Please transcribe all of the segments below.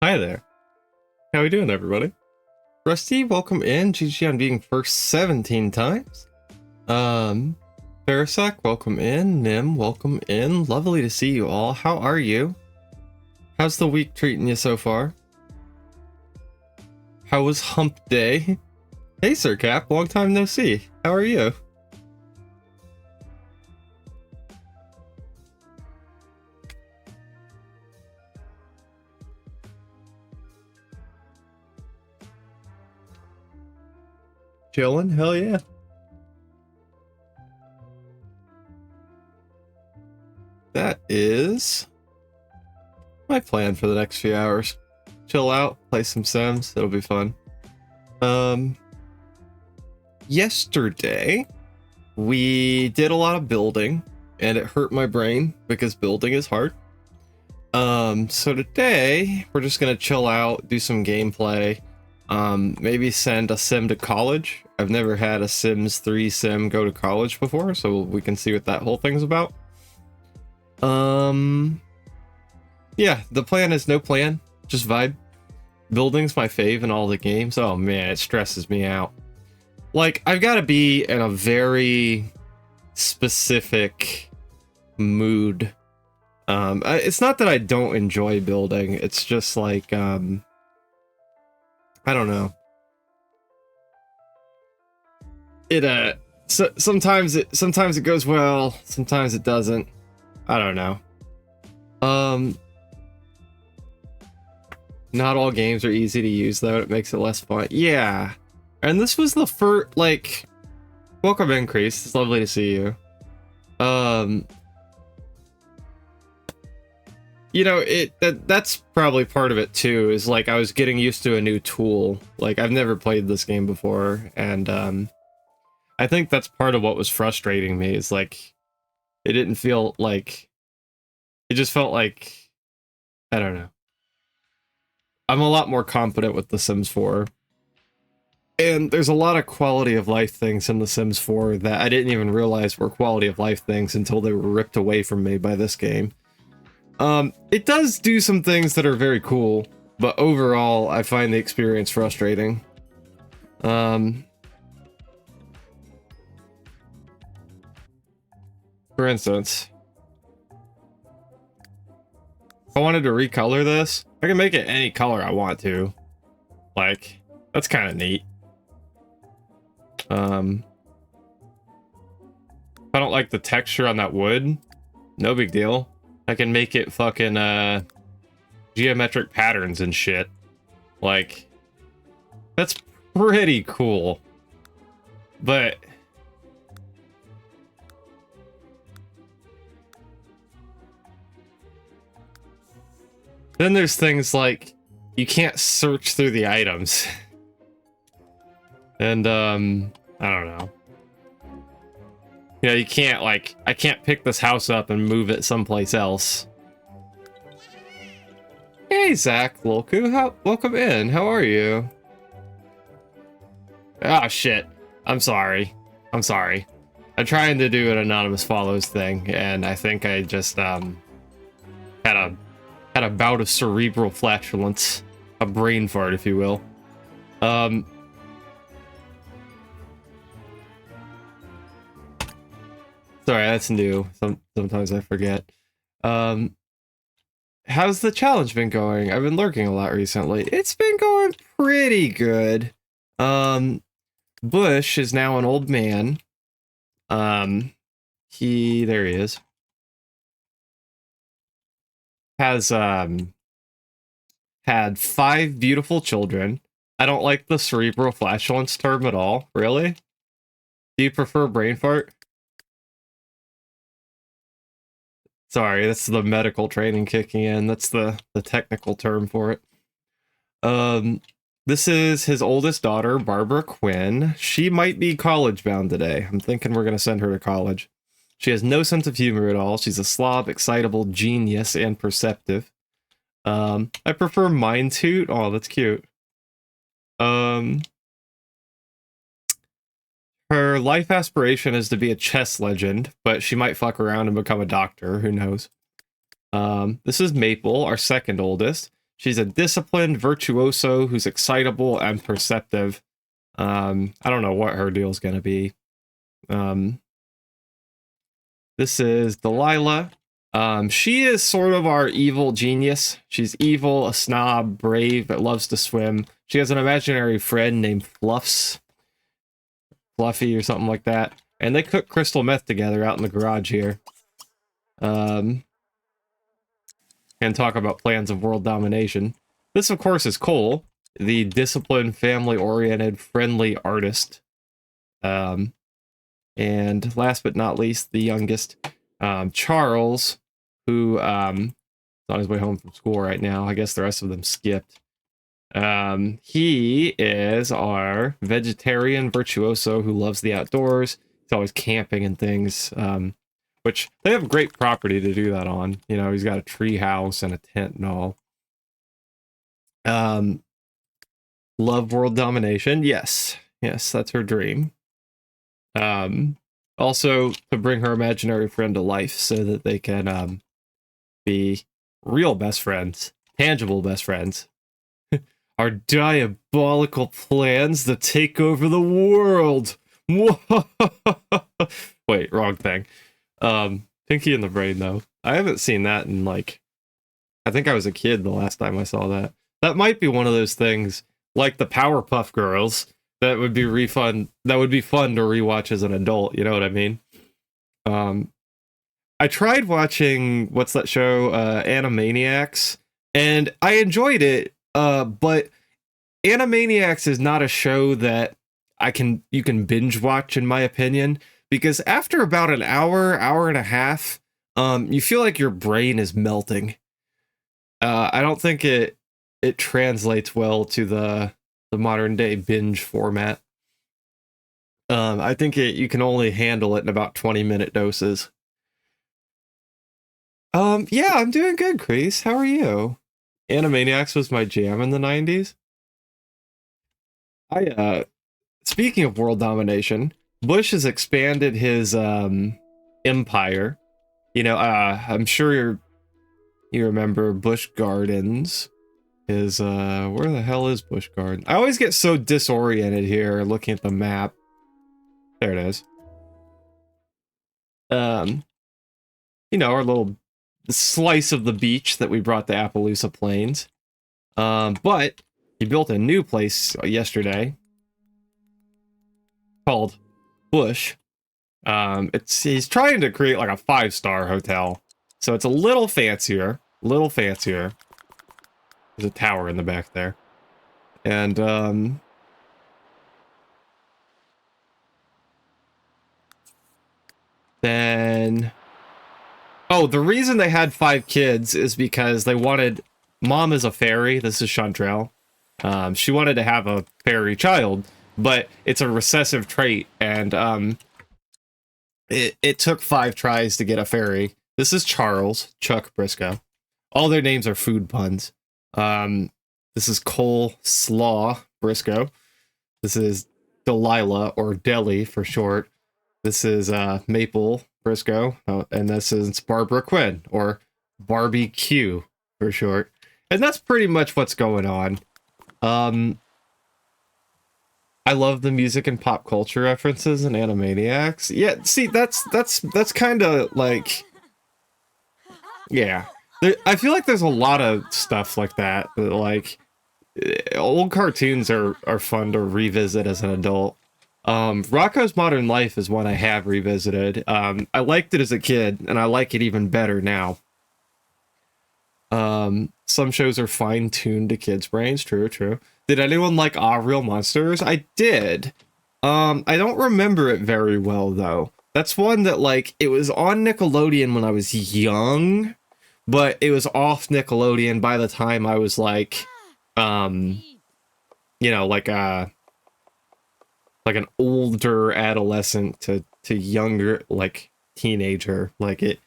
Hi there. How we doing, everybody? Rusty, welcome in. GG on being first 17 times. Parasak, welcome in. Nim, welcome in. Lovely to see you all. How are you? How's the week treating you so far? How was hump day? Hey, Sir Cap, long time no see. How are you? Chilling? Hell yeah. That is my plan for the next few hours. Chill out, play some Sims, it'll be fun. Yesterday, we did a lot of building, and it hurt my brain because building is hard. So today, we're just gonna chill out, do some gameplay, maybe send a sim to college. I've never had a Sims 3 sim go to college before, so we can see what that whole thing's about. Yeah, the plan is no plan, just vibe. Building's my fave in all the games. Oh man, it stresses me out. Like, I've got to be in a very specific mood. It's not that I don't enjoy building, it's just like, I don't know. Sometimes it goes well, sometimes it doesn't. I don't know. Not all games are easy to use though, it makes it less fun. Yeah. And this was the first, like, welcome Increase, it's lovely to see you. You know, that's probably part of it too, is like I was getting used to a new tool. Like, I've never played this game before, and I think that's part of what was frustrating me, is like it didn't feel like, it just felt like, I don't know. I'm a lot more confident with The Sims 4. And there's a lot of quality of life things in The Sims 4 that I didn't even realize were quality of life things until they were ripped away from me by this game. It does do some things that are very cool, but overall, I find the experience frustrating. For instance, if I wanted to recolor this, I can make it any color I want to. Like, that's kind of neat. If I don't like the texture on that wood, no big deal. I can make it fucking, geometric patterns and shit. Like, that's pretty cool. But then there's things like, you can't search through the items. And, I don't know. You know, you can't, like, I can't pick this house up and move it someplace else. Hey, Zach Lolku, welcome in. How are you? Oh, shit. I'm sorry. I'm trying to do an anonymous follows thing, and I think I just, had a bout of cerebral flatulence. A brain fart, if you will. Sorry, that's new. Sometimes I forget. How's the challenge been going? I've been lurking a lot recently. It's been going pretty good. Bush is now an old man. There he is. Has, had 5 beautiful children. I don't like the cerebral flatulence term at all. Really? Do you prefer brain fart? Sorry, that's the medical training kicking in. That's the technical term for it. This is his oldest daughter, Barbara Quinn. She might be college bound today. I'm thinking we're gonna send her to college. She has no sense of humor at all. She's a slob, excitable, genius, and perceptive. I prefer Mind Toot. Oh, that's cute. Her life aspiration is to be a chess legend, but she might fuck around and become a doctor. Who knows? This is Maple, our second oldest. She's a disciplined virtuoso who's excitable and perceptive. I don't know what her deal's gonna be. This is Delilah. She is sort of our evil genius. She's evil, a snob, brave, but loves to swim. She has an imaginary friend named Fluffy or something like that. And they cook crystal meth together out in the garage here. And talk about plans of world domination. This, of course, is Cole, the disciplined, family-oriented, friendly artist. And last but not least, the youngest, Charles, who is on his way home from school right now. I guess the rest of them skipped. He is our vegetarian virtuoso who loves the outdoors. He's always camping and things, which they have great property to do that on. You know, he's got a tree house and a tent and all. Love world domination. Yes, that's her dream. Also to bring her imaginary friend to life so that they can be real best friends, tangible best friends. Our diabolical plans to take over the world. Wait, wrong thing. Pinky in the Brain, though. I haven't seen that in, like, I think I was a kid the last time I saw that. That might be one of those things, like the Powerpuff Girls, that would be fun to rewatch as an adult, you know what I mean? I tried watching, what's that show, Animaniacs, and I enjoyed it, but Animaniacs is not a show that you can binge watch, in my opinion, because after about an hour and a half, you feel like your brain is melting. I don't think it translates well to the modern day binge format. I think you can only handle it in about 20-minute doses. Yeah, I'm doing good, Chris. How are you? Animaniacs was my jam in the 90s. Speaking of world domination, Bush has expanded his empire. You know, I'm sure you remember Busch Gardens. Where the hell is Busch Gardens? I always get so disoriented here looking at the map. There it is. You know, our little slice of the beach that we brought to Appaloosa Plains. But he built a new place yesterday called Bush. He's trying to create like a 5-star hotel. So it's a little fancier. There's a tower in the back there. And then the reason they had 5 kids is because they wanted, Mom is a fairy. This is Chantrell. She wanted to have a fairy child, but it's a recessive trait, and it took 5 tries to get a fairy. This is Charles, Chuck Briscoe. All their names are food puns. This is Cole Slaw Briscoe. This is Delilah, or Deli for short. This is Maple Briscoe, and this is Barbara Quinn, or Barbie Q for short. And that's pretty much what's going on. I love the music and pop culture references in Animaniacs. Yeah, see, that's kind of like, yeah. I feel like there's a lot of stuff like that. Like, old cartoons are fun to revisit as an adult. Rocko's Modern Life is one I have revisited. I liked it as a kid, and I like it even better now. Some shows are fine-tuned to kids' brains. True. Did anyone like Ah Real Monsters? I did. I don't remember it very well, though. That's one that, like, it was on Nickelodeon when I was young, but it was off Nickelodeon by the time I was, like, you know, like an older adolescent to younger, like, teenager. Like,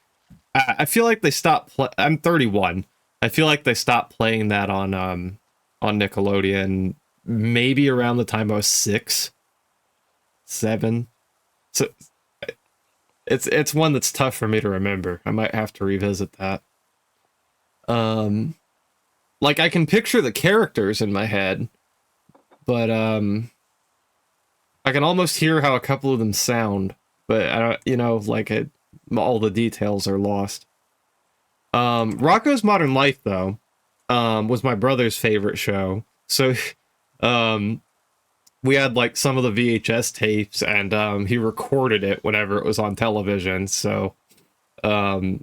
I feel like they stopped I'm 31. I feel like they stopped playing that on Nickelodeon maybe around the time I was 6, 7. So it's one that's tough for me to remember. I might have to revisit that. like, I can picture the characters in my head, but, I can almost hear how a couple of them sound, but I don't, you know, like, all the details are lost. Rocko's Modern Life, though, was my brother's favorite show. So, we had, like, some of the VHS tapes, and, he recorded it whenever it was on television, so, I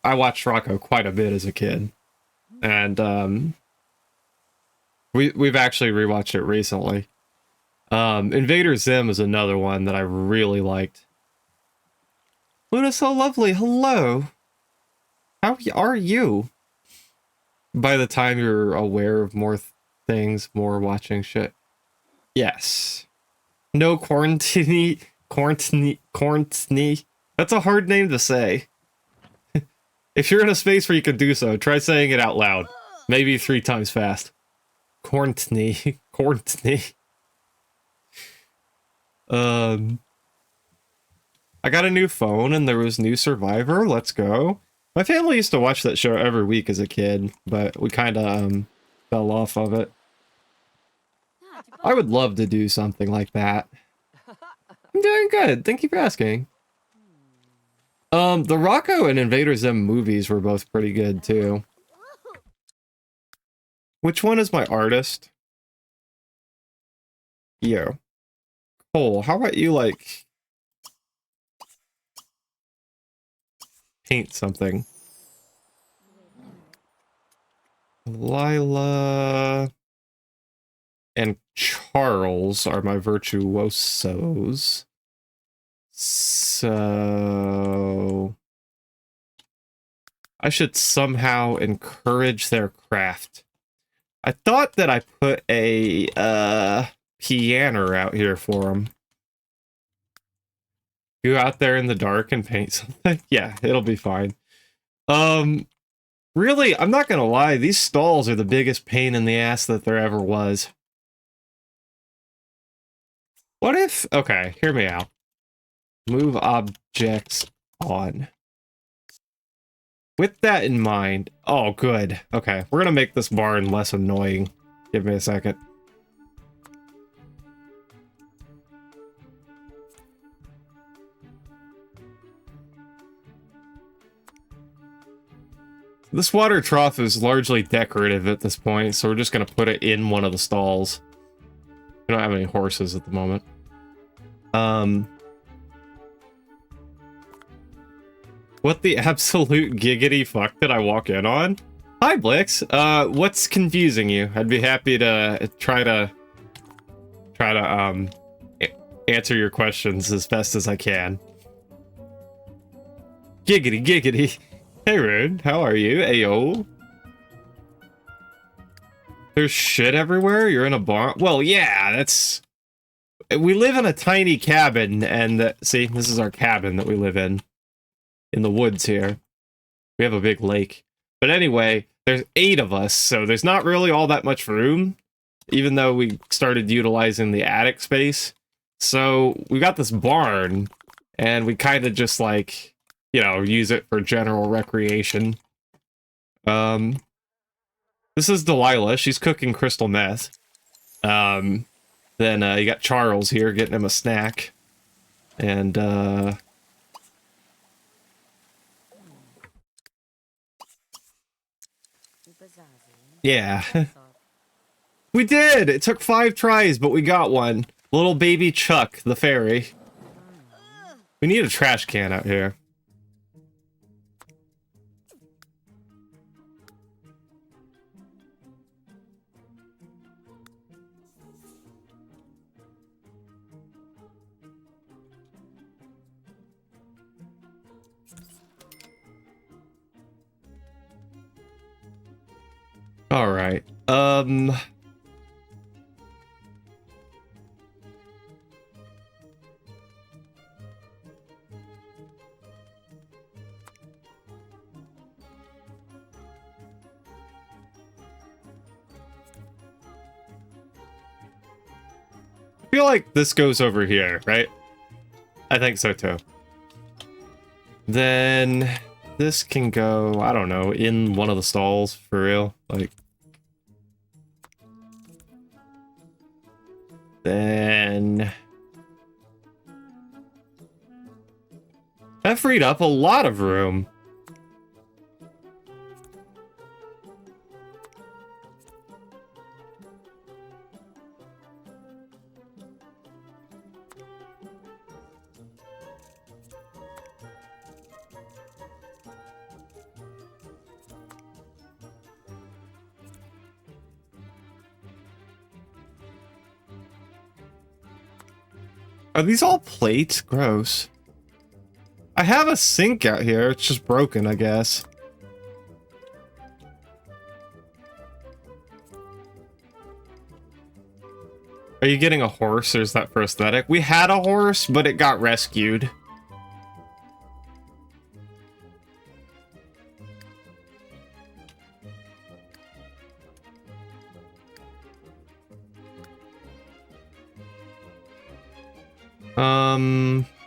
watched Rocko quite a bit as a kid. And, we've actually rewatched it recently. Invader Zim is another one that I really liked. Luna, so lovely, hello! How are you? By the time you're aware of more things, more watching shit. Yes. No quarantine. That's a hard name to say. If you're in a space where you can do so, try saying it out loud. Maybe 3 times fast. Quarantine. I got a new phone and there was new Survivor. Let's go. My family used to watch that show every week as a kid, but we kind of fell off of it. I would love to do something like that. I'm doing good. Thank you for asking. The Rocko and Invader Zim movies were both pretty good too. Which one is my artist? Yo. Cole, how about you, like, paint something? Lila and Charles are my virtuosos. So I should somehow encourage their craft. I thought that I put a piano out here for them. Go out there in the dark and paint something. Yeah, it'll be fine. Really, I'm not gonna lie, these stalls are the biggest pain in the ass that there ever was. What if... Okay, hear me out. Move objects on. With that in mind... Oh, good. Okay, we're gonna make this barn less annoying. Give me a second. This water trough is largely decorative at this point, so we're just gonna put it in one of the stalls. We don't have any horses at the moment. What the absolute giggity fuck did I walk in on? Hi, Blix. What's confusing you? I'd be happy to try to answer your questions as best as I can. Giggity, giggity. Hey, Rude. How are you? Ayo. There's shit everywhere? You're in a barn? Well, yeah, that's... We live in a tiny cabin, and see, this is our cabin that we live in the woods here. We have a big lake. But anyway, there's 8 of us, so there's not really all that much room, even though we started utilizing the attic space. So we got this barn, and we kind of just, like, you know, use it for general recreation. This is Delilah. She's cooking crystal meth. Then you got Charles here getting him a snack. And, yeah. We did! It took 5 tries, but we got one. Little baby Chuck, the fairy. We need a trash can out here. All right. I feel like this goes over here, right? I think so too. Then this can go, I don't know, in one of the stalls for real. Like, Then that freed up a lot of room. Are these all plates? Gross. I have a sink out here. It's just broken, I guess. Are you getting a horse or is that for aesthetic? We had a horse, but it got rescued.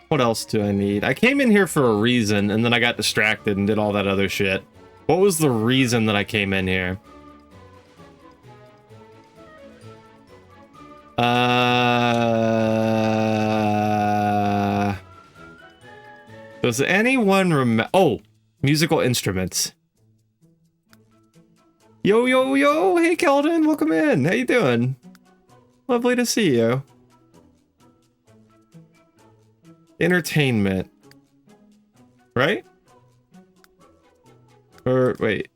What else do I need? I came in here for a reason, and then I got distracted and did all that other shit. What was the reason that I came in here? Does anyone remember? Oh, musical instruments. Yo, yo, yo! Hey, Keldon, welcome in. How you doing? Lovely to see you. Entertainment. Right? Or, wait.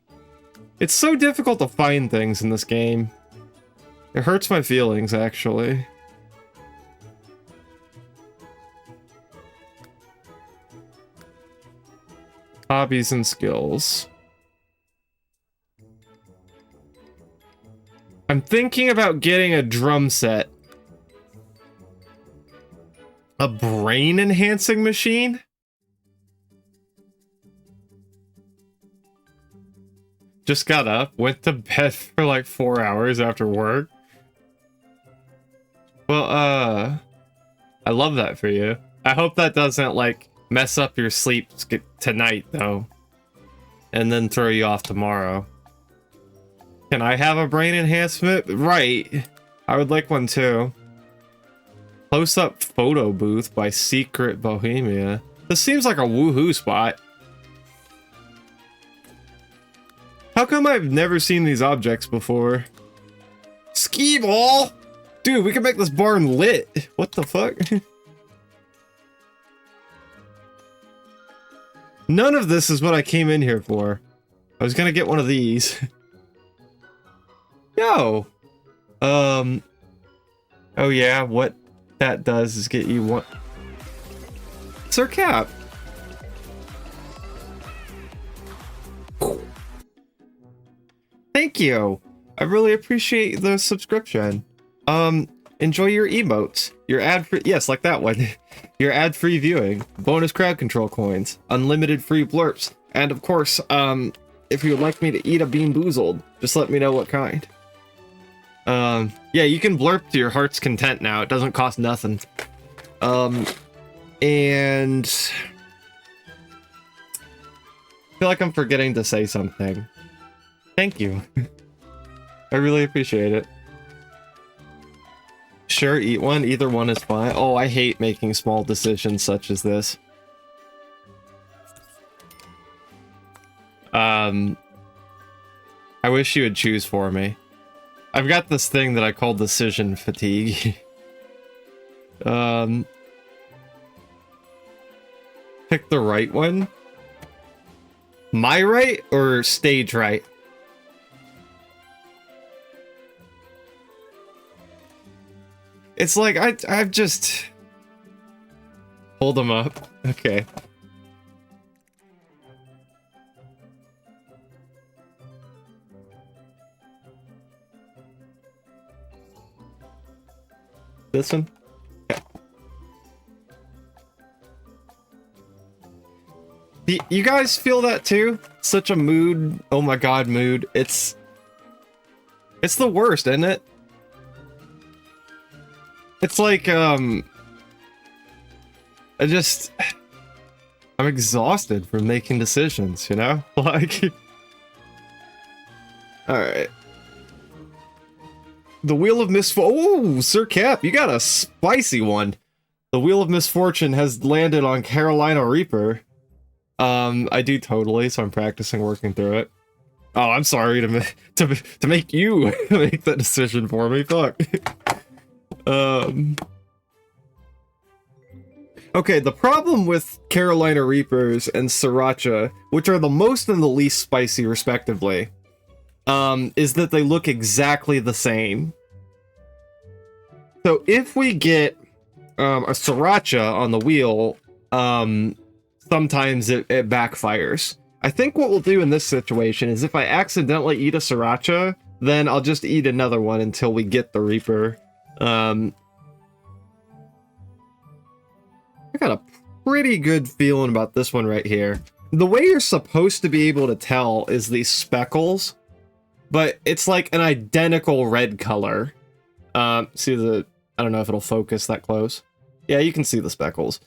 It's so difficult to find things in this game. It hurts my feelings, actually. Hobbies and skills. I'm thinking about getting a drum set. A brain enhancing machine? Just got up, went to bed for like 4 hours after work. Well, I love that for you. I hope that doesn't like mess up your sleep tonight though. And then throw you off tomorrow. Can I have a brain enhancement? Right. I would like one too. Close-up photo booth by Secret Bohemia. This seems like a woohoo spot. How come I've never seen these objects before? Ski ball! Dude, we can make this barn lit. What the fuck? None of this is what I came in here for. I was gonna get one of these. Yo! Oh yeah, what that does is get you one. Sir Cap. Thank you. I really appreciate the subscription. Enjoy your emotes. Your ad-free, yes, like that one. Your ad-free viewing, bonus crowd control coins, unlimited free blurps, and of course, if you would like me to eat a Bean Boozled, just let me know what kind. Yeah, you can blurp to your heart's content now. It doesn't cost nothing. And I feel like I'm forgetting to say something. Thank you. I really appreciate it. Sure, eat one. Either one is fine. Oh, I hate making small decisions such as this. I wish you would choose for me. I've got this thing that I call decision fatigue. Pick the right one. My right or stage right? It's like I've just hold them up. Okay. This one? Okay. You guys feel that too? Such a mood. Oh my god, mood. It's the worst, isn't it? It's like, I'm exhausted from making decisions, you know? Like, alright. The Wheel of Misfortune. Oh, Sir Cap, you got a spicy one. The Wheel of Misfortune has landed on Carolina Reaper. I do totally, so I'm practicing working through it. Oh, I'm sorry to make you make that decision for me. Fuck. Okay, the problem with Carolina Reapers and Sriracha, which are the most and the least spicy respectively, is that they look exactly the same. So if we get a Sriracha on the wheel, sometimes it backfires. I think what we'll do in this situation is if I accidentally eat a Sriracha, then I'll just eat another one until we get the Reaper. I got a pretty good feeling about this one right here. The way you're supposed to be able to tell is these speckles, but it's like an identical red color. See the... I don't know if it'll focus that close. Yeah, you can see the speckles.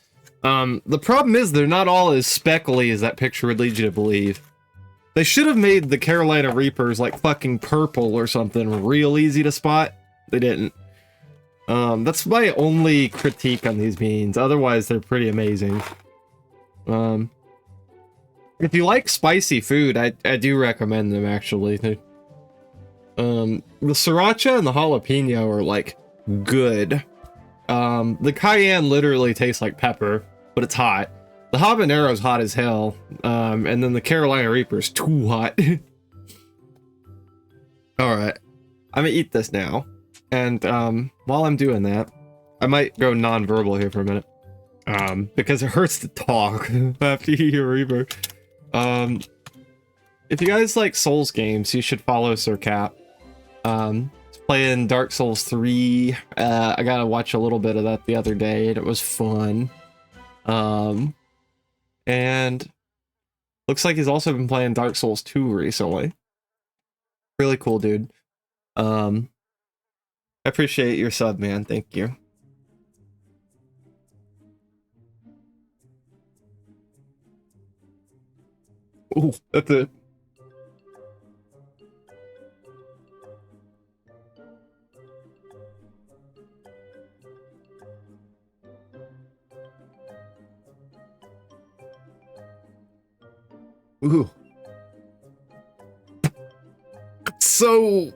The problem is they're not all as speckly as that picture would lead you to believe. They should have made the Carolina Reapers like fucking purple or something real easy to spot. They didn't. That's my only critique on these beans. Otherwise, they're pretty amazing. If you like spicy food, I do recommend them, actually. The Sriracha and the jalapeno are, like, good. The cayenne literally tastes like pepper, but it's hot. The habanero's hot as hell. And then the Carolina Reaper's too hot. Alright. I'm gonna eat this now. And, while I'm doing that, I might go non-verbal here for a minute. Because it hurts to talk after you eat a Reaper. If you guys like Souls games, you should follow Sir Cap. He's playing Dark Souls 3. I got to watch a little bit of that the other day, and it was fun. And looks like he's also been playing Dark Souls 2 recently. Really cool, dude. I appreciate your sub, man. Thank you. Ooh, that's it. Ooh. So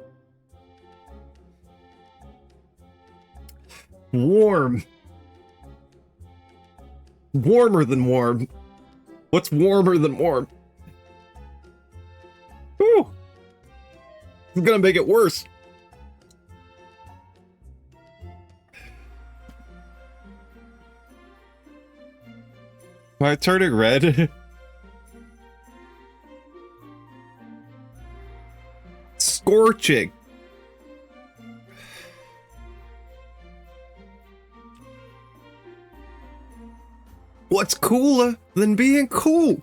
warm. Warmer than warm. What's warmer than warm? Ooh. It's gonna make it worse. Am I turning red? Scorching. What's cooler than being cool?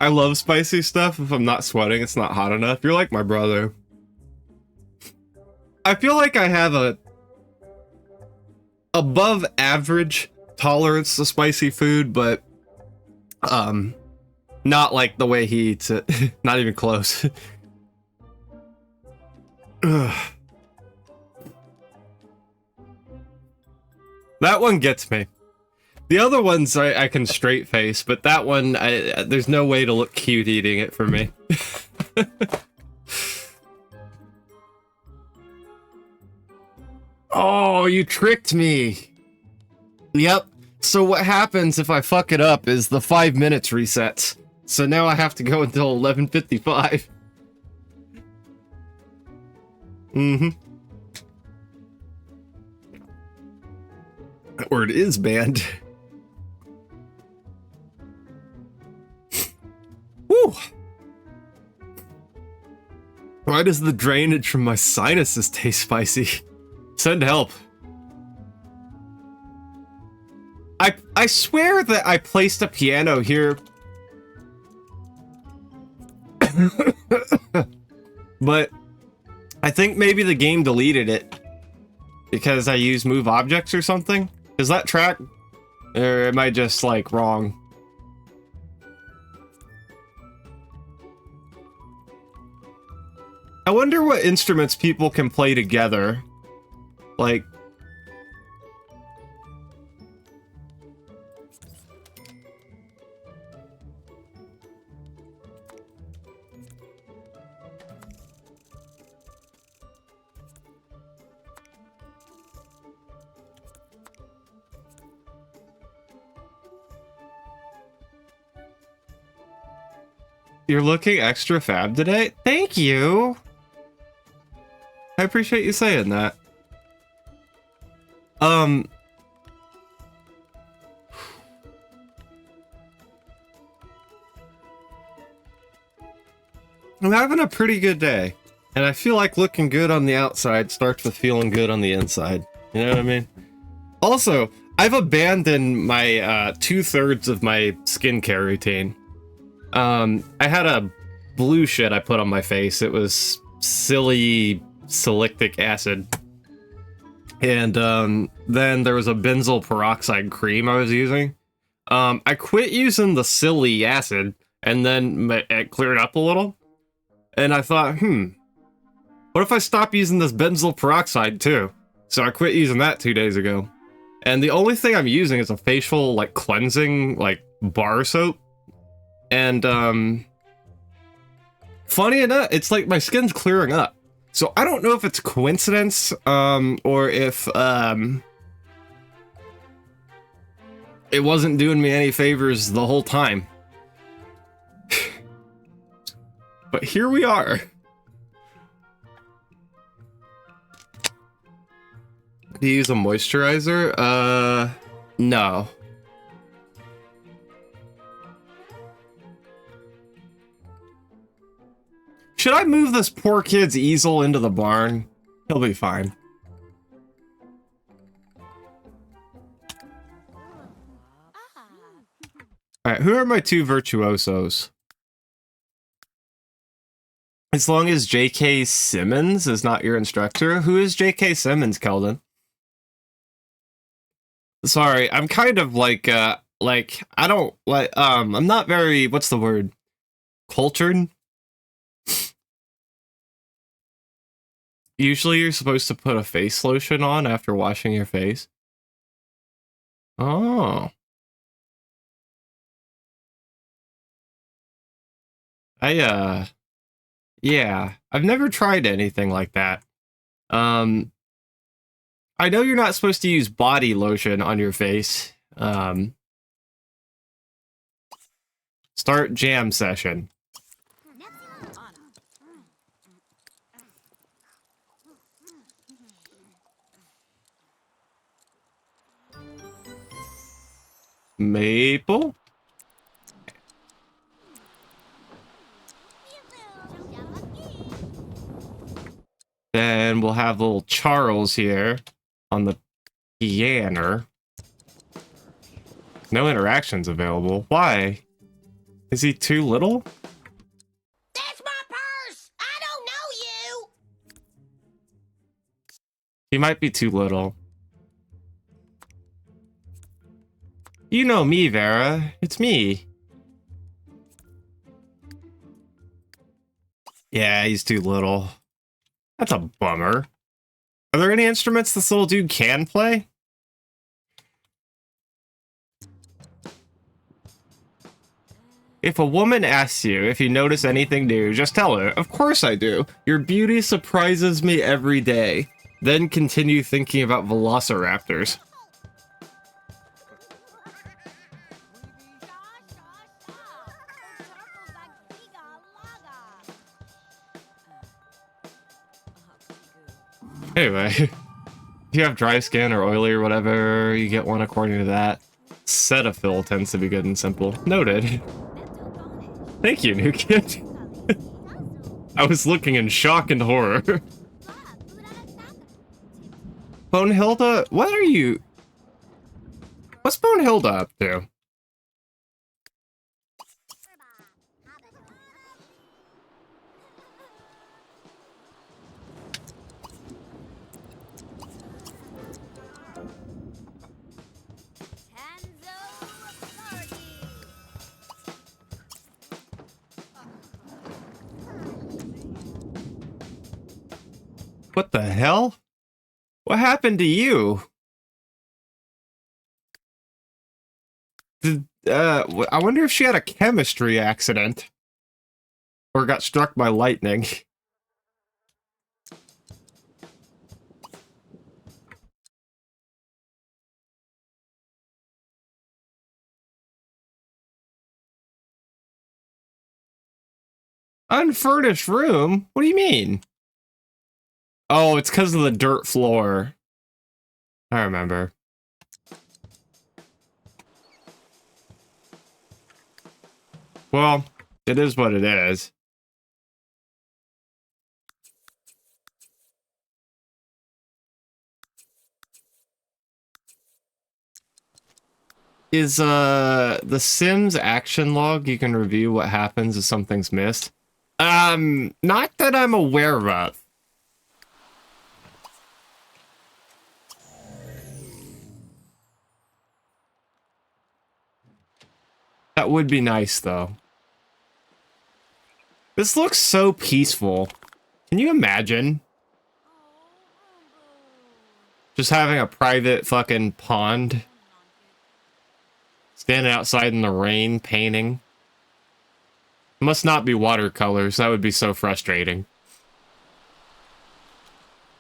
I love spicy stuff. If I'm not sweating, it's not hot enough. You're like my brother. I feel like I have a above average tolerance to spicy food, but not like the way he eats it. Not even close. That one gets me. The other ones I can straight face, but that one, there's no way to look cute eating it for me. Oh, you tricked me. Yep. So what happens if I fuck it up is the 5 minutes resets. So now I have to go until 11:55. Mm-hmm. That word is banned. Woo! Why does the drainage from my sinuses taste spicy? Send help. I swear that I placed a piano here. But I think maybe the game deleted it. because I use move objects or something? Is that track? Or am I just, like, wrong? I wonder what instruments people can play together. Like... You're looking extra fab today? Thank you! I appreciate you saying that. I'm having a pretty good day. And I feel like looking good on the outside starts with feeling good on the inside. You know what I mean? Also, I've abandoned my 2/3 of my skincare routine. I had a blue shit I put on my face. It was silly salicylic acid. And then there was a benzoyl peroxide cream I was using. I quit using the silly acid, and then it cleared up a little. And I thought, what if I stop using this benzoyl peroxide too? So I quit using that 2 days ago. And the only thing I'm using is a facial, like, cleansing, like, bar soap. And, funny enough, it's like my skin's clearing up. So I don't know if it's coincidence, or if, it wasn't doing me any favors the whole time. But here we are. Do you use a moisturizer? No. Should I move this poor kid's easel into the barn? He'll be fine. Alright, who are my two virtuosos? As long as J.K. Simmons is not your instructor. Who is J.K. Simmons, Keldon? Sorry, I'm kind of like, I don't, like, I'm not very, what's the word? Cultured? Usually you're supposed to put a face lotion on after washing your face. Oh. Yeah, I've never tried anything like that. I know you're not supposed to use body lotion on your face. Start jam session. Maple? Then we'll have little Charles here on the piano. No interactions available. Why? Is he too little? That's my purse! I don't know you! He might be too little. You know me, Vera. It's me. Yeah, he's too little. That's a bummer. Are there any instruments this little dude can play? If a woman asks you if you notice anything new, just tell her, of course I do. Your beauty surprises me every day. Then continue thinking about velociraptors. Anyway, if you have dry skin or oily or whatever, you get one according to that. Cetaphil tends to be good and simple. Noted. Thank you, new kid. I was looking in shock and horror. Bonehilda, what are you... What's Bonehilda up to? What the hell? What happened to you? I wonder if she had a chemistry accident. Or got struck by lightning. Unfurnished room? What do you mean? Oh, it's because of the dirt floor. I remember. Well, it is what it is. Is the Sims action log, you can review what happens if something's missed? Not that I'm aware of. That would be nice, though. This looks so peaceful. Can you imagine? Just having a private fucking pond. Standing outside in the rain, painting. Must not be watercolors. That would be so frustrating.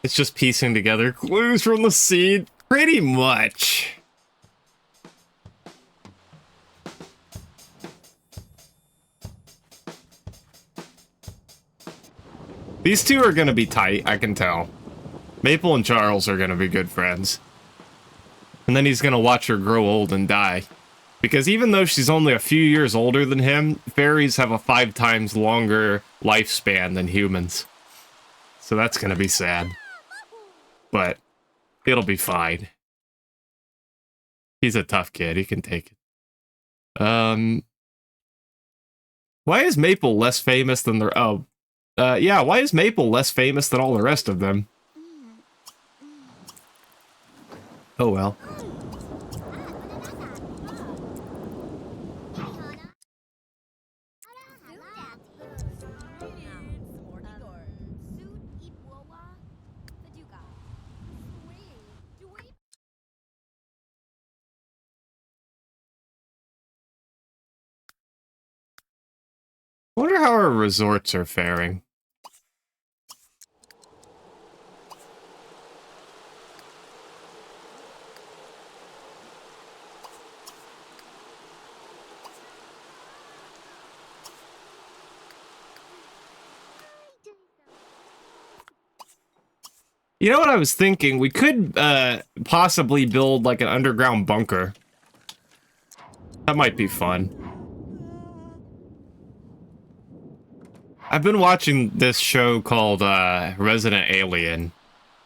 It's just piecing together clues from the seed. Pretty much. These two are gonna be tight, I can tell. Maple and Charles are gonna be good friends. And then he's gonna watch her grow old and die. Because even though she's only a few years older than him, fairies have a 5 times longer lifespan than humans. So that's gonna be sad. But it'll be fine. He's a tough kid, he can take it. Why is Maple less famous than the... yeah, why is Maple less famous than all the rest of them? Oh well. I wonder how our resorts are faring. You know what I was thinking? We could possibly build like an underground bunker. That might be fun. I've been watching this show called Resident Alien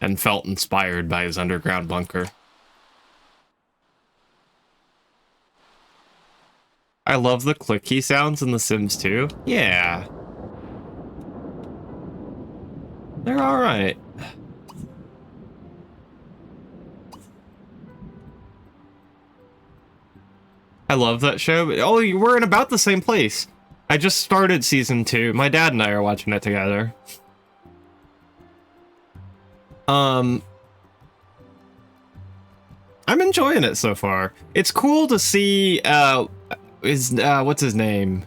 and felt inspired by his underground bunker. I love the clicky sounds in The Sims 2. Yeah. They're alright. I love that show. Oh, we're in about the same place. I just started season 2. My dad and I are watching it together. I'm enjoying it so far. It's cool to see, what's his name?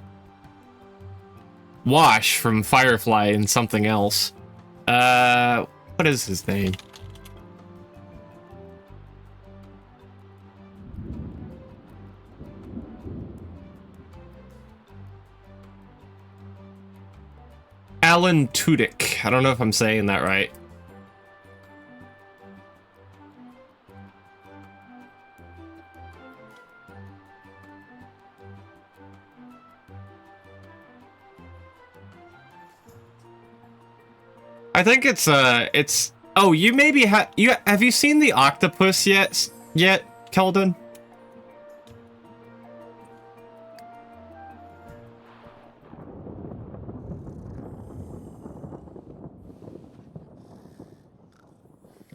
Wash from Firefly and something else. What is his name? Alan Tudyk. I don't know if I'm saying that right. I think it's oh, you maybe have you seen the octopus yet, Keldon?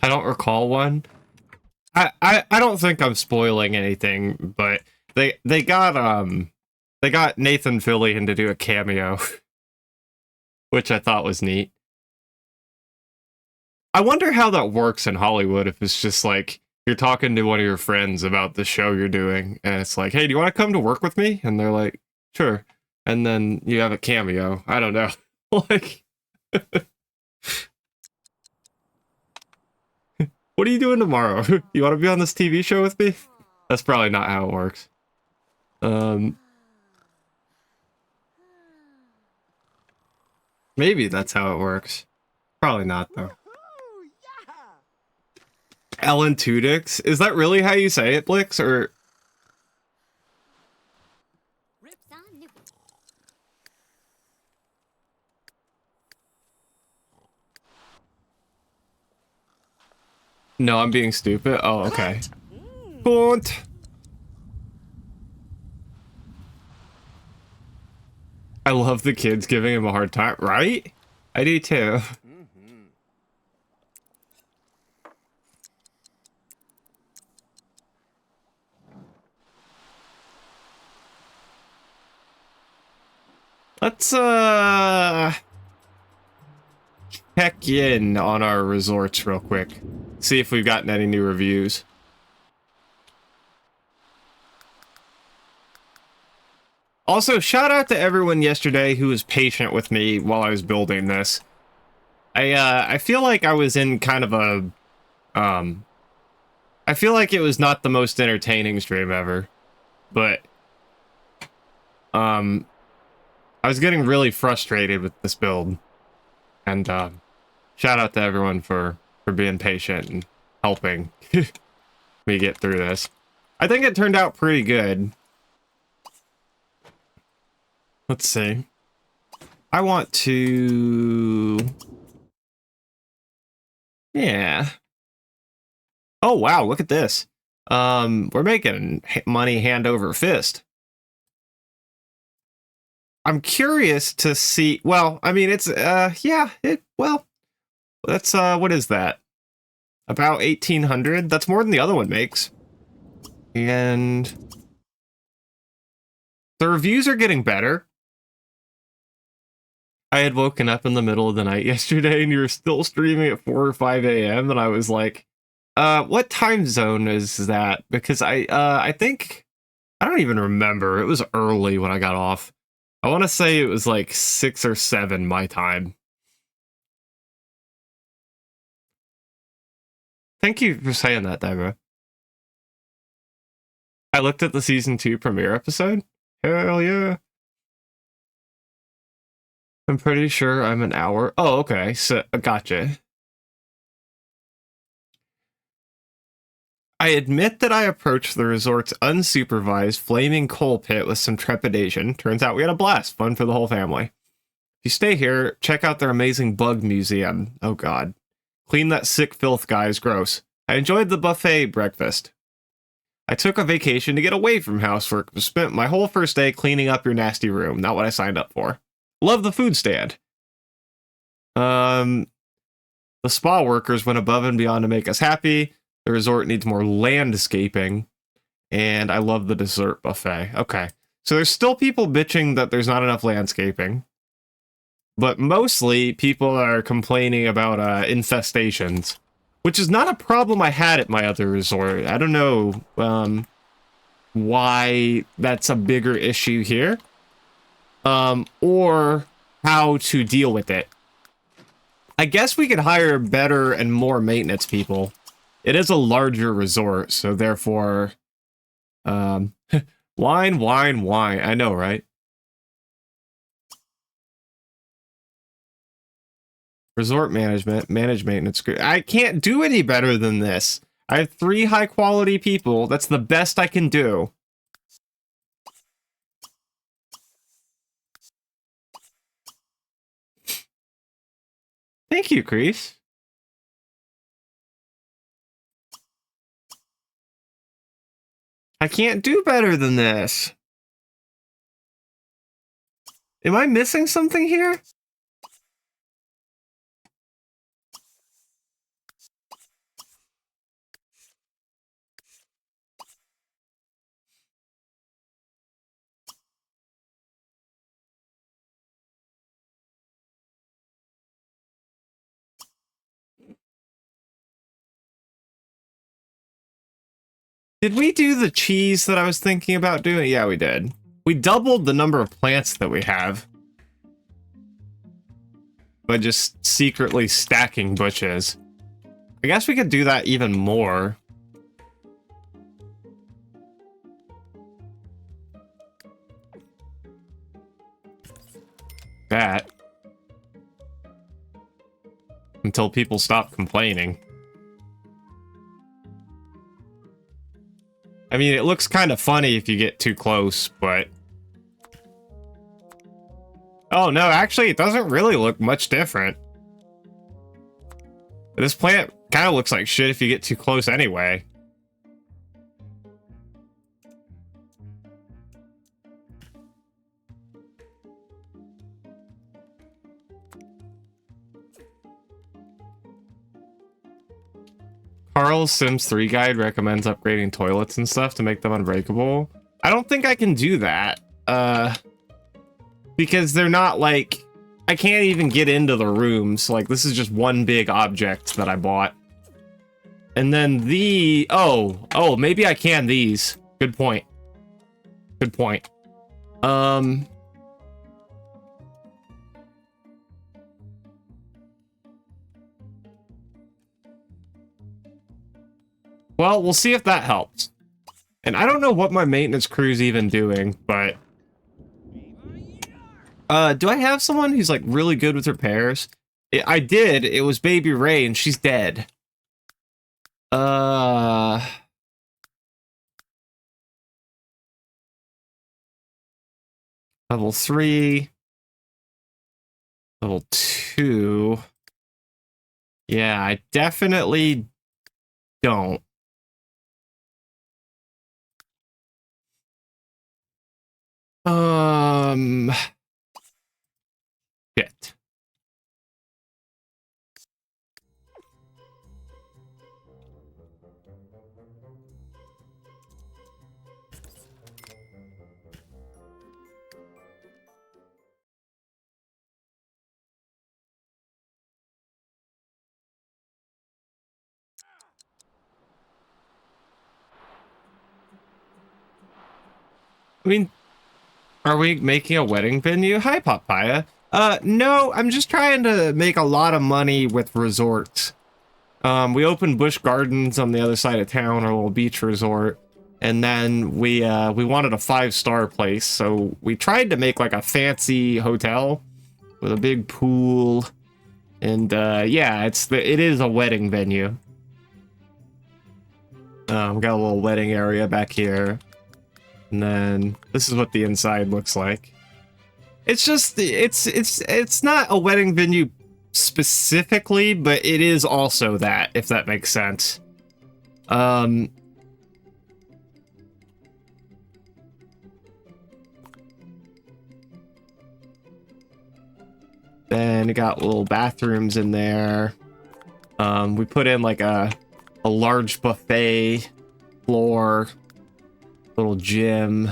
I don't recall one. I don't think I'm spoiling anything, but they got Nathan Fillion to do a cameo, which I thought was neat. I wonder how that works in Hollywood if it's just like you're talking to one of your friends about the show you're doing and it's like, hey, do you want to come to work with me? And they're like, sure. And then you have a cameo. I don't know. Like, what are you doing tomorrow? You want to be on this TV show with me? That's probably not how it works. Maybe that's how it works. Probably not, though. Ellen Tudix? Is that really how you say it, Blix? Or... No, I'm being stupid. Oh, okay. Gaunt. I love the kids giving him a hard time, right? I do too. Let's check in on our resorts real quick. See if we've gotten any new reviews. Also, shout out to everyone yesterday who was patient with me while I was building this. I feel like I was in kind of a I feel like it was not the most entertaining stream ever, but I was getting really frustrated with this build. And shout out to everyone for being patient and helping me get through this. I think it turned out pretty good. Let's see. I want to... Yeah. Oh, wow, look at this. We're making money hand over fist. I'm curious to see... Well, I mean, it's, yeah, well, that's, what is that? About 1,800? That's more than the other one makes. And... the reviews are getting better. I had woken up in the middle of the night yesterday and you were still streaming at 4 or 5 a.m. and I was like, what time zone is that? Because I think, I don't even remember. It was early when I got off. I want to say it was like 6 or 7 my time. Thank you for saying that, Deborah. I looked at the season 2 premiere episode. Hell yeah. I'm pretty sure I'm an hour. Oh, okay. So, gotcha. I admit that I approached the resort's unsupervised flaming coal pit with some trepidation. Turns out we had a blast. Fun for the whole family. If you stay here, check out their amazing bug museum. Oh god. Clean that sick filth, guys. Gross. I enjoyed the buffet breakfast. I took a vacation to get away from housework. Spent my whole first day cleaning up your nasty room. Not what I signed up for. Love the food stand. The spa workers went above and beyond to make us happy. The resort needs more landscaping. And I love the dessert buffet. Okay. So there's still people bitching that there's not enough landscaping. But mostly people are complaining about infestations. Which is not a problem I had at my other resort. I don't know why that's a bigger issue here. Or how to deal with it. I guess we could hire better and more maintenance people. It is a larger resort, so therefore... wine, wine, wine. I know, right? Resort management, manage maintenance. I can't do any better than this. I have 3 high-quality people. That's the best I can do. Thank you, Kreese. I can't do better than this. Am I missing something here? Did we do the cheese that I was thinking about doing? Yeah, we did. We doubled the number of plants that we have by just secretly stacking bushes. I guess we could do that even more. That. Until people stop complaining. I mean, it looks kind of funny if you get too close, but... Oh, no, actually, it doesn't really look much different. This plant kind of looks like shit if you get too close anyway. Carl's Sims 3 guide recommends upgrading toilets and stuff to make them unbreakable. I don't think I can do that. Because they're not like... I can't even get into the rooms. Like, this is just one big object that I bought. And then the... Oh, maybe I can these. Good point. Good point. Well, we'll see if that helps. And I don't know what my maintenance crew's even doing, but... do I have someone who's, like, really good with repairs? I did. It was Baby Ray, and she's dead. Level 3. Level 2. Yeah, I definitely don't. Shit. I mean, are we making a wedding venue? Hi, Papaya. No, I'm just trying to make a lot of money with resorts. We opened Busch Gardens on the other side of town, our little beach resort. And then we wanted a 5-star place, so we tried to make like a fancy hotel with a big pool. And yeah, it is a wedding venue. We got a little wedding area back here. And then this is what the inside looks like. It's just it's not a wedding venue specifically, but it is also that, if that makes sense. Then you got little bathrooms in there. We put in like a large buffet floor, little gym,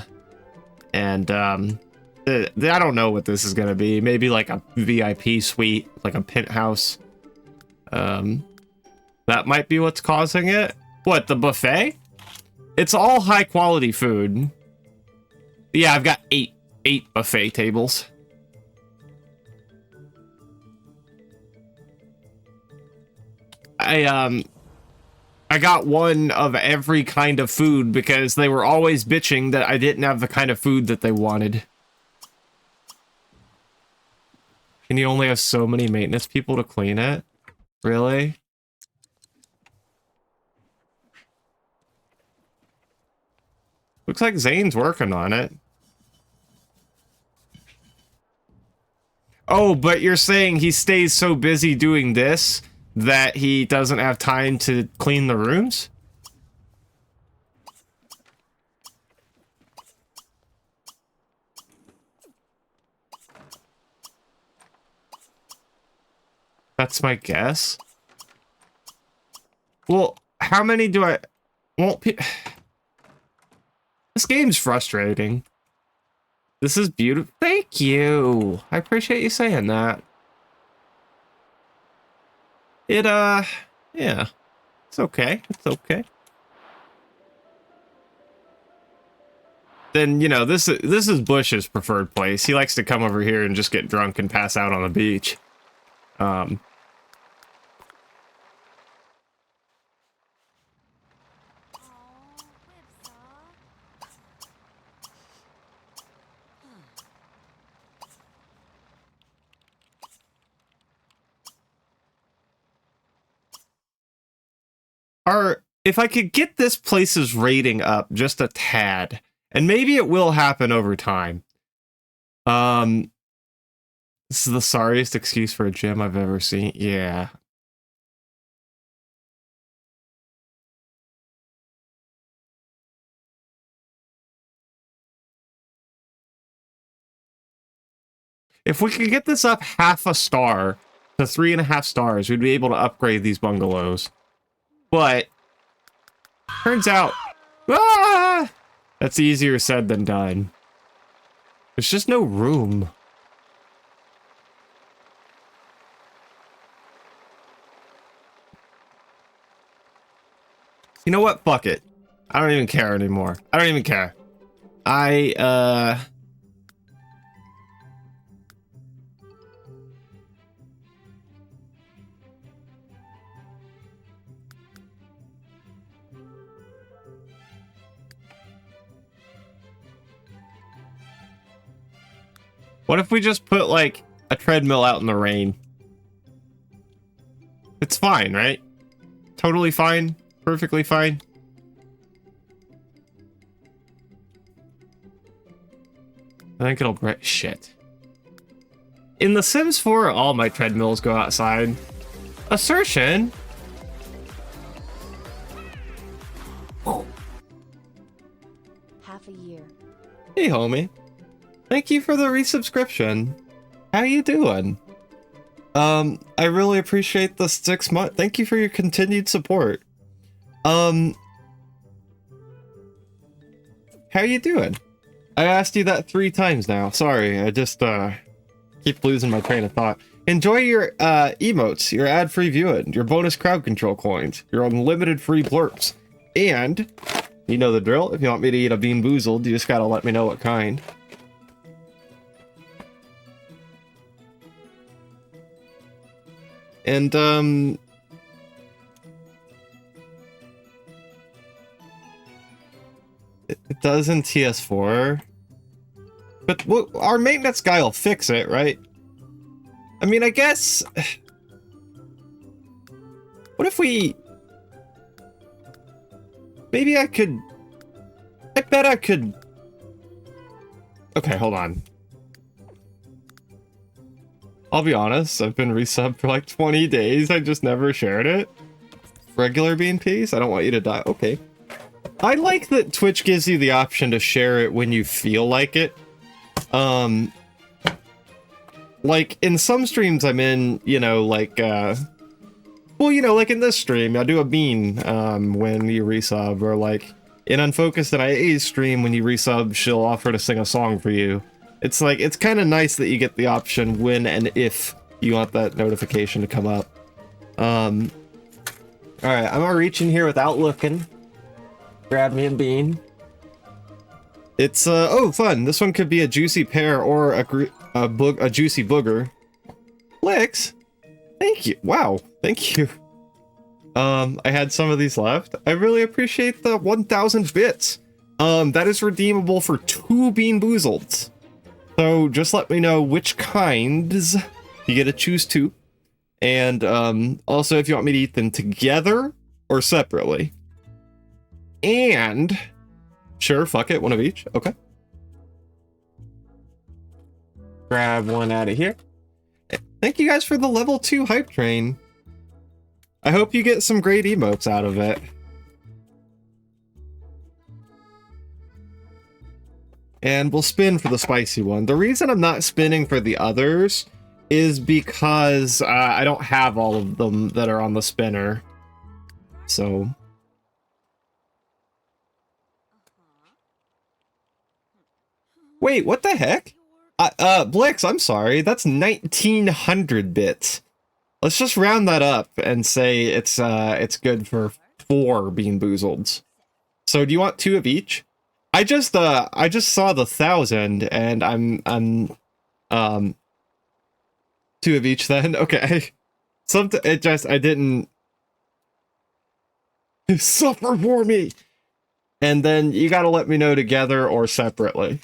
and I don't know what this is gonna be. Maybe like a VIP suite, like a penthouse. That might be what's causing it. What, the buffet? It's all high quality food. Yeah, I've got eight buffet tables. I got one of every kind of food because they were always bitching that I didn't have the kind of food that they wanted. And you only have so many maintenance people to clean it? Really? Looks like Zane's working on it. Oh, but you're saying he stays so busy doing this that he doesn't have time to clean the rooms? That's my guess. Well, how many do I... Won't This game's frustrating. This is beautiful. Thank you. I appreciate you saying that. Yeah. It's okay. It's okay. then, you know, this is Bush's preferred place. He likes to come over here and just get drunk and pass out on the beach. If I could get this place's rating up just a tad, and maybe it will happen over time. This is the sorriest excuse for a gym I've ever seen. Yeah. If we could get this up half a star to 3.5 stars, we'd be able to upgrade these bungalows. But turns out, that's easier said than done. There's just no room. You know what? Fuck it. I don't even care anymore. I don't even care. What if we just put, like, a treadmill out in the rain? It's fine, right? Totally fine? Perfectly fine? I think it'll break. Shit. In The Sims 4, all my treadmills go outside. Assertion? Half a year. Hey, homie. Thank you for the resubscription. How you doing? I really appreciate the 6 months. Thank you for your continued support. How you doing? I asked you that 3 times now. Sorry, I just, keep losing my train of thought. Enjoy your, emotes, your ad-free viewing, your bonus crowd control coins, your unlimited free blurps, and, you know the drill, if you want me to eat a Bean Boozled, you just gotta let me know what kind. And, it does in TS4. But our maintenance guy will fix it, right? I mean, I guess... What if we... Maybe I could... I bet I could... Okay, hold on. I'll be honest, I've been resubbed for like 20 days. I just never shared it. Regular bean peas? I don't want you to die. Okay. I like that Twitch gives you the option to share it when you feel like it. Like, in some streams I'm in, you know, like, well, you know, like in this stream, I do a bean, when you resub, or like, in Unfocused and IA's stream, when you resub, she'll offer to sing a song for you. It's like, it's kind of nice that you get the option when and if you want that notification to come up. Alright, I'm gonna reach in here without looking. Grab me a bean. It's, oh, fun. This one could be a juicy pear or a juicy booger. Lex, thank you. Wow, thank you. I had some of these left. I really appreciate the 1,000 bits. That is redeemable for 2 Bean Boozleds. So just let me know which kinds you get to choose 2. And also if you want me to eat them together or separately. And sure, fuck it, one of each. Okay. Grab one out of here. Thank you guys for the level 2 hype train. I hope you get some great emotes out of it. And we'll spin for the spicy one. The reason I'm not spinning for the others is because I don't have all of them that are on the spinner. So... Wait, what the heck? Blix, I'm sorry. That's 1,900 bits. Let's just round that up and say it's good for 4 Bean Boozleds. So do you want 2 of each? I just saw the 1,000 and I'm 2 of each then. Okay. I didn't suffer for me. And then you gotta let me know together or separately.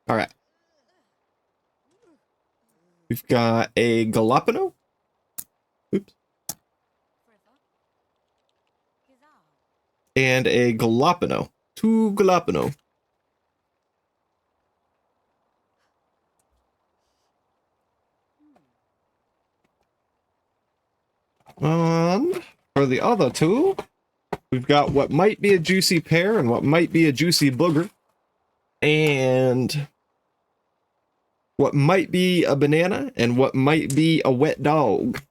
Alright. We've got a Galapano. Oops. And a Galapano. 2 Galapano. For the other 2, we've got what might be a juicy pear and what might be a juicy booger. And what might be a banana and what might be a wet dog.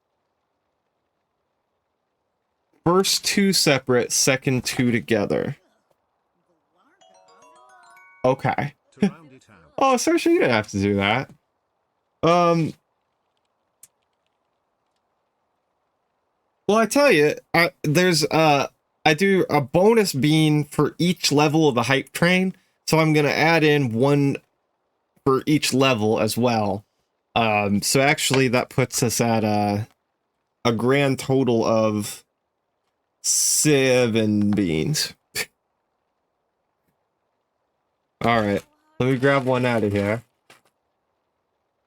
First 2 separate, second 2 together. Okay. Oh, Saoirse, you didn't have to do that. Well, I tell you, I do a bonus bean for each level of the hype train, so I'm gonna add in 1 for each level as well. So actually that puts us at a grand total of 7 beans. All right, let me grab one out of here.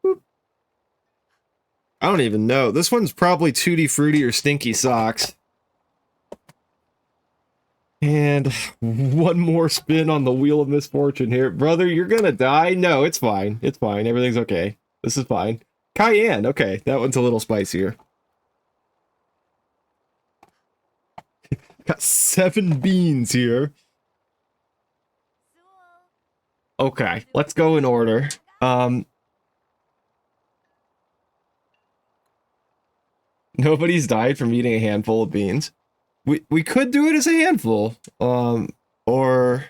Boop. I don't even know. This one's probably Tutti Frutti or Stinky Socks. And 1 more spin on the Wheel of Misfortune here. Brother, you're gonna die? No, it's fine. It's fine. Everything's okay. This is fine. Cayenne. Okay, that one's a little spicier. Got 7 beans here. Okay, let's go in order. Nobody's died from eating a handful of beans. We could do it as a handful. Or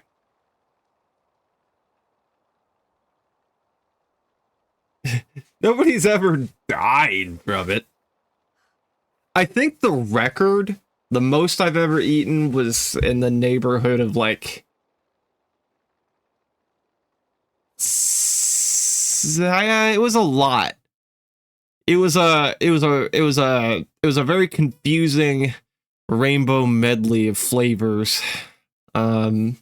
nobody's ever died from it. I think the record, the most I've ever eaten was in the neighborhood of like it was a lot. It was a very confusing rainbow medley of flavors. It's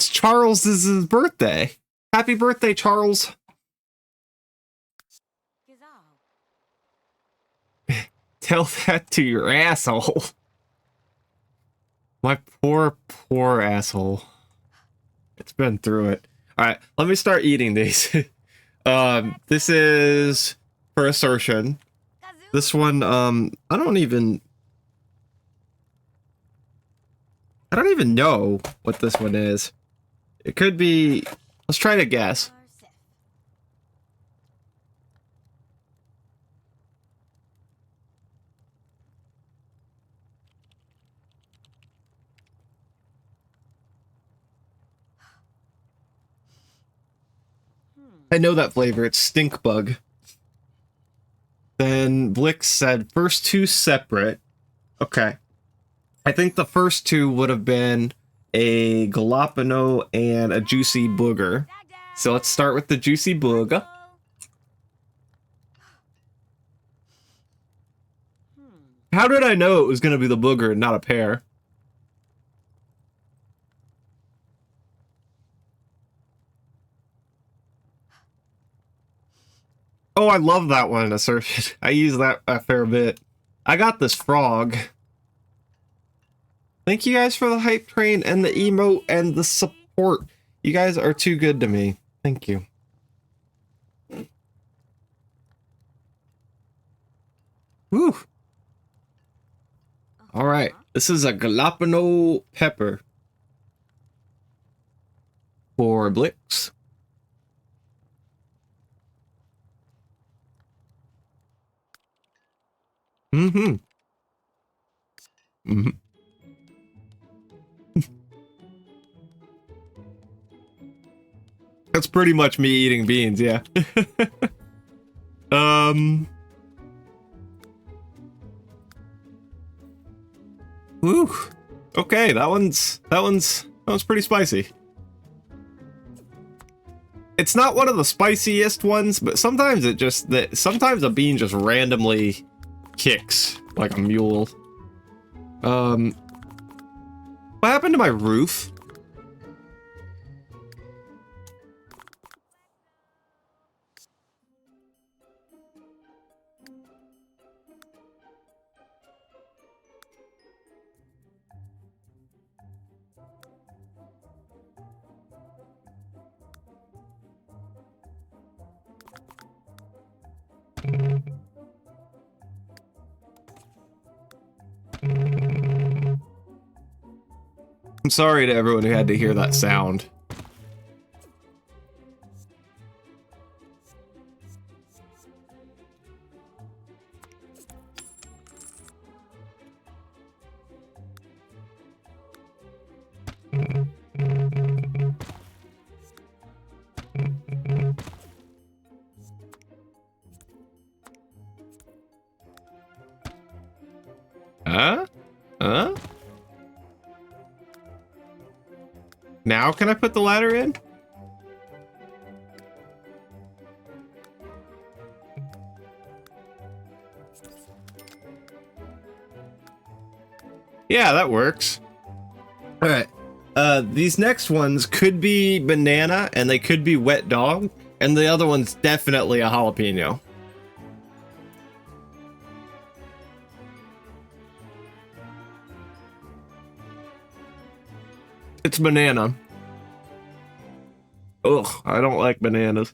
Charles's birthday. Happy birthday, Charles. Tell that to your asshole. My poor asshole. It's been through it. Alright, let me start eating these. This is for assertion. This one, I don't even know what this one is. It could be, let's try to guess. I know that flavor, it's stink bug. Then Blix said first 2 separate. Okay. I think the first 2 would have been a Galapano and a juicy booger. So let's start with the juicy booger. How did I know it was going to be the booger and not a pear? Oh, I love that one, Assertion. I use that a fair bit. I got this frog. Thank you guys for the hype train and the emote and the support. You guys are too good to me. Thank you. Woo. All right. This is a Galapano pepper for Blix. Mm-hmm. Mm-hmm. That's pretty much me eating beans, yeah. Woo. Okay, that one's pretty spicy. It's not one of the spiciest ones, but sometimes sometimes a bean just randomly kicks like a mule. What happened to my roof? I'm sorry to everyone who had to hear that sound. Huh? Huh? Now can I put the ladder in? Yeah, that works. All right. These next ones could be banana and they could be wet dog, and the other one's definitely a jalapeno. It's banana. Ugh, I don't like bananas.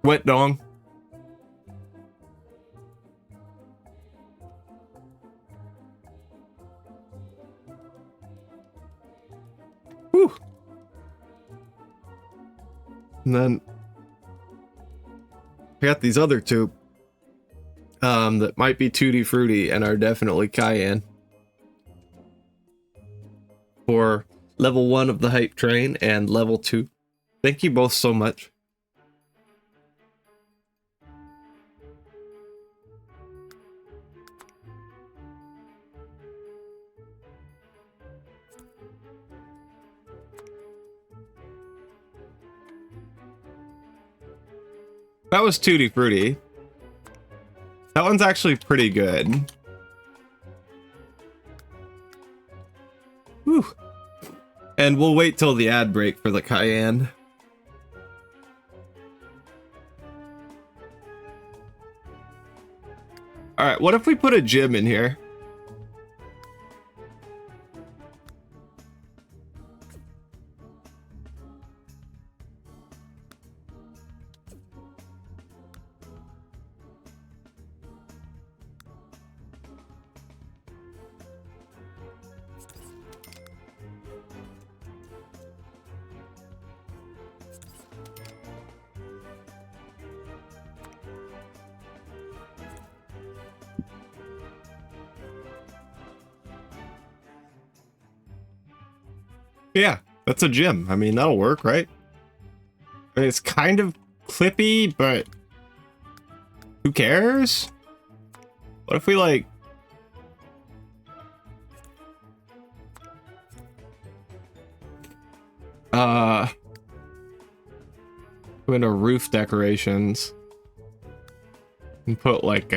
Wet dog. Whew. And then I got these other two that might be tutti frutti and are definitely cayenne. For level 1 of the hype train and level 2. Thank you both so much. That was tutti frutti. That one's actually pretty good. Whew. And we'll wait till the ad break for the cayenne. Alright, what if we put a gym in here? Yeah, that's a gym. I mean, that'll work, right? I mean, it's kind of clippy, but who cares? What if we, like... Go into roof decorations and put, like,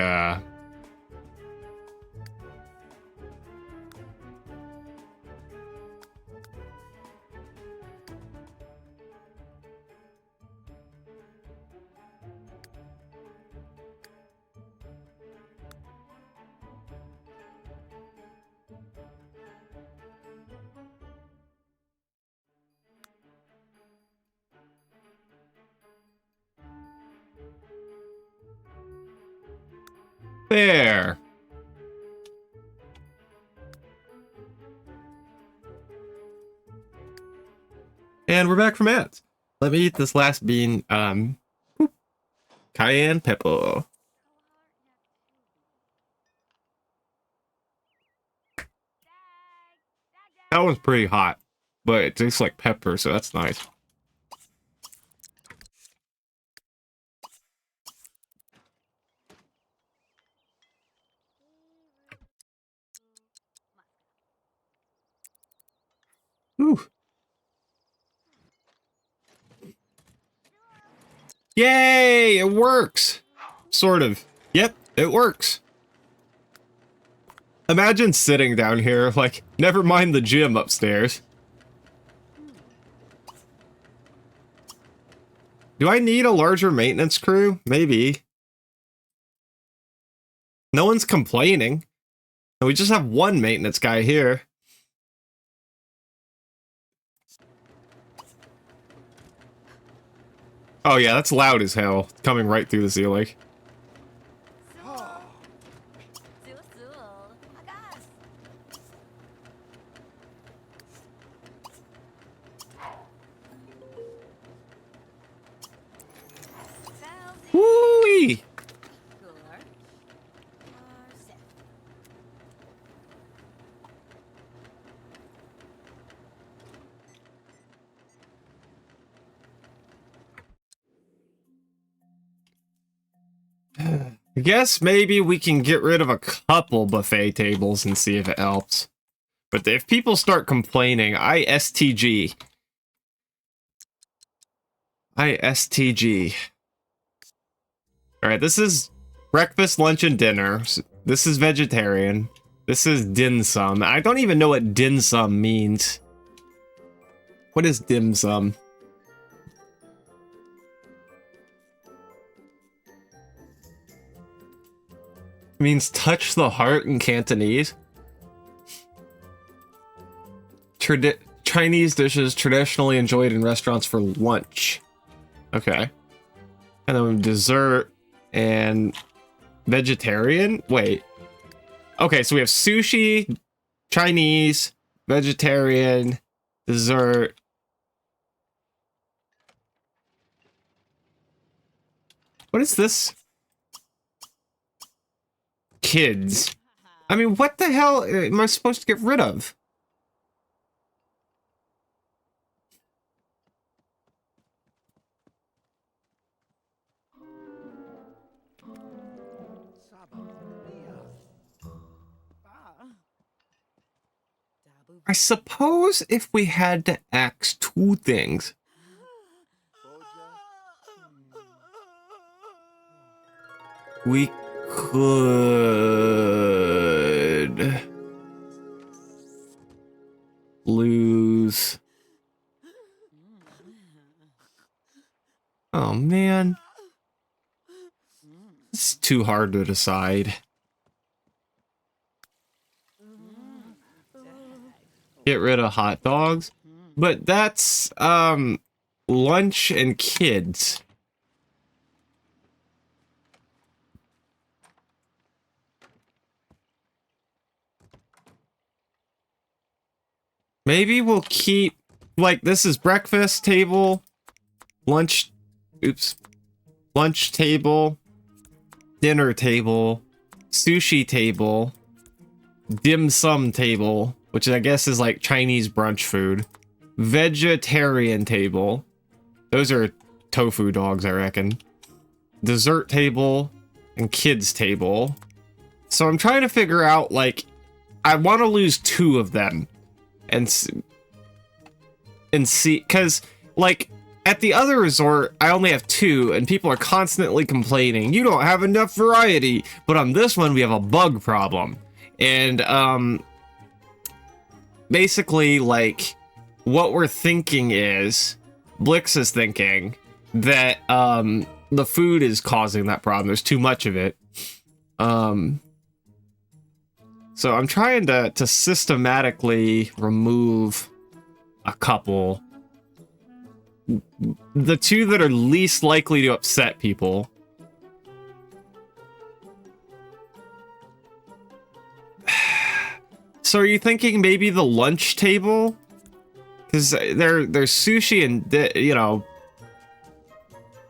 there. And we're back from ads. Let me eat this last bean. Cayenne pepper. That one's pretty hot, but it tastes like pepper, so that's nice. Yay! It works! Sort of. Yep, it works. Imagine sitting down here, like, never mind the gym upstairs. Do I need a larger maintenance crew? Maybe. No one's complaining. And we just have one maintenance guy here. Oh yeah, that's loud as hell. It's coming right through the ceiling. Woo-wee! I guess maybe we can get rid of a couple buffet tables and see if it helps. But if people start complaining, ISTG. ISTG. Alright, this is breakfast, lunch, and dinner. This is vegetarian. This is dim sum. I don't even know what dim sum means. What is dim sum? It means touch the heart in Cantonese. Chinese dishes traditionally enjoyed in restaurants for lunch. Okay. And then dessert and vegetarian? Wait. Okay, so we have sushi, Chinese, vegetarian, dessert. What is this? Kids. I mean, what the hell am I supposed to get rid of? I suppose if we had to axe two things. We could lose. Oh man. It's too hard to decide. Get rid of hot dogs. But that's lunch and kids. Maybe we'll keep, like, this is breakfast table, lunch, lunch table, dinner table, sushi table, dim sum table, which I guess is like Chinese brunch food, vegetarian table, those are tofu dogs, I reckon, dessert table, and kids table. So I'm trying to figure out, like, I want to lose two of them. And see, because, like, at the other resort, I only have two, and people are constantly complaining, you don't have enough variety. But on this one, we have a bug problem. And, basically, like, what we're thinking is, Blix is thinking that, the food is causing that problem. There's too much of it. So I'm trying to systematically remove a couple. The two that are least likely to upset people. So are you thinking maybe the lunch table? Because there's sushi and, you know,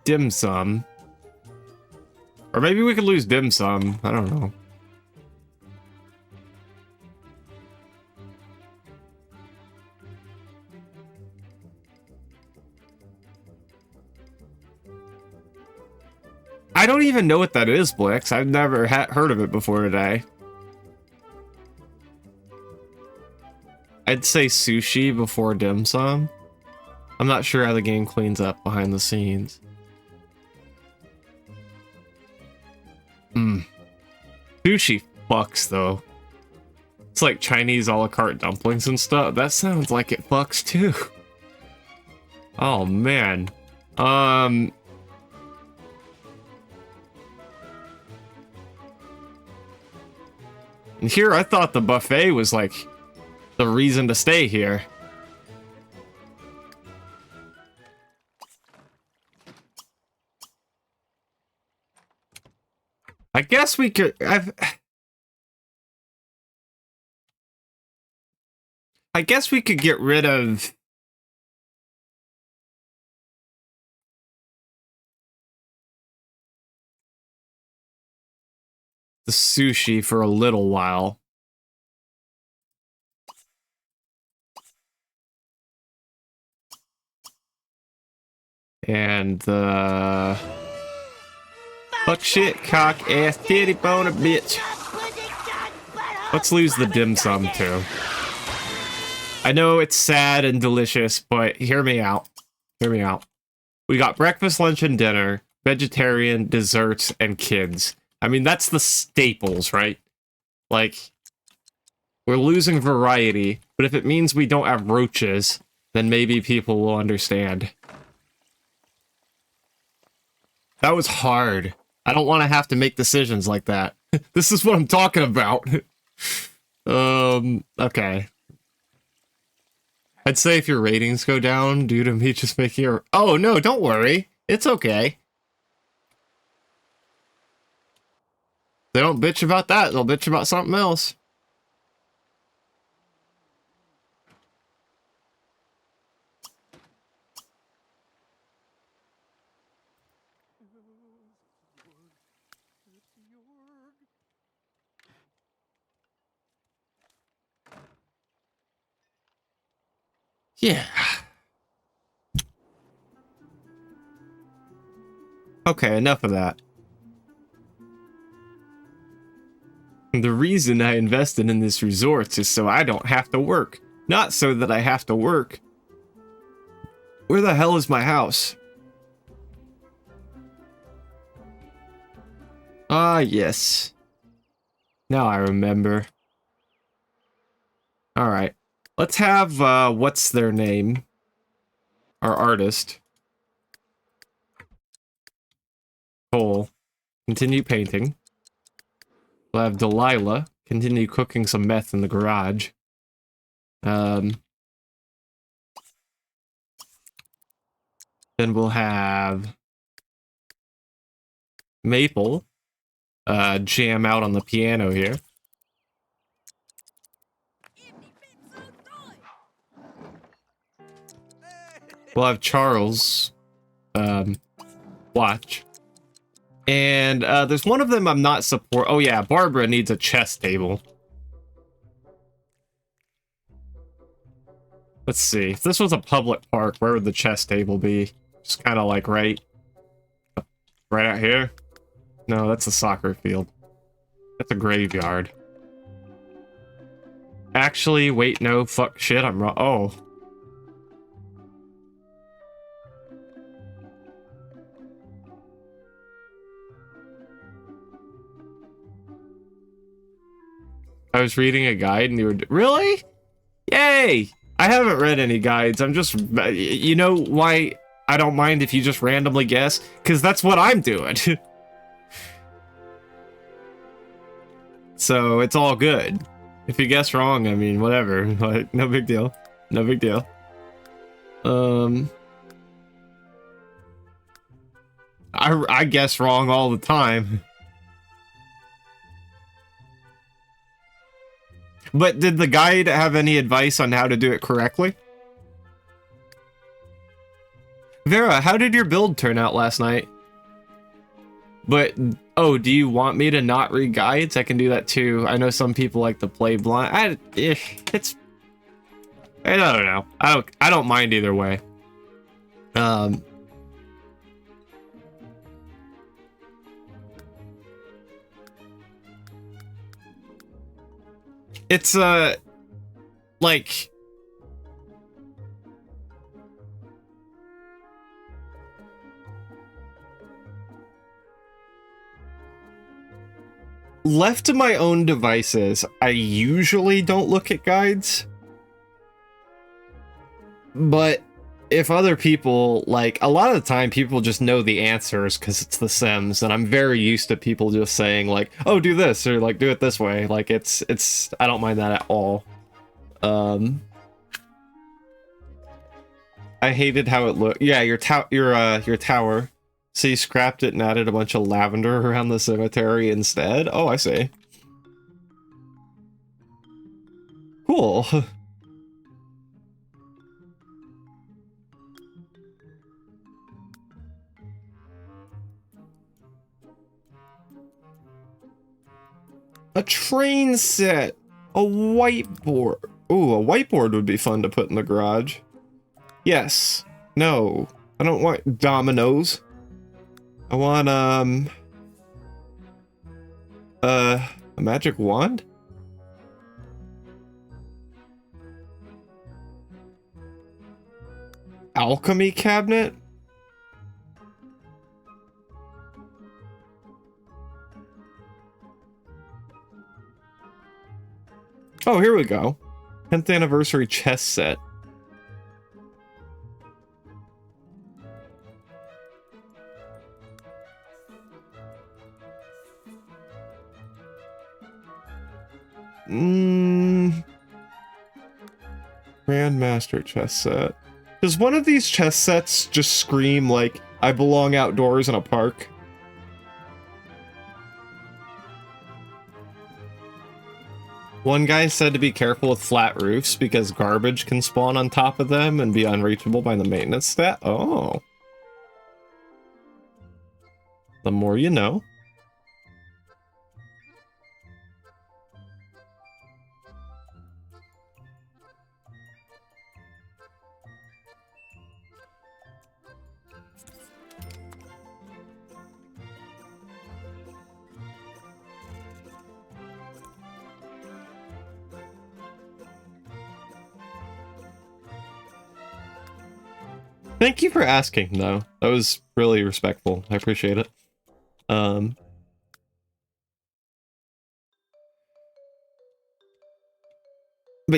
dim sum. Or maybe we could lose dim sum. I don't know. I don't even know what that is, Blix. I've never heard of it before today. I'd say sushi before dim sum. I'm not sure how the game cleans up behind the scenes. Sushi fucks, though. It's like Chinese a la carte dumplings and stuff. That sounds like it fucks, too. Oh, man. And here, I thought the buffet was, like, the reason to stay here. I guess we could... I guess we could get rid of... the sushi for a little while. And the... fuck shit, cock, ass, titty, boner, bitch. Let's lose the dim sum, too. I know it's sad and delicious, but hear me out. Hear me out. We got breakfast, lunch, and dinner, vegetarian, desserts, and kids. I mean, that's the staples, right? Like, we're losing variety, but if it means we don't have roaches, then maybe people will understand. That was hard. I don't want to have to make decisions like that. This is what I'm talking about. Okay. I'd say if your ratings go down due to me just making a... Oh, no, don't worry. It's okay. They don't bitch about that. They'll bitch about something else. Yeah. Okay, enough of that. The reason I invested in this resort is so I don't have to work, not so that I have to work. Where the hell is my house? Ah, yes. Now I remember. Alright. Let's have, what's their name? Our artist. Cole. Continue painting. We'll have Delilah continue cooking some meth in the garage. Then we'll have Maple jam out on the piano here. We'll have Charles watch. And there's one of them I'm not support. Oh yeah, Barbara needs a chess table. Let's see. If this was a public park, where would the chess table be? Just kind of like right out here? No, that's a soccer field. That's a graveyard. Actually, wait, no, fuck shit, I'm wrong. Oh. I was reading a guide and you were... Really? Yay! I haven't read any guides. I'm just... You know why I don't mind if you just randomly guess? Because that's what I'm doing. So, it's all good. If you guess wrong, I mean, whatever. Like, no big deal. No big deal. I guess wrong all the time. But did the guide have any advice on how to do it correctly? Vera, how did your build turn out last night? But, oh, do you want me to not read guides? I can do that too. I know some people like to play blind. I don't know. I don't mind either way. It's, like... left to my own devices, I usually don't look at guides. But if other people, like, a lot of the time people just know the answers because it's The Sims, and I'm very used to people just saying, like, oh, do this, or, like, do it this way. Like, I don't mind that at all. I hated how it looked. Yeah, your tower. So you scrapped it and added a bunch of lavender around the cemetery instead? Oh, I see. Cool. A train set! A whiteboard. Ooh, a whiteboard would be fun to put in the garage. Yes. No. I don't want dominoes. I want, a magic wand? Alchemy cabinet? Oh, here we go. 10th anniversary chess set. Grandmaster chess set. Does one of these chess sets just scream like, I belong outdoors in a park? One guy said to be careful with flat roofs because garbage can spawn on top of them and be unreachable by the maintenance stat. Oh. The more you know. Thank you for asking, though. That was really respectful. I appreciate it. But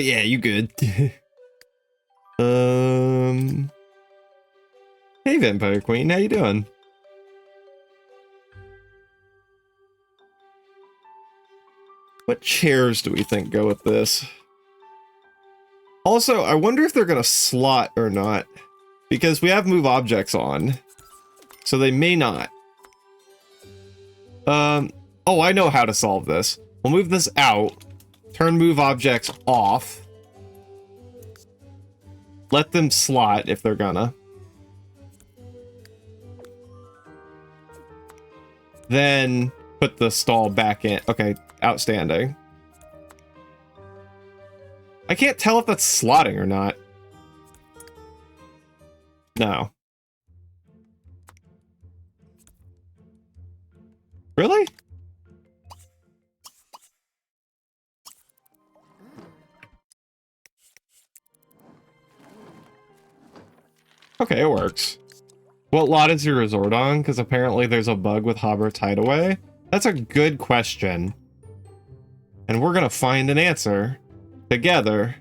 yeah, you good. Hey, Vampire Queen, how you doing? What chairs do we think go with this? Also, I wonder if they're gonna slot or not. Because we have move objects on. So they may not. Oh, I know how to solve this. We'll move this out. Turn move objects off. Let them slot if they're gonna. Then put the stall back in. Okay, outstanding. I can't tell if that's slotting or not. No. Really? Okay, it works. What lot is your resort on? Because apparently there's a bug with Hobbert's Hideaway. That's a good question. And we're gonna find an answer together.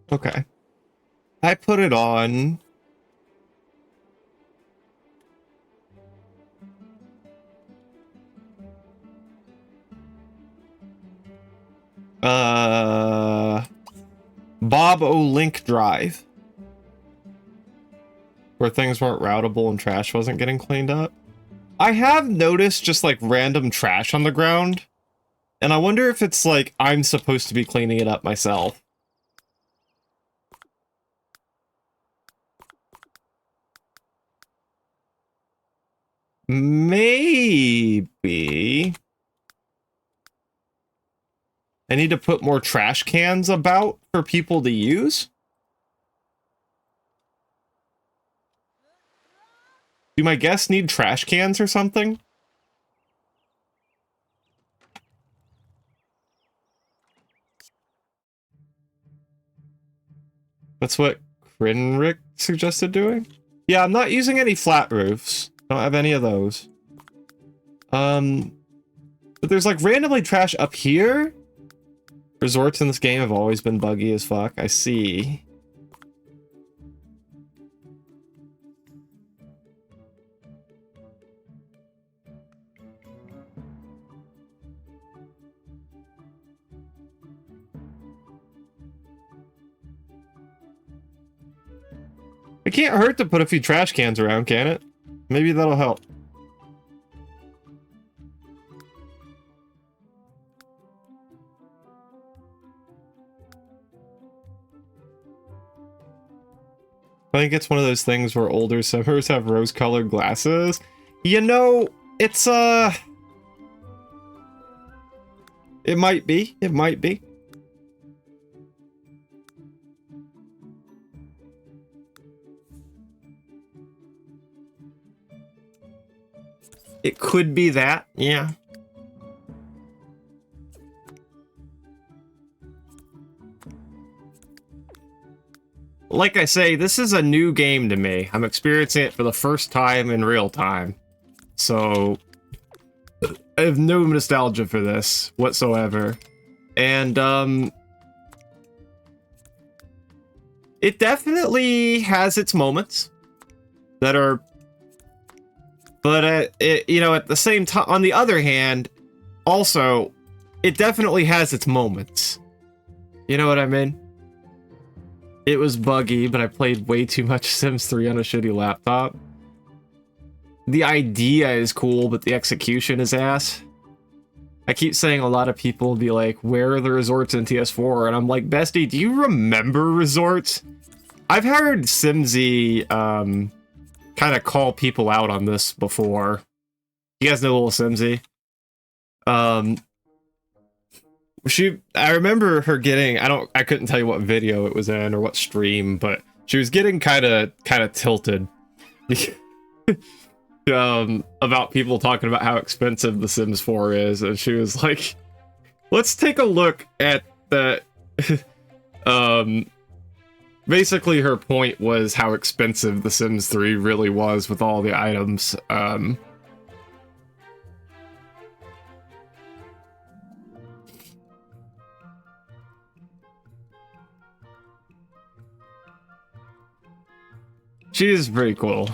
Okay. I put it on. Bob O Link Drive, where things weren't routable and trash wasn't getting cleaned up. I have noticed just like random trash on the ground, and I wonder if it's like I'm supposed to be cleaning it up myself. Maybe I need to put more trash cans about for people to use. Do my guests need trash cans or something? That's what Krinrick suggested doing? Yeah, I'm not using any flat roofs. Don't have any of those. But there's like randomly trash up here. Resorts in this game have always been buggy as fuck. I see. It can't hurt to put a few trash cans around, can it? Maybe that'll help. I think it's one of those things where older simmers have rose-colored glasses. You know, it's, it might be. It might be. It could be that, yeah. Like I say, this is a new game to me. I'm experiencing it for the first time in real time. So, I have no nostalgia for this whatsoever. And, it definitely has its moments that are... But, you know, at the same time, on the other hand, also, it definitely has its moments. You know what I mean? It was buggy, but I played way too much Sims 3 on a shitty laptop. The idea is cool, but the execution is ass. I keep saying a lot of people will be like, where are the resorts in TS4? And I'm like, Bestie, do you remember resorts? I've heard Simsy, kind of call people out on this before. You guys know little Simsy? I remember her getting, I couldn't tell you what video it was in or what stream, but she was getting kind of tilted about people talking about how expensive The Sims 4 is, and she was like, let's take a look at the basically her point was how expensive The Sims 3 really was with all the items. She is pretty cool.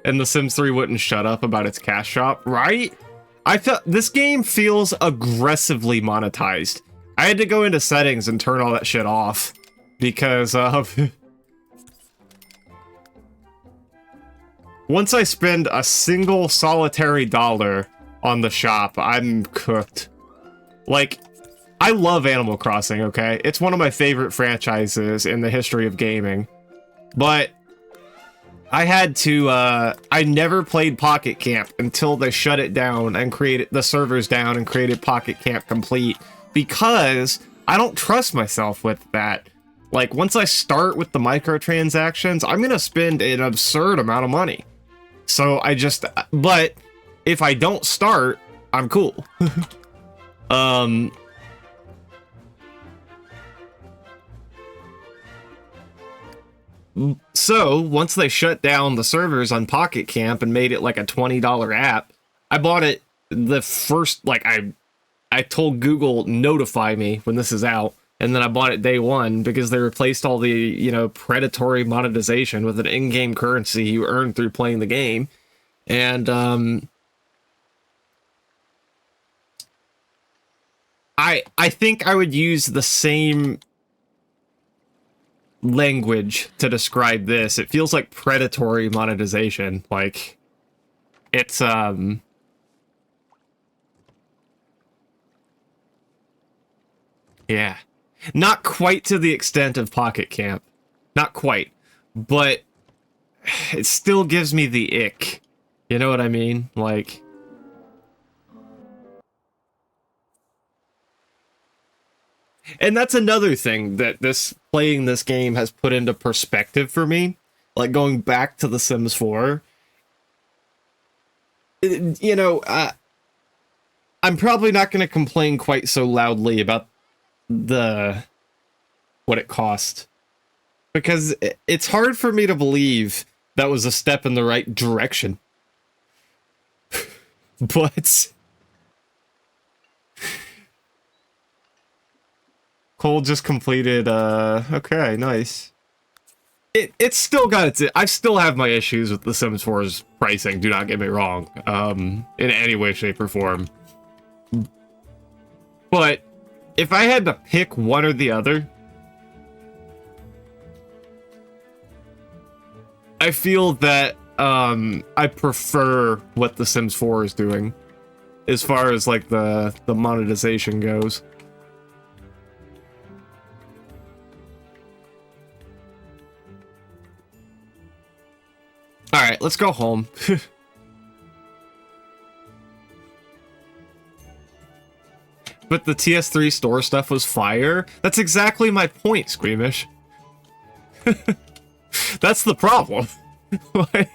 And The Sims 3 wouldn't shut up about its cash shop, right? I felt this game feels aggressively monetized. I had to go into settings and turn all that shit off because once I spend a single solitary dollar on the shop, I'm cooked. Like, I love Animal Crossing, okay? It's one of my favorite franchises in the history of gaming. But I had to, I never played Pocket Camp until they shut it down and created the servers down and created Pocket Camp Complete, because I don't trust myself with that. Like, once I start with the microtransactions, I'm gonna spend an absurd amount of money. So but if I don't start, I'm cool. So, once they shut down the servers on Pocket Camp and made it like a $20 app, I bought it the first, like, I told Google, notify me when this is out, and then I bought it day one because they replaced all the, you know, predatory monetization with an in-game currency you earn through playing the game. And, I think I would use the same language to describe this. It feels like predatory monetization. Like, it's, yeah. Not quite to the extent of Pocket Camp. Not quite. But it still gives me the ick. You know what I mean? Like... And that's another thing that playing this game has put into perspective for me. Like, going back to The Sims 4. You know, I'm probably not going to complain quite so loudly about what it cost. Because it's hard for me to believe that was a step in the right direction. But... Cole just completed, okay, nice. It's still got its... I still have my issues with The Sims 4's pricing, do not get me wrong. In any way, shape, or form. But, if I had to pick one or the other... I feel that, I prefer what The Sims 4 is doing. As far as, like, the monetization goes. Alright, let's go home. But the TS3 store stuff was fire? That's exactly my point, Squeamish. That's the problem. Like,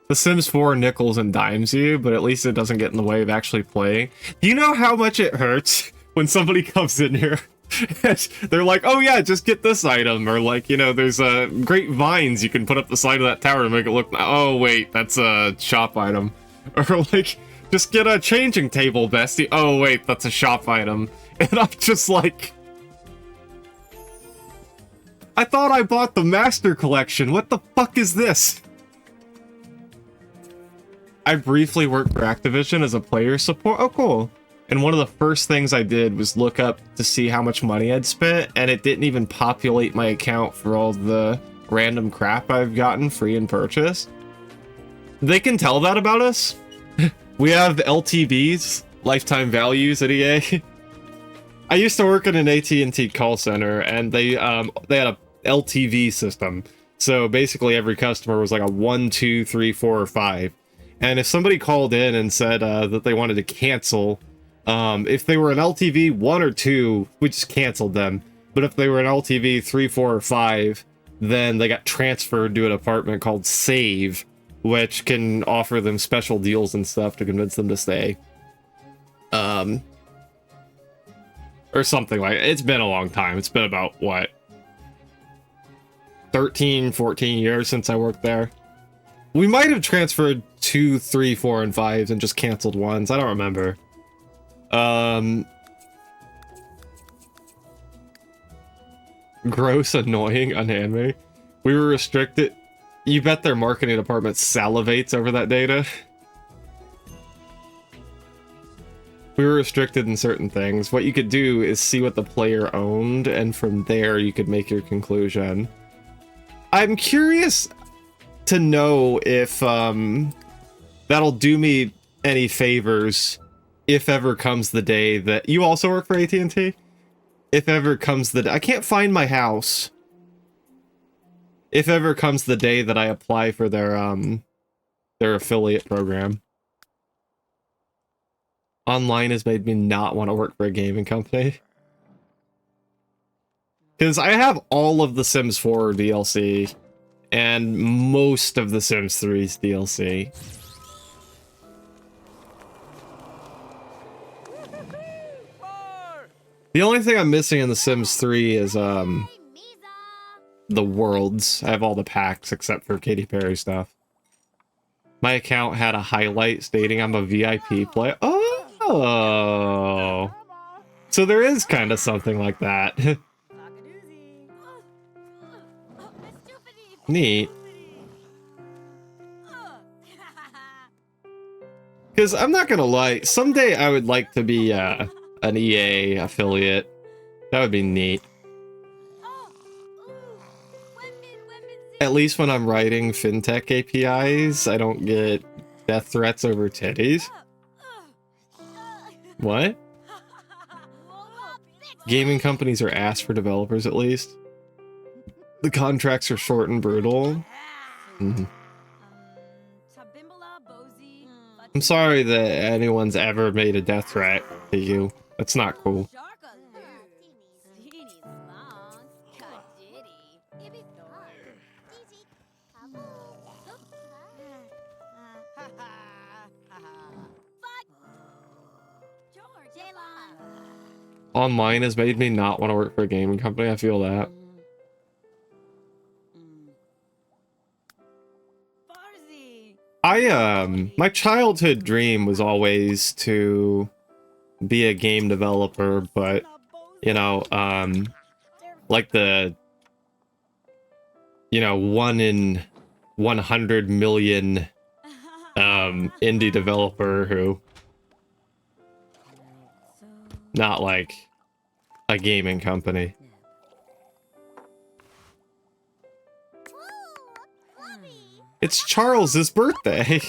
The Sims 4 nickels and dimes you, but at least it doesn't get in the way of actually playing. Do you know how much it hurts when somebody comes in here and they're like, oh yeah, just get this item, or like, you know, there's great vines you can put up the side of that tower to make it look, oh wait, that's a shop item. Or like, just get a changing table, bestie. Oh wait, that's a shop item. And I'm just like, I thought I bought the Master Collection. What the fuck is this? I briefly worked for Activision as a player support. Oh, cool. And one of the first things I did was look up to see how much money I'd spent, and it didn't even populate my account for all the random crap I've gotten free in purchase. They can tell that about us. We have LTVs, lifetime values at EA. I used to work in an AT&T call center, and they had a LTV system. So basically every customer was like a 1, 2, 3, 4, or 5. And if somebody called in and said that they wanted to cancel, if they were an LTV 1 or 2, we just canceled them. But if they were an LTV 3, 4, or 5, then they got transferred to an apartment called Save, which can offer them special deals and stuff to convince them to stay. Or something like it. It's been a long time. It's been about, what, 13, 14 years since I worked there. We might have transferred 2, 3, 4, and 5s and just canceled ones. I don't remember. Gross, annoying, unhand me. We were restricted. You bet their marketing department salivates over that data. We were restricted in certain things. What you could do is see what the player owned, and from there you could make your conclusion. I'm curious to know if that'll do me any favors if ever comes the day that... You also work for AT&T? If ever comes the day... I can't find my house. If ever comes the day that I apply for their affiliate program. Online has made me not want to work for a gaming company. Because I have all of the Sims 4 DLC. And most of the Sims 3's DLC. The only thing I'm missing in the Sims 3 is, the worlds. I have all the packs except for Katy Perry stuff. My account had a highlight stating I'm a VIP player. Oh! So there is kind of something like that. Neat. Because I'm not gonna lie, someday I would like to be an EA affiliate. That would be neat. At least when I'm writing fintech APIs, I don't get death threats over titties. What? Gaming companies are ass for developers, at least. The contracts are short and brutal. Mm-hmm. I'm sorry that anyone's ever made a death threat to you. That's not cool. Online has made me not want to work for a gaming company. I feel that. My childhood dream was always to be a game developer, but, you know, like the, 1 in 100 million, indie developer who, not like a gaming company. It's Charles's birthday.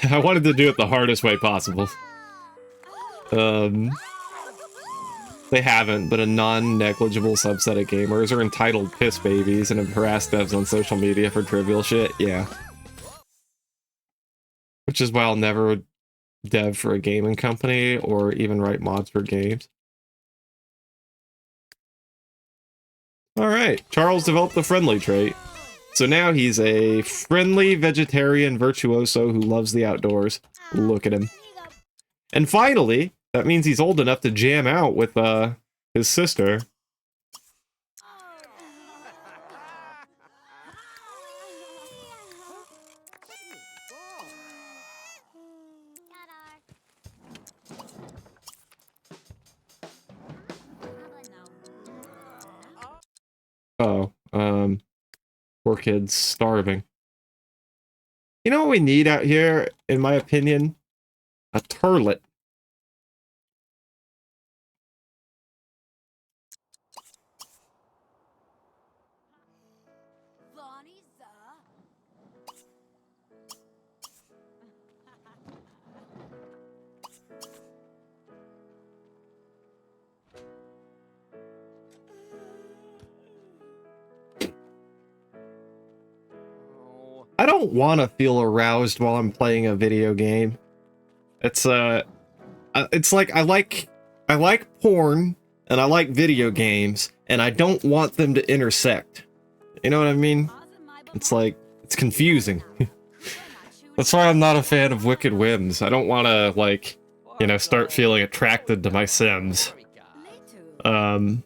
I wanted to do it the hardest way possible. They haven't, but a non-negligible subset of gamers are entitled piss babies and have harassed devs on social media for trivial shit. Yeah. Which is why I'll never dev for a gaming company or even write mods for games. Alright, Charles developed the friendly trait. So now he's a friendly vegetarian virtuoso who loves the outdoors. Look at him. And finally, that means he's old enough to jam out with his sister. Oh, poor kid's starving. You know what we need out here, in my opinion? A turlet. I don't want to feel aroused while I'm playing a video game. It's like I like porn and I like video games and I don't want them to intersect. You know what I mean? It's like it's confusing. That's why I'm not a fan of Wicked Whims. I don't want to like, start feeling attracted to my Sims. It'd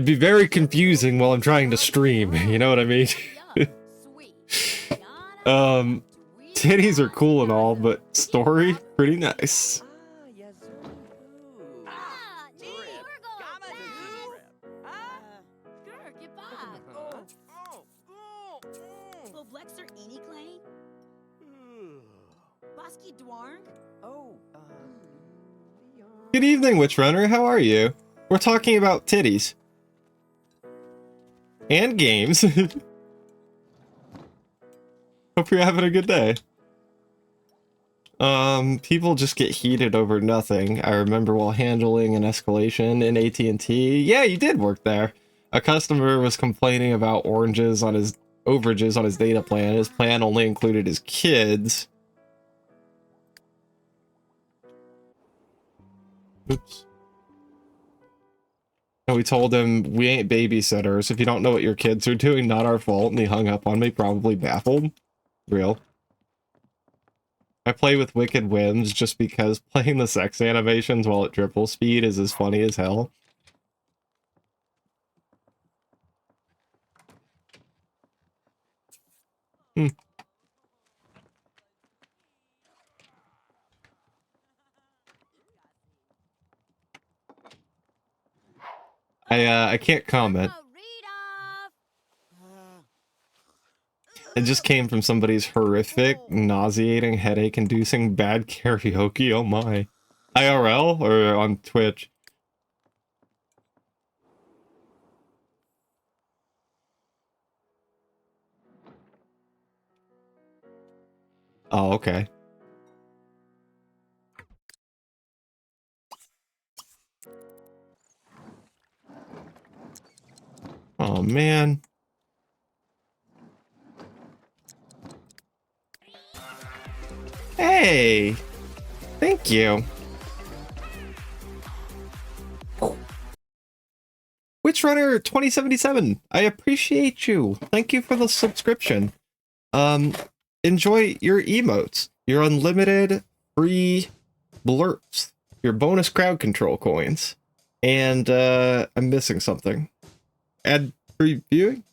be very confusing while I'm trying to stream, you know what I mean? Titties are cool and all, but story, pretty nice. Good evening, Witch Runner. How are you? We're talking about titties. And games. Hope you're having a good day. People just get heated over nothing. I remember while handling an escalation in AT&T. Yeah, you did work there. A customer was complaining about overages on his data plan. His plan only included his kids. Oops. And we told him, we ain't babysitters. If you don't know what your kids are doing, not our fault. And he hung up on me, probably baffled. Real. I play with Wicked Whims just because playing the sex animations while at triple speed is as funny as hell. I can't comment. It just came from somebody's horrific, nauseating, headache-inducing bad karaoke. Oh my. IRL or on Twitch? Oh, okay. Oh man. Hey! Thank you. Witchrunner 2077, I appreciate you. Thank you for the subscription. Enjoy your emotes, your unlimited free blurps, your bonus crowd control coins, and I'm missing something. Ad previewing?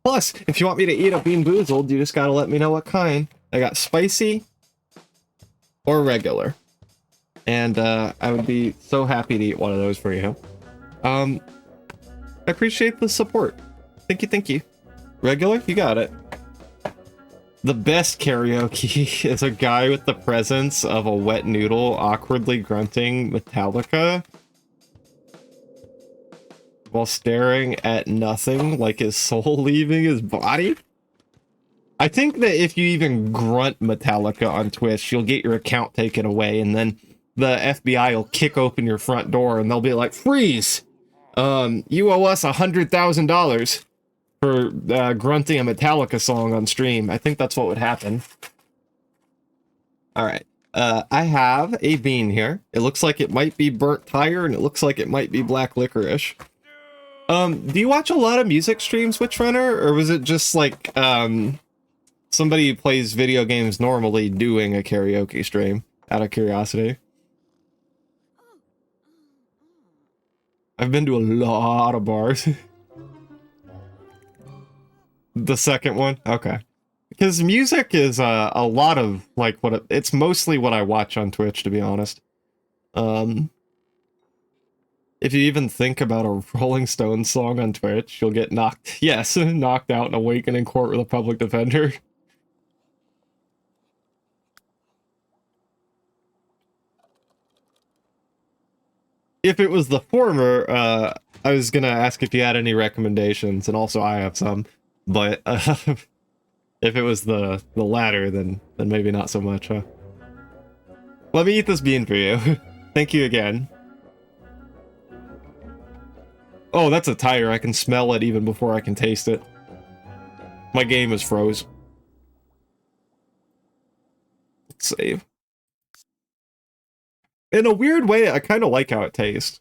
Plus, if you want me to eat a Bean Boozled, you just gotta let me know what kind. I got spicy or regular. And I would be so happy to eat one of those for you. I appreciate the support. Thank you, thank you. Regular? You got it. The best karaoke is a guy with the presence of a wet noodle awkwardly grunting Metallica while staring at nothing like his soul leaving his body. I think that if you even grunt Metallica on Twitch, you'll get your account taken away, and then the FBI will kick open your front door and they'll be like, freeze! You owe us $100,000 for grunting a Metallica song on stream. I think that's what would happen. Alright. I have a bean here. It looks like it might be burnt tire, and it looks like it might be black licorice. Do you watch a lot of music streams, Witchrunner? Or was it just like, somebody who plays video games normally doing a karaoke stream, out of curiosity? I've been to a lot of bars. The second one? Okay. Because music is a lot of, like, it's mostly what I watch on Twitch, to be honest. If you even think about a Rolling Stones song on Twitch, you'll get knocked, yes, knocked out and awakened in court with a public defender. If it was the former, I was gonna ask if you had any recommendations, and also I have some, but if it was the latter, then maybe not so much, huh? Let me eat this bean for you. Thank you again. Oh, that's a tire. I can smell it even before I can taste it. My game is froze. Let's save. In a weird way, I kind of like how it tastes.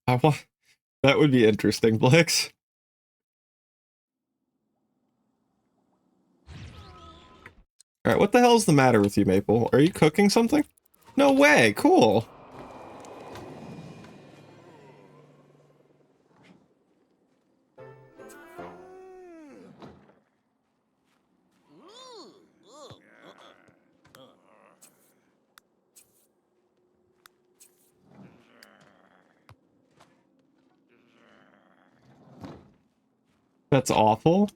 That would be interesting, Blix. Alright, what the hell's the matter with you, Maple? Are you cooking something? No way, cool. That's awful.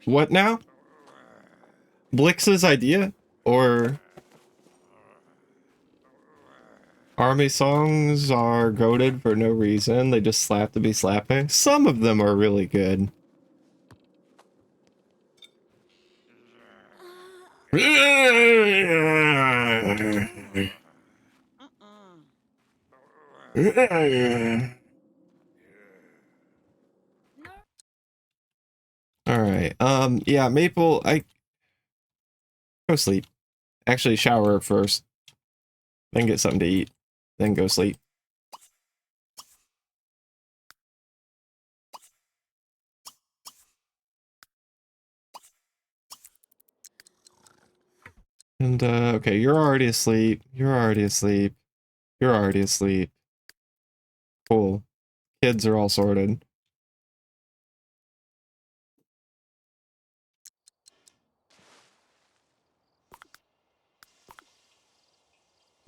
What now? Blix's idea? Or... Army songs are goated for no reason, they just slap to be slapping. Some of them are really good. Alright, yeah, Maple, go sleep. Actually, shower first. Then get something to eat. Then go sleep. And, okay, you're already asleep. You're already asleep. You're already asleep. Cool. Kids are all sorted.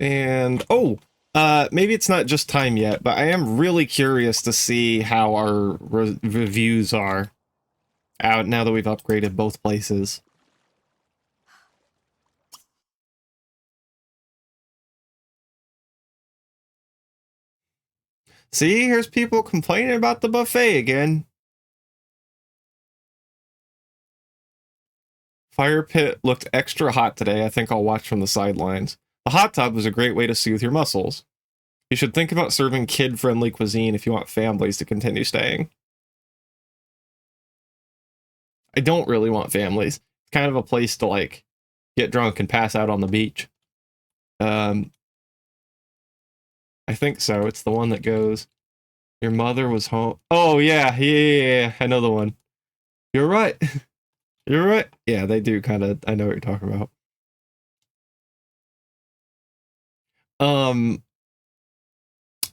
And oh, maybe it's not just time yet, but I am really curious to see how our reviews are out now that we've upgraded both places. See, here's people complaining about the buffet again. Fire pit looked extra hot today. I think I'll watch from the sidelines. The hot tub was a great way to soothe your muscles. You should think about serving kid-friendly cuisine if you want families to continue staying. I don't really want families. It's kind of a place to, like, get drunk and pass out on the beach. I think so. It's the one that goes, your mother was home. Oh, yeah. I know the one. You're right. You're right. Yeah, they do kind of. I know what you're talking about.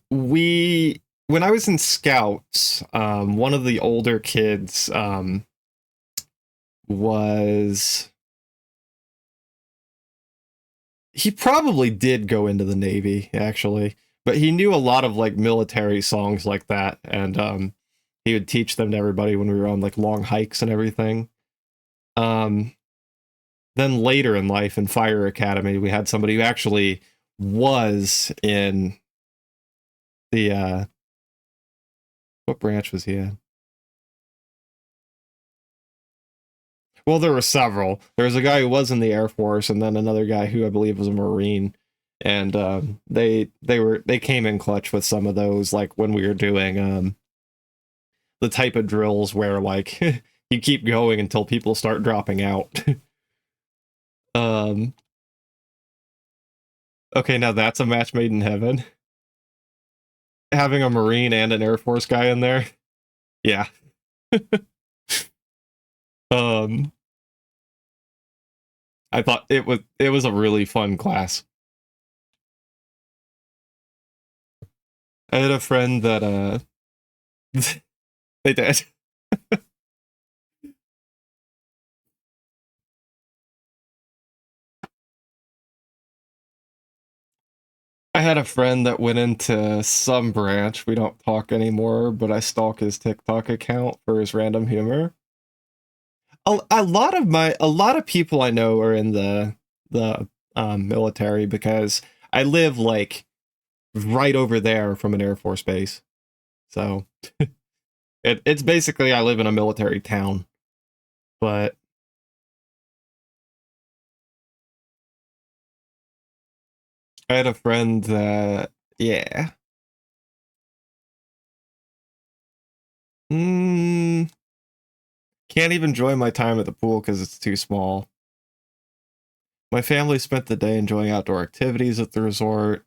When I was in Scouts, one of the older kids, was, he probably did go into the Navy, actually, but he knew a lot of, like, military songs like that, and, he would teach them to everybody when we were on, like, long hikes and everything. Then later in life, in Fire Academy, we had somebody who actually was in the, what branch was he in? Well, there were several. There was a guy who was in the Air Force, and then another guy who I believe was a Marine. And they came in clutch with some of those, like when we were doing the type of drills where, like, you keep going until people start dropping out. Okay, now that's a match made in heaven. Having a Marine and an Air Force guy in there. Yeah. I thought it was a really fun class. I had a friend that they did. I had a friend that went into some branch. We don't talk anymore, but I stalk his TikTok account for his random humor. A lot of people I know are in the military because I live, like, right over there from an Air Force base. So it's basically, I live in a military town. But I had a friend that, yeah. Can't even enjoy my time at the pool because it's too small. My family spent the day enjoying outdoor activities at the resort.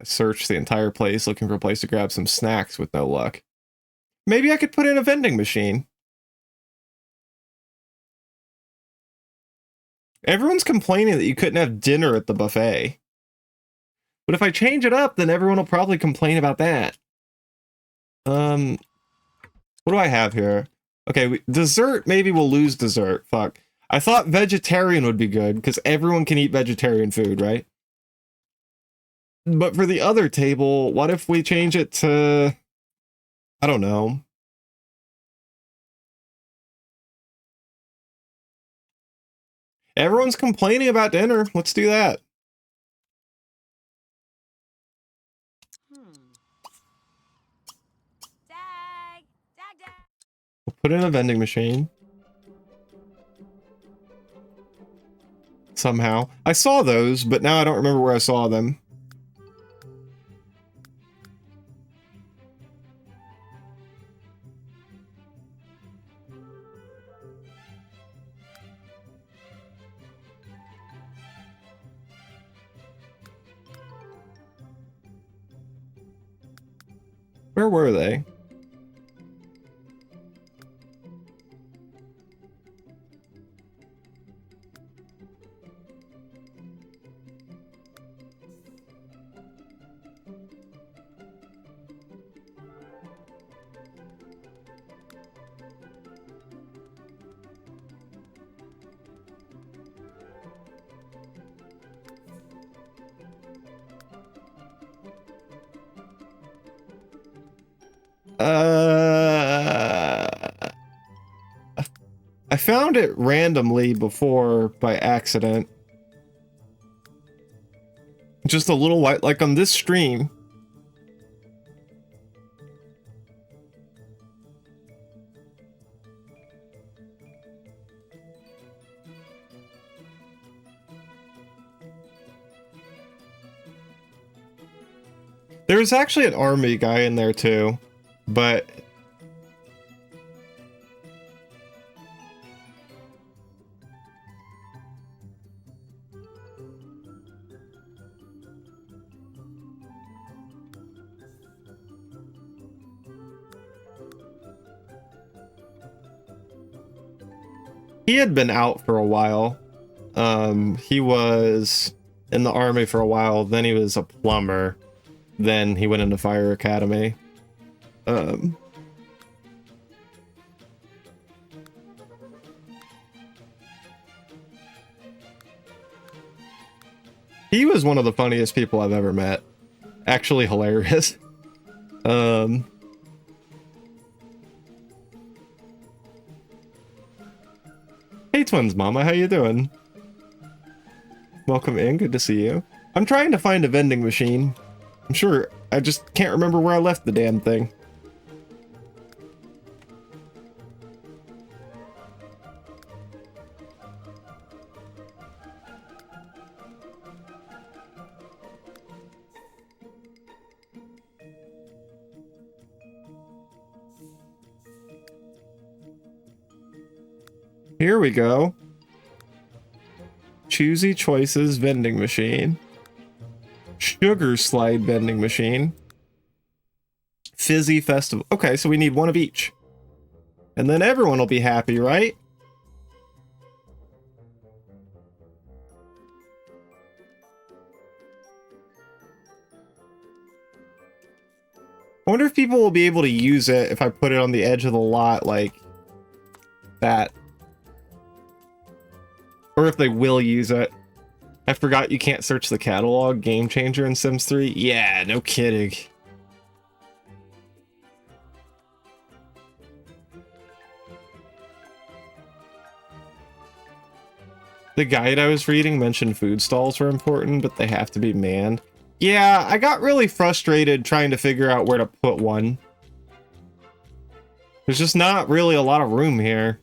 I searched the entire place looking for a place to grab some snacks with no luck. Maybe I could put in a vending machine. Everyone's complaining that you couldn't have dinner at the buffet. But if I change it up, then everyone will probably complain about that. What do I have here? Okay, dessert, maybe we'll lose dessert. Fuck. I thought vegetarian would be good, because everyone can eat vegetarian food, right? But for the other table, what if we change it to, I don't know. Everyone's complaining about dinner. Let's do that. We'll put in a vending machine. Somehow. I saw those, but now I don't remember where I saw them. Where were they? I found it randomly before by accident. Just a little white, like on this stream. There was actually an army guy in there too, but he had been out for a while. He was in the army for a while, then he was a plumber, then he went into fire academy. He was one of the funniest people I've ever met. Actually hilarious. Hey Twins Mama, how you doing? Welcome in, good to see you. I'm trying to find a vending machine. I'm sure, I just can't remember where I left the damn thing. Here we go. Choosy Choices vending machine. Sugar Slide vending machine. Fizzy Festival. Okay, so we need one of each. And then everyone will be happy, right? I wonder if people will be able to use it if I put it on the edge of the lot like that. Or if they will use it. I forgot you can't search the catalog. Game changer in Sims 3? Yeah, no kidding. The guide I was reading mentioned food stalls were important, but they have to be manned. Yeah, I got really frustrated trying to figure out where to put one. There's just not really a lot of room here.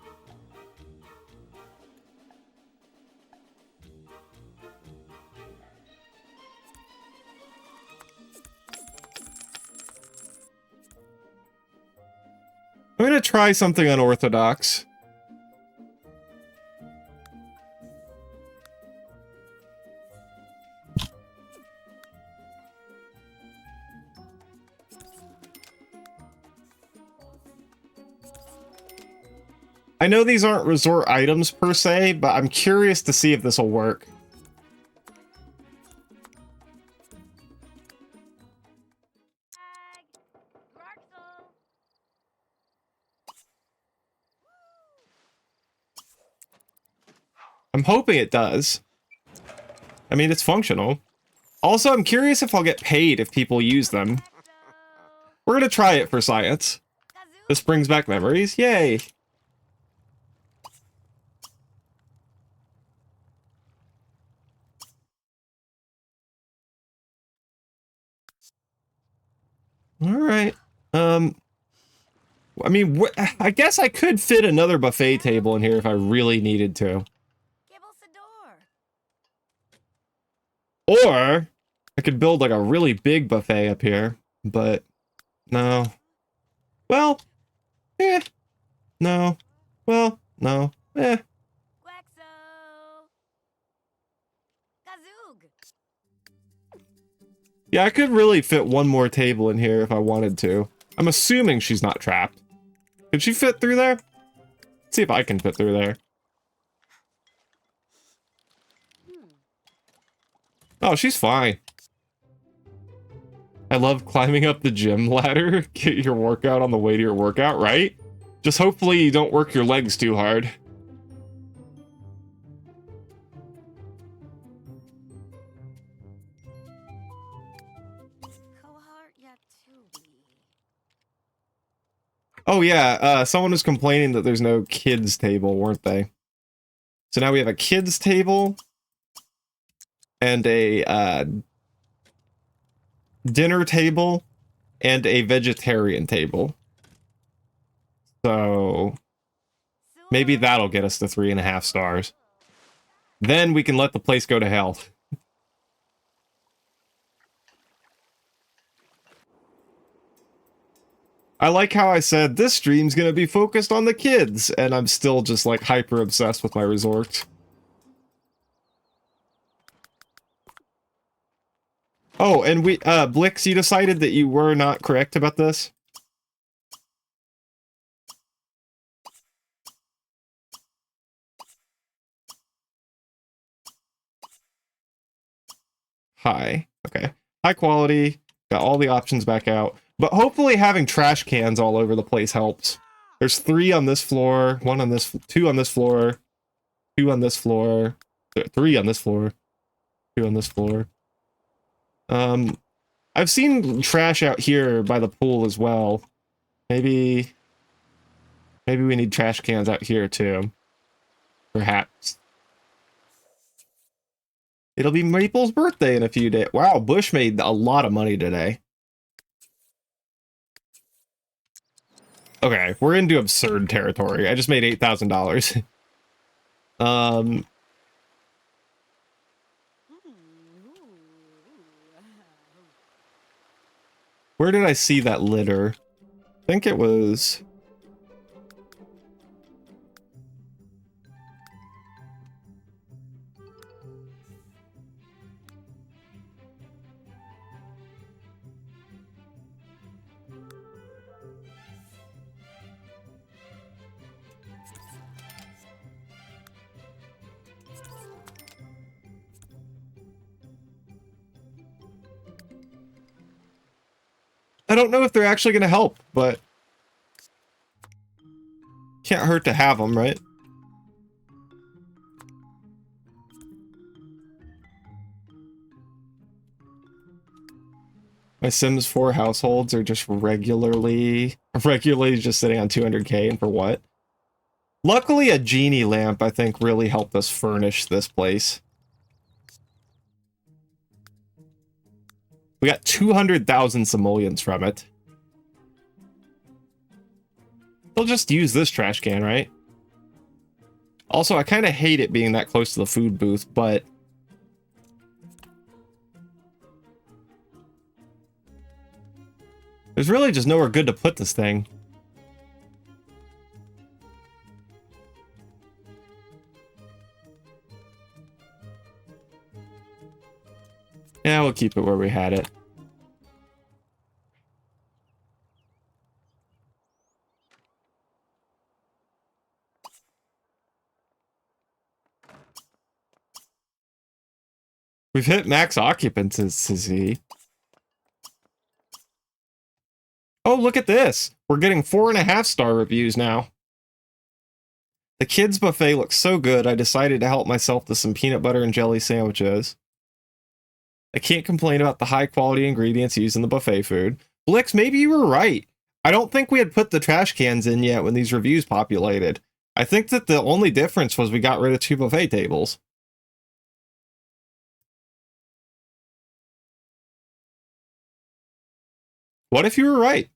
I'm gonna try something unorthodox. I know these aren't resort items per se, but I'm curious to see if this will work. I'm hoping it does. I mean, it's functional. Also, I'm curious if I'll get paid if people use them. We're gonna try it for science. This brings back memories. Yay! Alright. I mean, I guess I could fit another buffet table in here if I really needed to. Or I could build like a really big buffet up here, but no. Well, no. Well, no. Yeah, I could really fit one more table in here if I wanted to. I'm assuming she's not trapped. Could she fit through there? Let's see if I can fit through there. Oh, she's fine. I love climbing up the gym ladder. Get your workout on the way to your workout, right? Just hopefully you don't work your legs too hard. Oh yeah, someone was complaining that there's no kids table, weren't they? So now we have a kids table and a dinner table and a vegetarian table. So maybe that'll get us to 3.5 stars. Then we can let the place go to hell. I like how I said this stream's gonna be focused on the kids, and I'm still just like hyper obsessed with my resort. Oh, and we, Blix, you decided that you were not correct about this? High. Okay. High quality. Got all the options back out. But hopefully having trash cans all over the place helps. There's 3 on this floor, 1 on this, 2 on this floor, 2 on this floor, 3 on this floor, 2 on this floor. I've seen trash out here by the pool as well. Maybe we need trash cans out here too. Perhaps. It'll be Maple's birthday in a few days. Wow, Bush made a lot of money today. Okay, we're into absurd territory. I just made $8,000. Where did I see that litter? I think it was... I don't know if they're actually going to help, but can't hurt to have them, right? My Sims 4 households are just regularly just sitting on 200k, and for what? Luckily, a genie lamp, I think, really helped us furnish this place. We got 200,000 simoleons from it. They'll just use this trash can, right? Also, I kind of hate it being that close to the food booth, but... there's really just nowhere good to put this thing. Yeah, we'll keep it where we had it. We've hit max occupancy. Oh, look at this. We're getting 4.5-star reviews now. The kids' buffet looks so good, I decided to help myself to some peanut butter and jelly sandwiches. I can't complain about the high-quality ingredients used in the buffet food. Blix, maybe you were right. I don't think we had put the trash cans in yet when these reviews populated. I think that the only difference was we got rid of 2 buffet tables. What if you were right?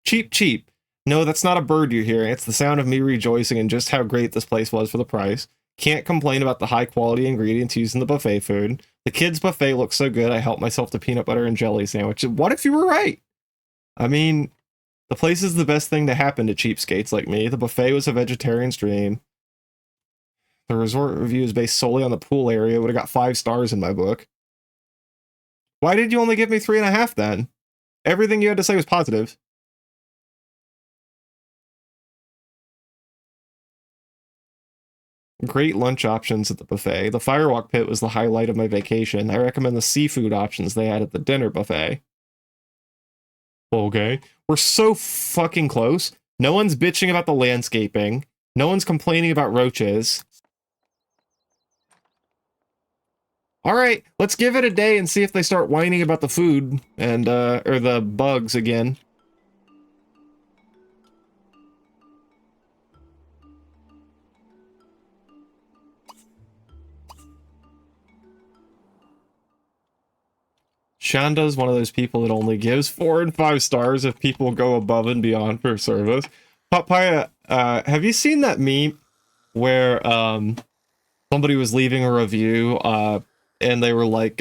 Cheap, cheap. No, that's not a bird you're hearing. It's the sound of me rejoicing in just how great this place was for the price. Can't complain about the high-quality ingredients used in the buffet food. The kids' buffet looks so good, I helped myself to peanut butter and jelly sandwiches. What if you were right? I mean, the place is the best thing to happen to cheapskates like me. The buffet was a vegetarian stream. The resort review is based solely on the pool area. Would have got 5 stars in my book. Why did you only give me 3.5 then? Everything you had to say was positive. Great lunch options at the buffet. The firewalk pit was the highlight of my vacation. I recommend the seafood options they had at the dinner buffet. Okay. We're so fucking close. No one's bitching about the landscaping. No one's complaining about roaches. Alright, let's give it a day and see if they start whining about the food and, or the bugs again. Shanda's one of those people that only gives 4 and 5 stars if people go above and beyond for service. Papaya, have you seen that meme where somebody was leaving a review and they were like,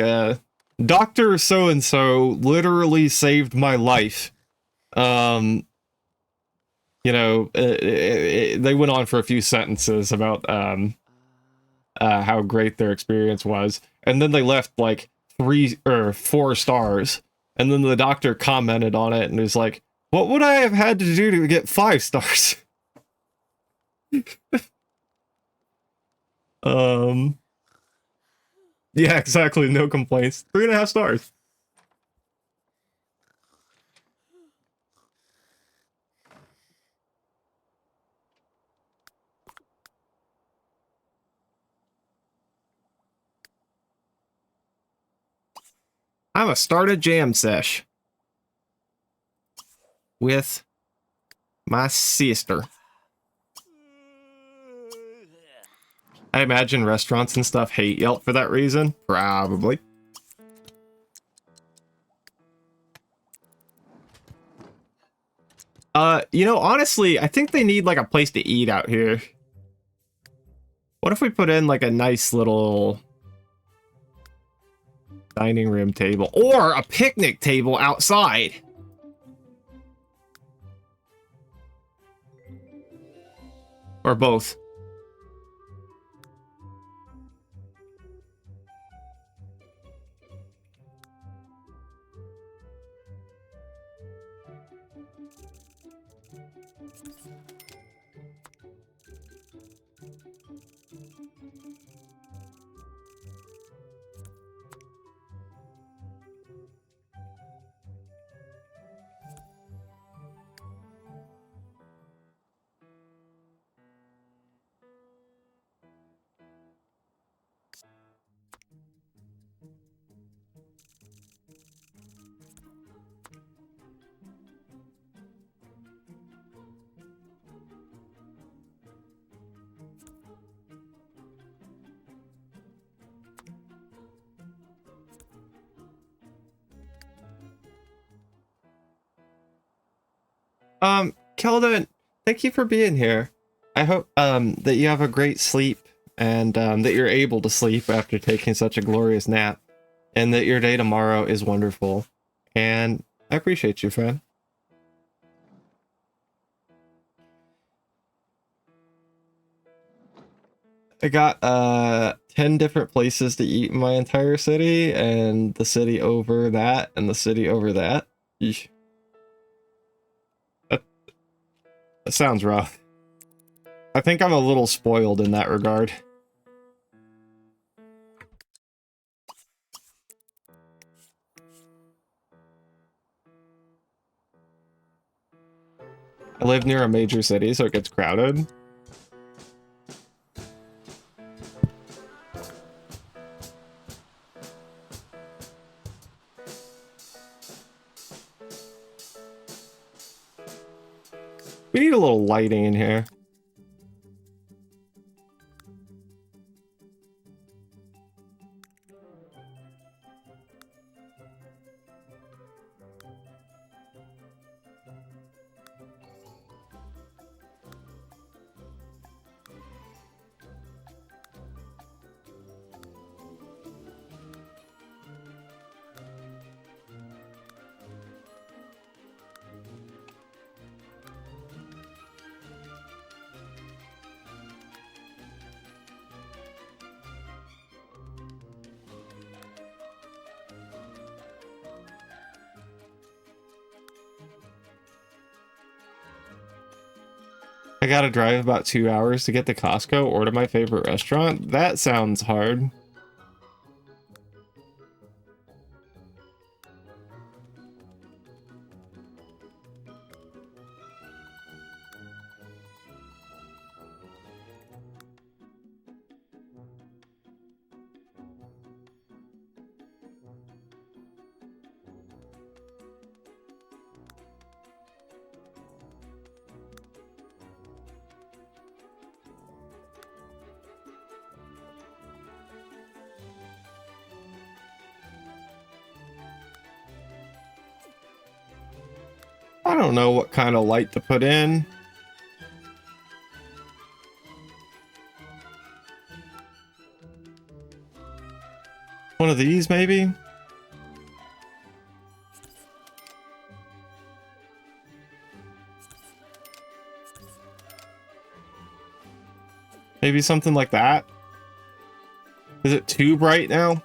Dr. So-and-so literally saved my life. You know, they went on for a few sentences about how great their experience was, and then they left like 3 or 4 stars, and then the doctor commented on it and was like, what would I have had to do to get 5 stars? Yeah, exactly, no complaints. 3.5 stars. I'm a start a jam sesh with my sister. I imagine restaurants and stuff hate Yelp for that reason. Probably. You know, honestly, I think they need like a place to eat out here. What if we put in like a nice little dining room table or a picnic table outside? Or both. Kelden, thank you for being here. I hope that you have a great sleep and that you're able to sleep after taking such a glorious nap, and that your day tomorrow is wonderful. And I appreciate you, friend. I got 10 different places to eat in my entire city, and the city over that, and the city over that. Eesh. That sounds rough. I think I'm a little spoiled in that regard. I live near a major city, so it gets crowded. We need a little lighting in here. I gotta drive about 2 hours to get to Costco or to my favorite restaurant? That sounds hard. don't know what kind of light to put in. One of these, maybe? Maybe something like that? Is it too bright now?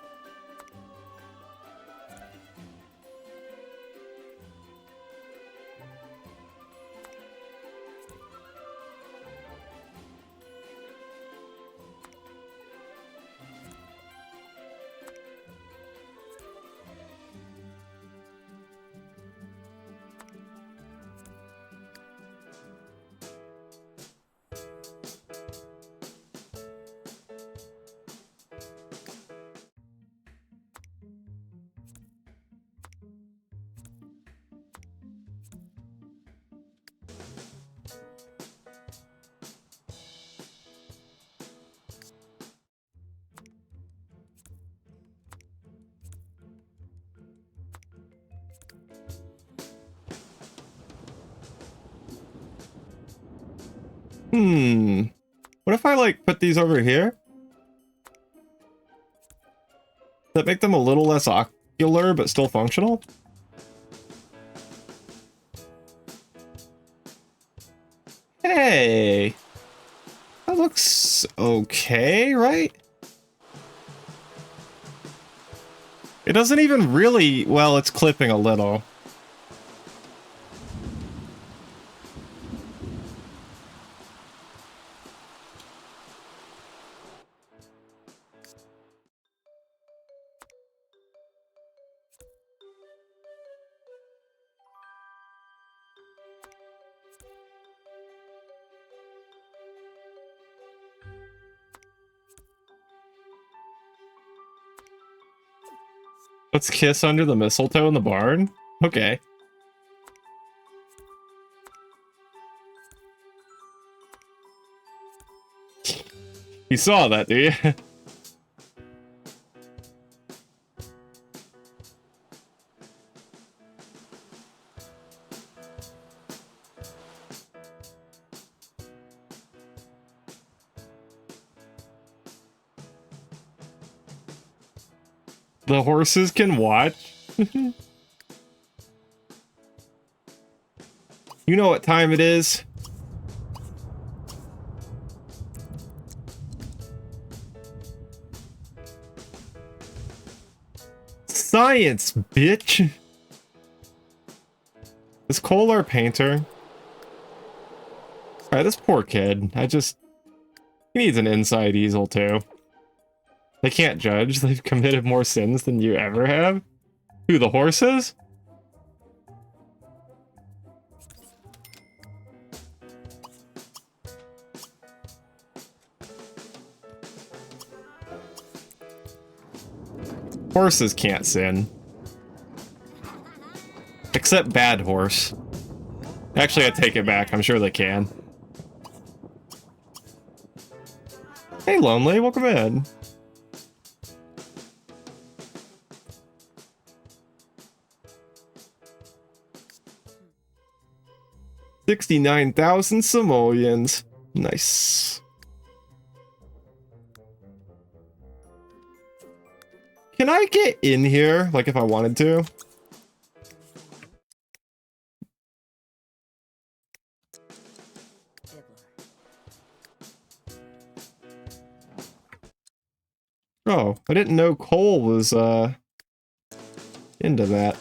What if I, like, put these over here? Does that make them a little less ocular, but still functional? Hey! That looks okay, right? It doesn't even really... Well, it's clipping a little. Let's kiss under the mistletoe in the barn? Okay. You saw that, do you? The horses can watch. You know what time it is? Science, bitch! Is Cole our painter? Alright, this poor kid. He needs an inside easel too. They can't judge. They've committed more sins than you ever have. Who, the horses? Horses can't sin. Except bad horse. Actually, I take it back. I'm sure they can. Hey, Lonely. Welcome in. $69,000 simoleons. Nice. Can I get in here, like if I wanted to? Oh, I didn't know Cole was, into that.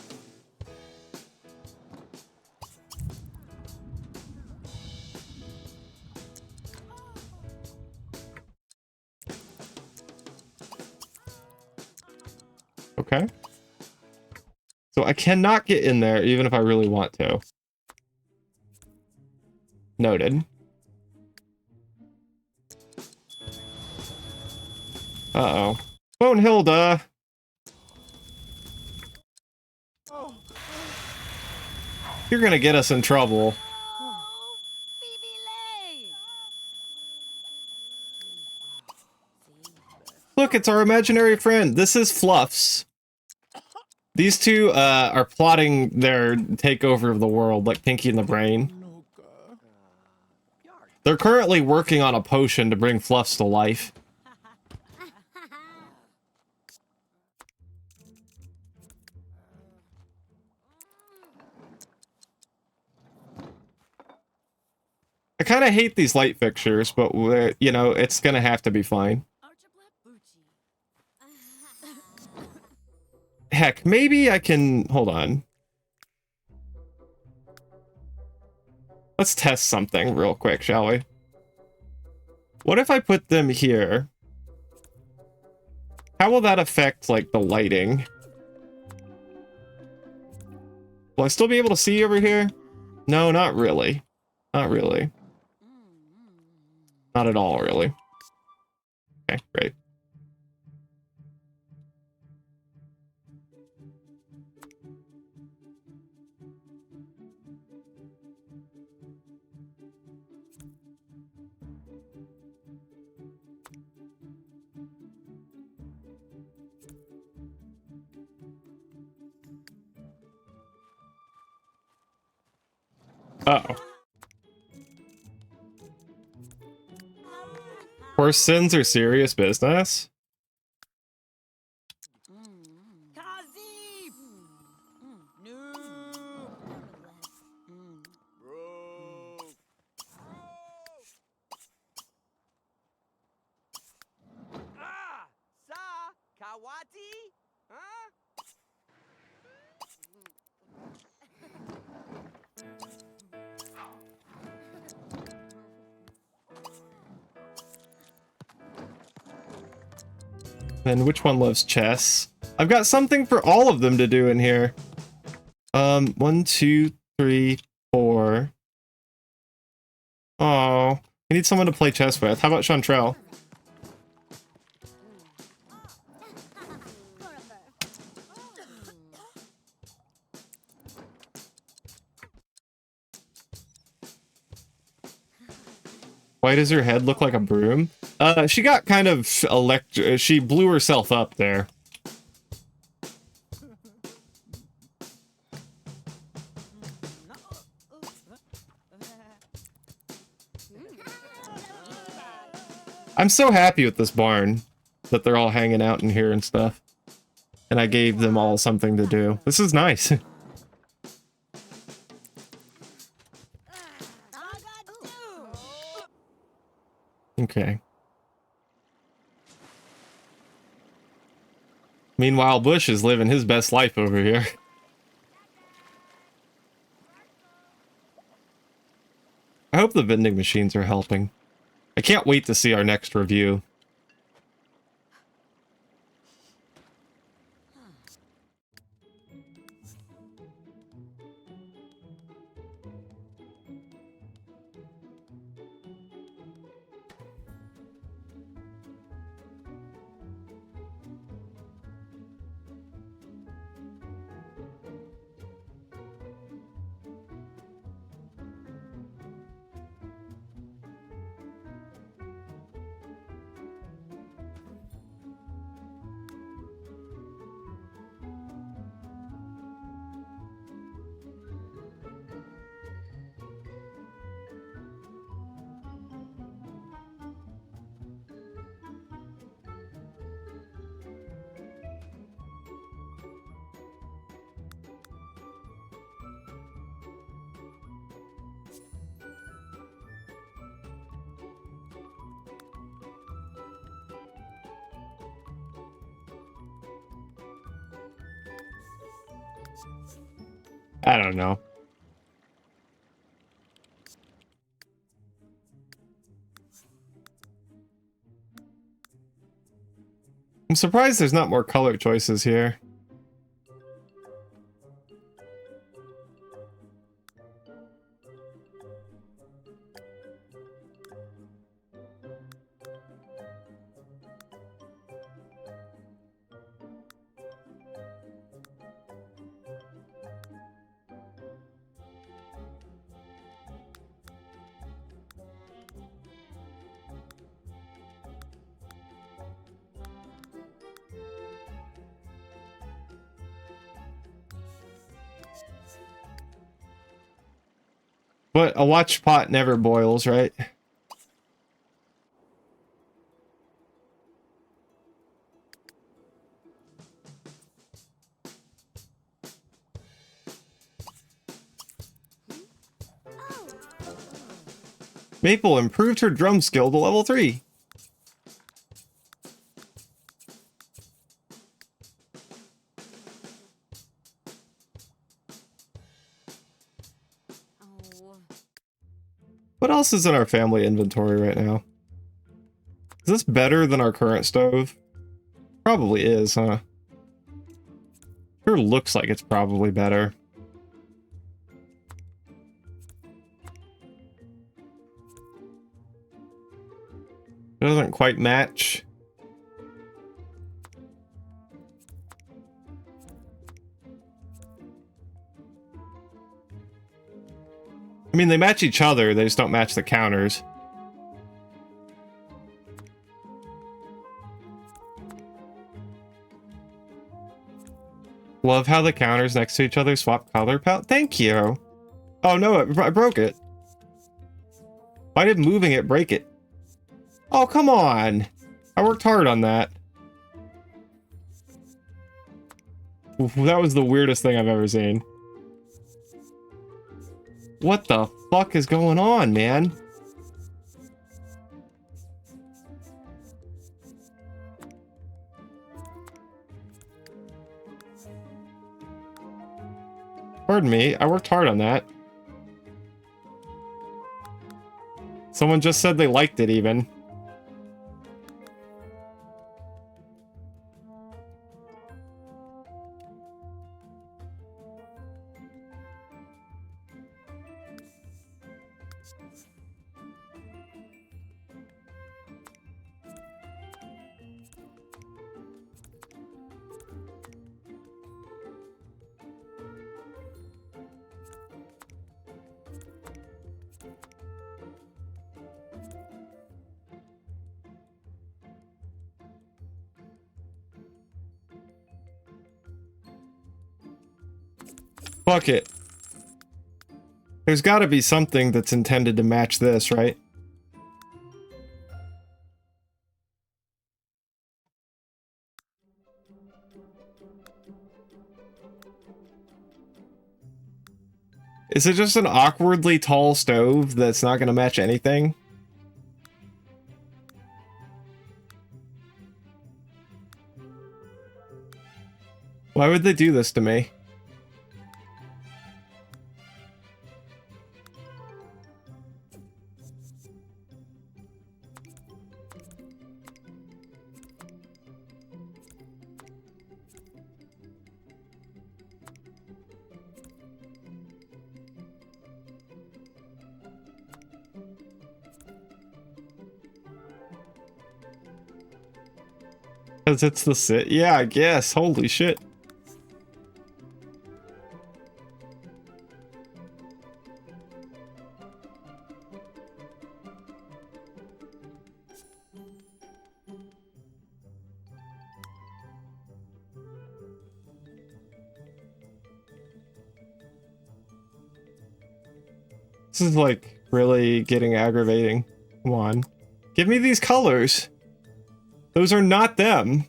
Okay. So I cannot get in there even if I really want to. Noted. Uh-oh. Phone Hilda! You're gonna get us in trouble. Oh, Phoebe Lay. Look, it's our imaginary friend. This is Fluffs. These two are plotting their takeover of the world, like Pinky and the Brain. They're currently working on a potion to bring Fluffs to life. I kind of hate these light fixtures, but, you know, it's gonna have to be fine. Heck, maybe I can... Hold on. Let's test something real quick, shall we? What if I put them here? How will that affect, like, the lighting? Will I still be able to see over here? No, not really. Not really. Not at all, really. Okay, great. Uh-oh. Horse sins are serious business? Then which one loves chess? I've got something for all of them to do in here. 1, 2, 3, 4. Oh, I need someone to play chess with. How about Chantrell? Why does her head look like a broom? She got kind of she blew herself up there. I'm so happy with this barn that they're all hanging out in here and stuff. And I gave them all something to do. This is nice. Okay. Meanwhile, Bush is living his best life over here. I hope the vending machines are helping. I can't wait to see our next review. I don't know. I'm surprised there's not more color choices here. But a watch pot never boils, right? Maple improved her drum skill to level 3. Oh. What else is in our family inventory right now? Is this better than our current stove? Probably is, huh? Sure looks like it's probably better. Doesn't quite match. I mean, they match each other, they just don't match the counters. Love how the counters next to each other swap color palette. Thank you. Oh no, I broke it. Why did moving it break it? Oh, come on. I worked hard on that. Oof, that was the weirdest thing I've ever seen. What the fuck is going on, man? Pardon me, I worked hard on that. Someone just said they liked it even. Fuck it. There's gotta be something that's intended to match this, right? Is it just an awkwardly tall stove that's not gonna match anything? Why would they do this to me? Because it's the sit. Yeah, I guess. Holy shit. This is like really getting aggravating. Come on. Give me these colors. Those are not them.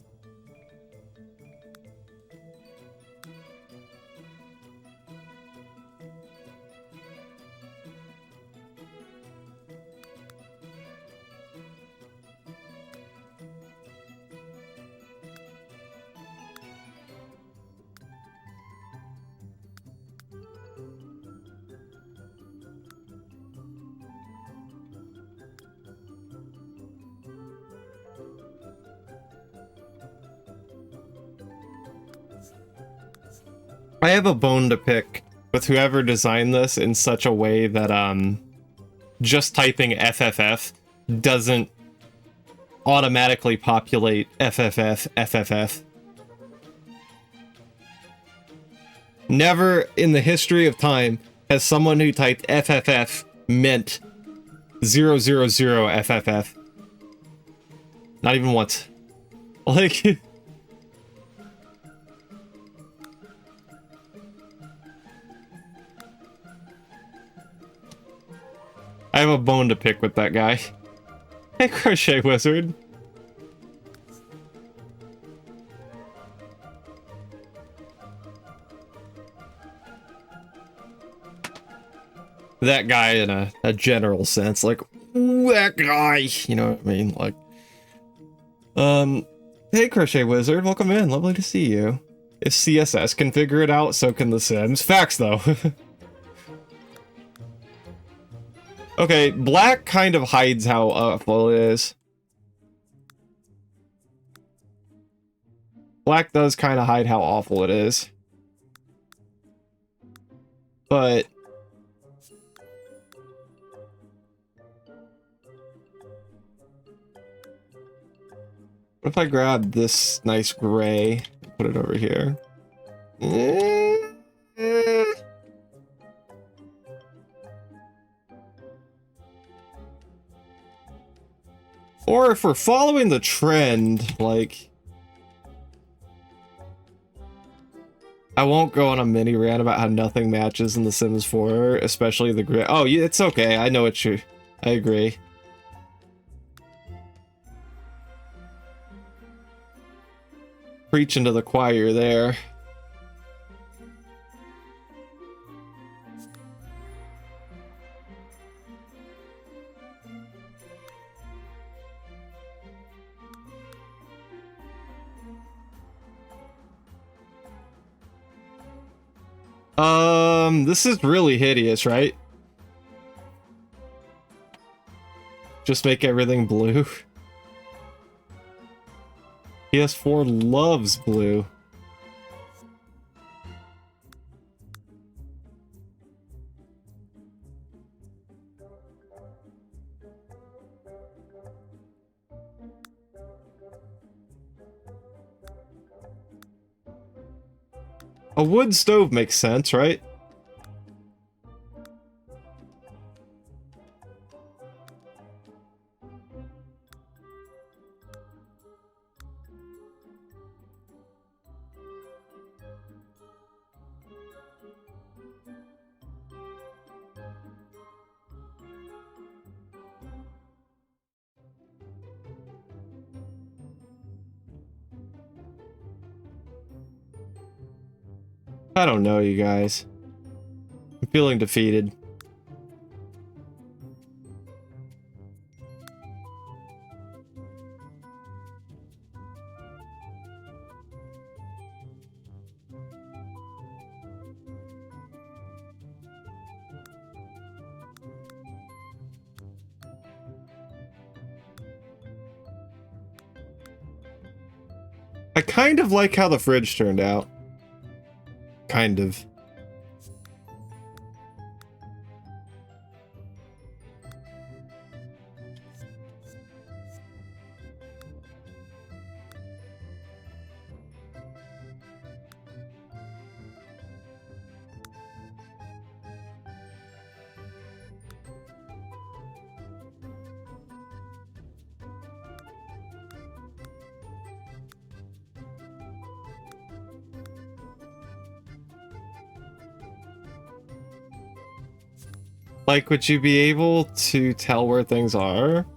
I have a bone to pick with whoever designed this in such a way that just typing FFF doesn't automatically populate FFF. Never in the history of time has someone who typed FFF meant 000 FFF. Not even once. Like... have a bone to pick with that guy. Hey, Crochet Wizard. That guy in a general sense, like, ooh, that guy, you know what I mean? Like, hey, Crochet Wizard, welcome in. Lovely to see you. If CSS can figure it out, so can The Sims. Facts, though. Okay, black kind of hides how awful it is. Black does kind of hide how awful it is. But what if I grab this nice gray and put it over here? Or if we're following the trend, like... I won't go on a mini rant about how nothing matches in The Sims 4, especially the gray. Oh, yeah, it's okay. I know what you... I agree. Preaching to the choir there. This is really hideous, right? Just make everything blue. PS4 loves blue. A wood stove makes sense, right? I don't know, you guys. I'm feeling defeated. I kind of like how the fridge turned out. Kind of. Like, would you be able to tell where things are?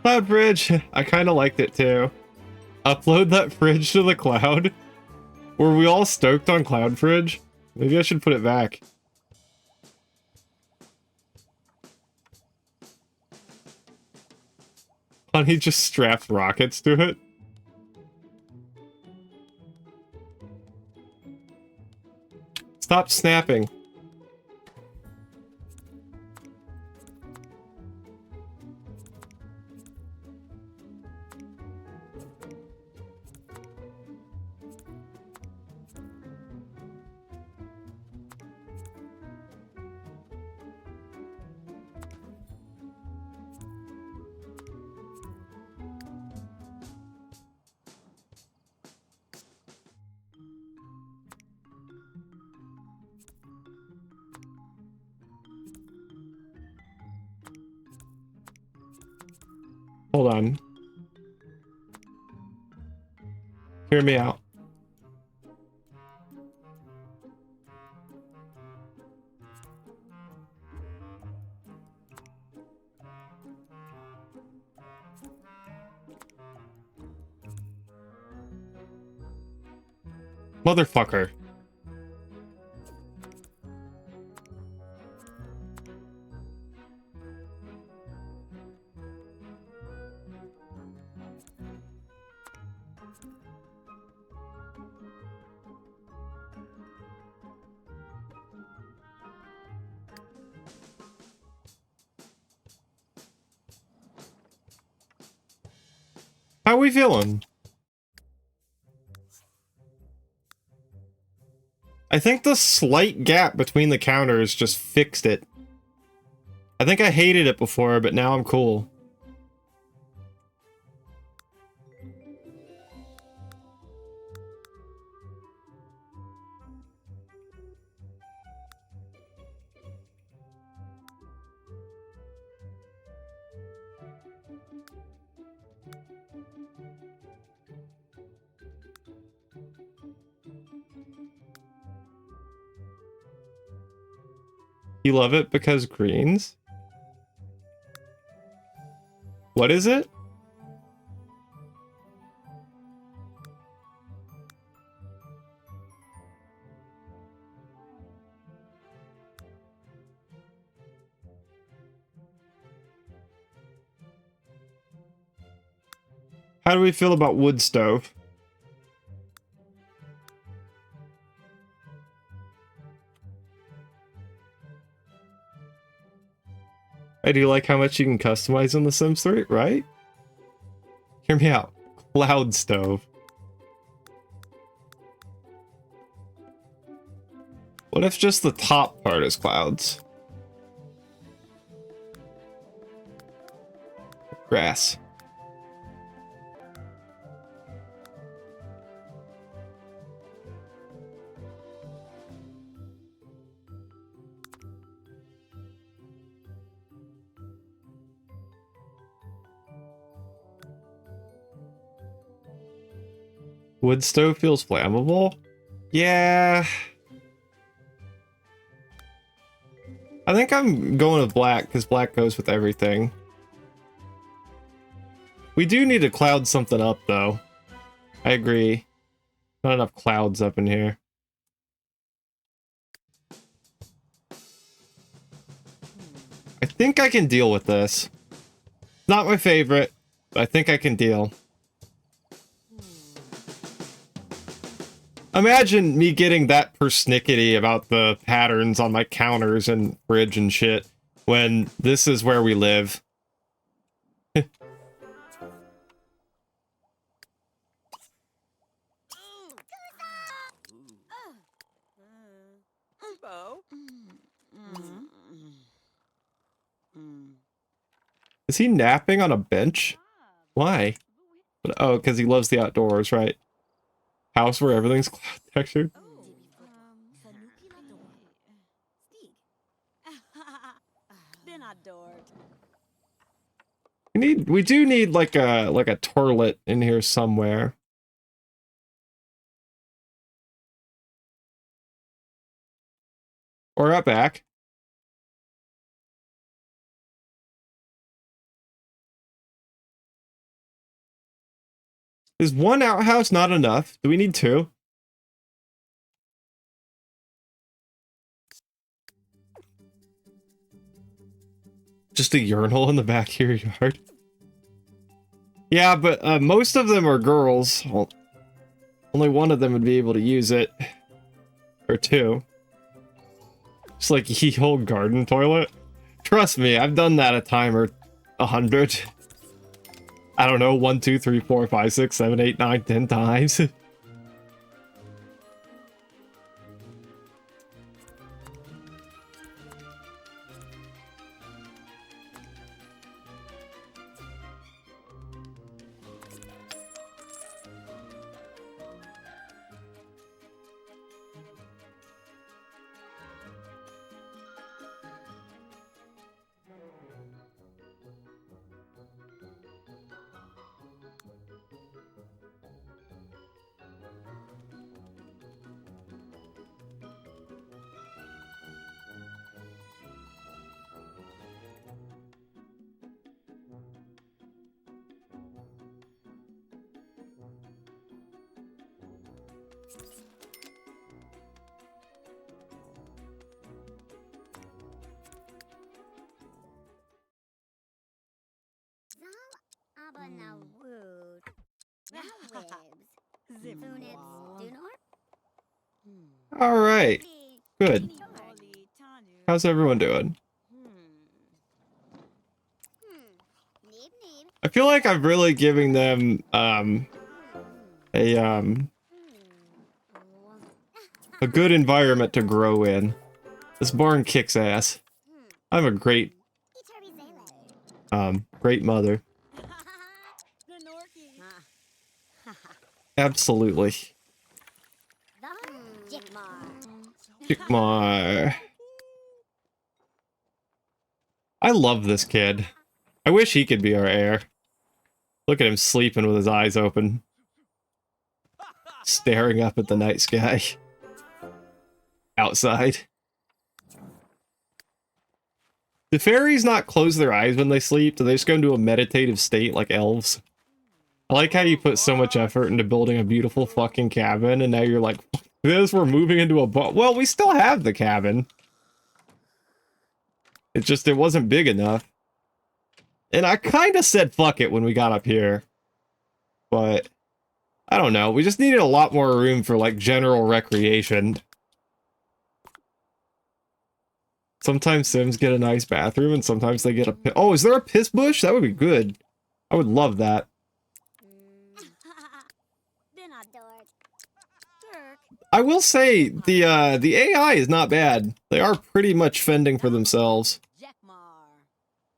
Cloud fridge. I kind of liked it too. Upload that fridge to the cloud. Were we all stoked on cloud fridge? Maybe I should put it back. Honey just strapped rockets to it. Stop snapping. Hold on. Hear me out. Motherfucker. How we feeling? I think the slight gap between the counters just fixed it. I think I hated it before, but now I'm cool. You love it because greens? What is it? How do we feel about wood stove? I do like how much you can customize in The Sims 3, right? Hear me out. Cloud stove. What if just the top part is clouds? Grass. Wood stove feels flammable? Yeah. I think I'm going with black, because black goes with everything. We do need to cloud something up, though. I agree. Not enough clouds up in here. I think I can deal with this. Not my favorite, but I think I can deal. Imagine me getting that persnickety about the patterns on my counters and fridge and shit when this is where we live. Is he napping on a bench? Why? Oh, because he loves the outdoors, right? House where everything's cloud textured. We do need like a toilet in here somewhere. Or out back. Is one outhouse not enough? Do we need two? Just a urinal in the back of your yard? Yeah, but most of them are girls. Well, only one of them would be able to use it. Or two. Just like ye whole garden toilet. Trust me, I've done that a time or 100. I don't know, 1, 2, 3, 4, 5, 6, 7, 8, 9, 10 times. Aber na wood. Na webs. Thunits dunor. Alright. Good. How's everyone doing? I feel like I'm really giving them a good environment to grow in. This barn kicks ass. I'm a great great mother. Absolutely. Jikmar. I love this kid. I wish he could be our heir. Look at him sleeping with his eyes open. Staring up at the night sky. Outside. Do fairies not close their eyes when they sleep? Do they just go into a meditative state like elves? I like how you put so much effort into building a beautiful fucking cabin, and now you're like, fuck this, we're moving into a well, we still have the cabin. It wasn't big enough. And I kind of said fuck it when we got up here. But, I don't know, we just needed a lot more room for, like, general recreation. Sometimes Sims get a nice bathroom, and sometimes they get a oh, is there a piss bush? That would be good. I would love that. I will say, the AI is not bad. They are pretty much fending for themselves.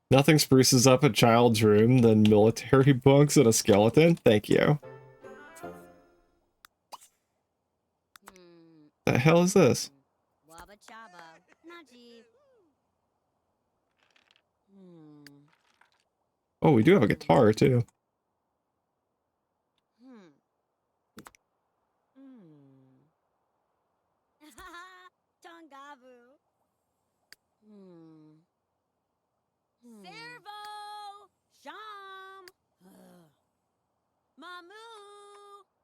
Nothing spruces up a child's room than military bunks and a skeleton. Thank you. The hell is this? Oh, we do have a guitar, too. Servo! Sham! Mamu!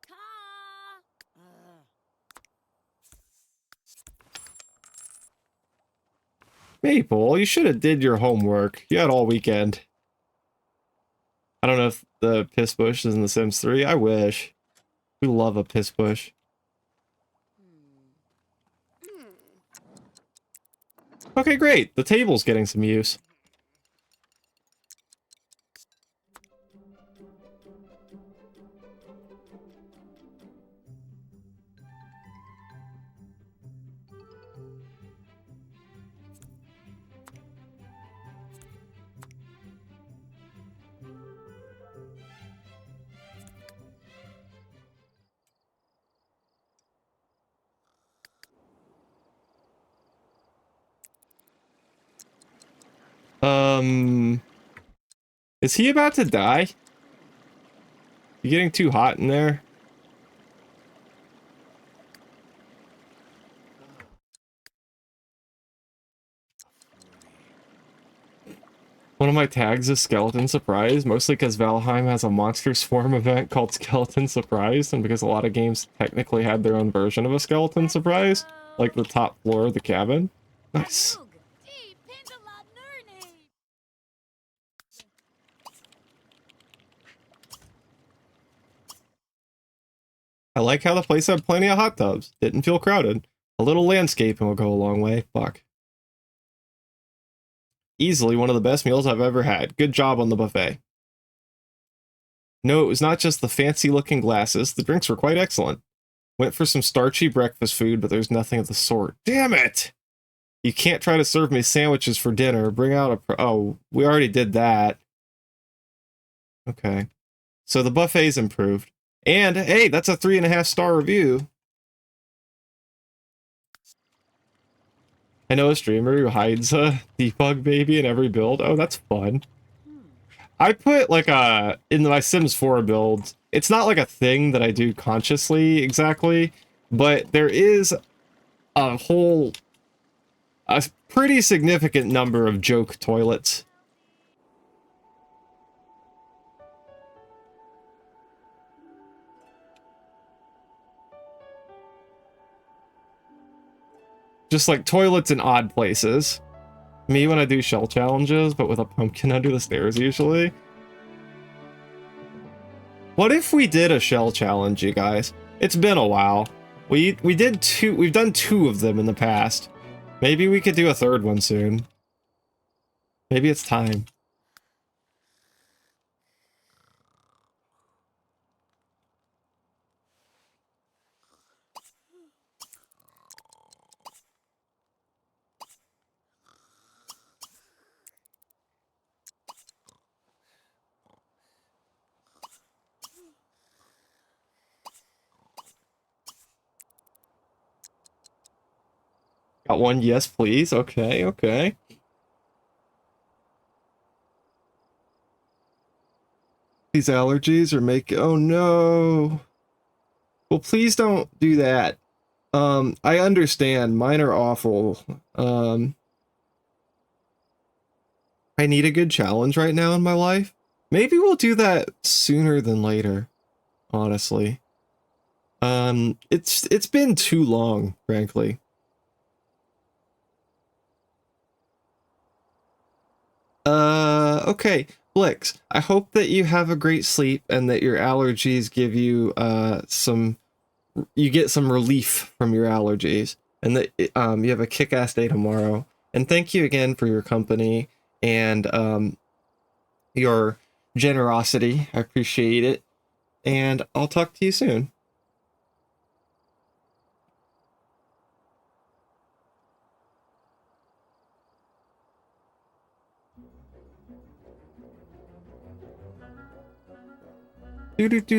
Ka! Maple, you should have did your homework. You had all weekend. I don't know if the piss bush is in The Sims 3. I wish. We love a piss bush. Okay, great. The table's getting some use. Is he about to die? You getting too hot in there? One of my tags is Skeleton Surprise, mostly because Valheim has a Monster Swarm event called Skeleton Surprise, and because a lot of games technically had their own version of a Skeleton Surprise, like the top floor of the cabin. Nice. I like how the place had plenty of hot tubs. Didn't feel crowded. A little landscaping will go a long way. Fuck. Easily one of the best meals I've ever had. Good job on the buffet. No, it was not just the fancy-looking glasses. The drinks were quite excellent. Went for some starchy breakfast food, but there's nothing of the sort. Damn it! You can't try to serve me sandwiches for dinner. Bring out a... Oh, we already did that. Okay. So the buffet's improved. And, hey, that's a 3.5-star review. I know a streamer who hides a debug baby in every build. Oh, that's fun. I put, like, in my Sims 4 builds, it's not like a thing that I do consciously exactly, but there is a pretty significant number of joke toilets. Just like toilets in odd places. Me when I do shell challenges, but with a pumpkin under the stairs usually. What if we did a shell challenge, you guys? It's been a while. We've done 2 of them in the past. Maybe we could do a 3rd one soon. Maybe it's time. Got one, yes, please. Okay, okay. These allergies are making... Oh, no. Well, please don't do that. I understand. Mine are awful. I need a good challenge right now in my life. Maybe we'll do that sooner than later, honestly. It's been too long, frankly. Okay. Blix, I hope that you have a great sleep and that your allergies give you, you get some relief from your allergies, and that, you have a kick-ass day tomorrow. And thank you again for your company and, your generosity. I appreciate it. And I'll talk to you soon. I don't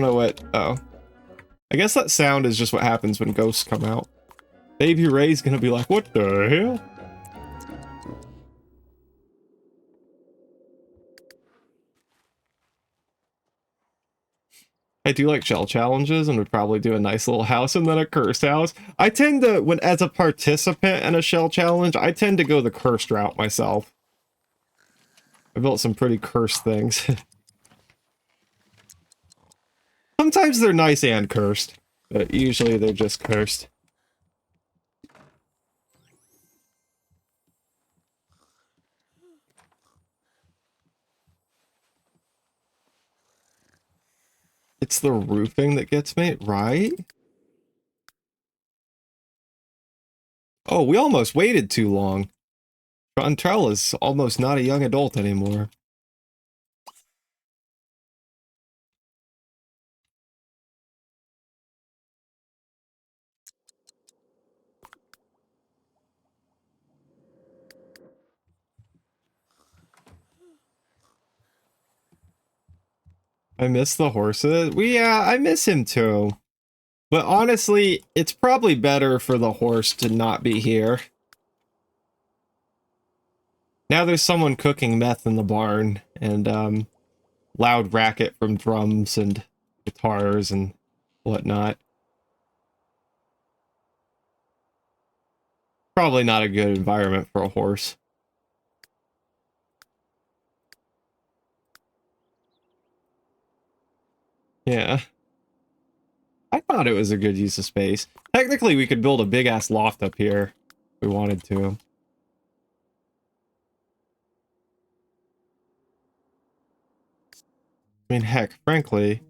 know what... Oh. I guess that sound is just what happens when ghosts come out. Baby Ray's gonna be like, what the hell? I do like shell challenges and would probably do a nice little house and then a cursed house. I tend to, as a participant in a shell challenge, I tend to go the cursed route myself. I built some pretty cursed things. Sometimes they're nice and cursed, but usually they're just cursed. It's the roofing that gets me, right? Oh, we almost waited too long. Chantrell is almost not a young adult anymore. I miss the horses. Yeah, I miss him too. But honestly, it's probably better for the horse to not be here. Now there's someone cooking meth in the barn, and loud racket from drums and guitars and whatnot. Probably not a good environment for a horse. Yeah. I thought it was a good use of space. Technically, we could build a big-ass loft up here if we wanted to. I mean, heck, frankly,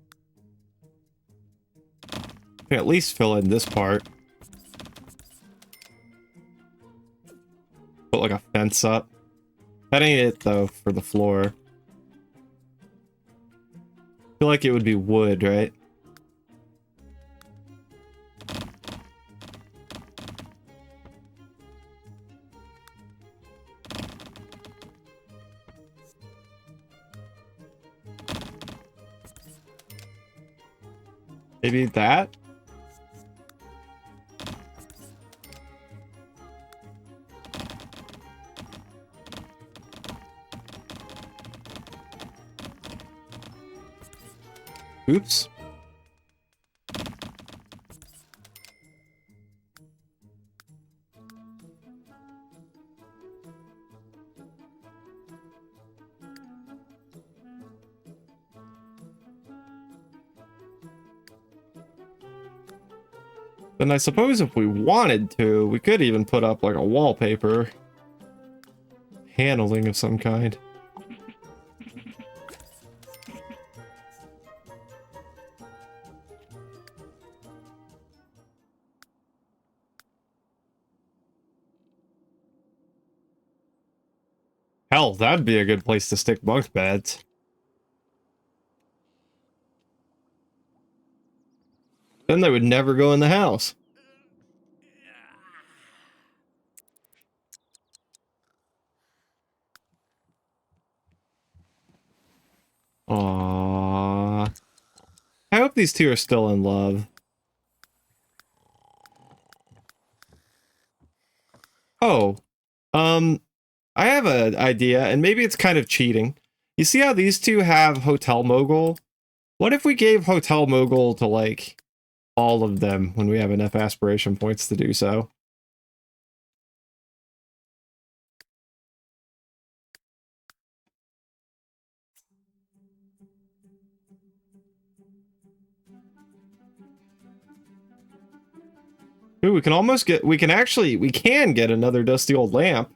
we can at least fill in this part. Put like a fence up. That ain't it, though, for the floor. I feel like it would be wood, right? Maybe that? Oops. Then I suppose if we wanted to, we could even put up like a wallpaper. Paneling of some kind. Hell, that'd be a good place to stick bunk beds. Then they would never go in the house. Aww. I hope these two are still in love. Oh. I have an idea, and maybe it's kind of cheating. You see how these two have Hotel Mogul? What if we gave Hotel Mogul to, like, all of them when we have enough aspiration points to do so? Ooh, we can almost get, we can get another dusty old lamp.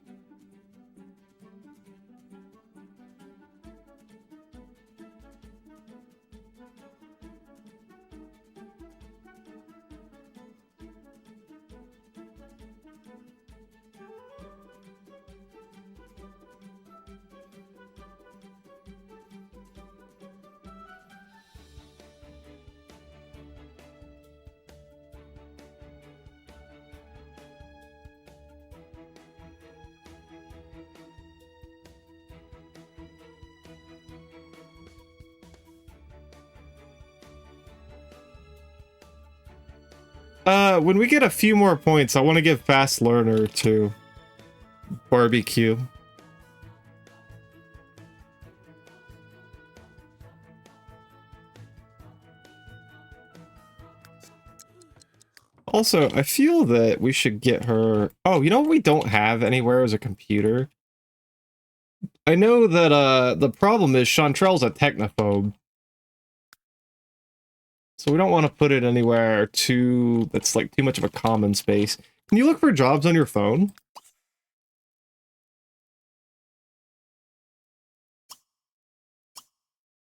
When we get a few more points, I want to give Fast Learner to Barbecue. Also, I feel that we should get her... Oh, you know what we don't have anywhere is a computer? I know that, the problem is Chantrell's a technophobe. So we don't want to put it anywhere that's like too much of a common space. Can you look for jobs on your phone?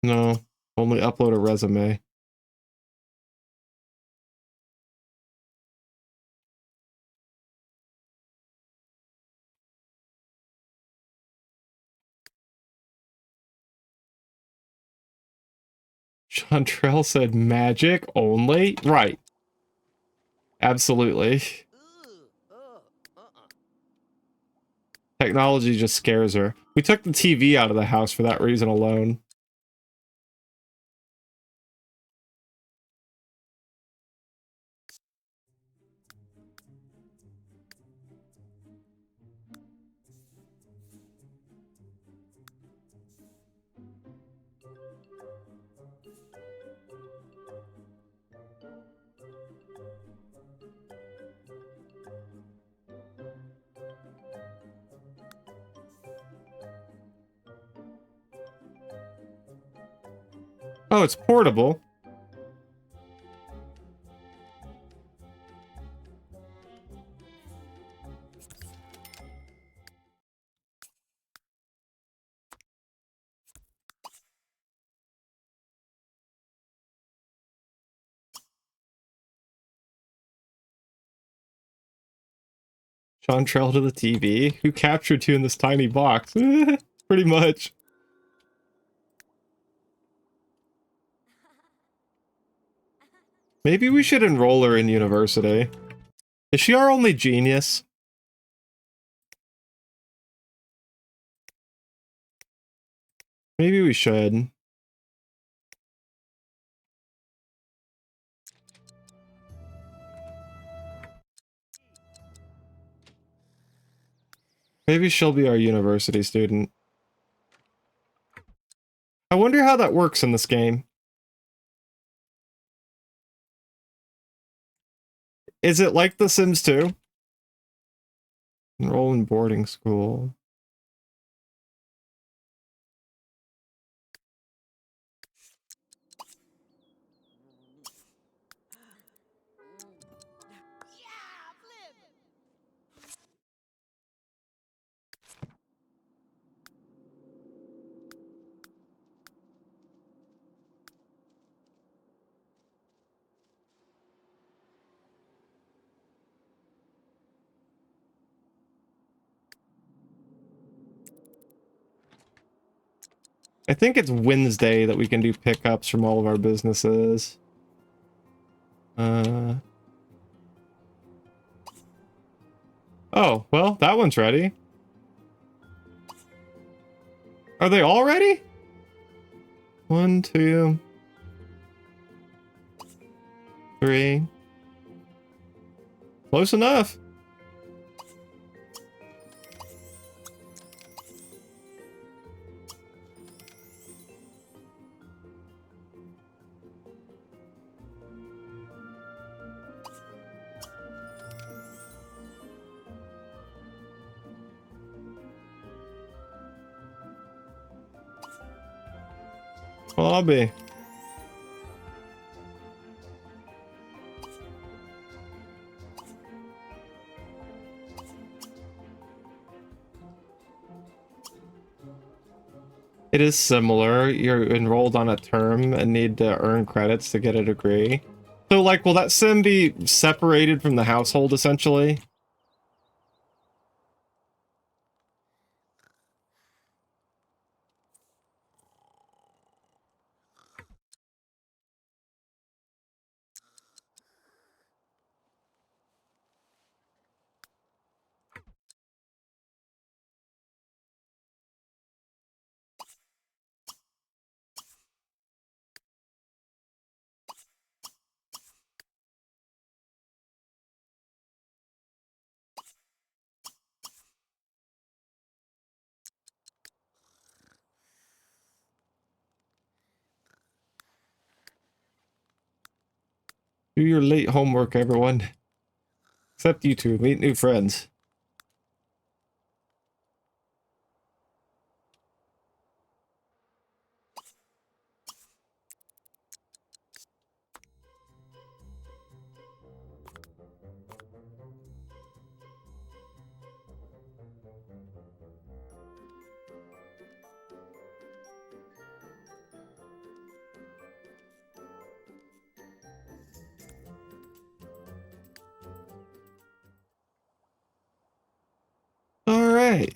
No, only upload a resume. Chantrell said magic only? Right. Absolutely. Technology just scares her. We took the TV out of the house for that reason alone. Oh, it's portable. Sean Trail to the TV. Who captured you in this tiny box? Pretty much. Maybe we should enroll her in university. Is she our only genius? Maybe we should. Maybe she'll be our university student. I wonder how that works in this game. Is it like The Sims 2? Enroll in boarding school. I think it's Wednesday that we can do pickups from all of our businesses. Oh, well, that one's ready. Are they all ready? 1, 2, 3. Close enough. Well, I'll be. It is similar. You're enrolled on a term and need to earn credits to get a degree. So, like, will that sim be separated from the household, essentially? Do your late homework, everyone. Except you two. Meet new friends. Alright.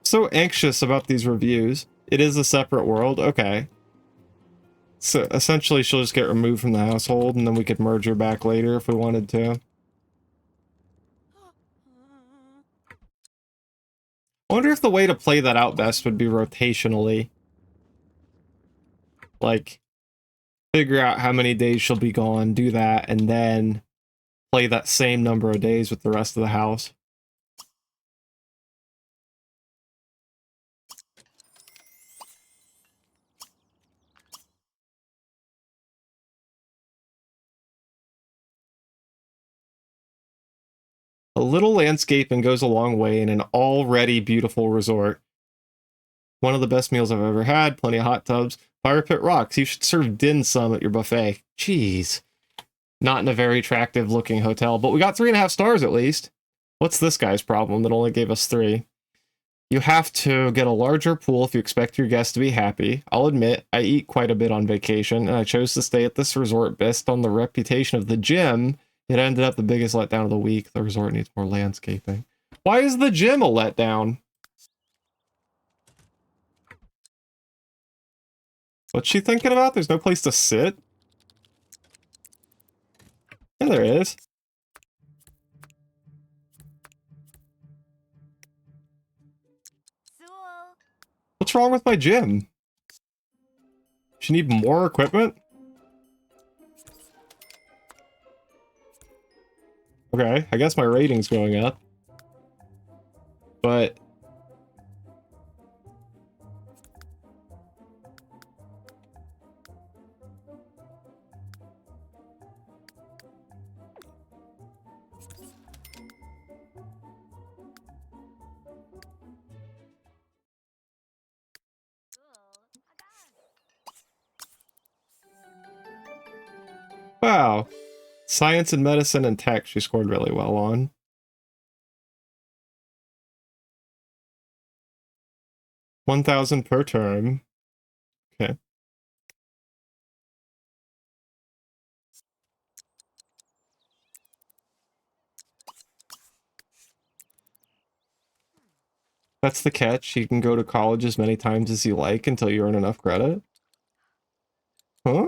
So anxious about these reviews. It is a separate world. Okay. So essentially she'll just get removed from the household and then we could merge her back later if we wanted to. I wonder if the way to play that out best would be rotationally. Like, figure out how many days she'll be gone, do that, and then play that same number of days with the rest of the house. A little landscaping goes a long way in an already beautiful resort. One of the best meals I've ever had. Plenty of hot tubs. Fire pit rocks. You should serve dim sum at your buffet. Jeez. Not in a very attractive looking hotel, but we got 3.5 stars at least. What's this guy's problem that only gave us 3? You have to get a larger pool if you expect your guests to be happy. I'll admit, I eat quite a bit on vacation, and I chose to stay at this resort based on the reputation of the gym. It ended up the biggest letdown of the week. The resort needs more landscaping. Why is the gym a letdown? What's she thinking about? There's no place to sit? Yeah, there is. What's wrong with my gym? She need more equipment? Okay, I guess my rating's going up. But... wow. Science and medicine and tech she scored really well on. $1,000 per term. Okay. That's the catch. You can go to college as many times as you like until you earn enough credit. Huh?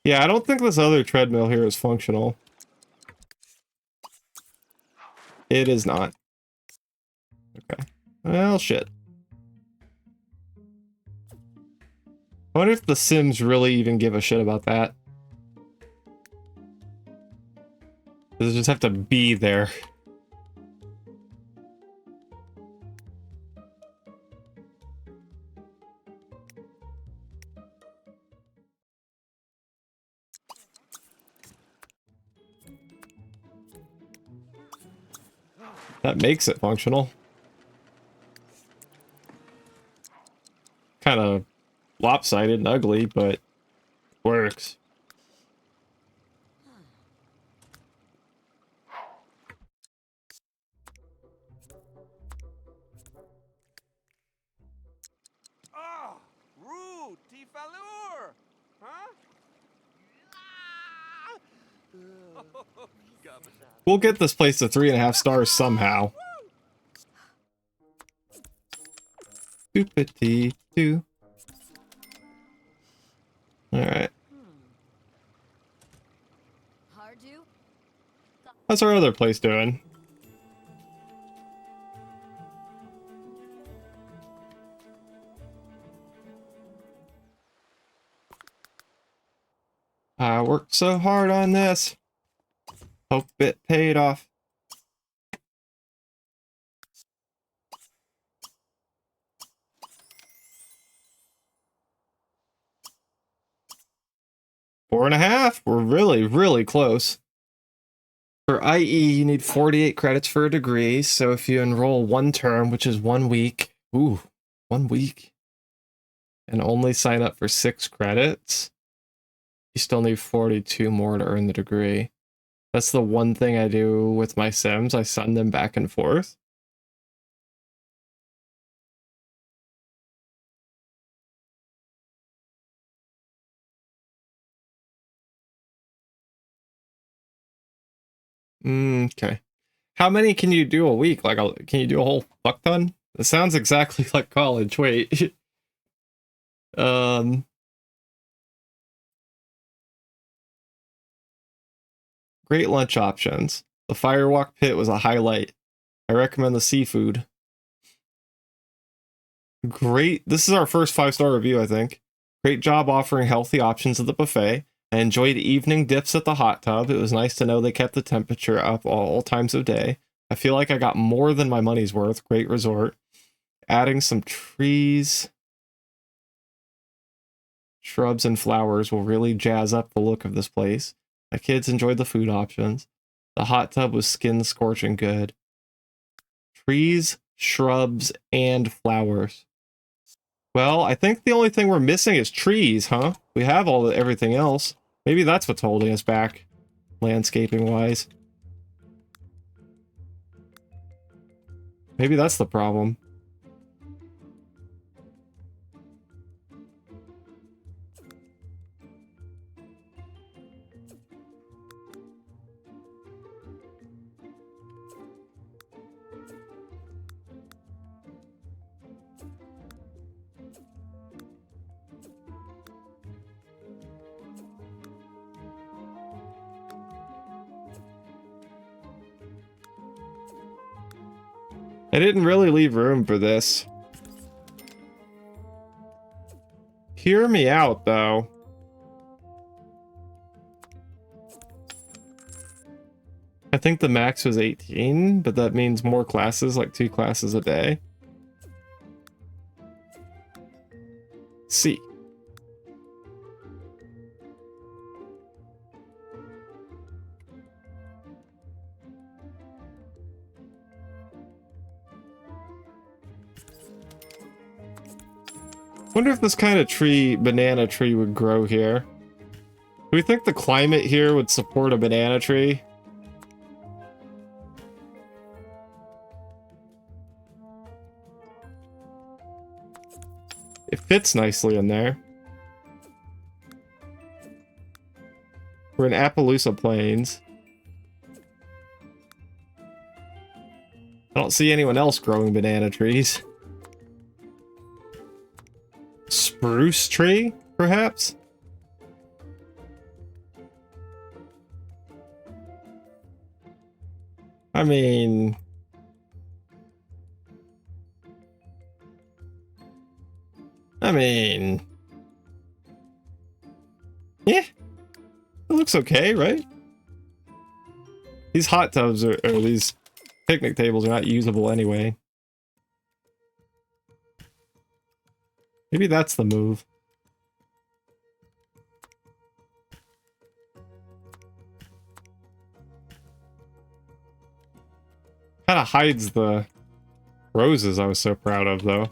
Yeah, I don't think this other treadmill here is functional. It is not. Okay. Well, shit. I wonder if the Sims really even give a shit about that. Does it just have to be there? That makes it functional. Kind of lopsided and ugly, but works. Oh, rude, Tifalur! Huh? We'll get this place to 3.5 stars somehow. Doopity-doo. Alright. How's our other place doing? I worked so hard on this. Hope it paid off. Four and a half. We're really, really close. For IE, you need 48 credits for a degree. So if you enroll 1 term, which is 1 week, 1 week, and only sign up for 6 credits, you still need 42 more to earn the degree. That's the one thing I do with my Sims. I send them back and forth. Okay. How many can you do a week? Like, can you do a whole fuck ton? It sounds exactly like college. Wait. Great lunch options. The Firewalk Pit was a highlight. I recommend the seafood. Great. This is our first 5-star review, I think. Great job offering healthy options at the buffet. I enjoyed evening dips at the hot tub. It was nice to know they kept the temperature up all times of day. I feel like I got more than my money's worth. Great resort. Adding some trees, shrubs, and flowers will really jazz up the look of this place. My kids enjoyed the food options. The hot tub was skin scorching good. Trees, shrubs, and flowers. Well, I think the only thing we're missing is trees, huh? We have everything else. Maybe that's what's holding us back, landscaping-wise. Maybe that's the problem. I didn't really leave room for this. Hear me out, though. I think the max was 18, but that means more classes, like 2 classes a day. C. Wonder if this kind of tree, banana tree, would grow here. Do we think the climate here would support a banana tree? It fits nicely in there. We're in Appaloosa Plains. I don't see anyone else growing banana trees. Spruce tree, perhaps? I mean... Yeah. It looks okay, right? These hot tubs or these picnic tables are not usable anyway. Maybe that's the move. Kind of hides the roses I was so proud of, though.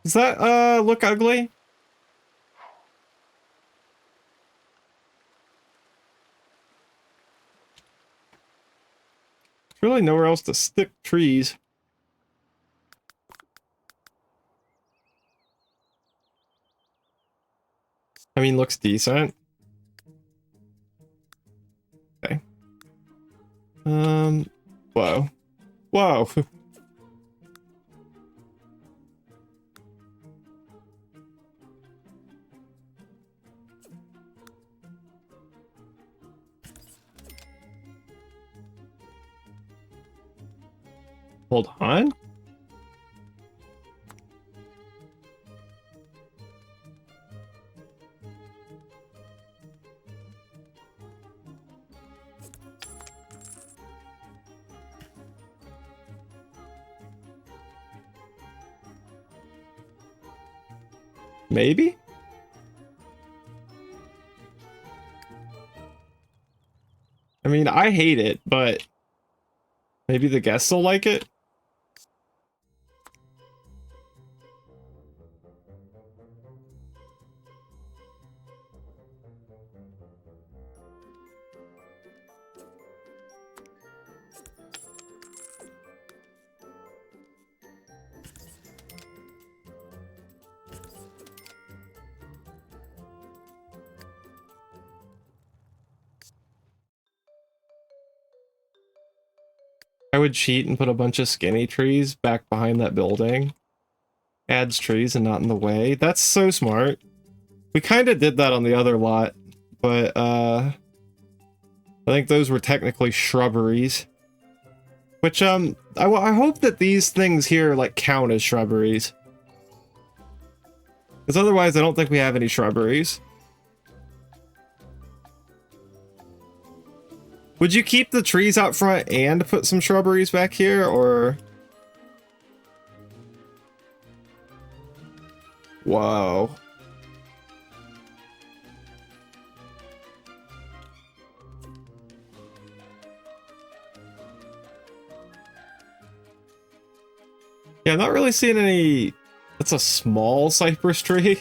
Does that, look ugly? There's really nowhere else to stick trees. I mean, looks decent. Okay. Whoa. Whoa. Hold on. Maybe? I mean, I hate it, but maybe the guests will like it? I would cheat and put a bunch of skinny trees back behind that building. Adds trees and not in the way. That's so smart. We kind of did that on the other lot, but I think those were technically shrubberies. Which, I hope that these things here, like, count as shrubberies. Because otherwise, I don't think we have any shrubberies. Would you keep the trees out front and put some shrubberies back here, or...? Whoa. Yeah, I'm not really seeing any... That's a small cypress tree.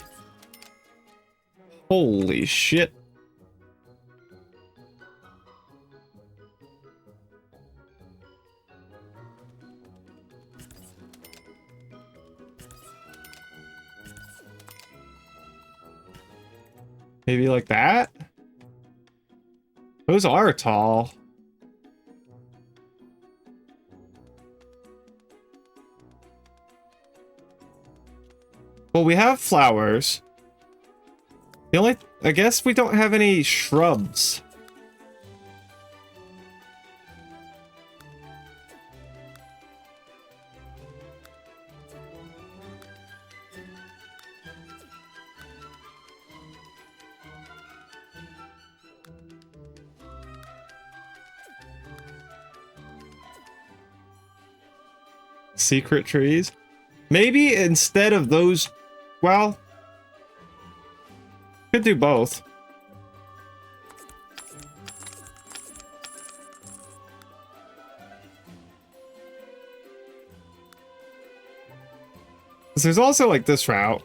Holy shit. Maybe like that? Those are tall. Well, we have flowers. The only... I guess we don't have any shrubs. Secret trees? Maybe instead of those... Well... Could do both. There's also, like, this route.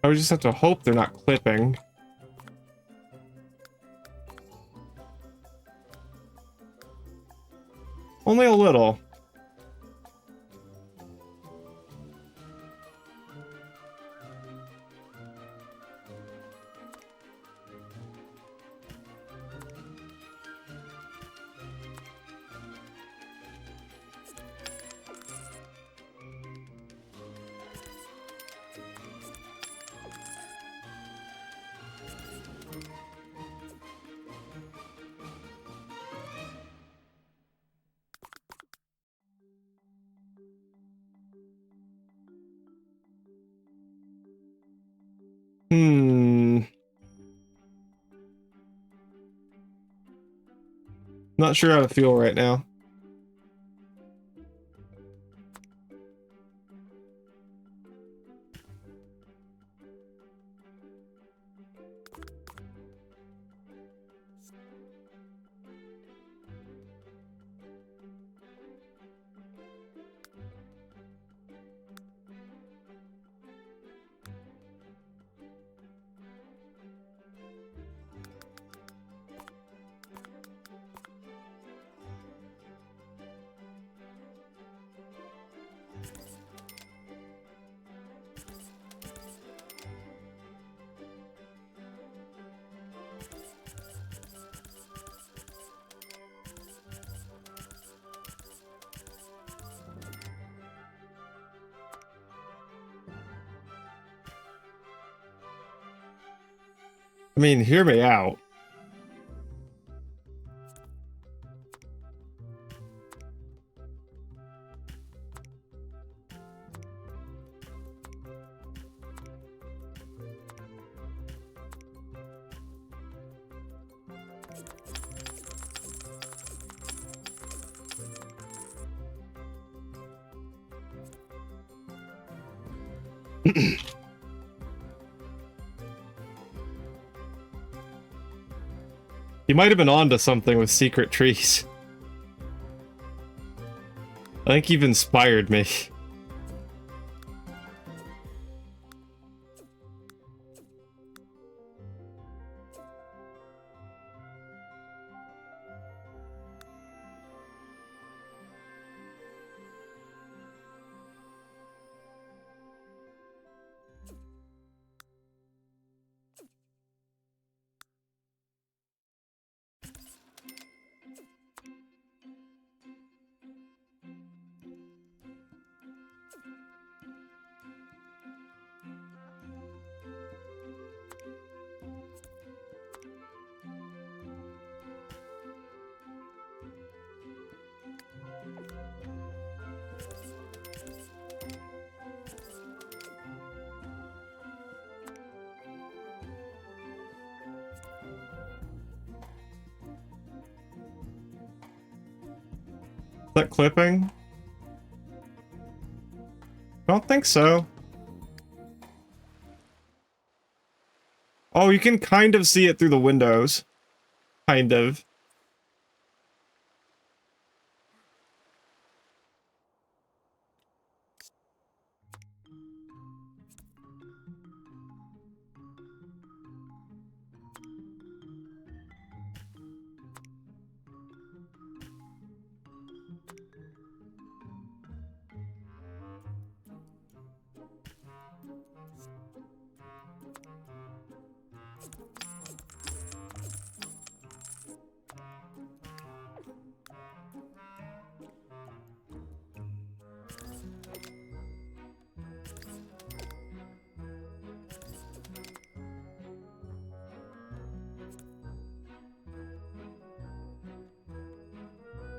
I would just have to hope they're not clipping. Only a little. Not sure how to feel right now. I mean, hear me out. He might have been onto something with secret trees. I think you've inspired me. that clipping? I don't think so. Oh, you can kind of see it through the windows. Kind of.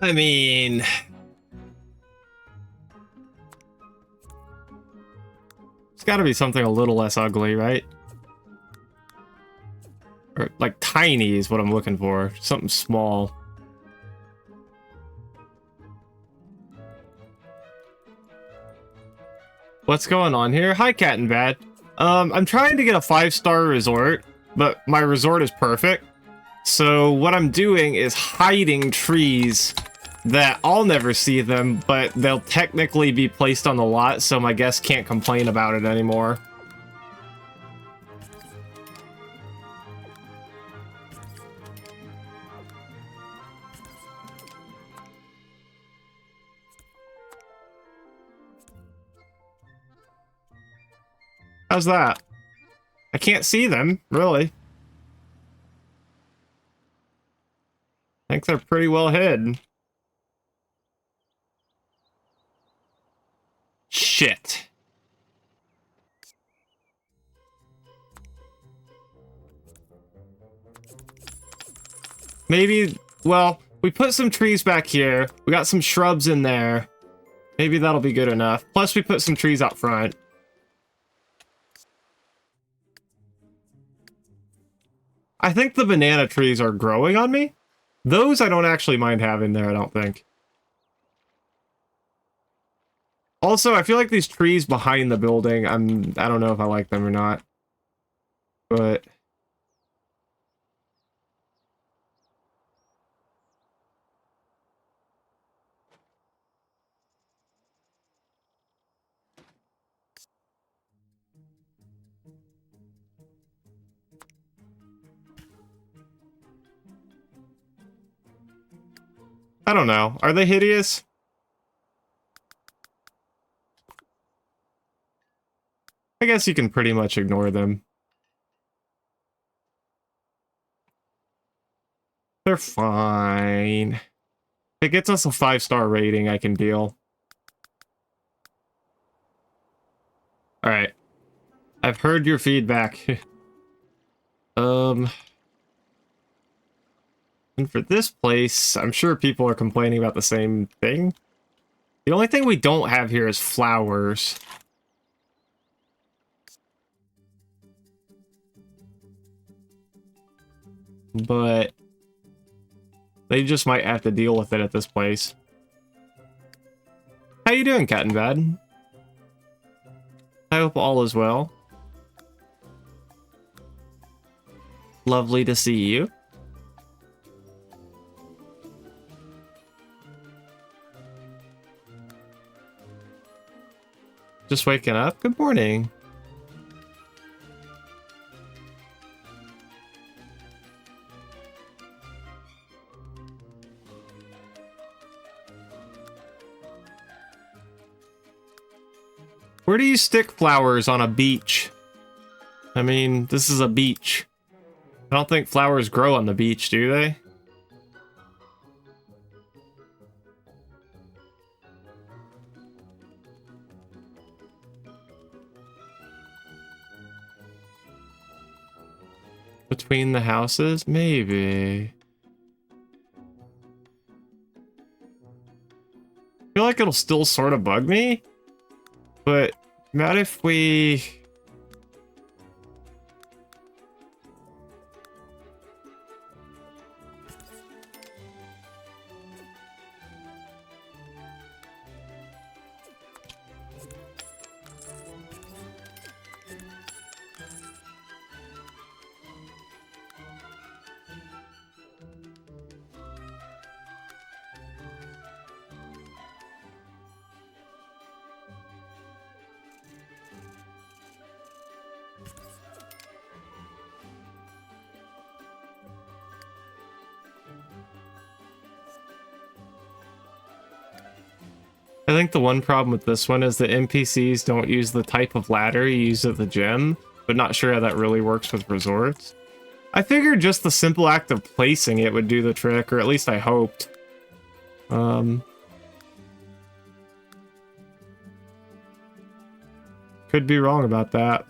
I mean, it's got to be something a little less ugly, right? Or like tiny is what I'm looking for. Something small. What's going on here? Hi, Cat and Bat. I'm trying to get a 5-star resort, but my resort is perfect. So what I'm doing is hiding trees that I'll never see them, but they'll technically be placed on the lot, so my guests can't complain about it anymore. How's that? I can't see them, really. I think they're pretty well hid. Shit. Maybe, well, we put some trees back here. We got some shrubs in there. Maybe that'll be good enough. Plus, we put some trees out front. I think the banana trees are growing on me. Those I don't actually mind having there, I don't think. Also, I feel like these trees behind the building, I don't know if I like them or not. But I don't know. Are they hideous? I guess you can pretty much ignore them. They're fine. If it gets us a 5-star rating, I can deal. Alright. I've heard your feedback. And for this place, I'm sure people are complaining about the same thing. The only thing we don't have here is flowers. But they just might have to deal with it at this place. How you doing, Cat and Bad? I hope all is well. Lovely to see you. Just waking up? Good morning. Where do you stick flowers on a beach? I mean, this is a beach. I don't think flowers grow on the beach, do they? Between the houses? Maybe. I feel like it'll still sort of bug me. But not if we... I think the one problem with this one is the NPCs don't use the type of ladder you use at the gym, but not sure how that really works with resorts. I figured just the simple act of placing it would do the trick, or at least I hoped. Could be wrong about that.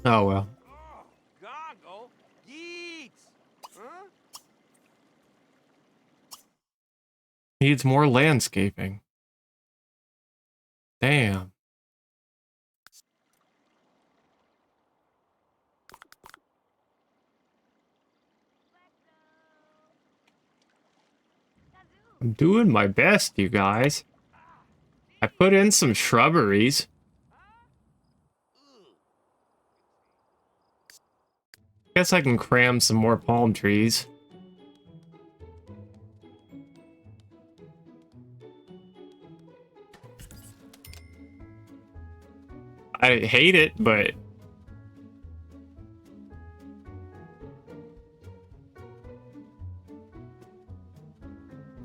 Oh well. Oh, goggle. Yeets. Huh? Needs more landscaping. Damn. I'm doing my best, you guys. I put in some shrubberies. Guess I can cram some more palm trees. I hate it, but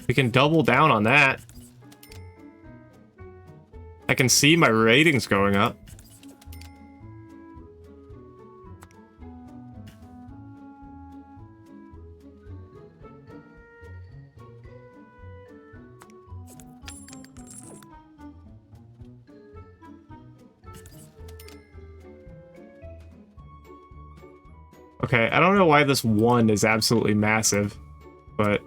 we can double down on that. I can see my ratings going up. Okay, I don't know why this one is absolutely massive, but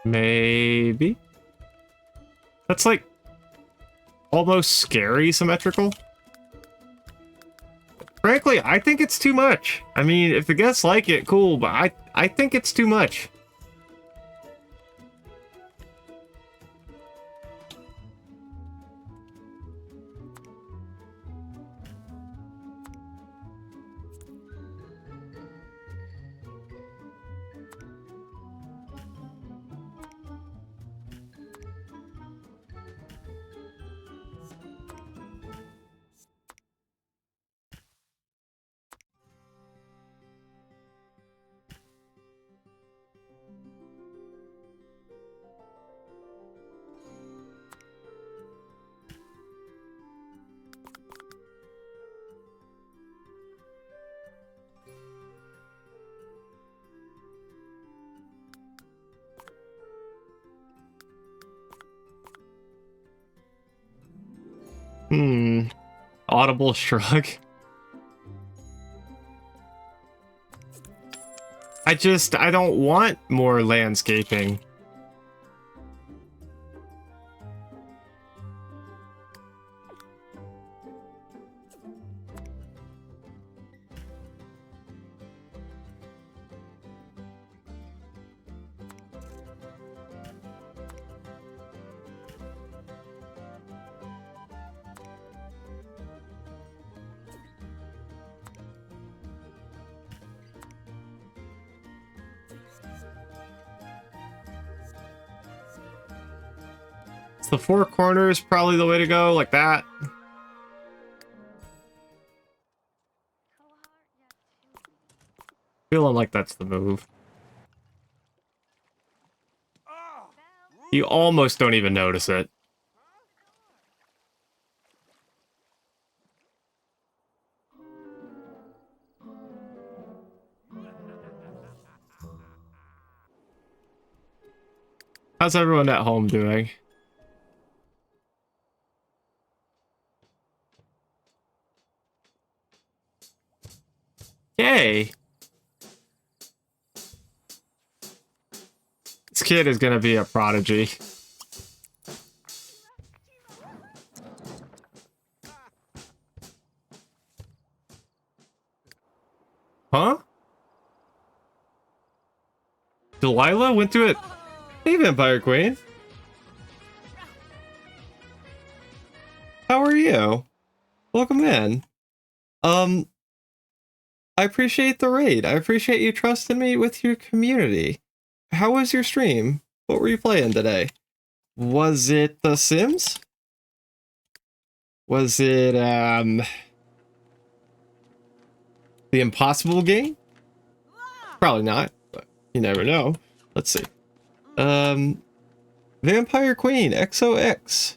maybe? That's like almost scary symmetrical. Frankly, I think it's too much. I mean, if the guests like it, cool, but I think it's too much. Audible shrug. I don't want more landscaping. The four corners probably the way to go, like that. Feeling like that's the move. You almost don't even notice it. How's everyone at home doing? Yay! This kid is gonna be a prodigy. Huh? Delilah went to it. Hey, Vampire Queen. How are you? Welcome in. I appreciate the raid. I appreciate you trusting me with your community. How was your stream? What were you playing today? Was it The Sims? Was it, The Impossible Game? Probably not, but you never know. Let's see. Vampire Queen XOX.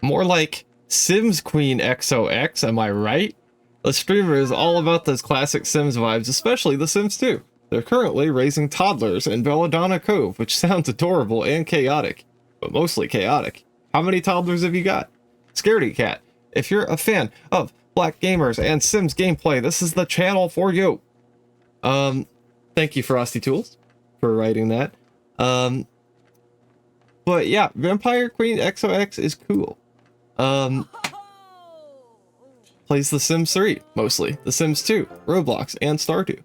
More like Sims Queen XOX, am I right? The streamer is all about those classic Sims vibes, especially The Sims 2. They're currently raising toddlers in Belladonna Cove, which sounds adorable and chaotic, but mostly chaotic. How many toddlers have you got? Scaredy Cat, if you're a fan of Black gamers and Sims gameplay, this is the channel for you. Thank you, Frosty Tools, for writing that. But yeah, Vampire Queen XOX is cool. Plays The Sims 3, mostly. The Sims 2, Roblox, and Stardew.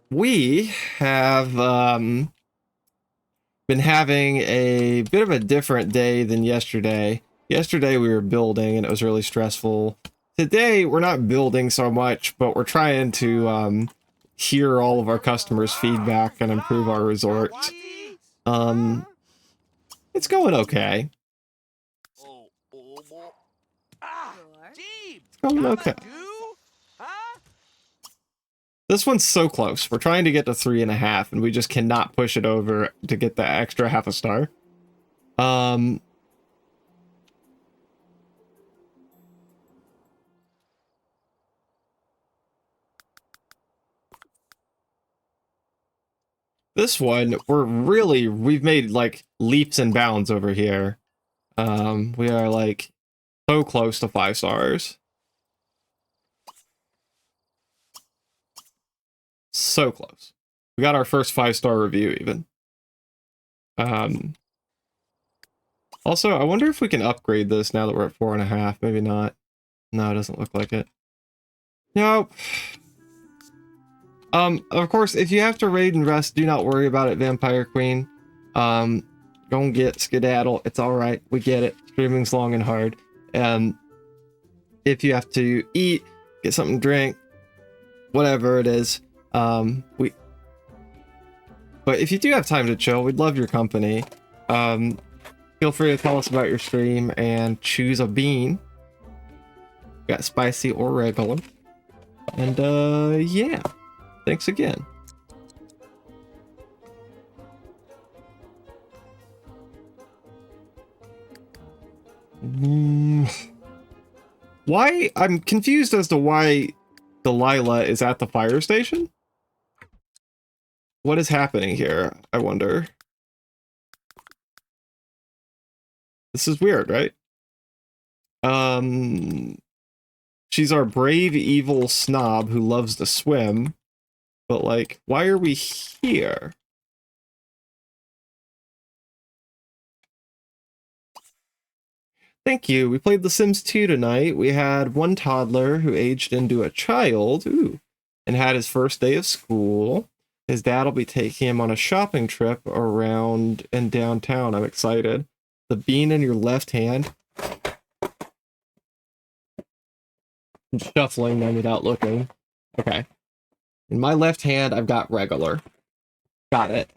We have, been having a bit of a different day than yesterday. Yesterday we were building and it was really stressful. Today we're not building so much, but we're trying to, hear all of our customers' feedback and improve our resort. It's going okay. It's going okay. This one's so close. We're trying to get to 3.5, and we just cannot push it over to get the extra half a star. This one, we've made like leaps and bounds over here. We are like so close to 5 stars. So close. We got our first 5-star review even. Also, I wonder if we can upgrade this now that we're at 4.5. Maybe not. No, it doesn't look like it. Nope. Of course, if you have to raid and rest, do not worry about it, Vampire Queen. Go and get skedaddle. It's alright. We get it. Streaming's long and hard. If you have to eat, get something to drink, whatever it is, but if you do have time to chill, we'd love your company. Feel free to tell us about your stream and choose a bean. Got spicy or regular. And, yeah. Thanks again. Why? I'm confused as to why Delilah is at the fire station. What is happening here? I wonder. This is weird, right? She's our brave, evil snob who loves to swim. But, like, why are we here? Thank you. We played The Sims 2 tonight. We had one toddler who aged into a child, and had his first day of school. His dad will be taking him on a shopping trip around in downtown. I'm excited. The bean in your left hand. I'm shuffling them without looking. Okay. In my left hand, I've got regular. Got it.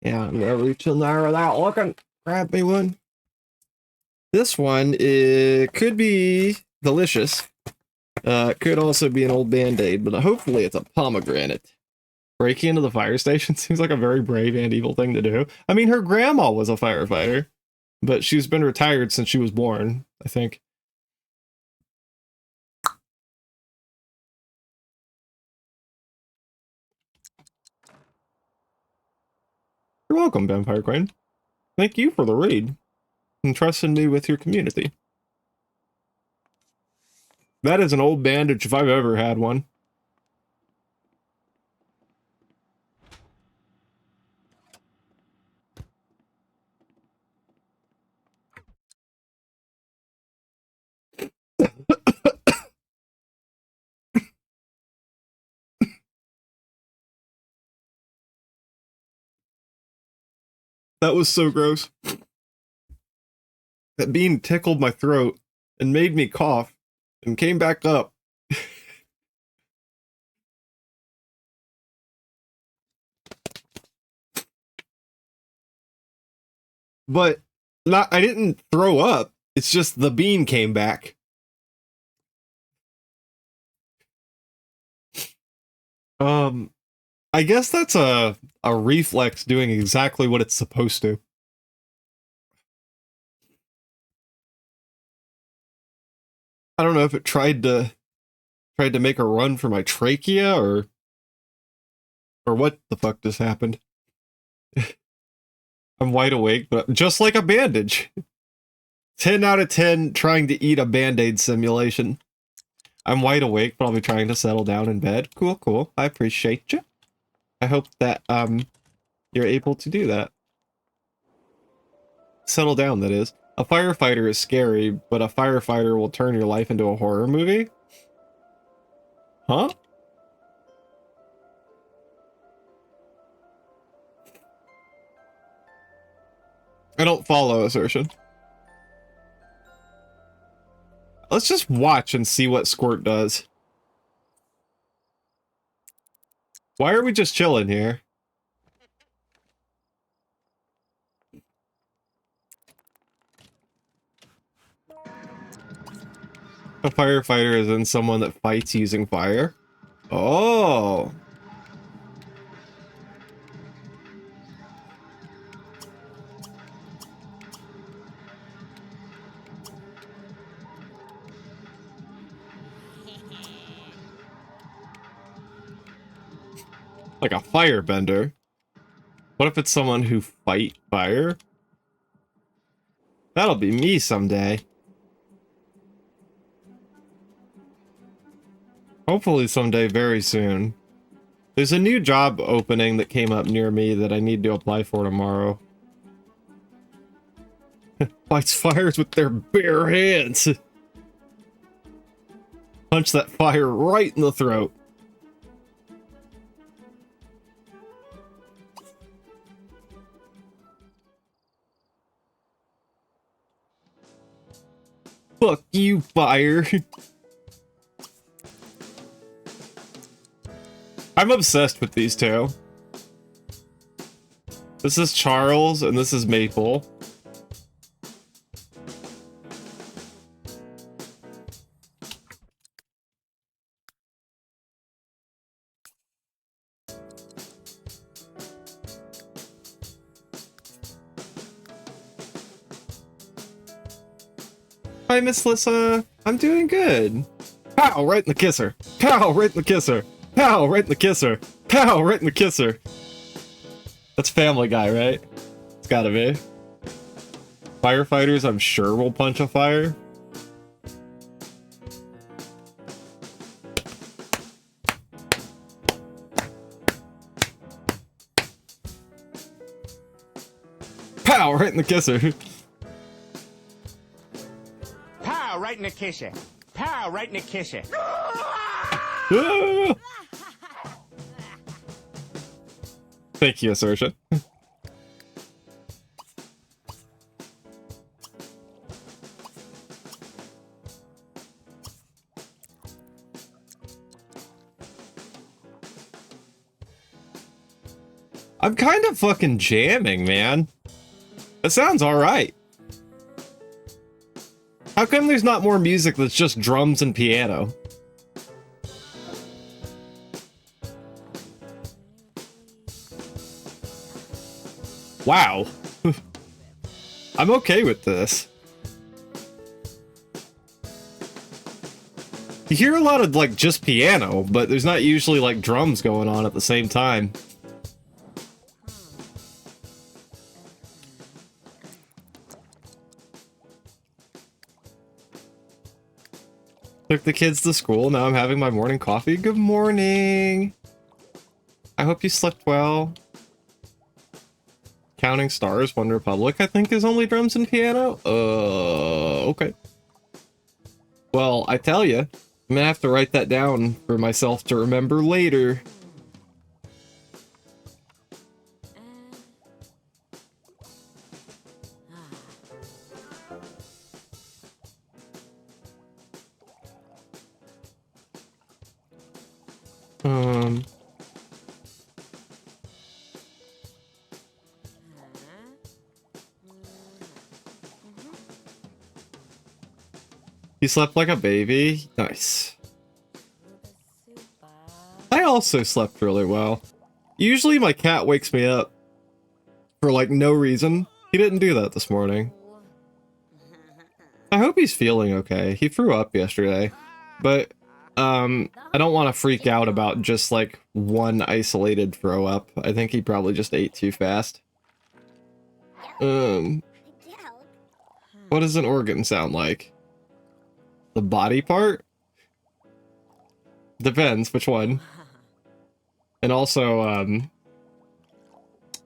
Yeah, I'm gonna reach in there without looking. Grab me one. This one, it could be delicious. It could also be an old Band-Aid, but hopefully it's a pomegranate. Breaking into the fire station seems like a very brave and evil thing to do. I mean, her grandma was a firefighter, but she's been retired since she was born, I think. You're welcome, Vampire Queen. Thank you for the read and trusting me with your community. That is an old bandage if I've ever had one. That was so gross. That bean tickled my throat and made me cough and came back up. But I didn't throw up. It's just the bean came back. I guess that's a reflex doing exactly what it's supposed to. I don't know if it tried to make a run for my trachea or what the fuck just happened. I'm wide awake, but just like a bandage. 10 out of 10 trying to eat a Band-Aid simulation. I'm wide awake, but I'll be trying to settle down in bed. Cool, cool. I appreciate you. I hope that you're able to do that. Settle down, that is. A firefighter is scary, but a firefighter will turn your life into a horror movie? Huh? I don't follow assertion. Let's just watch and see what Squirt does. Why are we just chilling here? A firefighter is in someone that fights using fire. Oh. Like a firebender. What if it's someone who fight fire? That'll be me someday. Hopefully someday very soon. There's a new job opening that came up near me that I need to apply for tomorrow. Fights fires with their bare hands. Punch that fire right in the throat. Fuck you, fire. I'm obsessed with these two. This is Charles, and this is Maple. Hi, Miss Lissa. I'm doing good. Pow! Right in the kisser. Pow! Right in the kisser. Pow! Right in the kisser. Pow! Right in the kisser. That's Family Guy, right? It's gotta be. Firefighters, I'm sure, will punch a fire. Pow! Right in the kisser. Pow, right in the kisser. Pow, right in the kisser. Ah! Thank you, Assertion. I'm kind of fucking jamming, man. That sounds alright. How come there's not more music that's just drums and piano? Wow. I'm okay with this. You hear a lot of, like, just piano, but there's not usually, like, drums going on at the same time. Took the kids to school. Now I'm having my morning coffee. Good morning. I hope you slept well. Counting Stars, One Republic, I think, is only drums and piano? Okay. Well, I tell you, I'm gonna have to write that down for myself to remember later. You slept like a baby? Nice. I also slept really well. Usually my cat wakes me up for like no reason. He didn't do that this morning. I hope he's feeling okay. He threw up yesterday, but I don't want to freak out about just like one isolated throw up. I think he probably just ate too fast. What does an organ sound like? The body part? Depends which one. And also,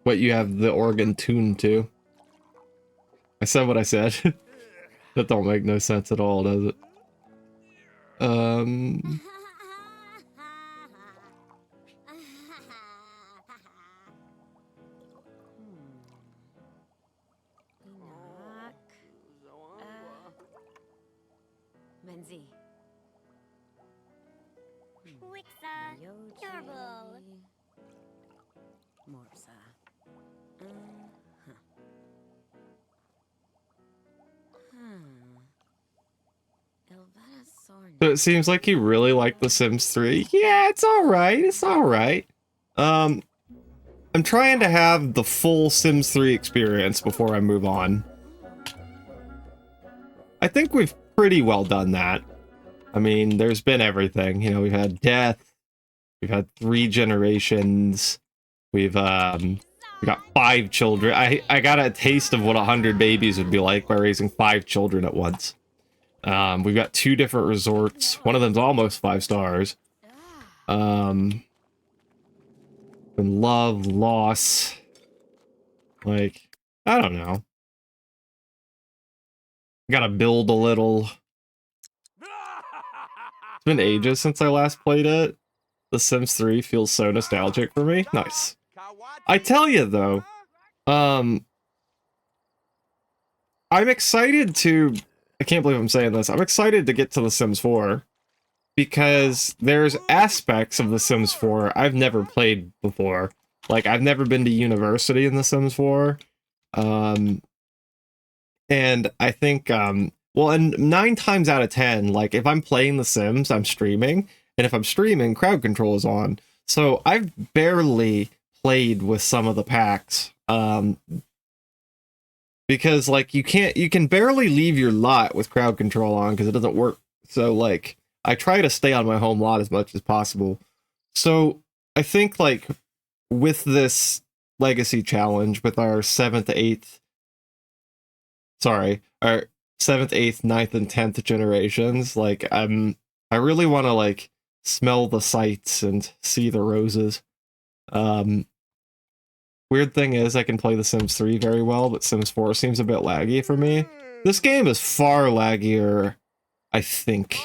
what you have the organ tuned to. I said what I said. That don't make no sense at all, does it? Menzi. Wixa, Yarble. Morsa. So it seems like you really like The Sims 3. Yeah, it's alright. It's alright. I'm trying to have the full Sims 3 experience before I move on. I think we've pretty well done that. I mean, there's been everything. You know, we've had death. We've had 3 generations. We got 5 children. I got a taste of what 100 babies would be like by raising 5 children at once. We've got 2 different resorts. One of them's almost 5 stars. And love, loss. Like, I don't know. Gotta build a little. It's been ages since I last played it. The Sims 3 feels so nostalgic for me. Nice. I tell you though, I'm excited to... I can't believe I'm saying this. I'm excited to get to The Sims 4. Because there's aspects of The Sims 4 I've never played before. Like, I've never been to university in The Sims 4. And I think, well, and 9 times out of 10, like, if I'm playing The Sims, I'm streaming. And if I'm streaming, crowd control is on. So I've barely played with some of the packs. Because, like, you can barely leave your lot with crowd control on because it doesn't work. So, like, I try to stay on my home lot as much as possible. So I think, like, with this legacy challenge, with our 7th, 8th, our 7th, 8th, 9th, and 10th generations, like, I really want to, like, smell the sights and see the roses. Weird thing is, I can play The Sims 3 very well, but Sims 4 seems a bit laggy for me. This game is far laggier, I think.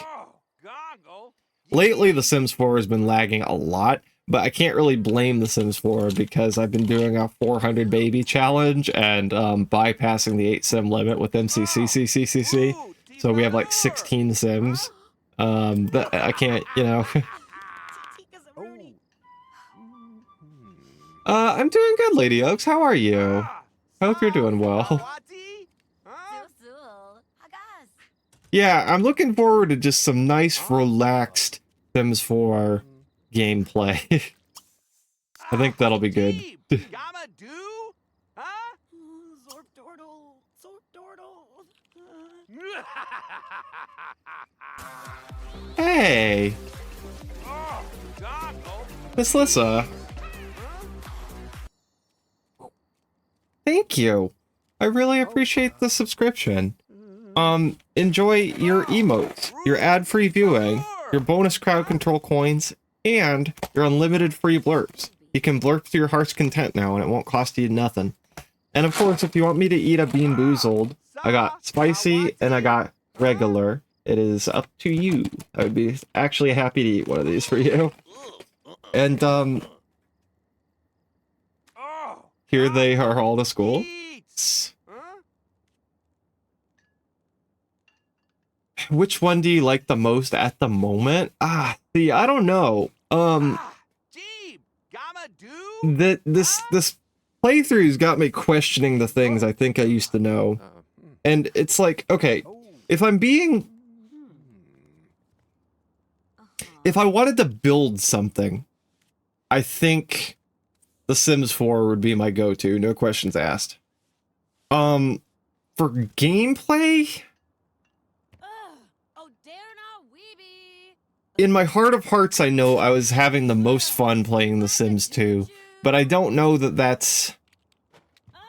Lately, The Sims 4 has been lagging a lot, but I can't really blame The Sims 4 because I've been doing a 400 baby challenge and bypassing the 8 sim limit with MCCCCCC. So we have like 16 Sims. That I can't, you know. I'm doing good, Lady Oaks. How are you? I hope you're doing well. Yeah, I'm looking forward to just some nice, relaxed Sims 4 gameplay. I think that'll be good. Hey! Miss Lissa. Thank you. I really appreciate the subscription. enjoy your emotes, your ad-free viewing, your bonus crowd control coins, and your unlimited free blurps. You can blurp to your heart's content now, and it won't cost you nothing. And of course, if you want me to eat a Bean Boozled, I got spicy and I got regular. It is up to you. I would be actually happy to eat one of these for you. And, here they are all to school. Which one do you like the most at the moment? See, I don't know. This playthrough's got me questioning the things I think I used to know. And it's like, okay, if I'm being... If I wanted to build something, I think The Sims 4 would be my go-to, no questions asked. For gameplay... In my heart of hearts, I know I was having the most fun playing The Sims 2, but I don't know that that's,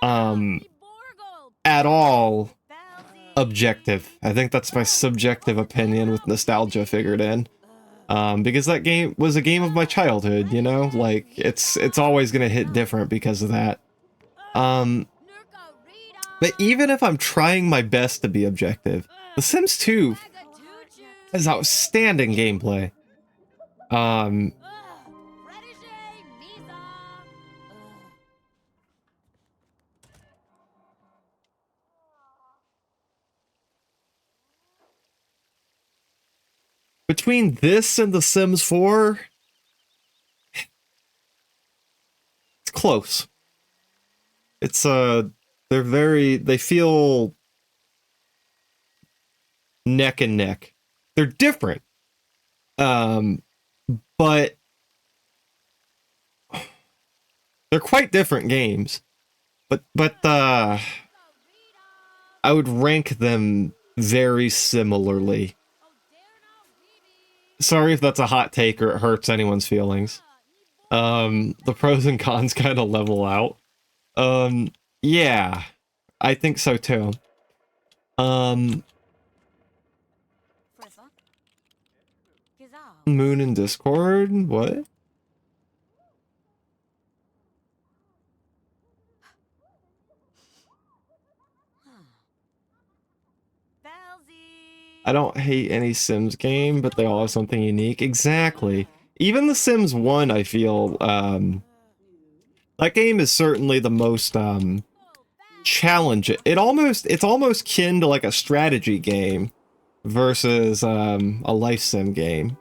at all objective. I think that's my subjective opinion with nostalgia figured in. Because that game was a game of my childhood, you know? Like, it's always gonna hit different because of that. But even if I'm trying my best to be objective, The Sims 2 has outstanding gameplay. Between this and The Sims 4, it's close. It's, they feel neck and neck. They're different. But they're quite different games. But I would rank them very similarly. Sorry if that's a hot take or it hurts anyone's feelings. The pros and cons kind of level out. Yeah, I think so too. Moon in Discord? What? I don't hate any Sims game, but they all have something unique. Exactly. Even The Sims 1, I feel, that game is certainly the most, challenging. It's almost kin to like a strategy game versus, a life sim game.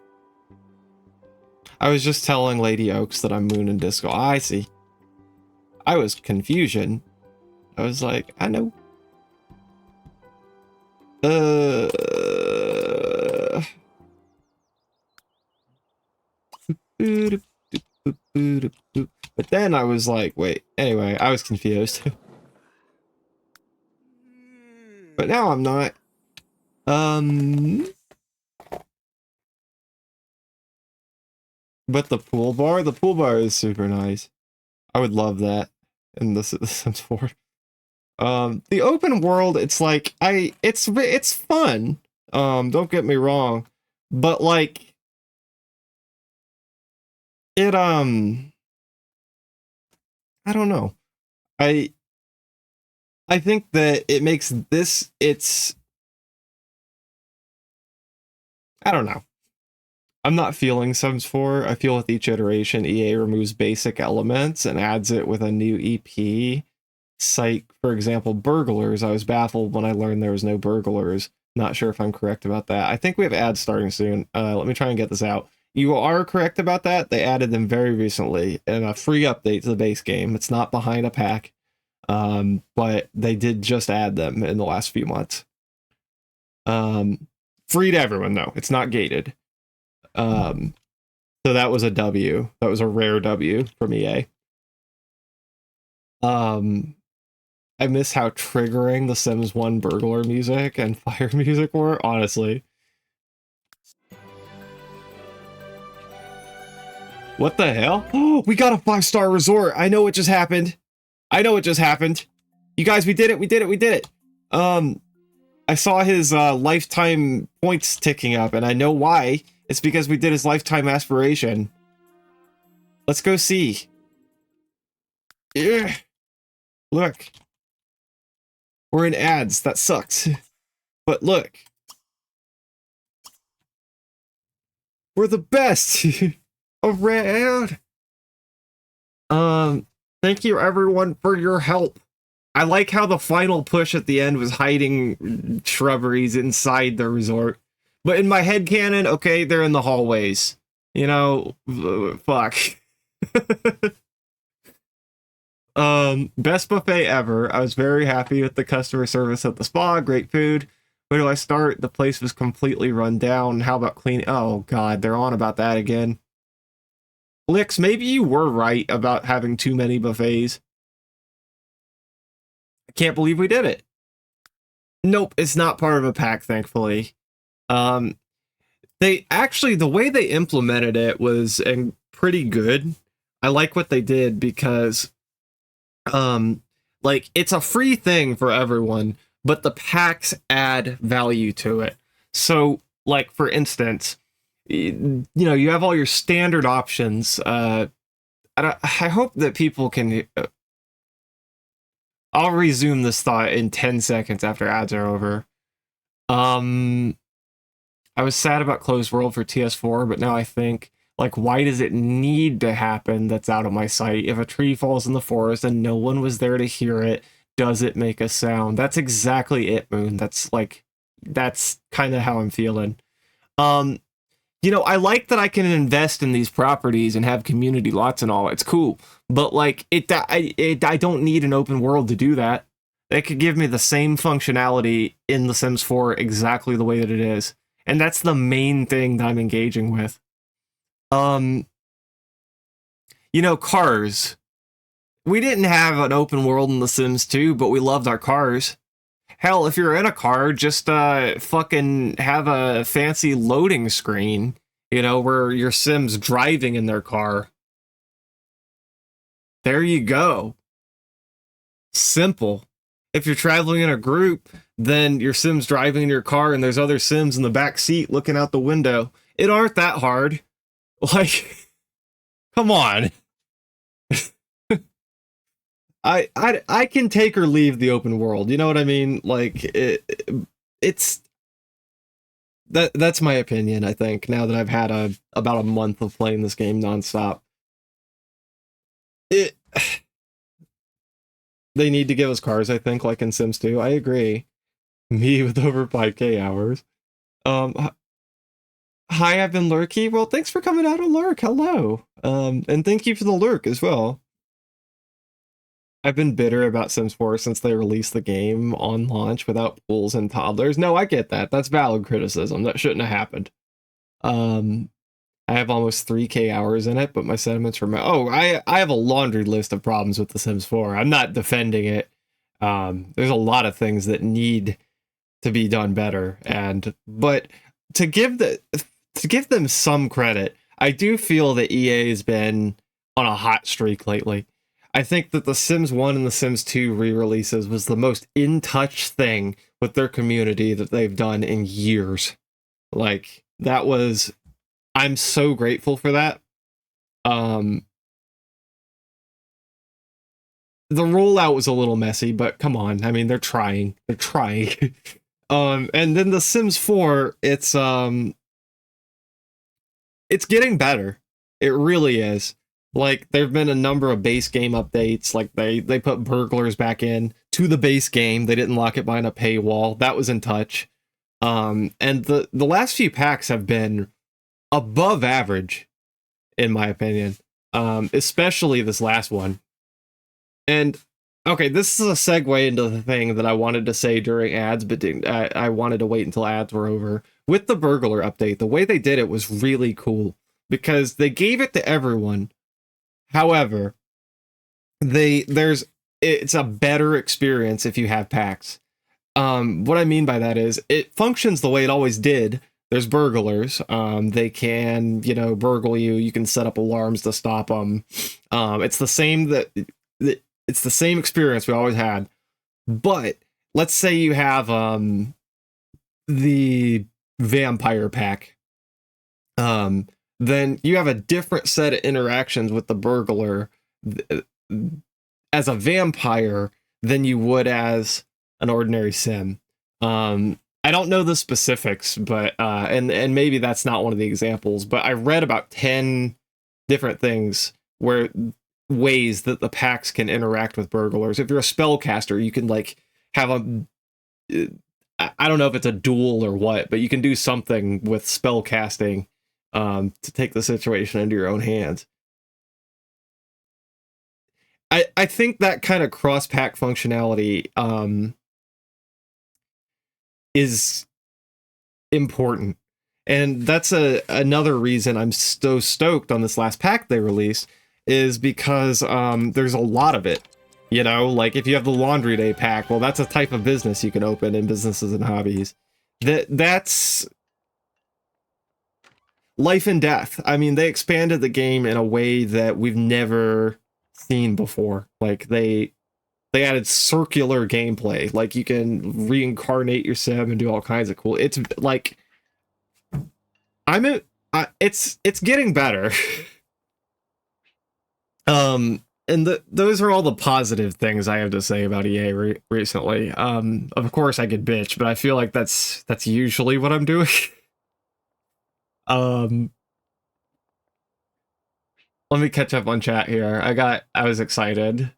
I was just telling Lady Oaks that I'm Moon and Disco. I see. I was confusion. I was like, I know. But then I was like, wait. Anyway, I was confused. But now I'm not. But the pool bar is super nice. I would love that in the Sims 4. The open world, it's like, it's fun. Don't get me wrong. But like, it, I don't know. I think that it makes this, I don't know. I'm not feeling Sims 4. I feel with each iteration, EA removes basic elements and adds it with a new EP. Psych, for example, burglars. I was baffled when I learned there was no burglars. Not sure if I'm correct about that. I think we have ads starting soon. Let me try and get this out. You are correct about that. They added them very recently in a free update to the base game. It's not behind a pack, but they did just add them in the last few months. Free to everyone, though. It's not gated. So that was a W. That was a rare W from EA. I miss how triggering the Sims 1 burglar music and fire music were, honestly. What the hell? Oh, we got a 5-star resort. I know what just happened. You guys, we did it. I saw his lifetime points ticking up, and I know why. It's because we did his lifetime aspiration. Let's go see. Yeah. Look. We're in ads. That sucks. But look. We're the best around. Thank you everyone for your help. I like how the final push at the end was hiding shrubberies inside the resort. But in my headcanon, okay, they're in the hallways. You know, fuck. Best buffet ever. I was very happy with the customer service at the spa. Great food. Where do I start? The place was completely run down. How about cleaning? Oh god, they're on about that again. Lix, maybe you were right about having too many buffets. I can't believe we did it. Nope, it's not part of a pack, thankfully. They actually, the way they implemented it was pretty good. I like what they did because, like, it's a free thing for everyone, but the packs add value to it. So, like, for instance, you know, you have all your standard options. I hope that people can... I'll resume this thought in 10 seconds after ads are over. I was sad about Closed World for TS4, but now I think, like, why does it need to happen that's out of my sight? If a tree falls in the forest and no one was there to hear it, does it make a sound? That's exactly it, Moon. That's kind of how I'm feeling. You know, I like that I can invest in these properties and have community lots and all. It's cool. But, like, I don't need an open world to do that. It could give me the same functionality in The Sims 4 exactly the way that it is. And that's the main thing that I'm engaging with. You know, cars. We didn't have an open world in The Sims 2, but we loved our cars. Hell, if you're in a car, just fucking have a fancy loading screen, you know, where your Sim's driving in their car. There you go. Simple. If you're traveling in a group, then your Sim's driving in your car and there's other Sims in the back seat looking out the window. It aren't that hard. Like, come on. I can take or leave the open world. You know what I mean? Like, it's that's my opinion, I think, now that I've had about a month of playing this game nonstop. They need to give us cars, I think, like in Sims 2. I agree. Me with over 5k hours. Hi, I've been Lurky. Well, thanks for coming out on Lurk. Hello. And thank you for the Lurk as well. I've been bitter about Sims 4 since they released the game on launch without pools and toddlers. No, I get that. That's valid criticism. That shouldn't have happened. I have almost 3k hours in it, but my sentiments are... I have a laundry list of problems with The Sims 4. I'm not defending it. There's a lot of things that need to be done better. But to give them some credit, I do feel that EA has been on a hot streak lately. I think that The Sims 1 and The Sims 2 re-releases was the most in-touch thing with their community that they've done in years. Like, that was... I'm so grateful for that. The rollout was a little messy, but come on. I mean, they're trying. They're trying. And then The Sims 4, it's getting better. It really is. Like, there've been a number of base game updates. Like, they put burglars back in to the base game. They didn't lock it behind a paywall. That was in touch. And the last few packs have been above average, in my opinion. Especially this last one. And, okay, this is a segue into the thing that I wanted to say during ads, but I wanted to wait until ads were over. With the burglar update, the way they did it was really cool. Because they gave it to everyone. However, it's a better experience if you have packs. What I mean by that is it functions the way it always did. There's burglars. They can, you know, burgle you. You can set up alarms to stop them. It's the same it's the same experience we always had. But let's say you have the vampire pack, then you have a different set of interactions with the burglar as a vampire than you would as an ordinary sim. I don't know the specifics, but and maybe that's not one of the examples, but I read about 10 different things where ways that the packs can interact with burglars. If you're a spellcaster, you can like have a I don't know if it's a duel or what, but you can do something with spellcasting to take the situation into your own hands. I think that kind of cross-pack functionality is important. And that's another reason I'm so stoked on this last pack they released, is because there's a lot of it. You know, like if you have the Laundry Day pack, well, that's a type of business you can open in Businesses and Hobbies. That's life and death. I mean, they expanded the game in a way that we've never seen before. Like they added circular gameplay. Like you can reincarnate your sim and do all kinds of cool. It's like it's getting better. And those are all the positive things I have to say about EA recently. Of course I could bitch, but I feel like that's usually what I'm doing. Let me catch up on chat here. I was excited.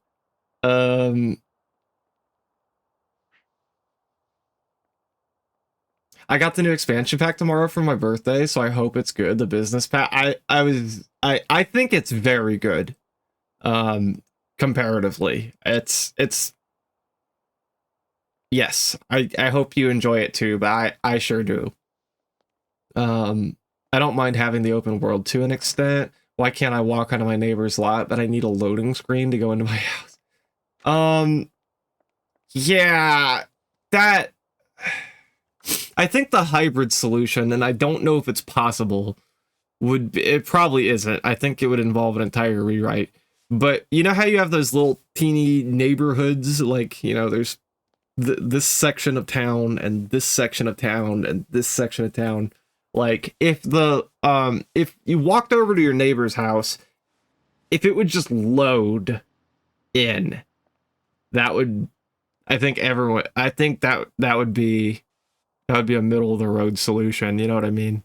I got the new expansion pack tomorrow for my birthday, so I hope it's good. The business pack. I think it's very good. Comparatively. It's yes, I hope you enjoy it too, but I sure do. I don't mind having the open world to an extent. Why can't I walk onto my neighbor's lot, but I need a loading screen to go into my house? Yeah, that I think the hybrid solution, and I don't know if it's possible, it probably isn't. I think it would involve an entire rewrite. But you know how you have those little teeny neighborhoods, like, you know, there's this section of town and this section of town and this section of town. Like if if you walked over to your neighbor's house, if it would just load in, that would, I think that would be a middle of the road solution, you know what I mean?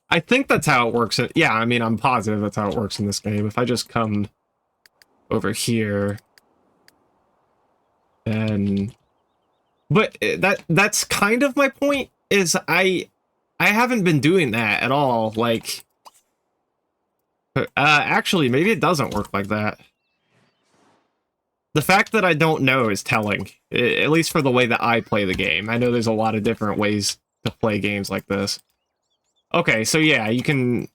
I think that's how it works. Yeah, I mean, I'm positive that's how it works in this game. If I just come over here, then... But that's kind of my point, is I haven't been doing that at all. Like, actually, maybe it doesn't work like that. The fact that I don't know is telling, at least for the way that I play the game. I know there's a lot of different ways to play games like this. Okay, so yeah, you can...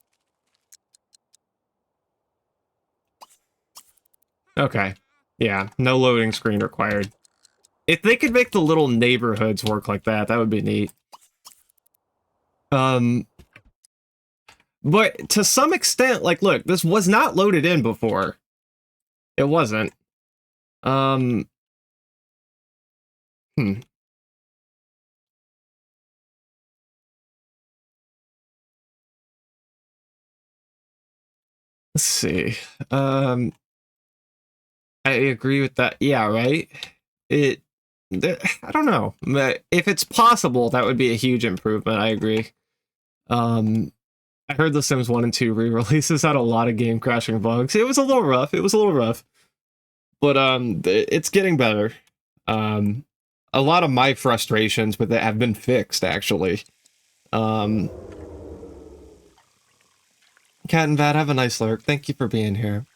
Okay. Yeah, no loading screen required. If they could make the little neighborhoods work like that, that would be neat. But to some extent, like, look, this was not loaded in before. It wasn't. Let's see. I agree with that. Yeah, right? I don't know. If it's possible, that would be a huge improvement. I agree. I heard The Sims 1 and 2 re-releases had a lot of game crashing bugs. It was a little rough. But it's getting better. A lot of my frustrations with it have been fixed, actually. Cat and Vat, have a nice lurk. Thank you for being here.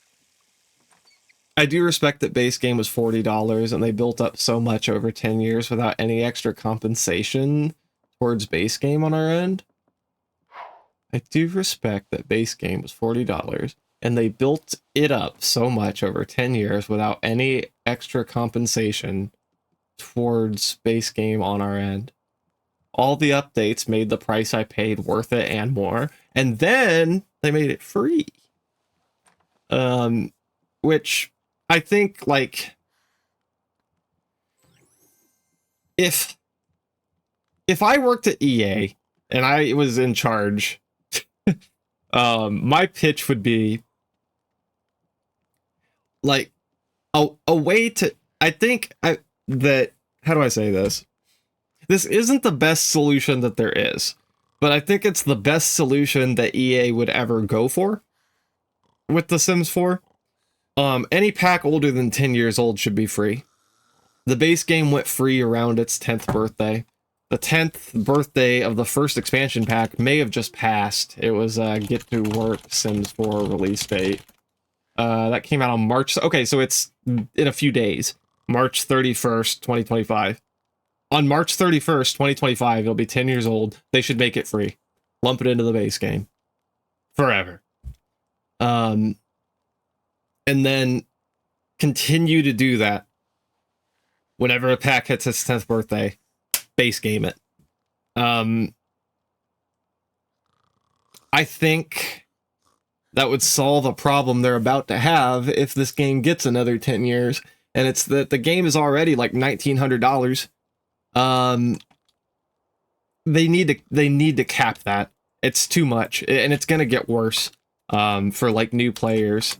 I do respect that base game was $40 and they built up so much over 10 years without any extra compensation towards base game on our end. I do respect that base game was $40 and they built it up so much over 10 years without any extra compensation towards base game on our end. All the updates made the price I paid worth it and more, and then they made it free. Which I think, like, if I worked at EA and I was in charge, my pitch would be like a way to, I think that, how do I say this? This isn't the best solution that there is, but I think it's the best solution that EA would ever go for with The Sims 4. Any pack older than 10 years old should be free. The base game went free around its 10th birthday. The 10th birthday of the first expansion pack may have just passed. It was Get to Work Sims 4 release date. That came out on March. Okay, so it's in a few days. March 31st, 2025. On March 31st, 2025, it'll be 10 years old. They should make it free. Lump it into the base game. Forever. And then continue to do that. Whenever a pack hits its 10th birthday, base game it. I think that would solve a problem they're about to have if this game gets another 10 years. And it's that the game is already like $1,900. They need to cap that. It's too much, and it's gonna get worse for like new players.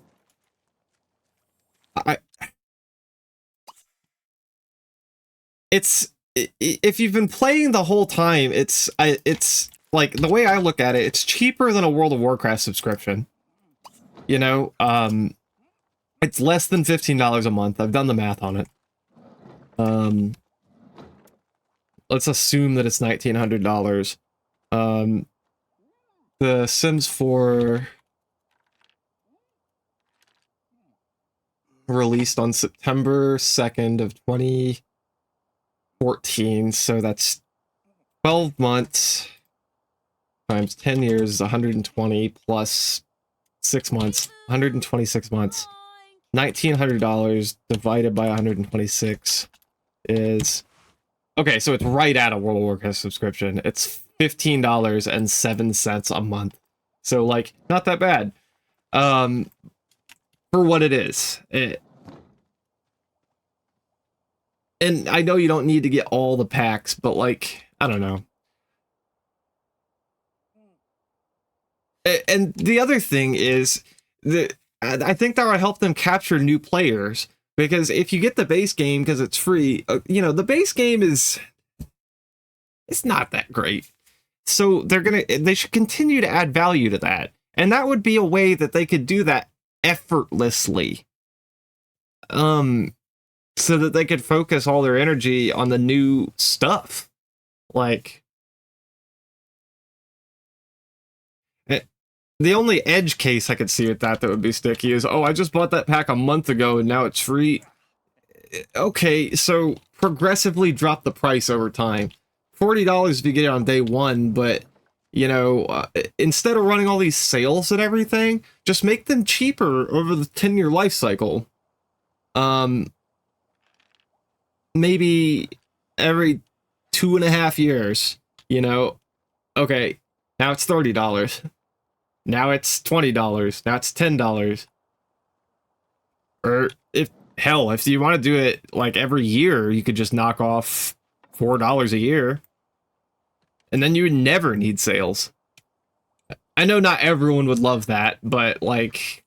If you've been playing the whole time, it's like, the way I look at it, it's cheaper than a World of Warcraft subscription. You know, it's less than $15 a month. I've done the math on it. Let's assume that it's $1,900. The Sims 4 released on September 2nd of 2014, so that's 12 months times 10 years is 120 plus 6 months, 126 months. $1,900 divided by 126 is... Okay, so it's right at a World of Warcraft subscription. It's $15.07 a month. So, like, not that bad. For what it is. And I know you don't need to get all the packs, but, like, I don't know. And the other thing is that I think that would help them capture new players. Because if you get the base game because it's free, you know, the base game it's not that great. So they should continue to add value to that. And that would be a way that they could do that effortlessly. So that they could focus all their energy on the new stuff. Like, the only edge case I could see with that would be sticky is, oh, I just bought that pack a month ago and now it's free. Okay, so progressively drop the price over time. $40 if you get it on day one, but, you know, instead of running all these sales and everything, just make them cheaper over the 10-year life cycle. Maybe every 2.5 years, you know, okay, now it's $30. Now it's $20. Now it's $10. Or if you want to do it like every year, you could just knock off $4 a year. And then you would never need sales. I know not everyone would love that, but like,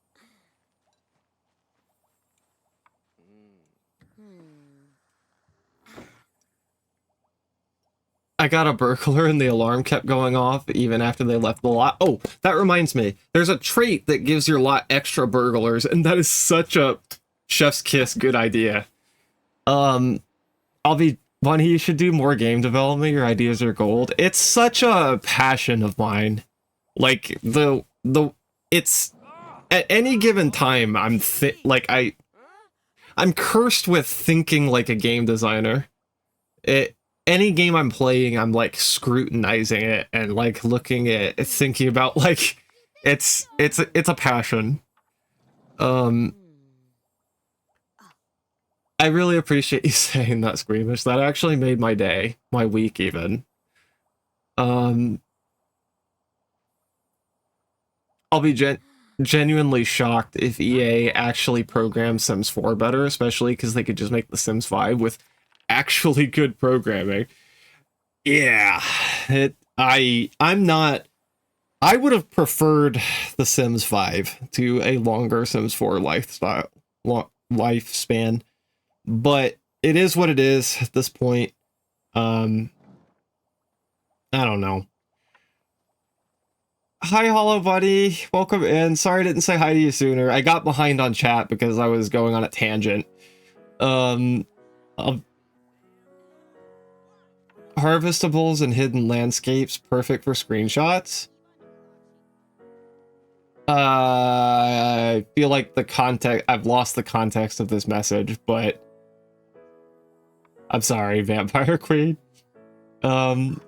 I got a burglar and the alarm kept going off even after they left the lot. Oh, that reminds me. There's a trait that gives your lot extra burglars, and that is such a chef's kiss good idea. Bunny, you should do more game development. Your ideas are gold. It's such a passion of mine. Like, it's at any given time, I'm cursed with thinking like a game designer. Any game I'm playing, I'm like scrutinizing it and like looking at it, thinking about, like, it's a passion. I really appreciate you saying that, Squeamish. That actually made my day, my week even. I'll be genuinely shocked if EA actually programs Sims 4 better, especially because they could just make The Sims 5 with actually good programming. Yeah, I'm not. I would have preferred The Sims 5 to a longer Sims 4 lifespan, but it is what it is at this point. I don't know. Hi, Hollow Buddy. Welcome in. Sorry I didn't say hi to you sooner. I got behind on chat because I was going on a tangent. Harvestables and hidden landscapes, perfect for screenshots. I feel like the context, I've lost the context of this message, but I'm sorry, Vampire Queen. Can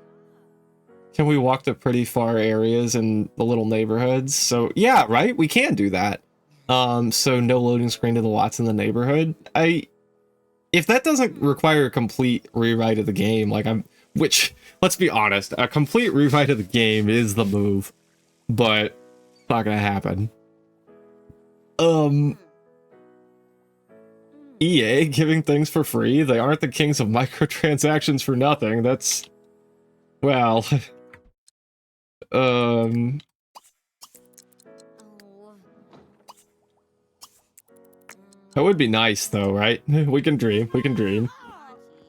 we walk to pretty far areas in the little neighborhoods? So yeah, right? We can do that. So no loading screen to the lots in the neighborhood. If that doesn't require a complete rewrite of the game, which, let's be honest, a complete rewrite of the game is the move, but it's not gonna happen. EA giving things for free? They aren't the kings of microtransactions for nothing. That's, well, Oh. that would be nice though, right? We can dream, we can dream.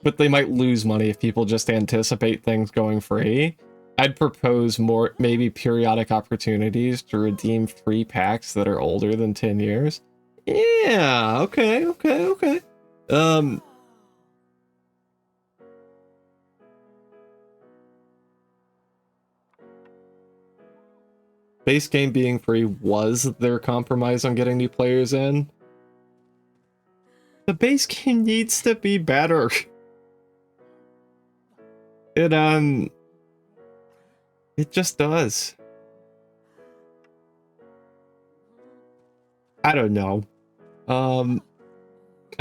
But they might lose money if people just anticipate things going free. I'd propose more, maybe periodic opportunities to redeem free packs that are older than 10 years. Yeah, okay. Base game being free was their compromise on getting new players in. The base game needs to be better. It just does. I don't know. I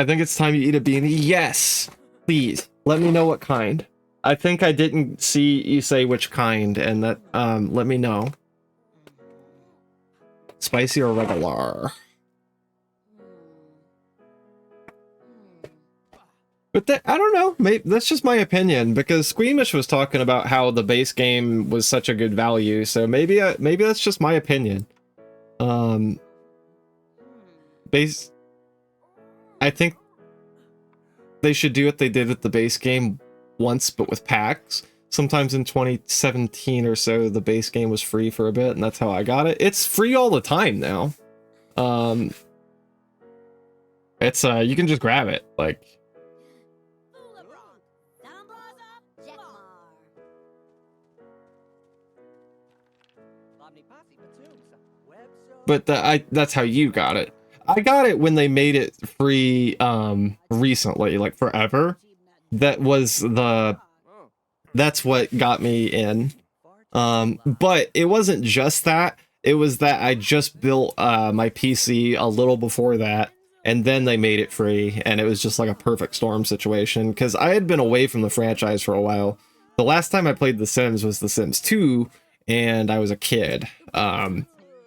think it's time you eat a beanie. Yes! Please, let me know what kind. I think I didn't see you say which kind, and that, let me know. Spicy or regular? But that, I don't know, maybe that's just my opinion, because Squeamish was talking about how the base game was such a good value, so maybe that's just my opinion. I think they should do what they did with the base game once, but with packs. Sometimes in 2017 or so, the base game was free for a bit, and that's how I got it. It's free all the time now. It's, you can just grab it, like... But that's how you got it. I got it when they made it free recently, like forever. That's what got me in. But it wasn't just that. It was that I just built my PC a little before that, and then they made it free, and it was just like a perfect storm situation, because I had been away from the franchise for a while. The last time I played The Sims was The Sims 2, and I was a kid.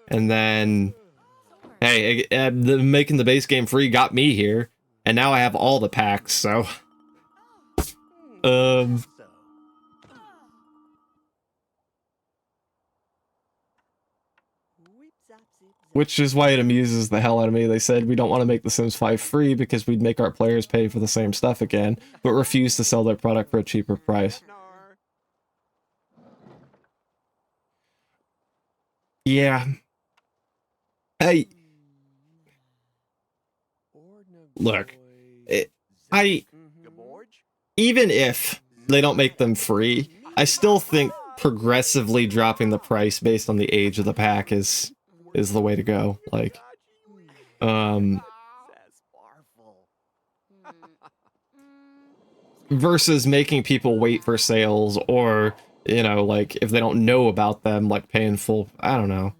And then, hey, making the base game free got me here, and now I have all the packs, so... Which is why it amuses the hell out of me. They said, we don't want to make The Sims 5 free because we'd make our players pay for the same stuff again, but refuse to sell their product for a cheaper price. Yeah. Hey, look, even if they don't make them free, I still think progressively dropping the price based on the age of the pack is the way to go. Like, versus making people wait for sales, or, you know, like, if they don't know about them, like paying full, I don't know.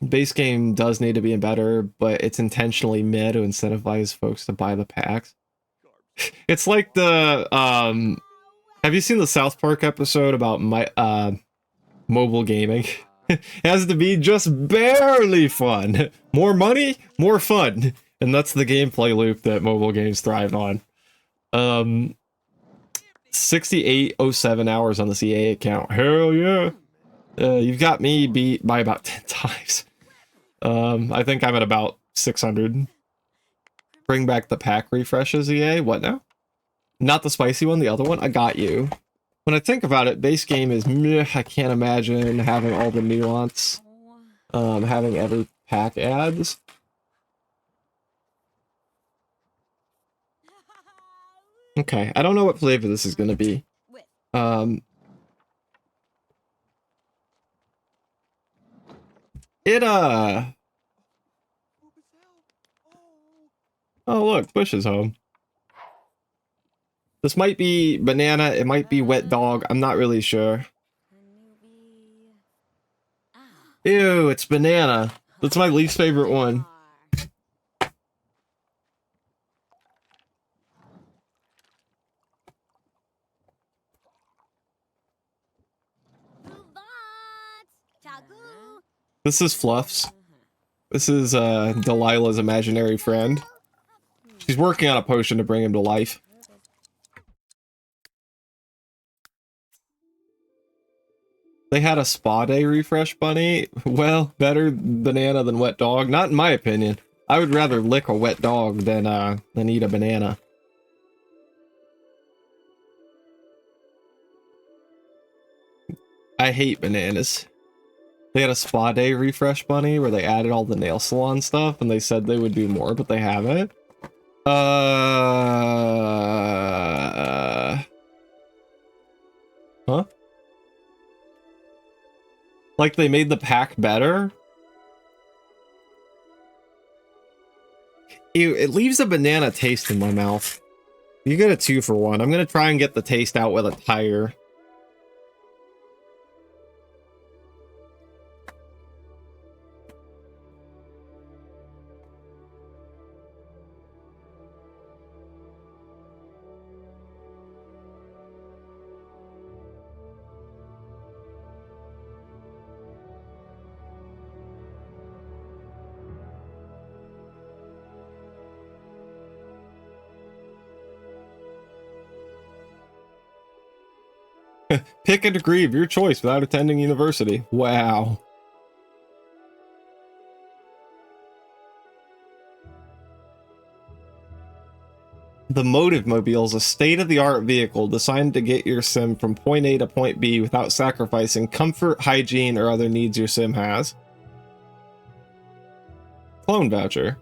Base game does need to be better, but it's intentionally mid to incentivize folks to buy the packs. It's like the, have you seen the South Park episode about mobile gaming? It has to be just barely fun. More money, more fun. And that's the gameplay loop that mobile games thrive on. Um, 6807 hours on the CA account. Hell yeah. You've got me beat by about 10 times. I think I'm at about 600. Bring back the pack refreshes, EA. What now? Not the spicy one, the other one? I got you. When I think about it, base game is meh. I can't imagine having all the nuance. Having every pack ads. Okay, I don't know what flavor this is gonna be. Oh look, Bush is home. This might be banana, it might be wet dog, I'm not really sure. Ew, it's banana. That's my least favorite one. This is Fluffs. This is Delilah's imaginary friend. She's working on a potion to bring him to life. They had a spa day refresh, Bunny. Well, better banana than wet dog. Not in my opinion. I would rather lick a wet dog than eat a banana. I hate bananas. They had a spa day refresh, Bunny, where they added all the nail salon stuff, and they said they would do more, but they haven't. Huh? Like they made the pack better? Ew, it leaves a banana taste in my mouth. You get a 2 for 1. I'm gonna try and get the taste out with a tire. Pick a degree of your choice without attending university. Wow. The Motive Mobile is a state-of-the-art vehicle designed to get your sim from point A to point B without sacrificing comfort, hygiene, or other needs your sim has. Clone voucher.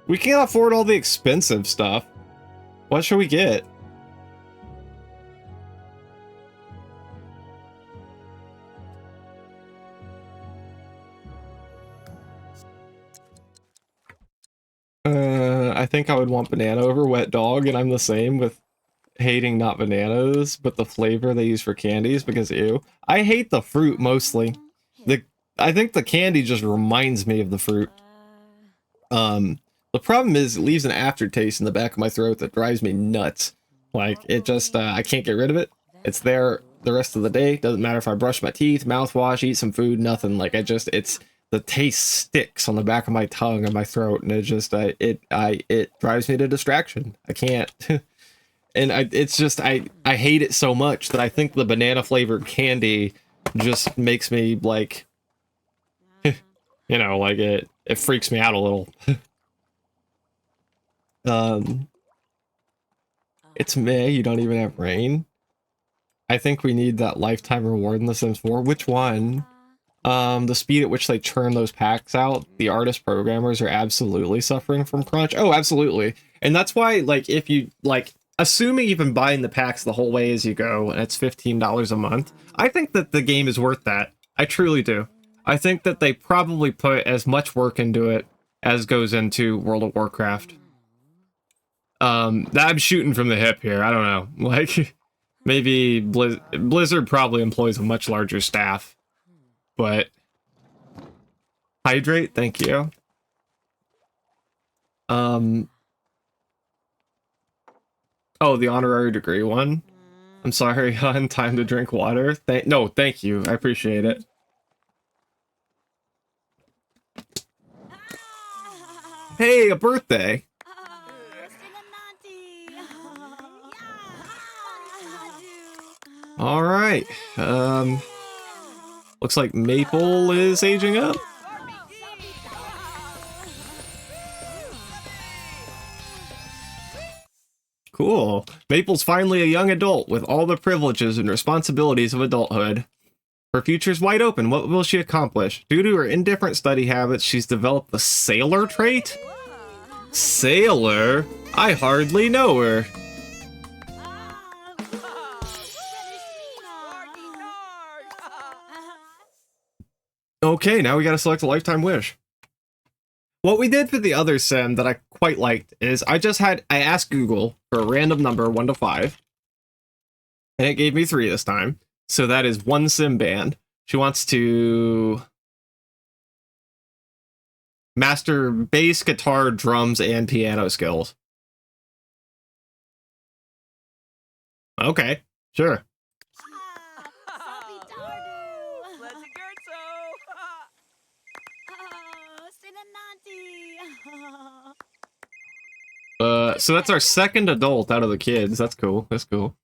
We can't afford all the expensive stuff. What should we get? I think I would want banana over wet dog, and I'm the same with hating not bananas, but the flavor they use for candies, because ew. I hate the fruit mostly. I think the candy just reminds me of the fruit. The problem is it leaves an aftertaste in the back of my throat that drives me nuts. Like, it just, I can't get rid of it. It's there the rest of the day. Doesn't matter if I brush my teeth, mouthwash, eat some food, nothing. Like, the taste sticks on the back of my tongue and my throat, and it just, it drives me to distraction. I can't. And I hate it so much that I think the banana flavored candy just makes me like, you know, like it freaks me out a little. It's May, you don't even have rain. I think we need that lifetime reward in The Sims 4. Which one? The speed at which they churn those packs out, the artist programmers are absolutely suffering from crunch. Oh, absolutely. And that's why, like, if you, like, assuming you've been buying the packs the whole way as you go, and it's $15 a month, I think that the game is worth that. I truly do. I think that they probably put as much work into it as goes into World of Warcraft. I'm shooting from the hip here. I don't know. Like, maybe Blizzard probably employs a much larger staff. But hydrate, thank you. Oh, the honorary degree one. I'm sorry, hon. Time to drink water. No, thank you. I appreciate it. Hey, a birthday. All right. Looks like Maple is aging up. Cool. Maple's finally a young adult with all the privileges and responsibilities of adulthood. Her future's wide open. What will she accomplish? Due to her indifferent study habits, she's developed the sailor trait? Sailor? I hardly know her. Okay, now we gotta select a lifetime wish. What we did for the other sim that I quite liked is I asked Google for a random number 1 to 5, and it gave me 3 this time. So that is one sim band. She wants to master bass, guitar, drums, and piano skills. Okay, sure. So that's our second adult out of the kids. That's cool. That's cool.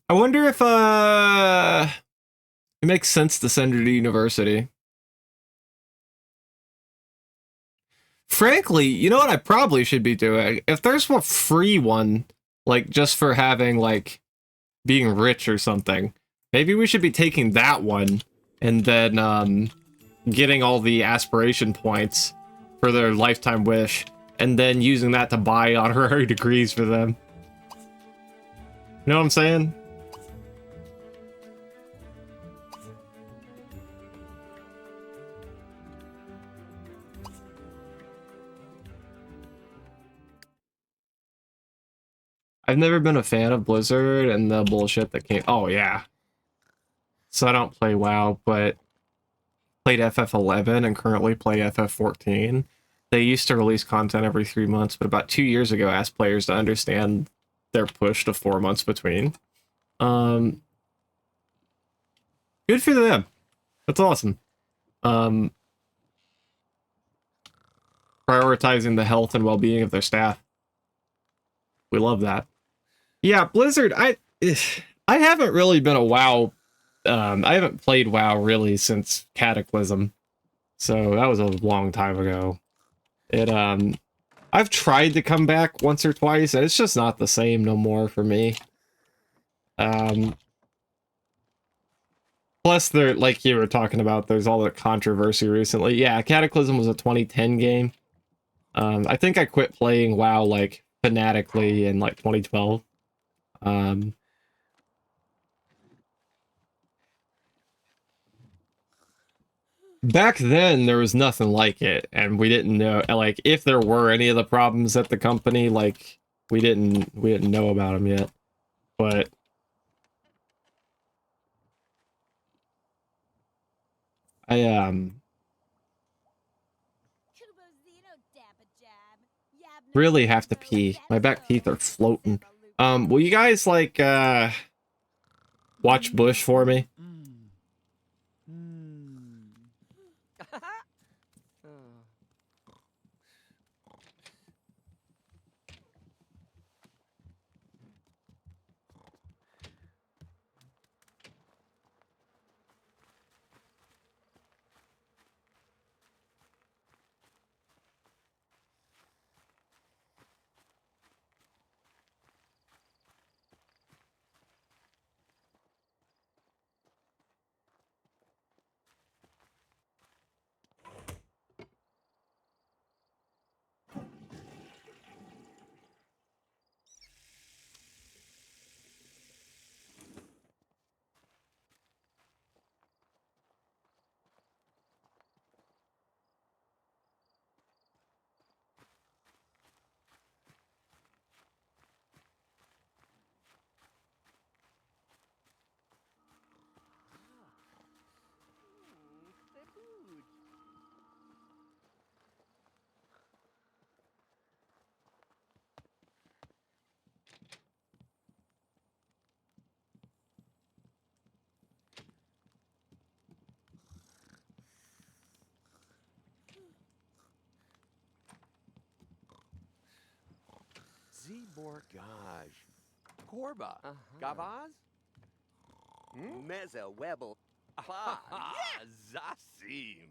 I wonder if it makes sense to send her to university. Frankly, you know what I probably should be doing? If there's a free one, like just for having like being rich or something, maybe we should be taking that one and then getting all the aspiration points for their lifetime wish and then using that to buy honorary degrees for them. You know what I'm saying? I've never been a fan of Blizzard and the bullshit that came. Oh, yeah. So I don't play WoW, but played FF11 and currently play FF14. They used to release content every 3 months, but about 2 years ago asked players to understand their push to 4 months between. Good for them. That's awesome. Prioritizing the health and well-being of their staff. We love that. Yeah, Blizzard, I haven't really been a WoW. I haven't played WoW really since Cataclysm. So that was a long time ago. I've tried to come back once or twice, and it's just not the same no more for me. Plus, there, like you were talking about, there's all the controversy recently. Yeah, Cataclysm was a 2010 game. I think I quit playing WoW, like, fanatically in, like, 2012. Back then, there was nothing like it, and we didn't know, like, if there were any of the problems at the company, like, we didn't know about them yet. But I really have to pee. My back teeth are floating. Will you guys, like, watch Bush for me? Ziborgaj. Korba. Gavaz? Meza Webble. Yeah, Zasim.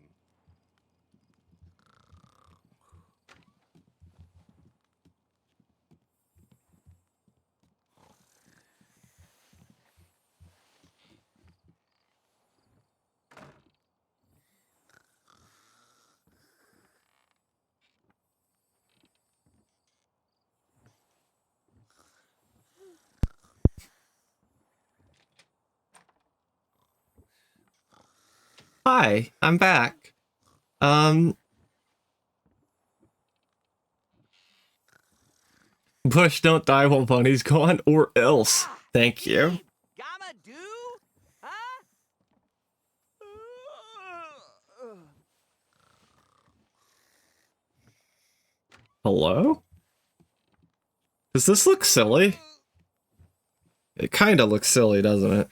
Hi, I'm back. Bush, don't die while Bunny's gone, or else. Thank you. Gamma do? Huh? Hello? Does this look silly? It kinda looks silly, doesn't it?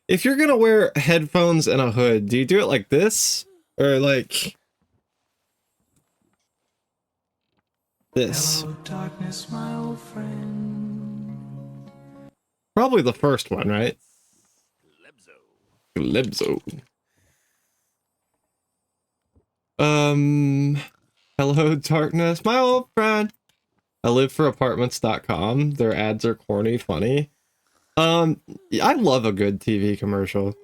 If you're gonna wear headphones and a hood, do you do it like this? Or like... this? Hello, darkness, my old friend. Probably the first one, right? Lebzo. Libzo. Hello, darkness, my old friend. I live for apartments.com. Their ads are corny, funny. I love a good TV commercial.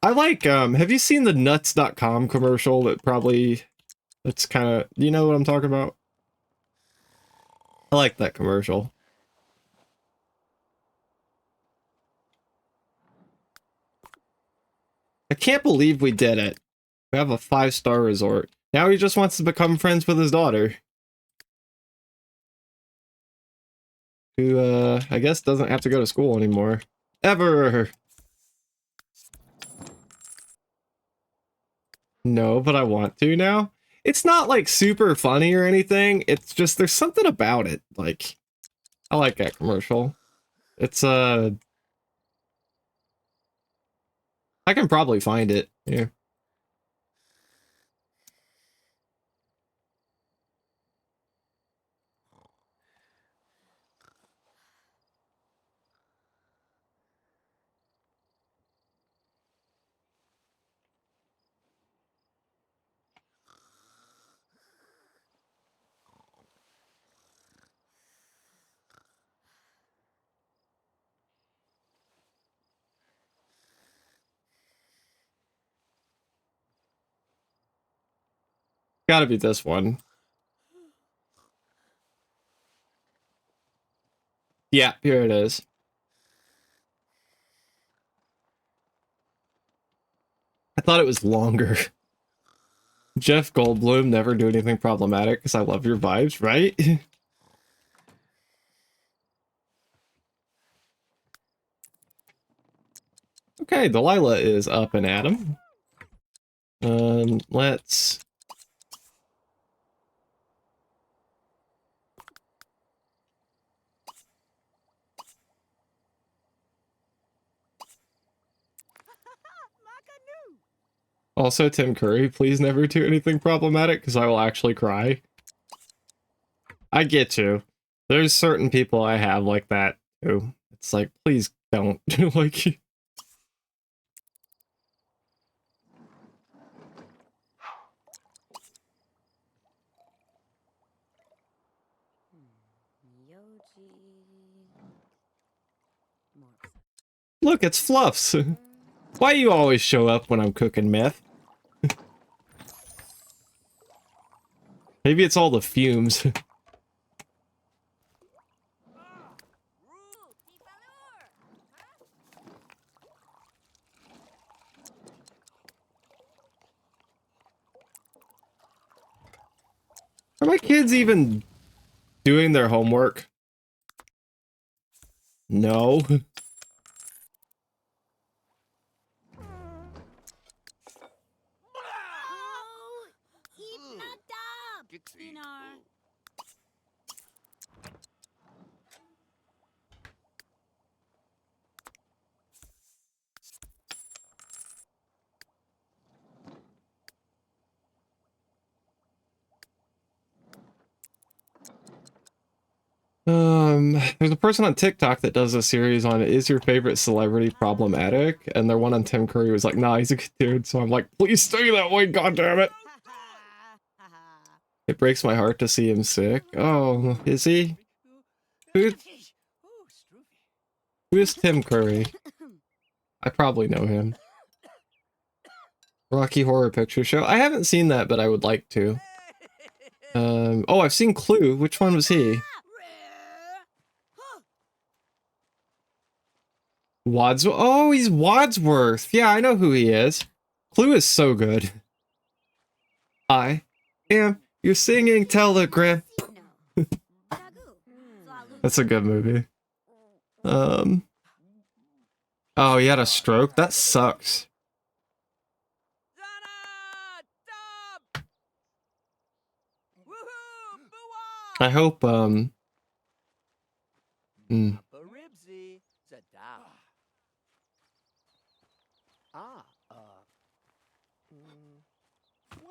I like, have you seen the nuts.com commercial that's kind of, you know what I'm talking about? I like that commercial. I can't believe we did it. We have a 5-star resort. Now he just wants to become friends with his daughter. Who, I guess doesn't have to go to school anymore. Ever! No, but I want to now. It's not, like, super funny or anything. It's just, there's something about it. Like, I like that commercial. It's, I can probably find it. Yeah. Gotta be this one. Yeah, here it is. I thought it was longer. Jeff Goldblum, never do anything problematic because I love your vibes, right? Okay, Delilah is up and at him. Let's... Also, Tim Curry, please never do anything problematic because I will actually cry. I get you. There's certain people I have like that too. It's like, please don't. Like... Look, it's Fluffs. Why you always show up when I'm cooking meth? Maybe it's all the fumes. Are my kids even doing their homework? No. Oh, it's not up. Dinar. There's a person on TikTok that does a series on is your favorite celebrity problematic, and their one on Tim Curry was like, nah, he's a good dude. So I'm like, please stay that way, goddammit. It breaks my heart to see him sick. Oh, is he? Who is Tim Curry? I probably know him. Rocky Horror Picture Show. I haven't seen that, but I would like to. Oh, I've seen Clue. Which one was he? Wadsworth. Oh, he's Wadsworth. Yeah, I know who he is. Clue is so good. I am your singing telegram. That's a good movie. Oh, he had a stroke? That sucks. I hope,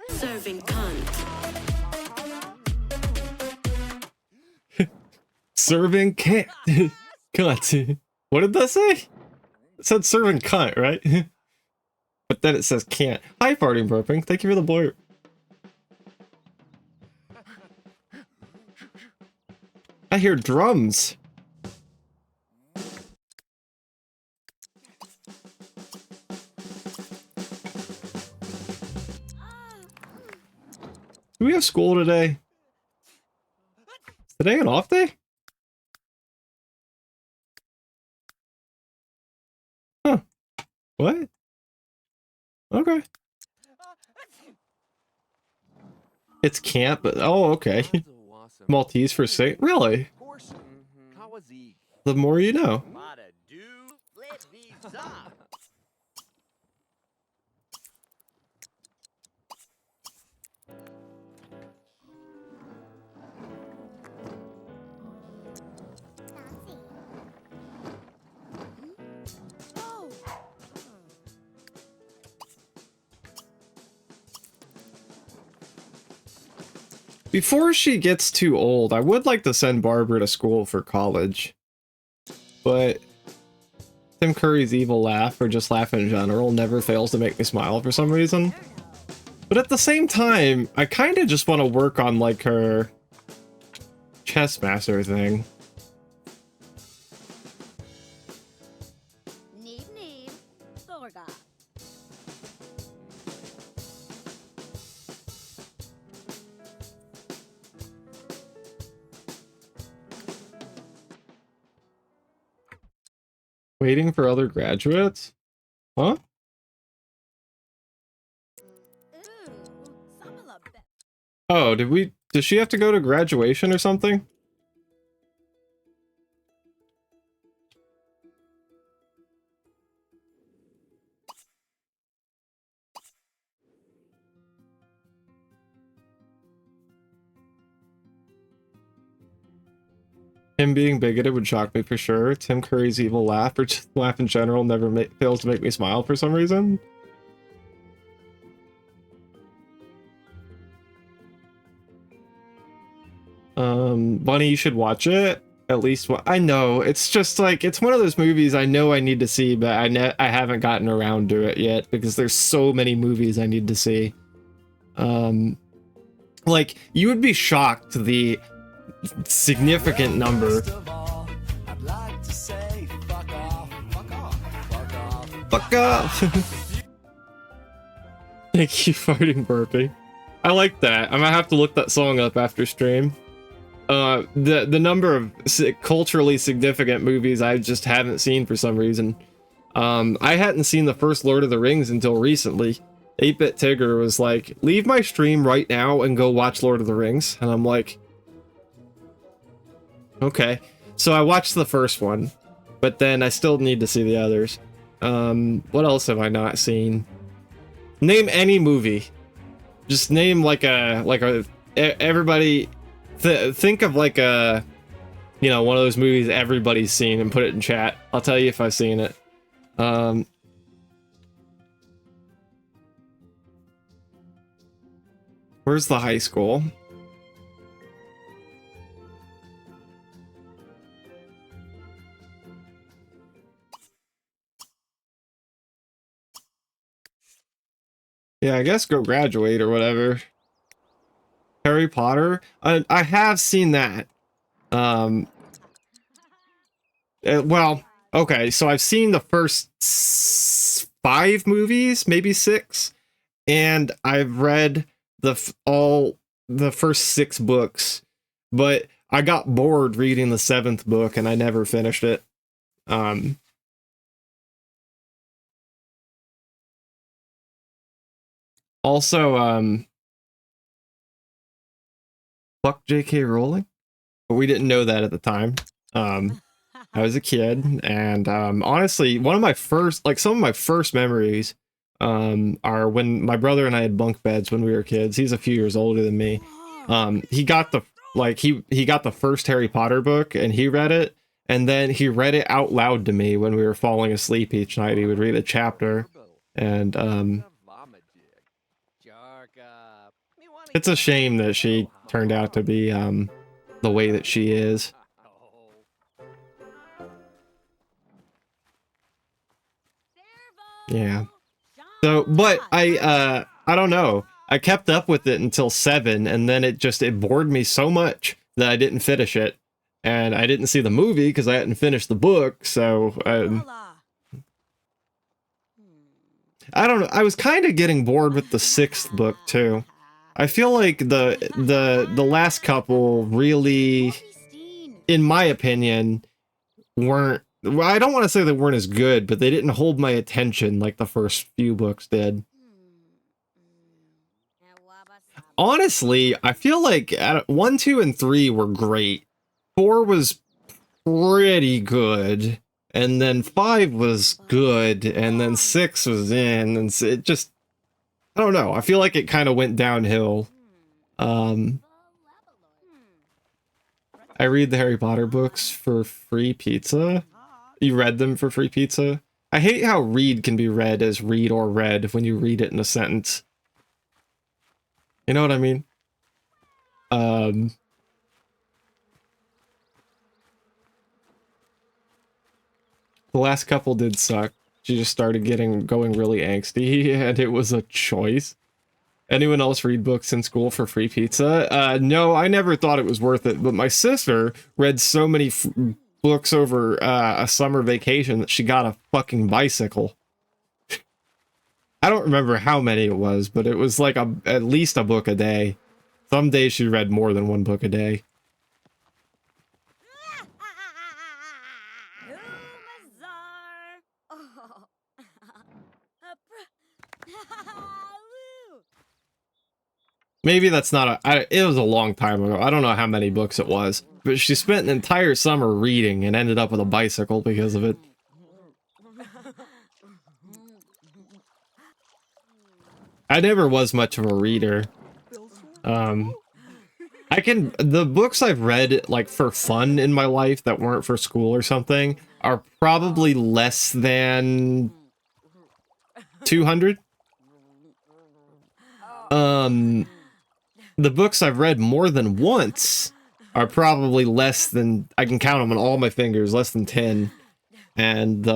Serving cunt. Serving can't. Cunt. What did that say? It said serving cunt, right? But then it says can't. Hi, farting burping. Thank you for the blurb. I hear drums. Do we have school today? Is today an off day? Huh. What? Okay. It's camp, but oh, okay. Maltese for saint. Really? The more you know. Before she gets too old, I would like to send Barbara to school for college. But Tim Curry's evil laugh, or just laugh in general, never fails to make me smile for some reason. But at the same time, I kind of just want to work on, like, her chess master thing. Waiting for other graduates? Huh? Oh, does she have to go to graduation or something? Him being bigoted would shock me for sure. Tim Curry's evil laugh, or just laugh in general, never fails to make me smile for some reason. Bunny, you should watch it. At least what I know. It's just like, it's one of those movies I know I need to see, but I haven't gotten around to it yet because there's so many movies I need to see. Like, you would be shocked the significant number. Fuck off. Thank you, farting burping. I like that. I'm gonna have to look that song up after stream. The number of culturally significant movies I just haven't seen for some reason. I hadn't seen the first Lord of the Rings until recently. 8-Bit Tigger was like, leave my stream right now and go watch Lord of the Rings. And I'm like, okay. So I watched the first one, but then I still need to see the others. What else have I not seen? Name any movie. Just name everybody think of like a, you know, one of those movies everybody's seen and put it in chat. I'll tell you if I've seen it. Where's the high school? Yeah, I guess go graduate or whatever. Harry Potter. I have seen that. Um, well, okay, so I've seen the first 5 movies, maybe 6, and I've read all the first 6 books, but I got bored reading the 7th book and I never finished it. Also, fuck J.K. Rowling, but we didn't know that at the time. I was a kid, and honestly, one of my first, like some of my first memories, are when my brother and I had bunk beds when we were kids. He's a few years older than me. He got the he got the first Harry Potter book, and he read it, and then he read it out loud to me when we were falling asleep each night. He would read a chapter, and it's a shame that she turned out to be the way that she is. Yeah. So, but I don't know. I kept up with it until 7, and then it bored me so much that I didn't finish it, and I didn't see the movie because I hadn't finished the book. So I don't know. I was kind of getting bored with the 6th book too. I feel like the last couple really, in my opinion, weren't. Well, I don't want to say they weren't as good, but they didn't hold my attention like the first few books did. Honestly, I feel like 1, 2, and 3 were great. 4 was pretty good, and then 5 was good, and then 6 was in, and it just, I don't know. I feel like it kind of went downhill. I read the Harry Potter books for free pizza. You read them for free pizza? I hate how read can be read as read or read when you read it in a sentence. You know what I mean? The last couple did suck. She just started going really angsty, and it was a choice. Anyone else read books in school for free pizza? No, I never thought it was worth it, but my sister read so many books over a summer vacation that she got a fucking bicycle. I don't remember how many it was, but it was like at least a book a day. Some days she read more than 1 book a day. Maybe that's not it was a long time ago. I don't know how many books it was, but she spent an entire summer reading and ended up with a bicycle because of it. I never was much of a reader. The books I've read, like, for fun in my life that weren't for school or something are probably less than 200. The books I've read more than once are probably less than, I can count them on all my fingers, less than 10. And,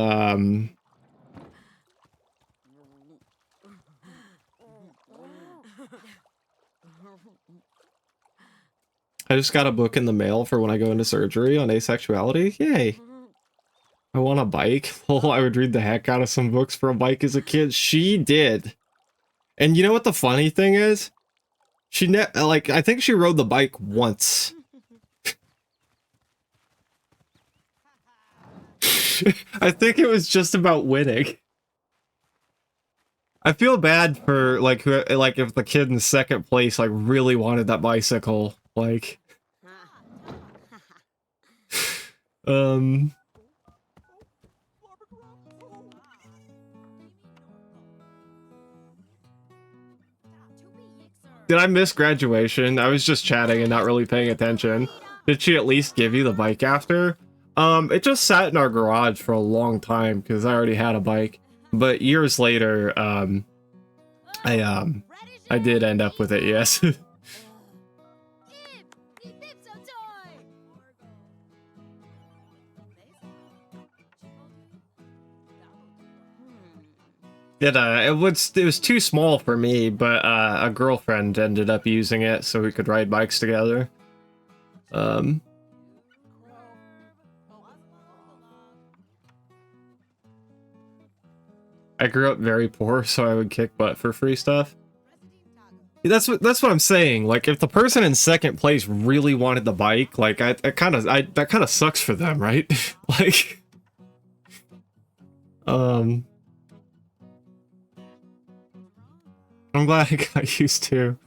I just got a book in the mail for when I go into surgery on asexuality. Yay. I want a bike. Oh, I would read the heck out of some books for a bike as a kid. She did. And you know what the funny thing is? I think she rode the bike once. I think it was just about winning. I feel bad for, like, if the kid in 2nd place, like, really wanted that bicycle. Like, Did I miss graduation? I was just chatting and not really paying attention. Did she at least give you the bike after? It just sat in our garage for a long time because I already had a bike. But years later, I did end up with it, yes. It was too small for me, but a girlfriend ended up using it so we could ride bikes together. I grew up very poor, so I would kick butt for free stuff. That's what I'm saying. Like, if the person in second place really wanted the bike, like that kind of sucks for them, right? Like, I'm glad I got used to.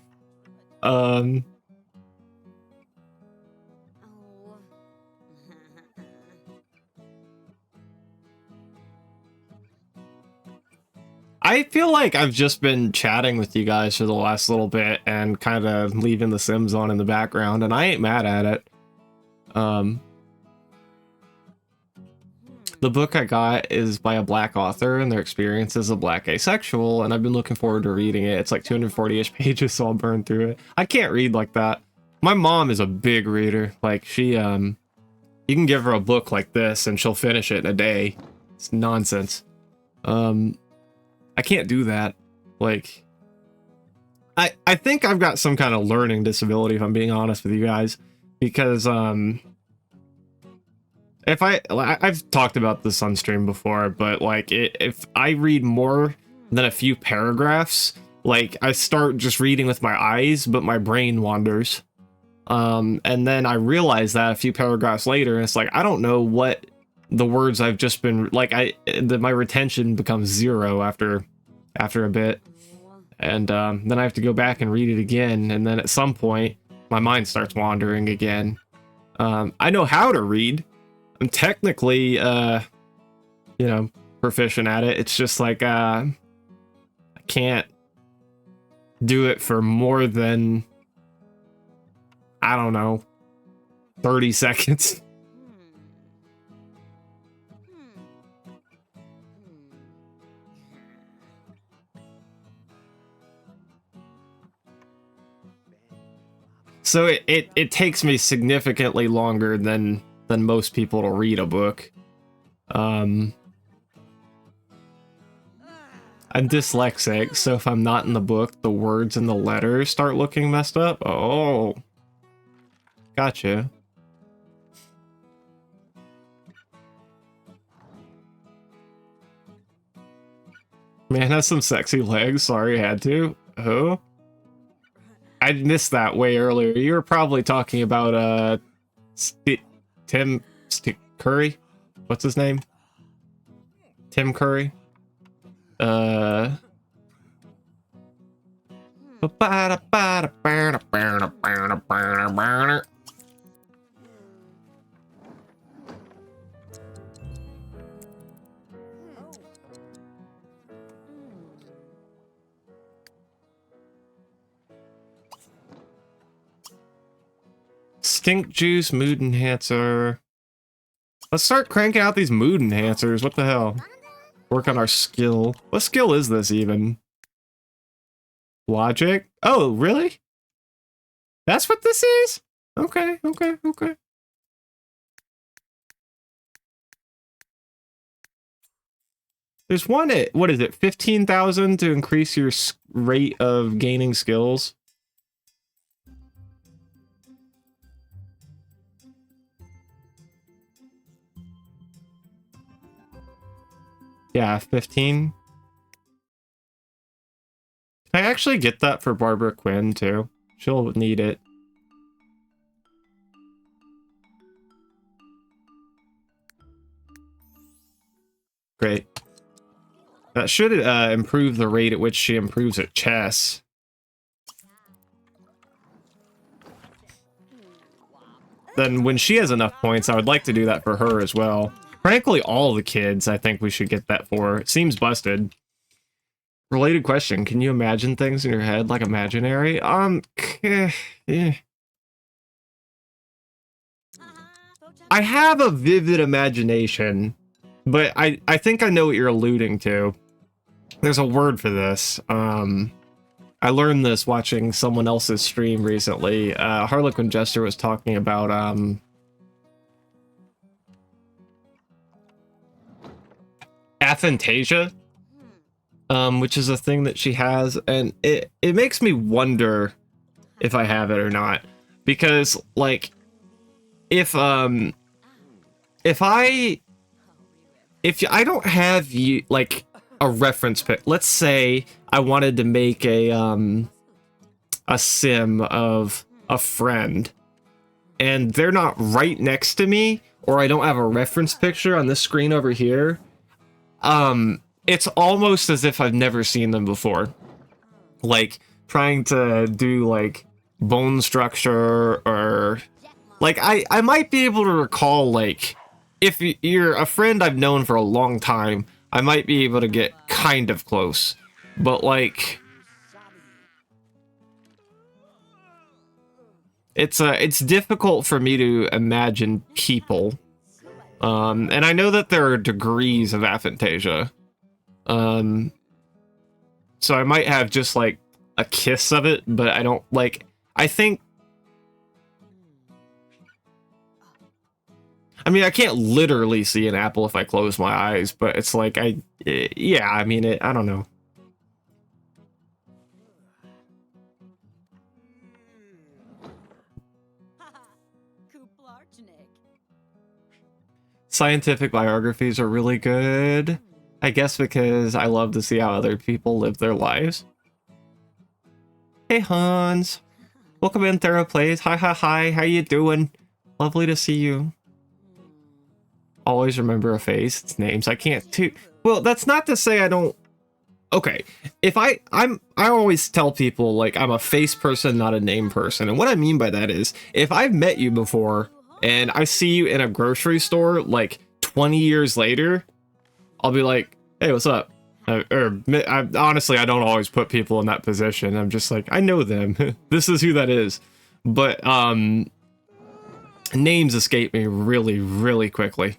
I feel like I've just been chatting with you guys for the last little bit and kind of leaving the Sims on in the background, and I ain't mad at it. The book I got is by a black author, and their experience as a black asexual, and I've been looking forward to reading it. It's like 240-ish pages, so I'll burn through it. I can't read like that. My mom is a big reader. Like, she, you can give her a book like this, and she'll finish it in a day. It's nonsense. I can't do that. Like, I think I've got some kind of learning disability, if I'm being honest with you guys, because, if I've talked about this on stream before, but like if I read more than a few paragraphs, like I start just reading with my eyes, but my brain wanders. And then I realize that a few paragraphs later, and it's like, I don't know what the words I've just been like, my retention becomes zero after a bit. And then I have to go back and read it again, and then at some point my mind starts wandering again. I know how to read. I'm technically, proficient at it. It's just like, I can't do it for more than, I don't know, 30 seconds. So it takes me significantly longer than most people to read a book. I'm dyslexic, so if I'm not in the book, the words and the letters start looking messed up. Oh, gotcha. Man has some sexy legs. Sorry, I had to. Oh, I missed that way earlier. You were probably talking about Tim Curry? What's his name? Tim Curry? Stink juice, mood enhancer. Let's start cranking out these mood enhancers. What the hell? Work on our skill. What skill is this even? Logic? Oh, really? That's what this is? Okay. There's one at, what is it, 15,000 to increase your rate of gaining skills. Yeah, 15. Can I actually get that for Barbara Quinn, too? She'll need it. Great. That should improve the rate at which she improves at chess. Then when she has enough points, I would like to do that for her as well. Frankly, all the kids, I think we should get that for. It seems busted. Related question, can you imagine things in your head like imaginary? Yeah. I have a vivid imagination, but I think I know what you're alluding to. There's a word for this. I learned this watching someone else's stream recently. Harlequin Jester was talking about aphantasia. which is a thing that she has, and it makes me wonder if I have it or not, because like if I don't have you like a reference pic, let's say I wanted to make a sim of a friend and they're not right next to me, or I don't have a reference picture on this screen over here, it's almost as if I've never seen them before. Like trying to do like bone structure, or like I might be able to recall, like if you're a friend I've known for a long time, I might be able to get kind of close, but like it's difficult for me to imagine people. And I know that there are degrees of aphantasia. So I might have just like a kiss of it, but I don't like, I think, I mean, I can't literally see an apple if I close my eyes, but it's like, yeah, I mean, I don't know. Scientific biographies are really good. I guess because I love to see how other people live their lives. Hey Hans, welcome in TheraPlays. Hi, how you doing? Lovely to see you. Always remember a face, its names. I can't too. Well, that's not to say I don't. Okay, if I always tell people like I'm a face person, not a name person, and what I mean by that is if I've met you before and I see you in a grocery store like 20 years later, I'll be like, hey, what's up? Honestly, I don't always put people in that position. I'm just like, I know them. This is who that is. But names escape me really, really quickly.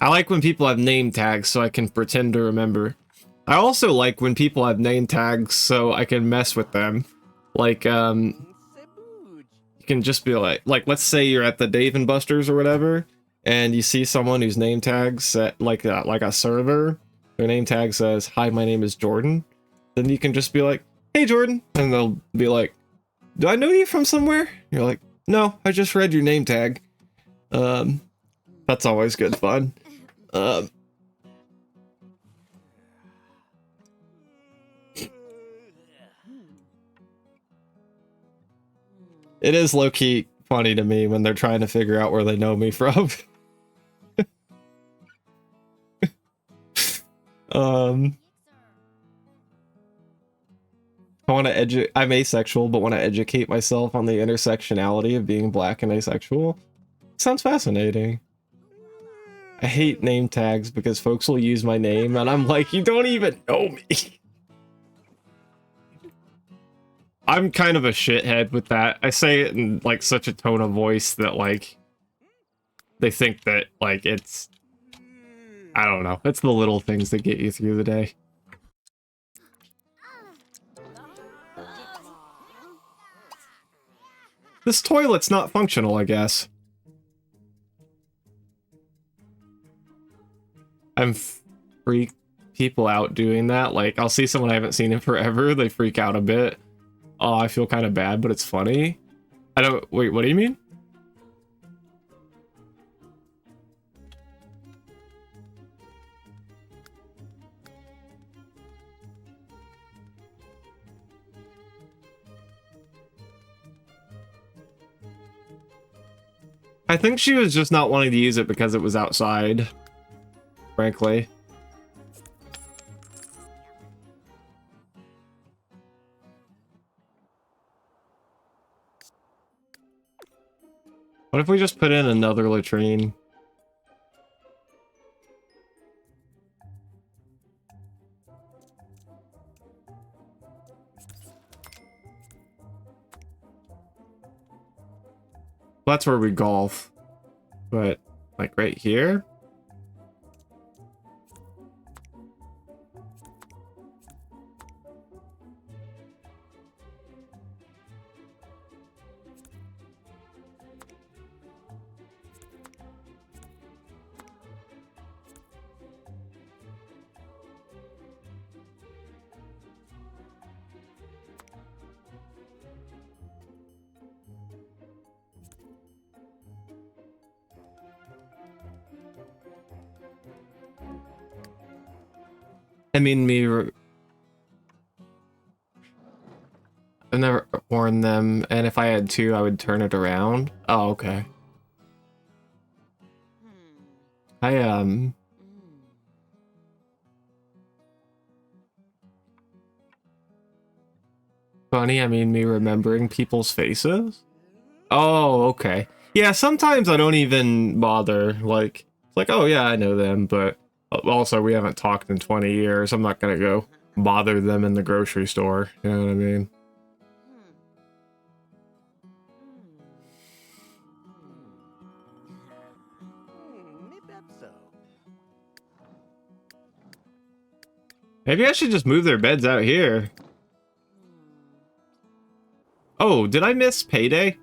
I like when people have name tags so I can pretend to remember. I also like when people have name tags so I can mess with them. Like, you can just be like let's say you're at the Dave & Buster's or whatever, and you see someone whose name tag set like a server, their name tag says, "Hi, my name is Jordan." Then you can just be like, "Hey, Jordan," and they'll be like, "Do I know you from somewhere?" You're like, "No, I just read your name tag." That's always good fun. It is low-key funny to me when they're trying to figure out where they know me from. I'm asexual, but want to educate myself on the intersectionality of being black and asexual. Sounds fascinating. I hate name tags because folks will use my name and I'm like, you don't even know me. I'm kind of a shithead with that. I say it in like such a tone of voice that like they think that like it's, I don't know. It's the little things that get you through the day. This toilet's not functional, I guess. I'm freak people out doing that. Like, I'll see someone I haven't seen in forever, they freak out a bit. Oh, I feel kind of bad, but it's funny. I don't... Wait, what do you mean? I think she was just not wanting to use it because it was outside, frankly. What if we just put in another latrine? That's where we golf. But, like, right here? I mean, I've never worn them, and if I had to, I would turn it around. Oh, okay. Funny, I mean, me remembering people's faces? Oh, okay. Yeah, sometimes I don't even bother. Like, it's like, oh yeah, I know them, but also we haven't talked in 20 years. I'm not gonna go bother them in the grocery store. You know what I mean? Maybe I should just move their beds out here. Oh, did I miss payday?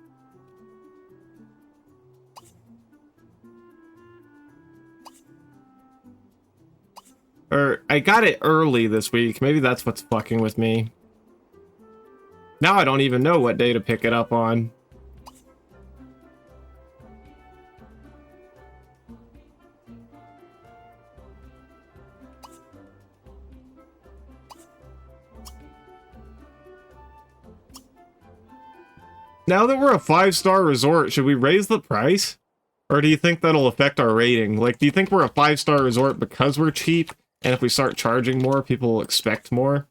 Or I got it early this week. Maybe that's what's fucking with me. Now I don't even know what day to pick it up on. Now that we're a 5-star resort, should we raise the price? Or do you think that'll affect our rating? Like, do you think we're a 5-star resort because we're cheap? And if we start charging more, people will expect more?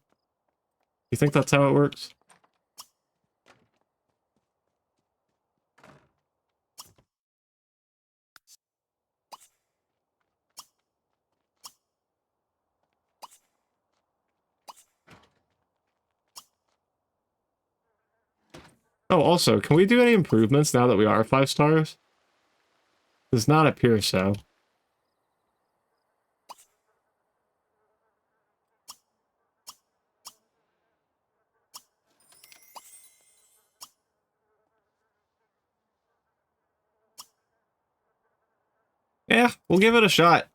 You think that's how it works? Oh, also, can we do any improvements now that we are 5 stars? Does not appear so. Yeah, we'll give it a shot.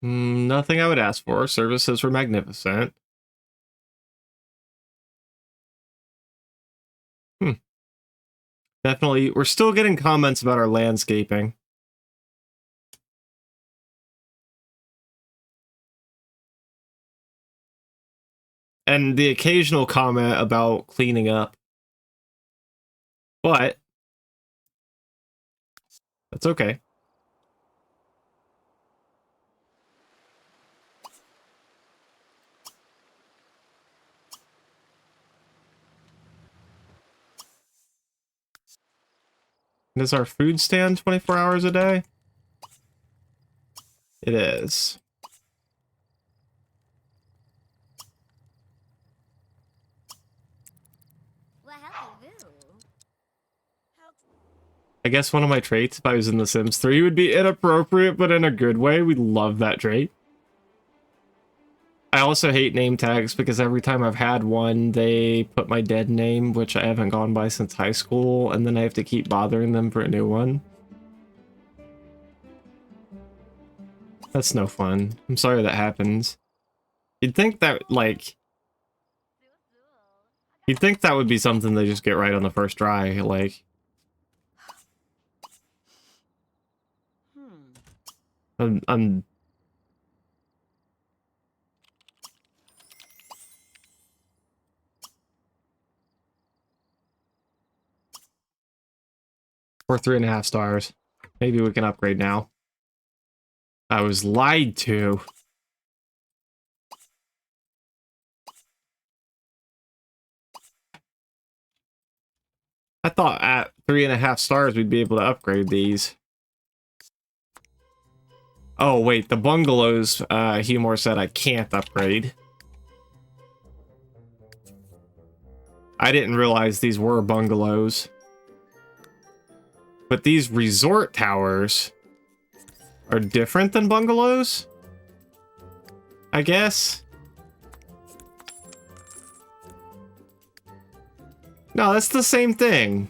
Nothing I would ask for. Services were magnificent. Definitely, we're still getting comments about our landscaping. And the occasional comment about cleaning up. But that's okay. Is our food stand 24 hours a day? It is. I guess one of my traits, if I was in The Sims 3, would be inappropriate, but in a good way. We love that trait. I also hate name tags because every time I've had one, they put my dead name, which I haven't gone by since high school, and then I have to keep bothering them for a new one. That's no fun. I'm sorry that happens. You'd think that, like... You'd think that would be something they just get right on the first try, like... I'm... We're 3.5 stars. Maybe we can upgrade now. I was lied to. I thought at 3.5 stars we'd be able to upgrade these. Oh wait, the bungalows, Humor said I can't upgrade. I didn't realize these were bungalows. But these resort towers are different than bungalows? I guess? No, that's the same thing.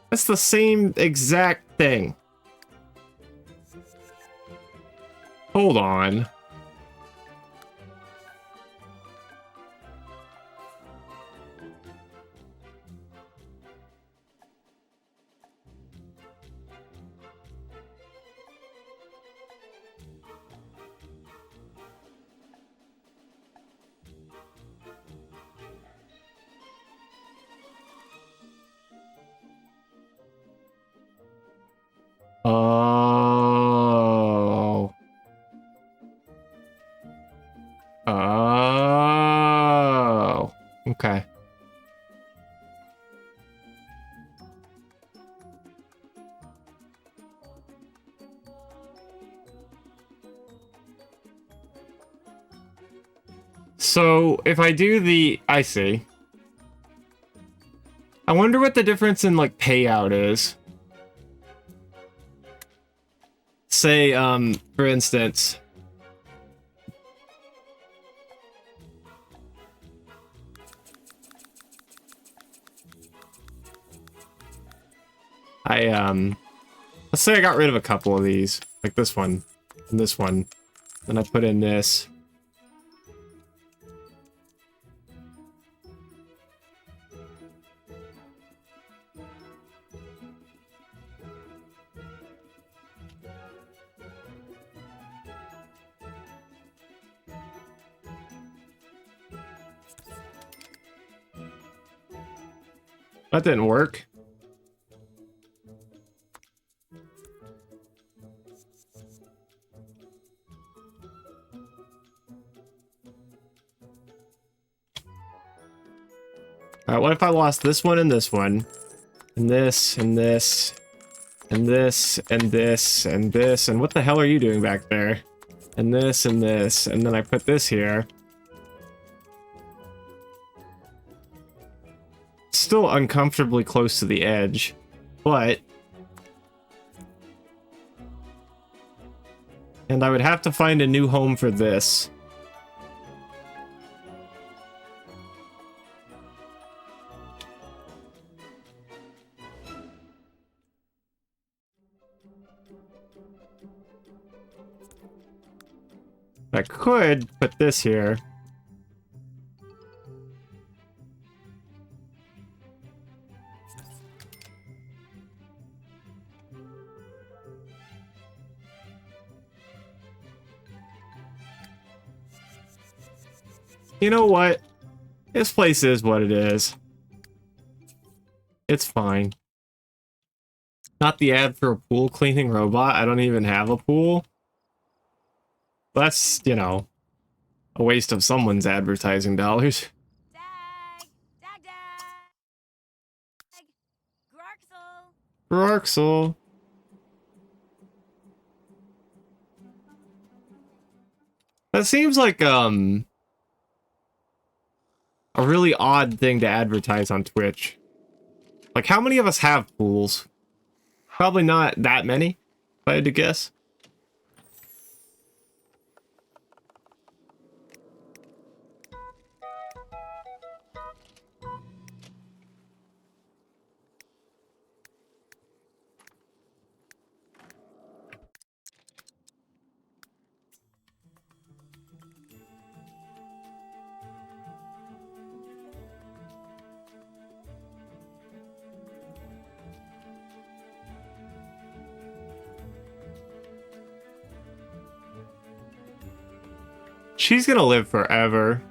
That's the same exact thing. Hold on. Oh. Oh. Okay. So if I do the, I see. I wonder what the difference in like payout is. Say, for instance, let's say I got rid of a couple of these, like this one and this one, and I put in this. That didn't work. Alright, what if I lost this one and this one? And this, and this, and this, and this, and this, and what the hell are you doing back there? And this, and then I put this here. Still uncomfortably close to the edge, but... And I would have to find a new home for this. I could put this here. You know what? This place is what it is. It's fine. Not the ad for a pool cleaning robot. I don't even have a pool. That's, you know, a waste of someone's advertising dollars. Dag! Dag, dag! Garxel! Roxel. That seems like, a really odd thing to advertise on Twitch. Like, how many of us have pools? Probably not that many, if I had to guess. She's gonna live forever.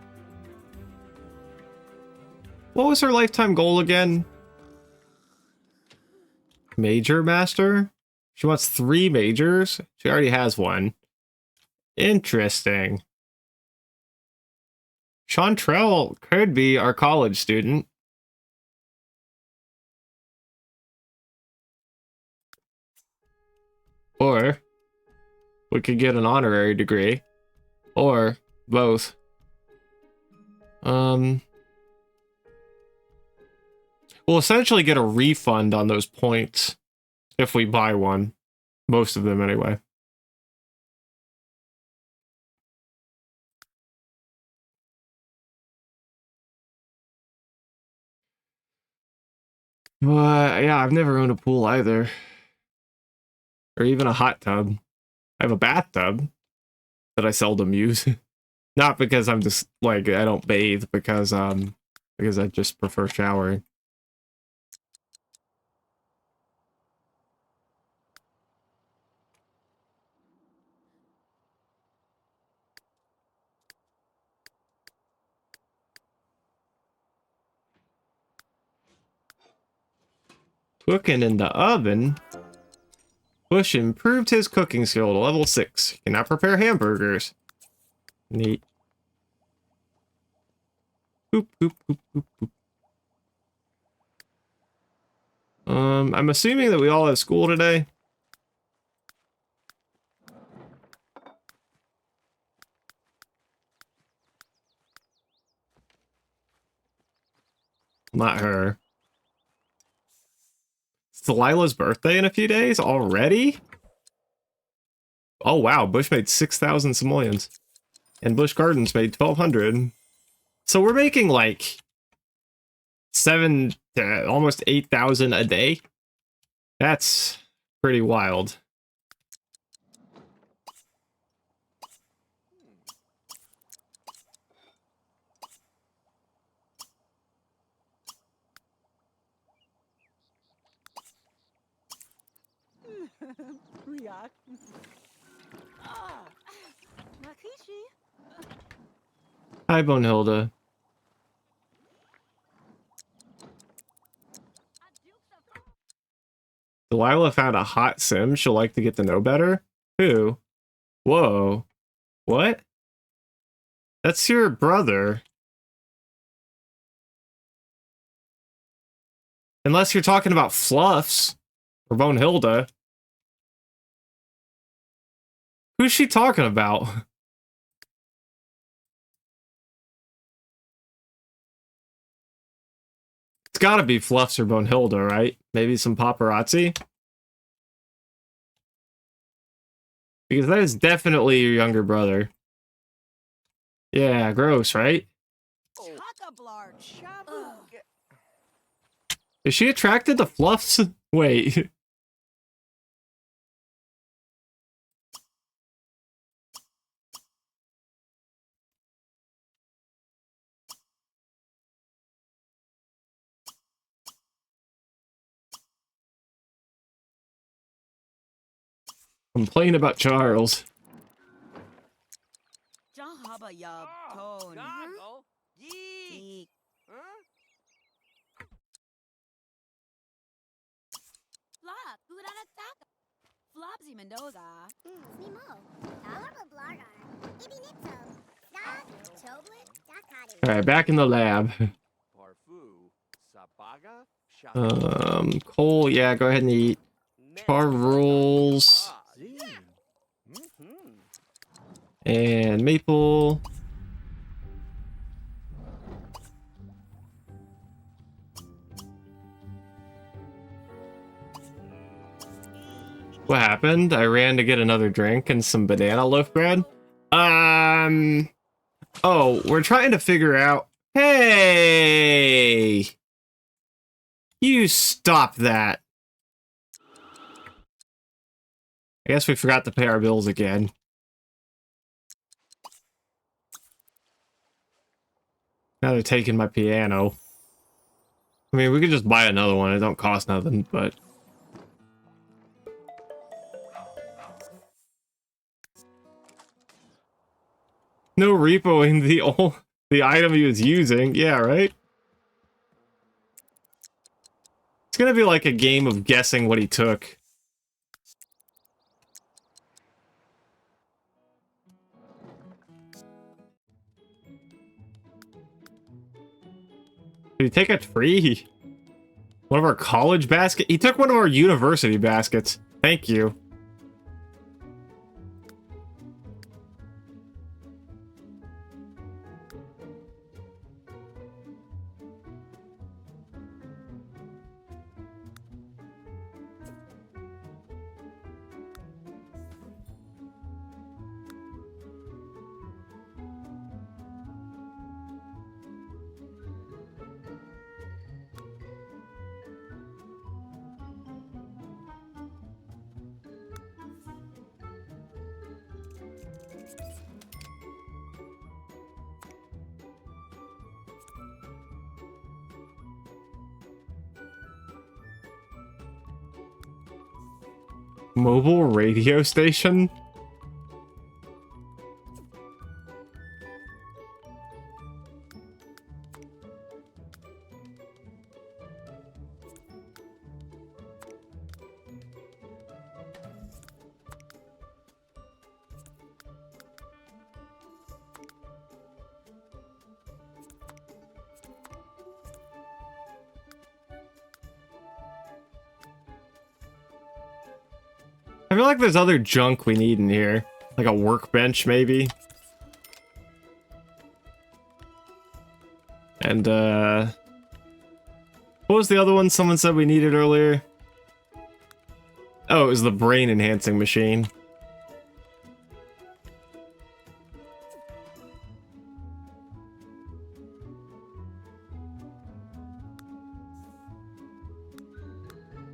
What was her lifetime goal again? Major Master? She wants 3 majors? She already has one. Interesting. Chantrell could be our college student. Or we could get an honorary degree. Or both. We'll essentially get a refund on those points if we buy one. Most of them, anyway. But yeah, I've never owned a pool either. Or even a hot tub. I have a bathtub. that I seldom use. Not because I'm just like I don't bathe, because I just prefer showering. Cooking in the oven. Bush improved his cooking skill to level 6. He can now prepare hamburgers. Neat. Boop, boop, boop, boop, boop. I'm assuming that we all have school today. Not her. It's Delilah's birthday in a few days already? Oh wow, Bush made 6,000 simoleons. And Bush Gardens made 1,200. So we're making like 7 to almost 8,000 a day. That's pretty wild. Riak. Ah, Makishi. Hi, Bonehilda. Delilah found a hot sim she'll like to get to know better? Who? Whoa. What? That's your brother. Unless you're talking about Fluffs or Bonehilda. Who's she talking about? It's gotta be Fluffs or Bonehilda, right? Maybe some paparazzi? Because that is definitely your younger brother. Yeah, gross, right? Chockablar, shabu. Is she attracted to Fluffs? Wait. Complain about Charles. Jahaba yab tone. Goggle. Yeek. Huh? Flop, Gurana Taka. Flopsy Mendoza. Alright, back in the lab. Parfu. Sabaga. Cole, yeah, go ahead and eat. Char rolls. And maple. What happened? I ran to get another drink and some banana loaf bread. Oh, we're trying to figure out. Hey! You stop that. I guess we forgot to pay our bills again. Now they're taking my piano. I mean, we could just buy another one. It don't cost nothing, but... No repoing the item he was using. Yeah, right? It's gonna be like a game of guessing what he took. Did he take a tree? One of our college baskets? He took one of our university baskets. Thank you. Mobile radio station? I feel like there's other junk we need in here. Like a workbench, maybe? And, what was the other one someone said we needed earlier? Oh, it was the brain-enhancing machine.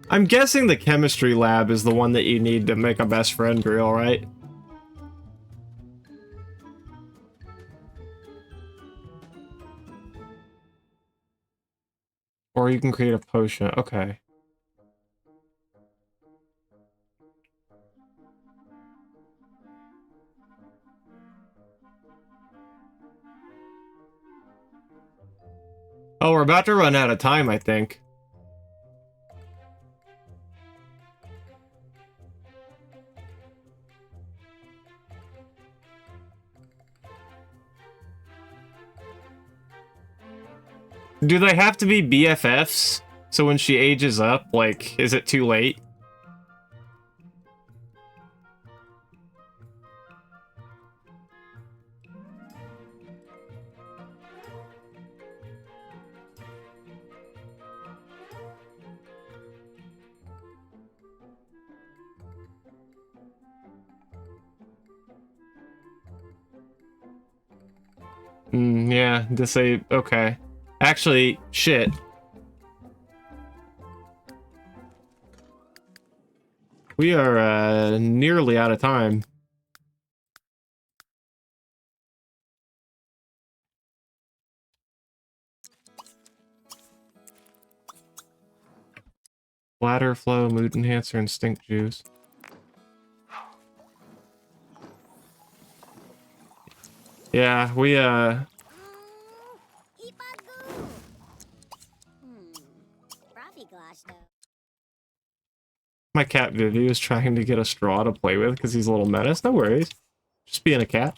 I'm guessing the chemistry lab is the one that you need to make a best friend grill, right? Or you can create a potion. Okay. Oh, we're about to run out of time, I think. Do they have to be BFFs? So when she ages up, like, is it too late? Yeah, to say, okay. Actually, shit. We are, nearly out of time. Bladder flow, mood enhancer, instinct juice. Yeah, we, Ipagoo. Rafi Glass, though. My cat Vivi is trying to get a straw to play with because he's a little menace. No worries. Just being a cat.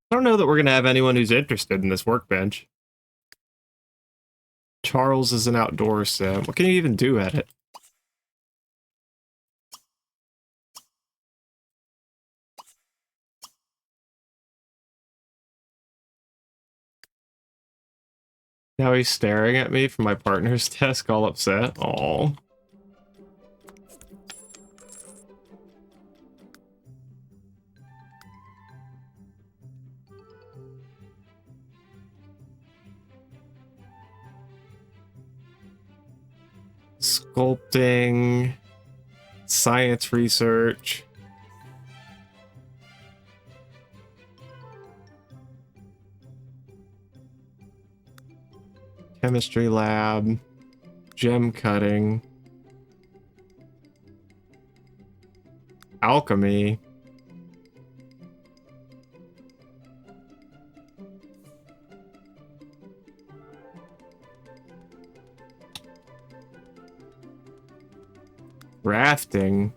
I don't know that we're going to have anyone who's interested in this workbench. Charles is an outdoor sim. What can you even do at it? Now he's staring at me from my partner's desk, all upset. Aww. Sculpting, science research. Chemistry lab, gem cutting, alchemy. Rafting.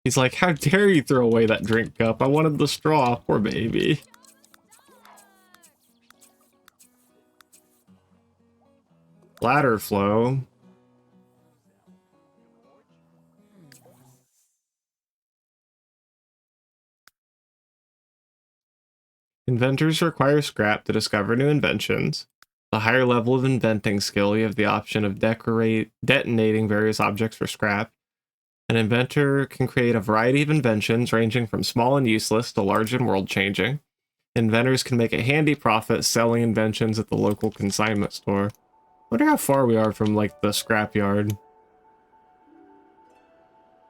He's like, how dare you throw away that drink cup? I wanted the straw. Poor baby. Ladder flow. Inventors require scrap to discover new inventions. The higher level of inventing skill, you have the option of detonating various objects for scrap. An inventor can create a variety of inventions ranging from small and useless to large and world-changing. Inventors can make a handy profit selling inventions at the local consignment store. Wonder how far we are from, like, the scrapyard.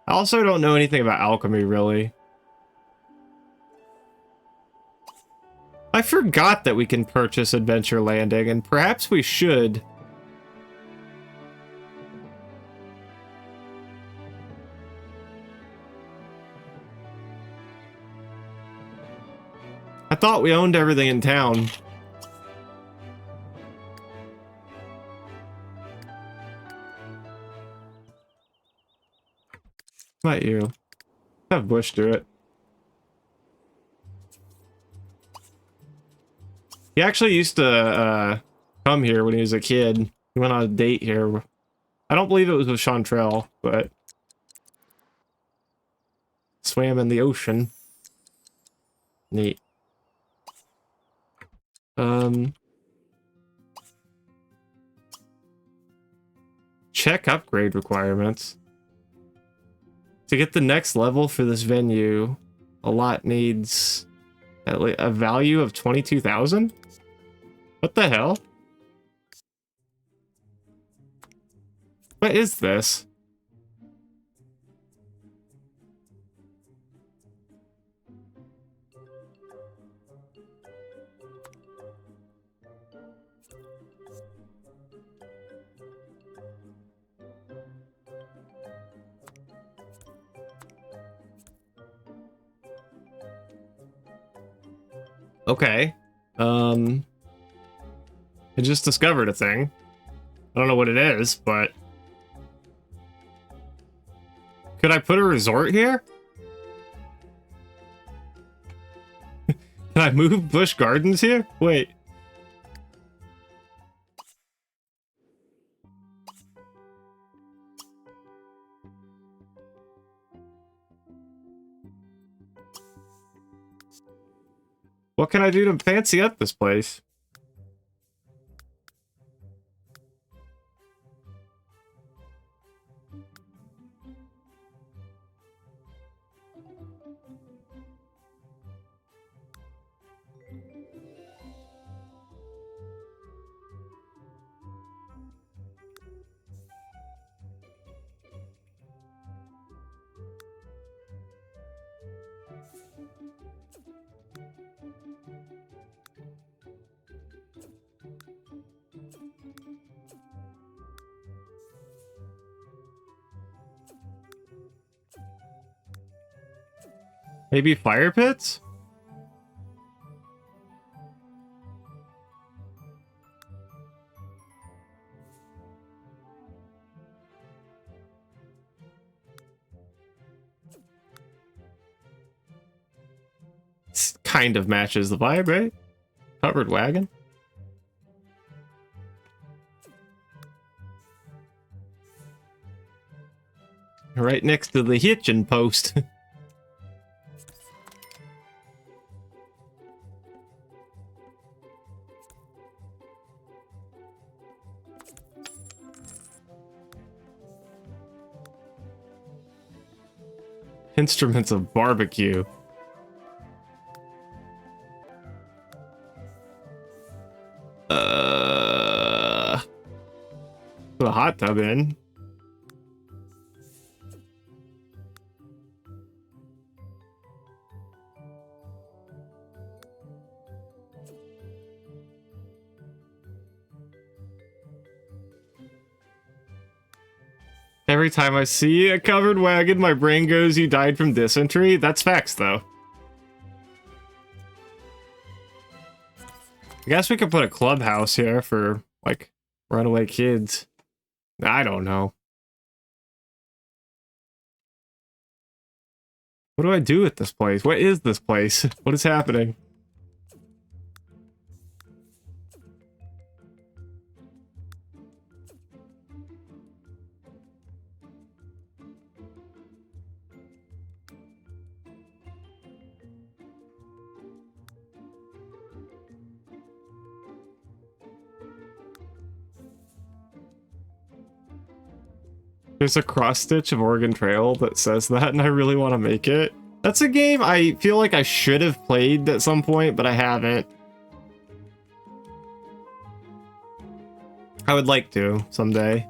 I also don't know anything about alchemy, really. I forgot that we can purchase Adventure Landing, and perhaps we should. I thought we owned everything in town. What about you? Have Bush do it. He actually used to come here when he was a kid. He went on a date here. I don't believe it was with Chantrell, but swam in the ocean. Neat. Check upgrade requirements. To get the next level for this venue, a lot needs at least a value of 22,000? What the hell? What is this? Okay. I just discovered a thing. I don't know what it is, but... Could I put a resort here? Can I move Busch Gardens here? Wait. What can I do to fancy up this place? Maybe fire pits? This kind of matches the vibe, right? Covered wagon? Right next to the hitching post. Instruments of barbecue. Put a hot tub in. Every time I see a covered wagon, my brain goes, you died from dysentery. That's facts, though. I guess we could put a clubhouse here for, like, runaway kids. I don't know. What do I do at this place? What is this place? What is happening? There's a cross stitch of Oregon Trail that says that, and I really want to make it. That's a game I feel like I should have played at some point, but I haven't. I would like to someday.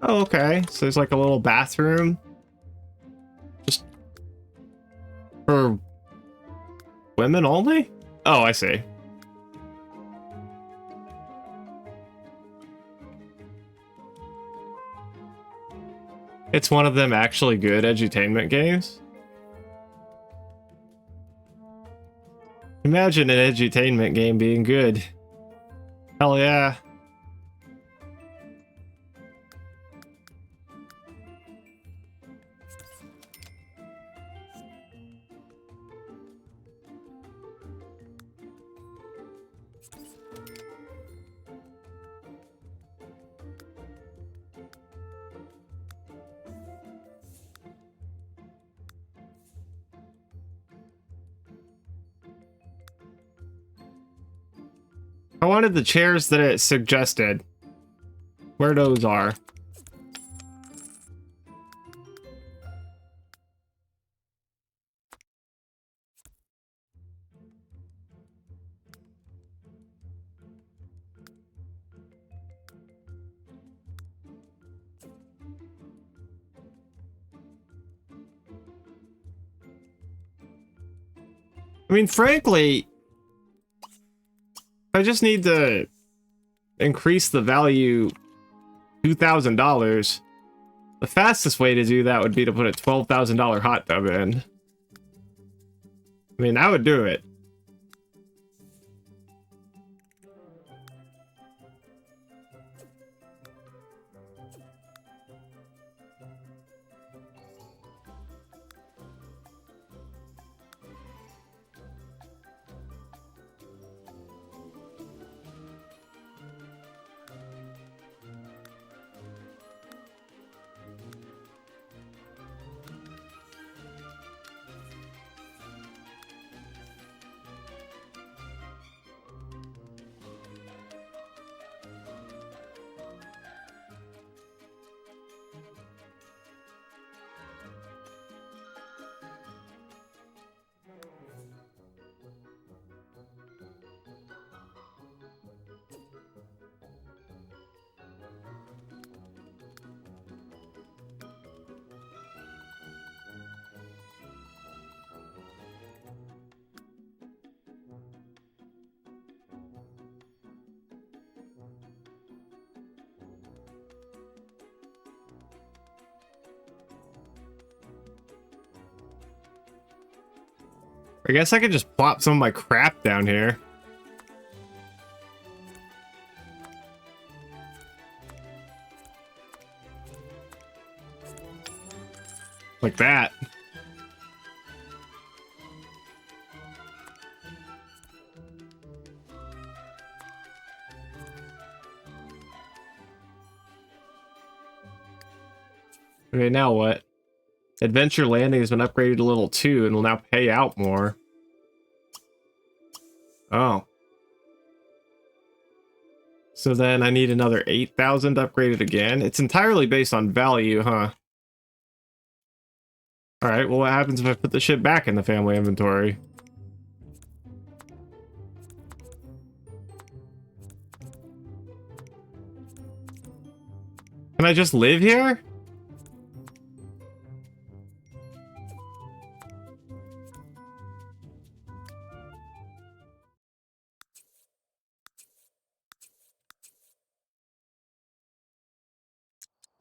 Oh, okay. So there's like a little bathroom. Just for women only? Oh, I see. It's one of them actually good edutainment games. Imagine an edutainment game being good. Hell yeah. I wanted the chairs that it suggested. Where those are. I mean, frankly, I just need to increase the value $2,000. The fastest way to do that would be to put a $12,000 hot tub in. I mean, that would do it. I guess I could just plop some of my crap down here. Like that. Okay, now what? Adventure Landing has been upgraded to level 2 and will now pay out more. Oh. So then I need another 8,000 upgraded again. It's entirely based on value, huh? Alright, well what happens if I put the shit back in the family inventory? Can I just live here?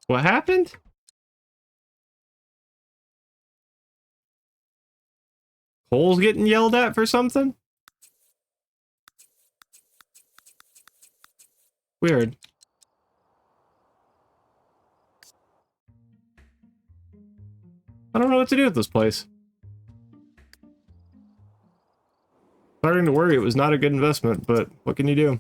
What happened? Cole's getting yelled at for something? Weird. I don't know what to do with this place. starting to worry it was not a good investment, but what can you do?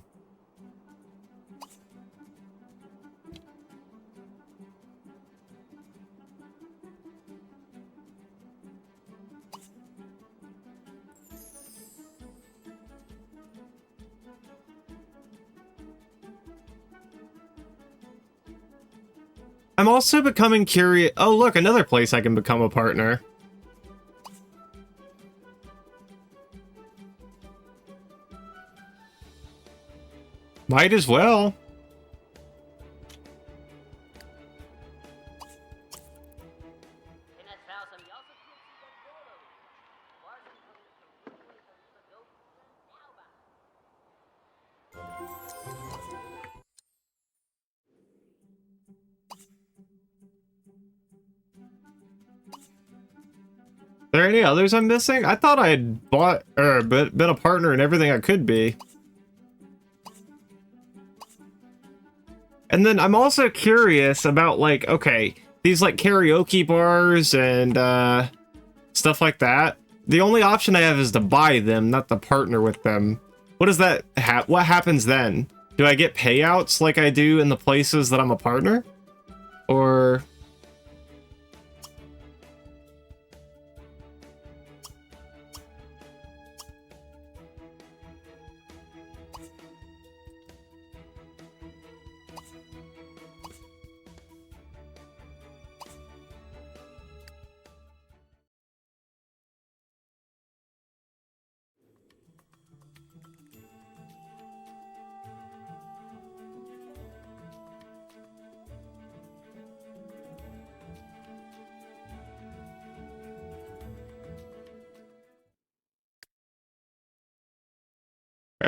I'm also becoming curious. Oh, look, another place I can become a partner. Might as well. Are there any others I'm missing? I thought I had bought or been a partner in everything I could be. And then I'm also curious about, like, okay, these like karaoke bars and stuff like that. The only option I have is to buy them, not to partner with them. What does that what happens then? Do I get payouts like I do in the places that I'm a partner? Or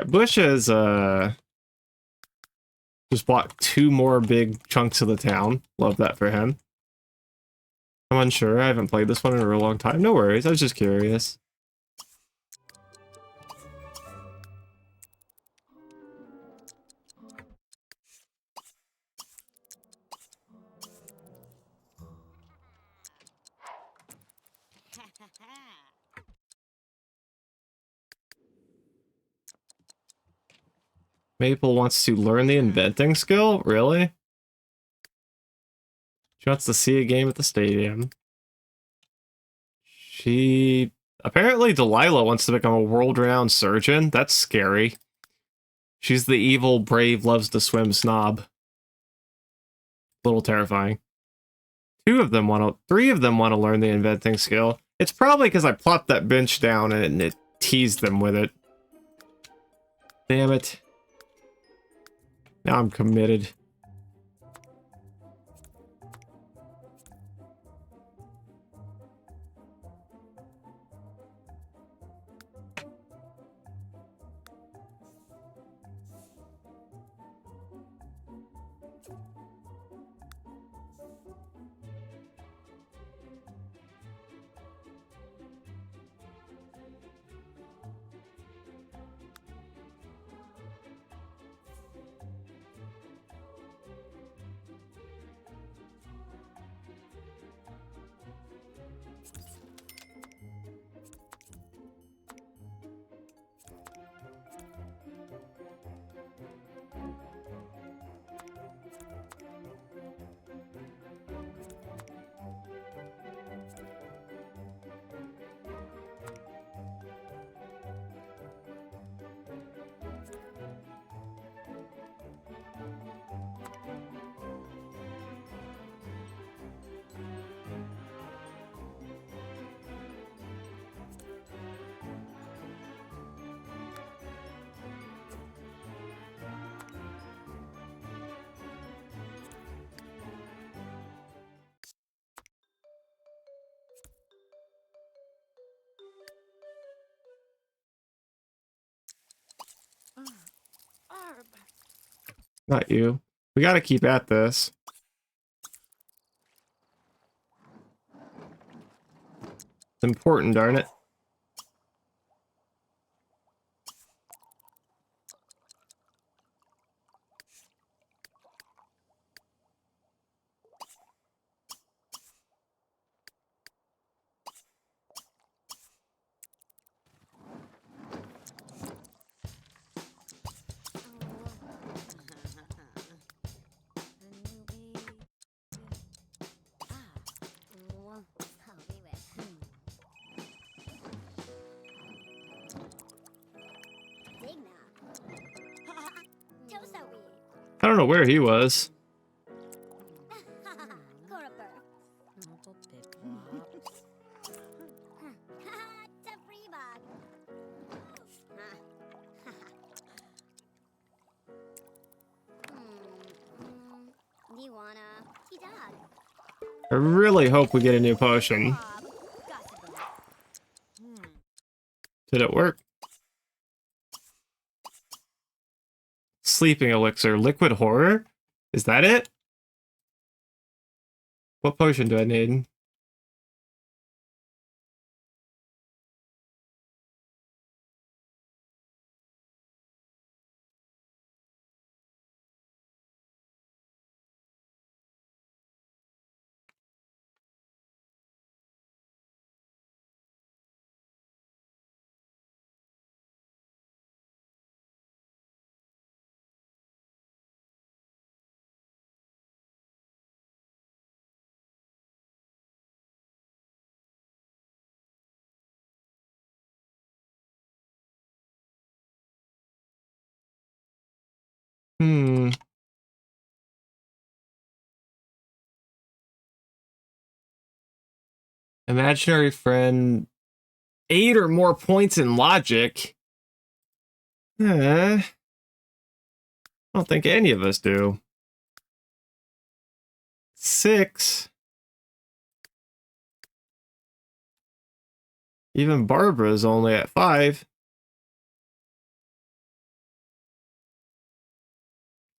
Bush has just bought 2 more big chunks of the town. Love that for him. I'm unsure. I haven't played this one in a real long time. No worries. I was just curious. Maple wants to learn the inventing skill? Really? She wants to see a game at the stadium. She... Apparently Delilah wants to become a world-renowned surgeon. That's scary. She's the evil, brave, loves-to-swim snob. A little terrifying. 3 of them want to learn the inventing skill. It's probably because I plopped that bench down and it teased them with it. Damn it. Now I'm committed. Not you. We gotta keep at this. It's important, darn it. I don't know where he was. I really hope we get a new potion. Did it work? Sleeping elixir. Liquid horror? Is that it? What potion do I need? Hmm. Imaginary friend. 8 or more points in logic. I don't think any of us do. 6. Even Barbara's only at 5.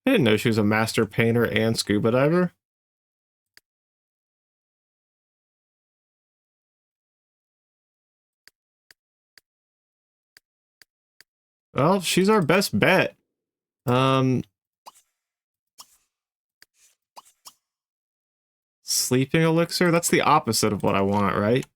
I didn't know she was a master painter and scuba diver. Well, she's our best bet. Sleeping elixir? That's the opposite of what I want, right?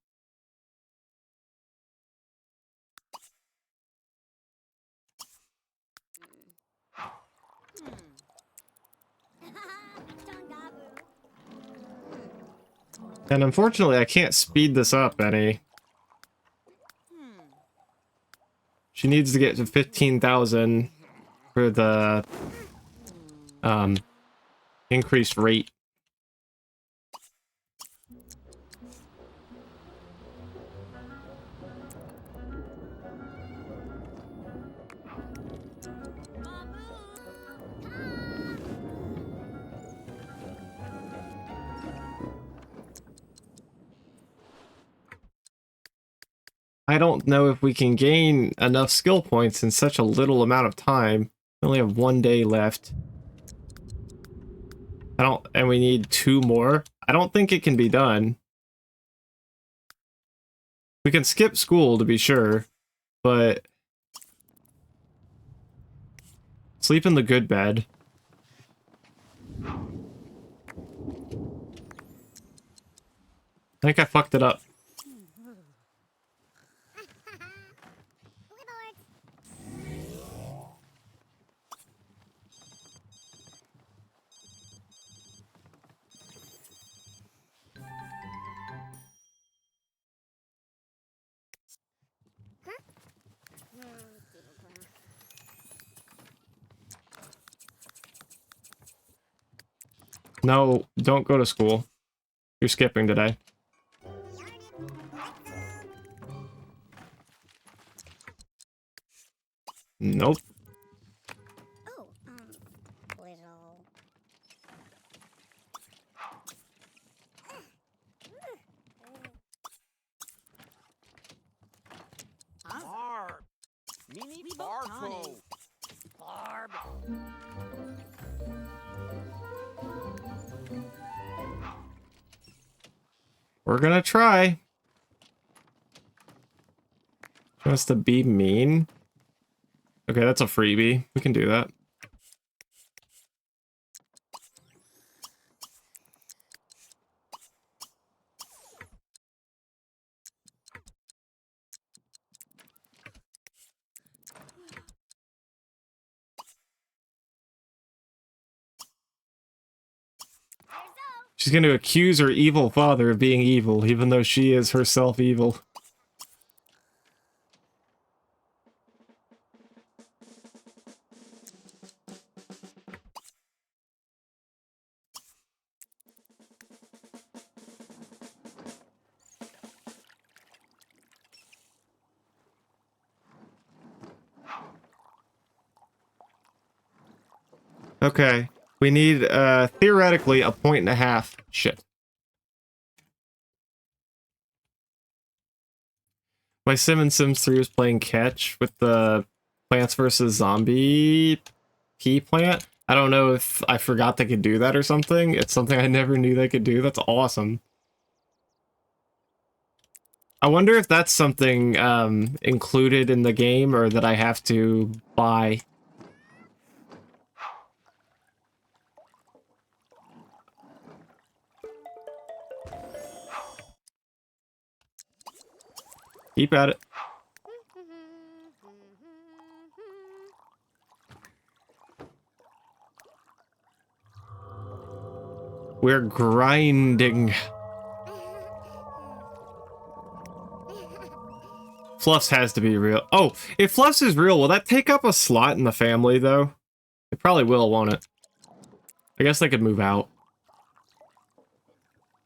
And unfortunately, I can't speed this up any. She needs to get to 15,000 for the increased rate. I don't know if we can gain enough skill points in such a little amount of time. We only have 1 day left. And we need 2 more. I don't think it can be done. We can skip school to be sure, but sleep in the good bed. I think I fucked it up. No, don't go to school. You're skipping today. Nope. Oh, little. Barb. Mini Barfo. Barb. We're gonna try. She wants to be mean. Okay, that's a freebie. We can do that. She's going to accuse her evil father of being evil, even though she is herself evil. Okay. We need, theoretically, a 1.5. Shit. My sim in Sims 3 was playing catch with the Plants vs. Zombie pea plant. I don't know if I forgot they could do that or something. It's something I never knew they could do. That's awesome. I wonder if that's something included in the game or that I have to buy. Keep at it. We're grinding. Fluffs has to be real. Oh, if Fluffs is real, will that take up a slot in the family, though? It probably will, won't it? I guess they could move out.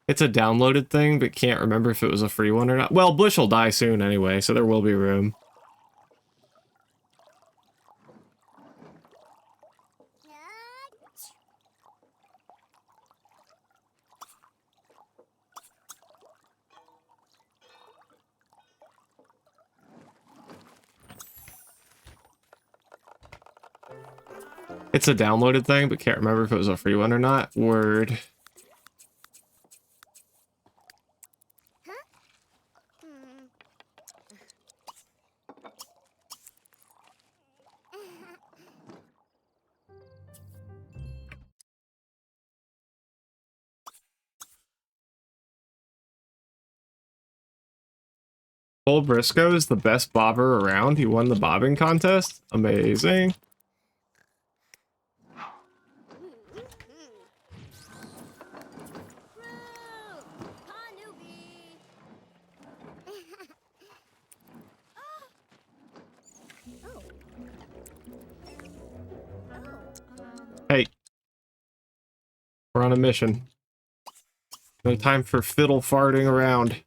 It's a downloaded thing, but can't remember if it was a free one or not. Well, Bush will die soon anyway, so there will be room. It's a downloaded thing, but can't remember if it was a free one or not. Word. Cole Briscoe is the best bobber around. He won the bobbing contest. Amazing. Hey. We're on a mission. No time for fiddle farting around.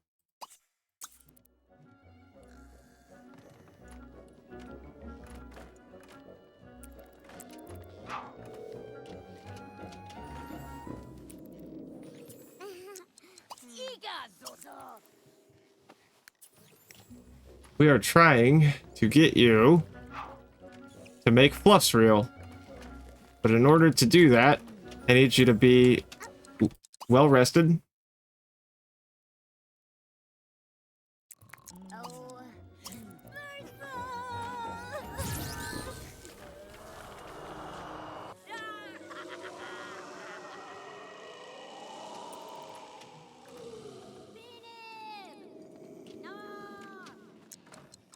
We are trying to get you to make Fluffs real. But in order to do that, I need you to be well rested.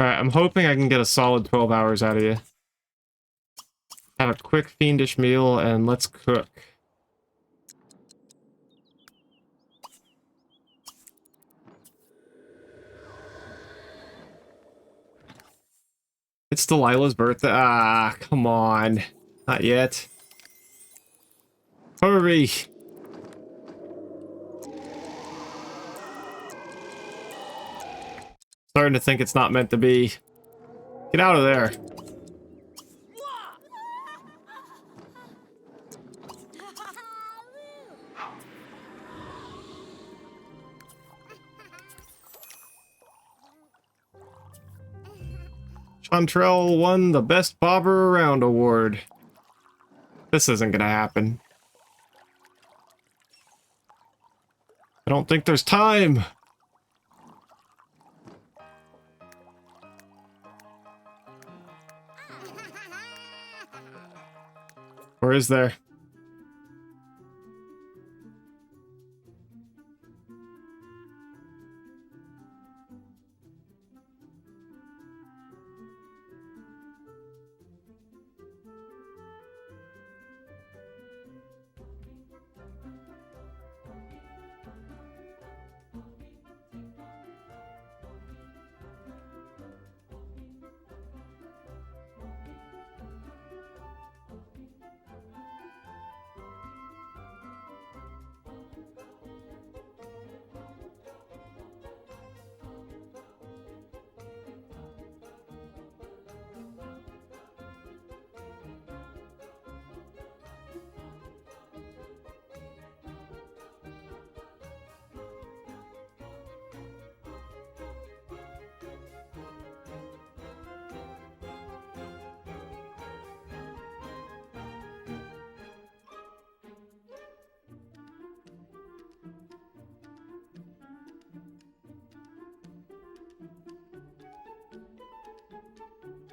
Alright, I'm hoping I can get a solid 12 hours out of you. Have a quick fiendish meal and let's cook. It's Delilah's birthday. Ah, come on. Not yet. Hurry. Starting to think it's not meant to be. Get out of there. Chantrell won the Best Bobber Around award. This isn't gonna happen. I don't think there's time. Or is there?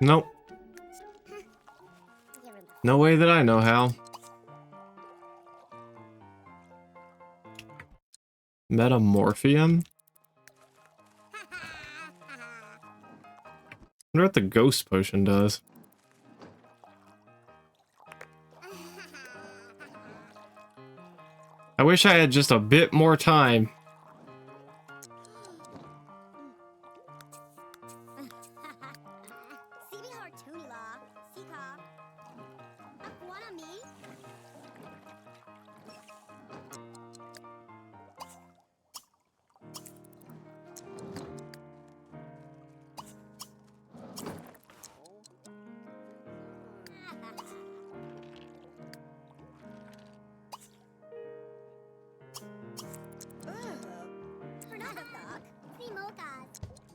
Nope. No way that I know how. Metamorphium? Wonder what the ghost potion does. I wish I had just a bit more time.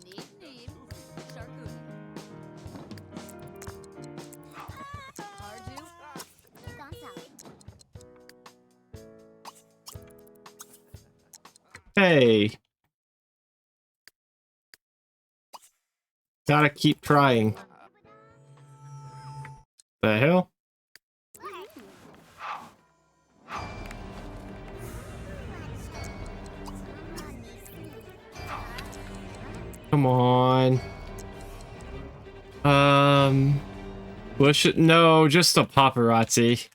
Neep. Charcuterie. Ardu. Hey. Gotta keep trying. The hell? Come on. Push it. No, just a paparazzi.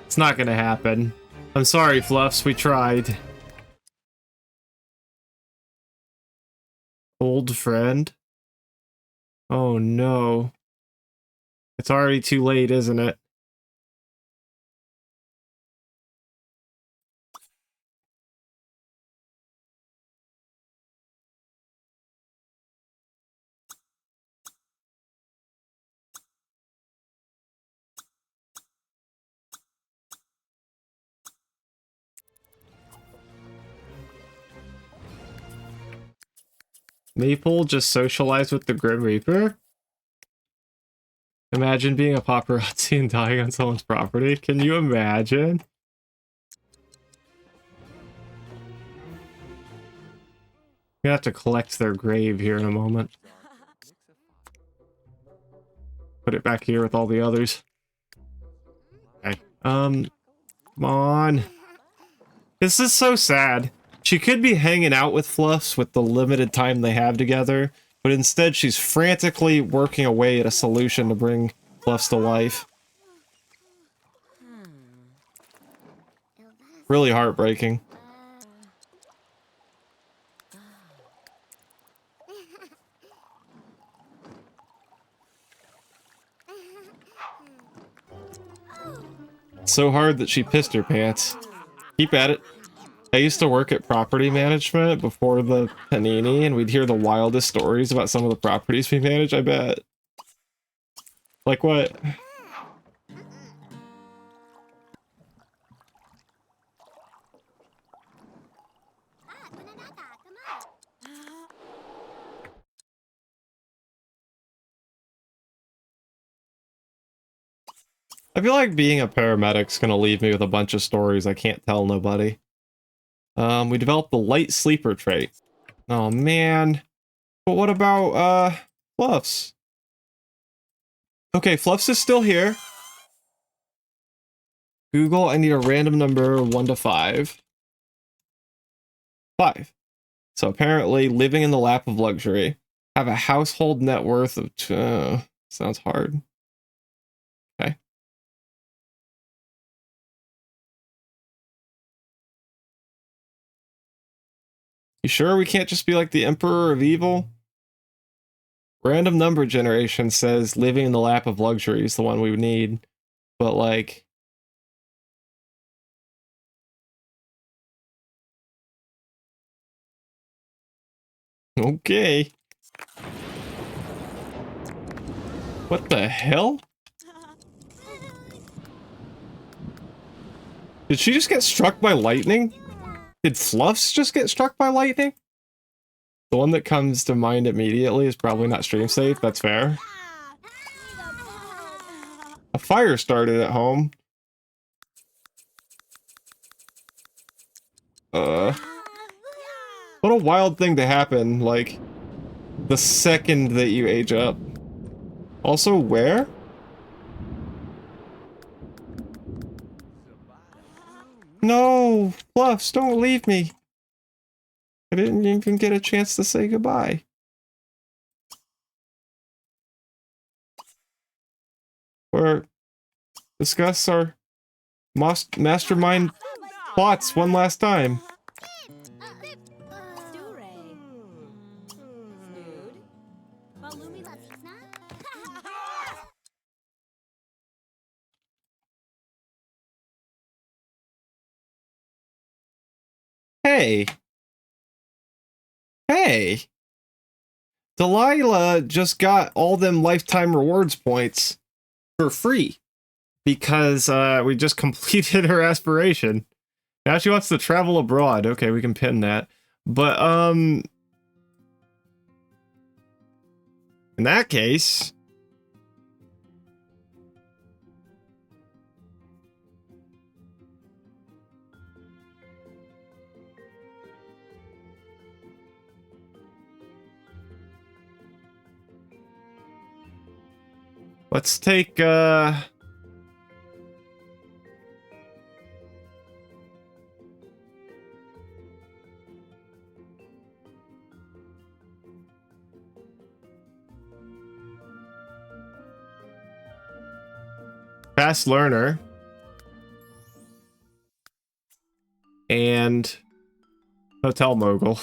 It's not gonna happen. I'm sorry, Fluffs, we tried. Old friend? Oh no. It's already too late, isn't it? Maple just socialized with the Grim Reaper? Imagine being a paparazzi and dying on someone's property. Can you imagine? I'm gonna have to collect their grave here in a moment. Put it back here with all the others. Okay. Come on. This is so sad. She could be hanging out with Fluffs with the limited time they have together, but instead she's frantically working away at a solution to bring Fluffs to life. Really heartbreaking. It's so hard that she pissed her pants. Keep at it. I used to work at property management before the panini, and we'd hear the wildest stories about some of the properties we manage, I bet. Like what? I feel like being a paramedic's gonna leave me with a bunch of stories I can't tell nobody. We developed the light sleeper trait. Oh man. But what about Fluffs? Okay, Fluffs is still here. Google, I need a random number 1 to 5. 5. So apparently living in the lap of luxury. Have a household net worth of sounds hard. Okay. You sure we can't just be like the Emperor of Evil? Random number generation says living in the lap of luxury is the one we would need. But like... Okay. What the hell? Did she just get struck by lightning? Did Fluffs just get struck by lightning? The one that comes to mind immediately is probably not stream safe, that's fair. A fire started at home. What a wild thing to happen, like, the second that you age up. Also, where? No! Fluffs, don't leave me! I didn't even get a chance to say goodbye. Or discuss our mastermind plots one last time. Stu-ray. Snood. Balumi Latina. Hey! Hey! Delilah just got all them lifetime rewards points for free because we just completed her aspiration. Now she wants to travel abroad. Okay, we can pin that. But in that case, let's take Fast Learner and Hotel Mogul.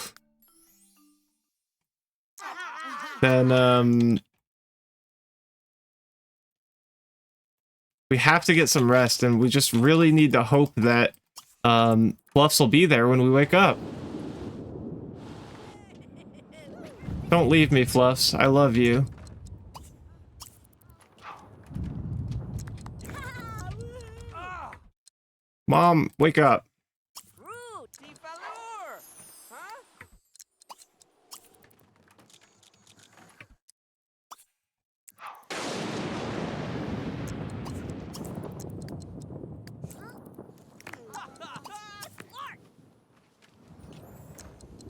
Then we have to get some rest, and we just really need to hope that Fluffs will be there when we wake up. Don't leave me, Fluffs. I love you. Mom, wake up. Root, Tifalur! Huh?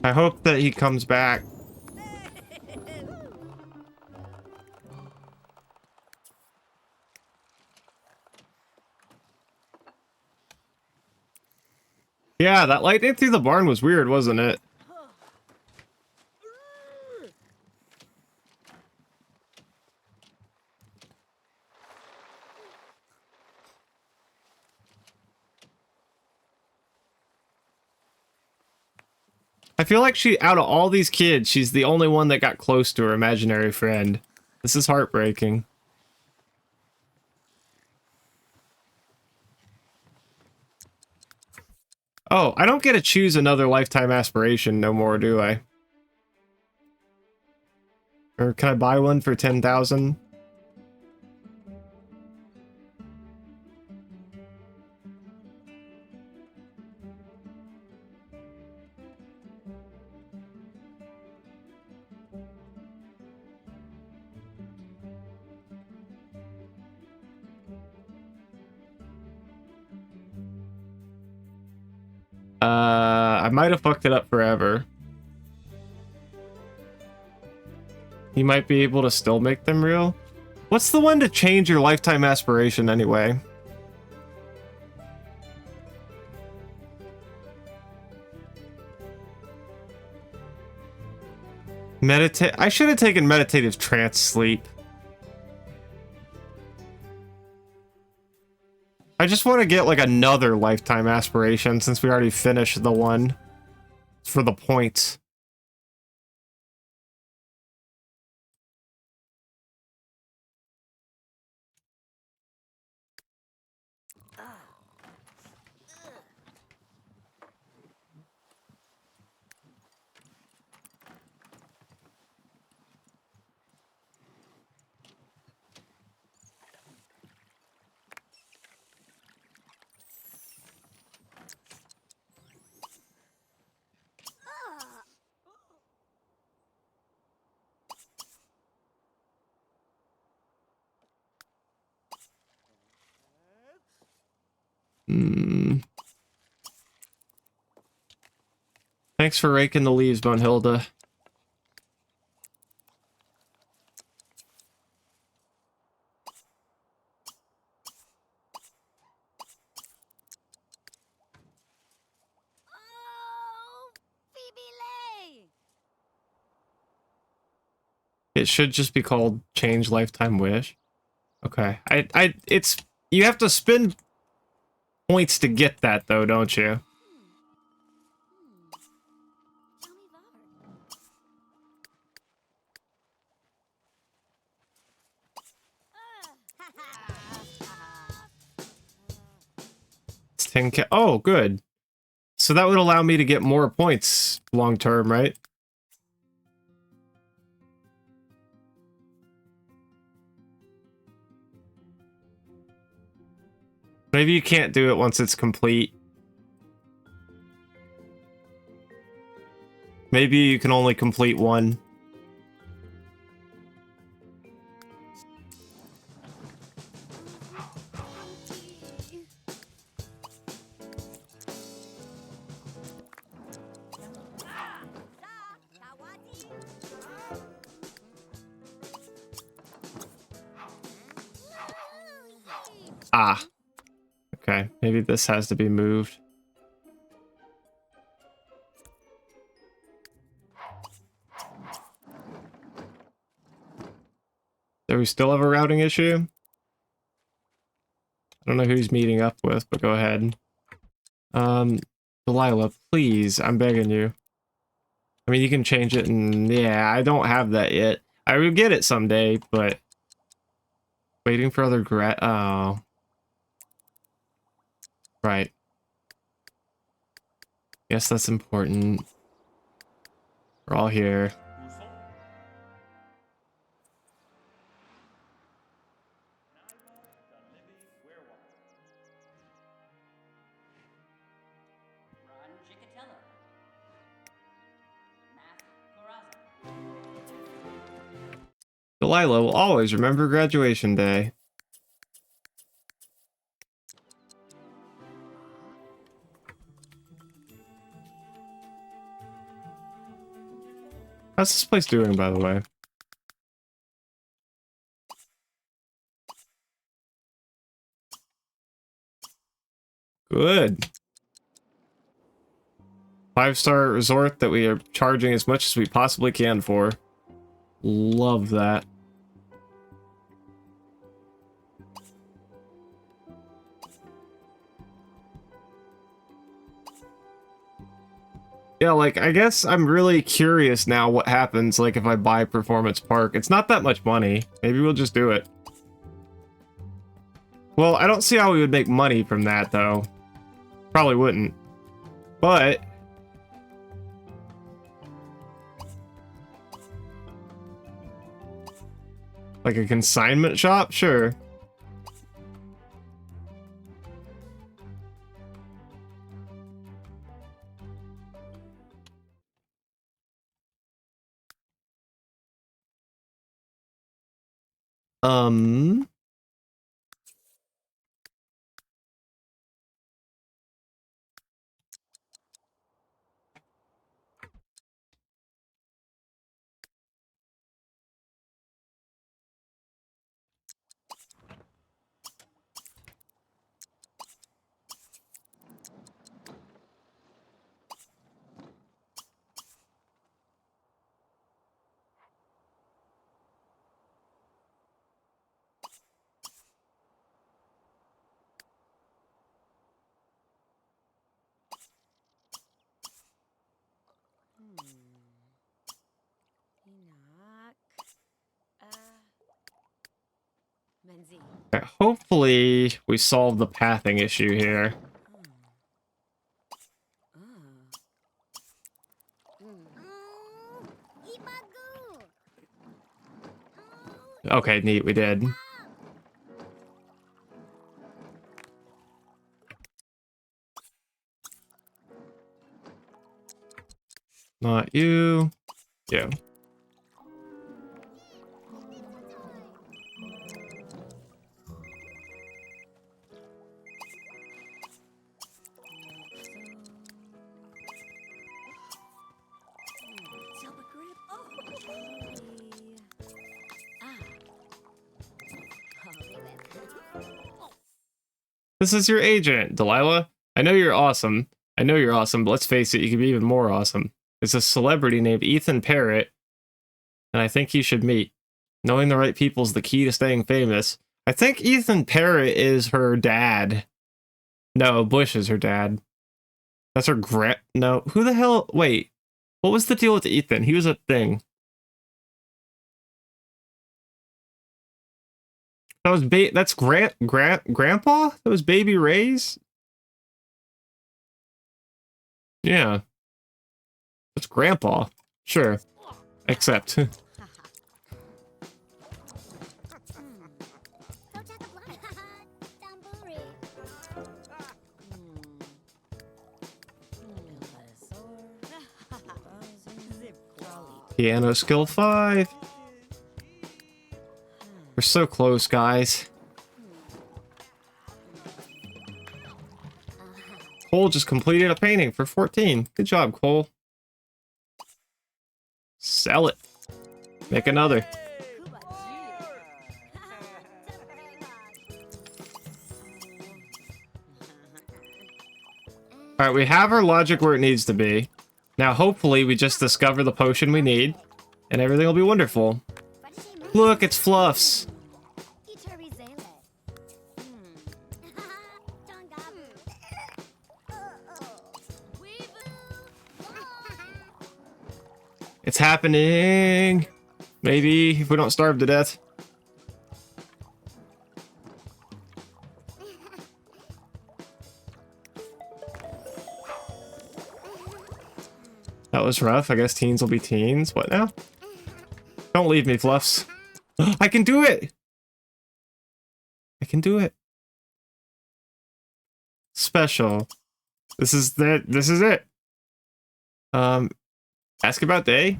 I hope that he comes back. Yeah, that lightning through the barn was weird, wasn't it? I feel like out of all these kids, she's the only one that got close to her imaginary friend. This is heartbreaking. Oh, I don't get to choose another lifetime aspiration no more, do I? Or can I buy one for 10,000? I might have fucked it up forever. You might be able to still make them real. What's the one to change your lifetime aspiration anyway? Meditate. I should have taken meditative trance sleep. I just want to get like another lifetime aspiration since we already finished the one for the points. Thanks for raking the leaves, Bunhilda. Oh, Phoebe Lay. It should just be called Change Lifetime Wish. Okay. It's... You have to spend points to get that, though, don't you? Tell me var. It's 10K. Oh, good. So that would allow me to get more points long term, right? Maybe you can't do it once it's complete. Maybe you can only complete one. Ah. Okay, maybe this has to be moved. Do we still have a routing issue? I don't know who he's meeting up with, but go ahead. Delilah, please, I'm begging you. I mean, you can change it, and yeah, I don't have that yet. I will get it someday, but waiting for other oh. Right. Yes, that's important. We're all here. Delilah will always remember graduation day. How's this place doing, by the way? Good. 5-star resort that we are charging as much as we possibly can for. Love that. Yeah, like, I guess I'm really curious now what happens, like, if I buy Performance Park. It's not that much money. Maybe we'll just do it. Well, I don't see how we would make money from that, though. Probably wouldn't. But... like a consignment shop? Sure. Enoch. Menzi. Okay, hopefully we solve the pathing issue here. Okay, neat, we did. Not you. You. This is your agent, Delilah. I know you're awesome. I know you're awesome, but let's face it, you could be even more awesome. There's a celebrity named Ethan Parrott, and I think you should meet. Knowing the right people is the key to staying famous. I think Ethan Parrott is her dad. No, Bush is her dad. That's her no, who the hell? Wait, what was the deal with Ethan? He was a thing. That was that's Grandpa? That was Baby Ray's? Yeah. That's Grandpa. Sure. Except. Piano skill 5. We're so close, guys. Cole just completed a painting for 14. Good job, Cole. Sell it. Make another. Alright, we have our logic where it needs to be. Now, hopefully, we just discover the potion we need, and everything will be wonderful. Look, it's Fluffs. It's happening. Maybe, if we don't starve to death. That was rough. I guess teens will be teens. What now? Don't leave me, Fluffs. I can do it! I can do it. Special. This is it. Ask about day.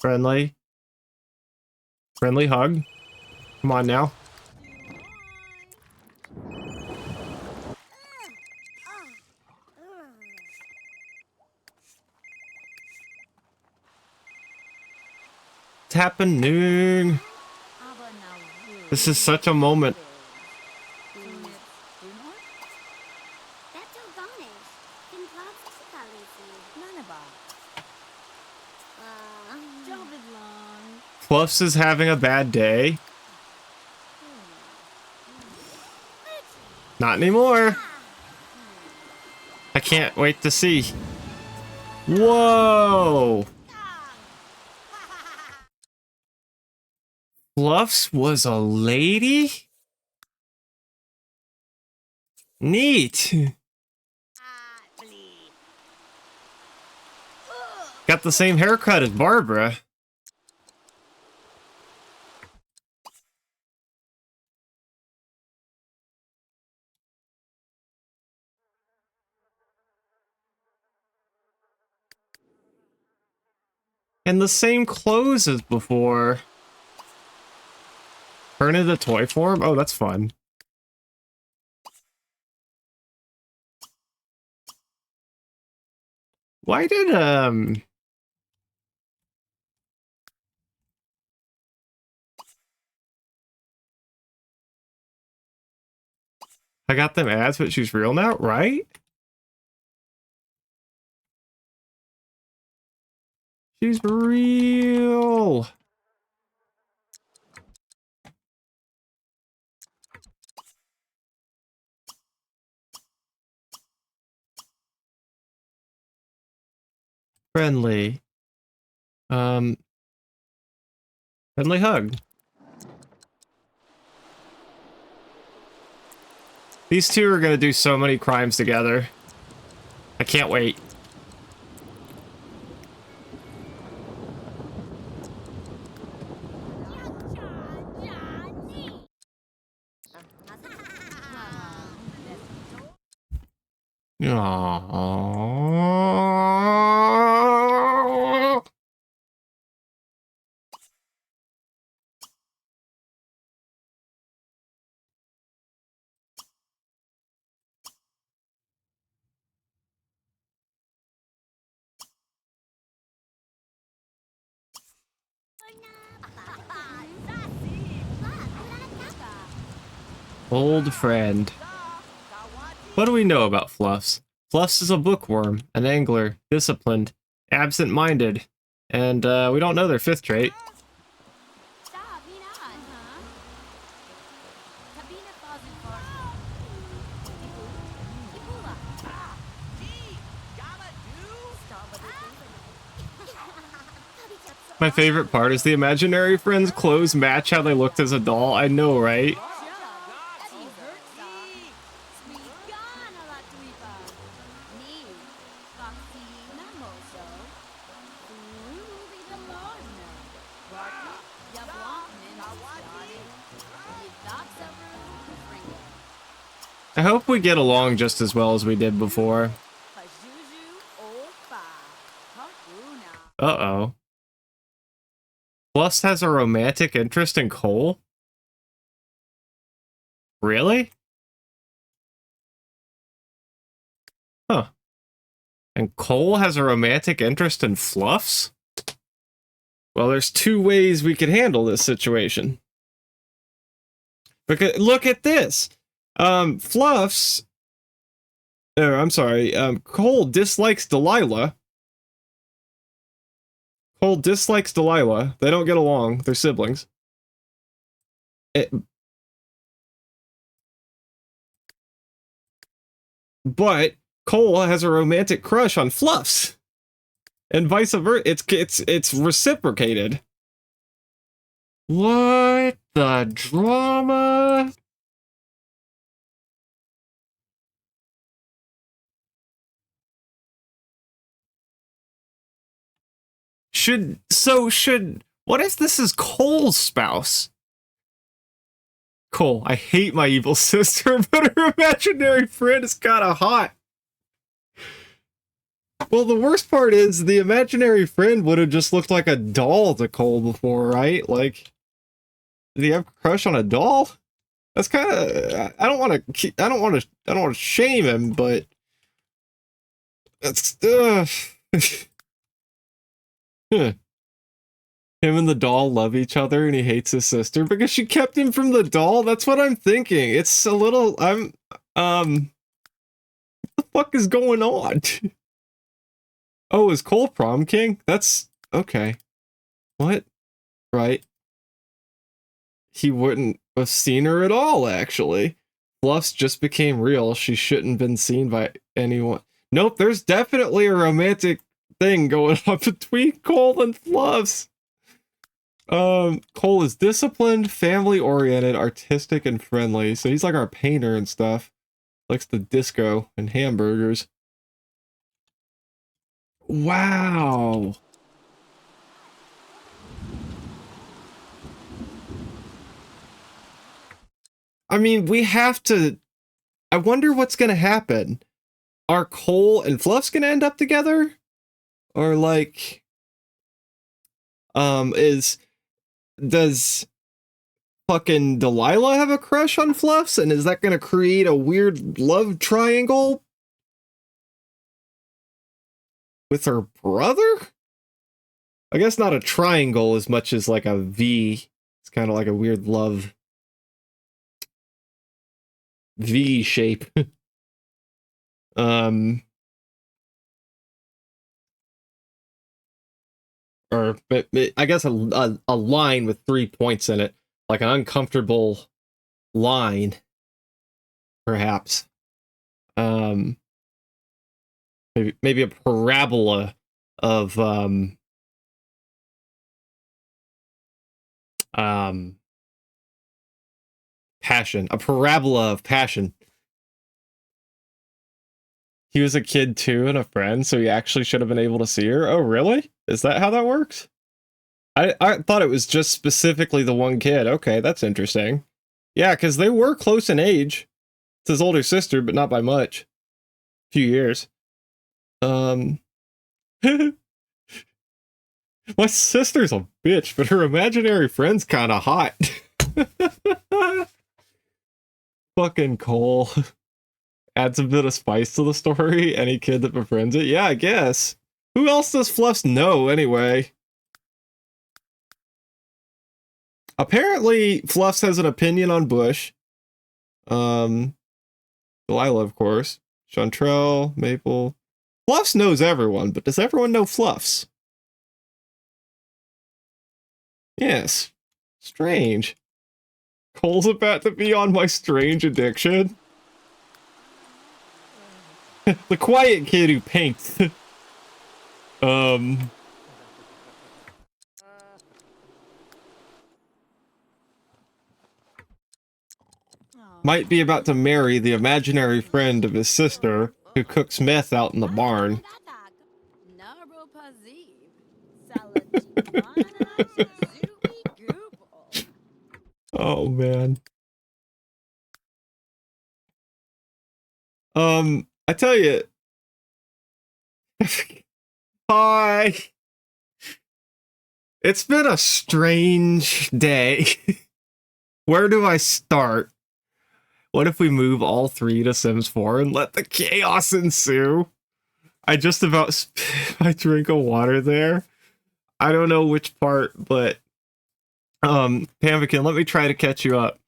Friendly. Friendly hug. Come on now. It's happening. This is such a moment. Fluffs is having a bad day. Not anymore. I can't wait to see. Whoa! Fluffs was a lady? Neat. Got the same haircut as Barbara. And the same clothes as before. Turn into toy form? Oh, that's fun. Why did, I got them ads, but she's real now, right? She's real. Friendly. Friendly hug. These two are gonna do so many crimes together. I can't wait. Aww. Old friend. What do we know about Fluffs? Fluffs is a bookworm, an angler, disciplined, absent-minded, and we don't know their fifth trait. My favorite part is the imaginary friend's clothes match how they looked as a doll. I know, right? I hope we get along just as well as we did before. Uh-oh. Plus has a romantic interest in Cole? Really? Huh. And Cole has a romantic interest in Fluffs? Well, there's two ways we could handle this situation. Because look at this. Fluffs... I'm sorry. Cole dislikes Delilah. Cole dislikes Delilah. They don't get along. They're siblings. But Cole has a romantic crush on Fluffs. And vice versa. It's reciprocated. What the drama? What if this is Cole's spouse? Cole, I hate my evil sister, but her imaginary friend is kinda hot. Well, the worst part is the imaginary friend would have just looked like a doll to Cole before, right? Like, did he have a crush on a doll? That's kind of, I don't want to shame him, but that's, Huh. Him and the doll love each other and he hates his sister because she kept him from the doll? That's what I'm thinking. It's a little, what the fuck is going on? Oh, is Cole prom king? That's, okay. What? Right. He wouldn't have seen her at all, actually. Fluffs just became real. She shouldn't have been seen by anyone. Nope, there's definitely a romantic thing going on between Cole and Fluffs. Cole is disciplined, family-oriented, artistic, and friendly. So he's like our painter and stuff. Likes the disco and hamburgers. Wow. I mean, we have to... I wonder what's gonna happen. Are Cole and Fluffs gonna end up together? Or like... Does fucking Delilah have a crush on Fluffs? And is that gonna create a weird love triangle? With her brother? I guess not a triangle as much as like a V. It's kind of like a weird love V shape. Or I guess a line with 3 points in it, like an uncomfortable line, perhaps. Maybe a parabola of passion, a parabola of passion. He was a kid too and a friend, so he actually should have been able to see her. Oh, really? Is that how that works? I thought it was just specifically the one kid. Okay, that's interesting. Yeah, because they were close in age. It's his older sister, but not by much. A few years. My sister's a bitch, but her imaginary friend's kind of hot. Fucking Cole. Adds a bit of spice to the story. Any kid that befriends it. Yeah, I guess. Who else does Fluffs know, anyway? Apparently, Fluffs has an opinion on Bush. Delilah, of course. Chantrell, Maple. Fluffs knows everyone, but does everyone know Fluffs? Yes. Strange. Cole's about to be on my strange addiction. The quiet kid who paints. Might be about to marry the imaginary friend of his sister who cooks meth out in the barn. Oh man. I tell you. Hi. It's been a strange day. Where do I start? What if we move all three to Sims 4 and let the chaos ensue? I just about spit my drink of water there. I don't know which part, but Pambican, let me try to catch you up.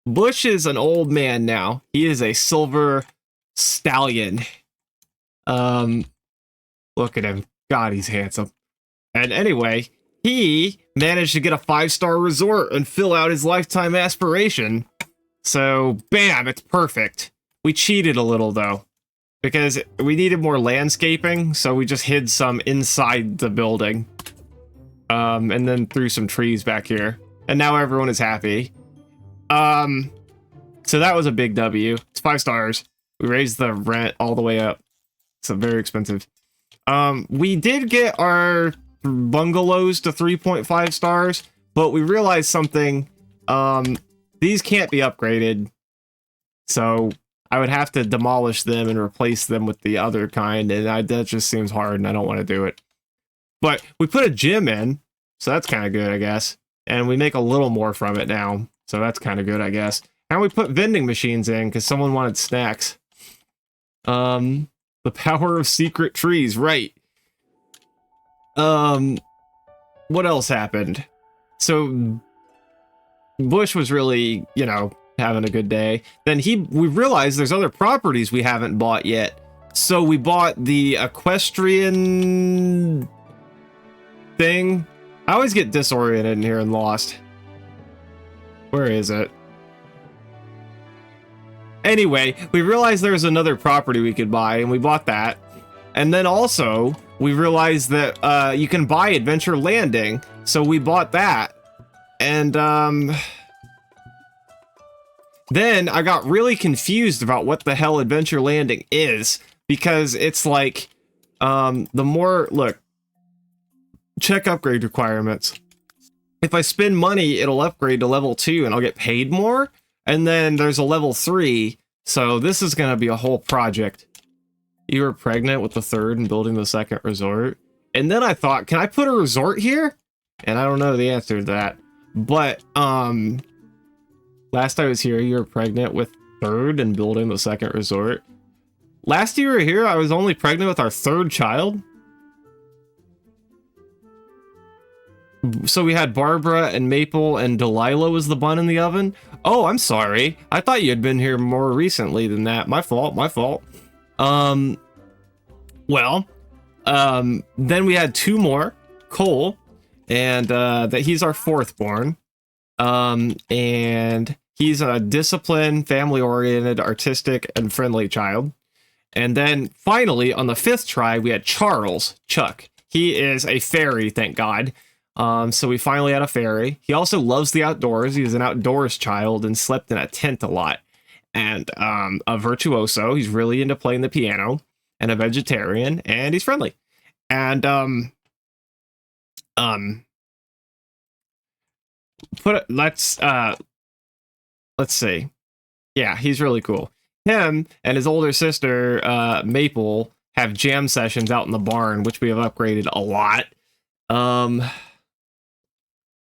Bush is an old man now. He is a silver stallion. Look at him. God, he's handsome. And anyway, he managed to get a 5-star resort and fill out his lifetime aspiration. So, bam, it's perfect. We cheated a little, though, because we needed more landscaping, so we just hid some inside the building. And then threw some trees back here. And now everyone is happy. So that was a big W. It's 5 stars. We raised the rent all the way up. It's very expensive. We did get our bungalows to 3.5 stars, but we realized something. These can't be upgraded, so I would have to demolish them and replace them with the other kind, and that just seems hard, and I don't want to do it. But we put a gym in, so that's kind of good, I guess. And we make a little more from it now, so that's kind of good, I guess. And we put vending machines in, because someone wanted snacks. The power of secret trees, right. What else happened? So Bush was really, you know, having a good day. Then we realized there's other properties we haven't bought yet. So we bought the equestrian thing. I always get disoriented in here and lost. Where is it? Anyway, we realized there's another property we could buy, and we bought that. And then also, we realized that you can buy Adventure Landing, so we bought that. And then I got really confused about what the hell Adventure Landing is, because it's like, look, check upgrade requirements. If I spend money, it'll upgrade to level 2 and I'll get paid more. And then there's a level 3, so this is going to be a whole project. You were pregnant with the 3rd and building the 2nd resort. And then I thought, can I put a resort here? And I don't know the answer to that. But, last I was here, you were pregnant with 3rd and building the 2nd resort. Last you were here, I was only pregnant with our 3rd child. So we had Barbara and Maple and Delilah was the bun in the oven. Oh, I'm sorry. I thought you had been here more recently than that. My fault, my fault. Then we had 2 more. Cole, and that he's our 4th born. And he's a disciplined, family-oriented, artistic, and friendly child. And then finally, on the 5th try, we had Charles, Chuck. He is a fairy, thank God. So we finally had a fairy. He also loves the outdoors. He's an outdoors child and slept in a tent a lot. And a virtuoso. He's really into playing the piano. And a vegetarian. And he's friendly. And let's see. Yeah, he's really cool. Him and his older sister, Maple, have jam sessions out in the barn, which we have upgraded a lot.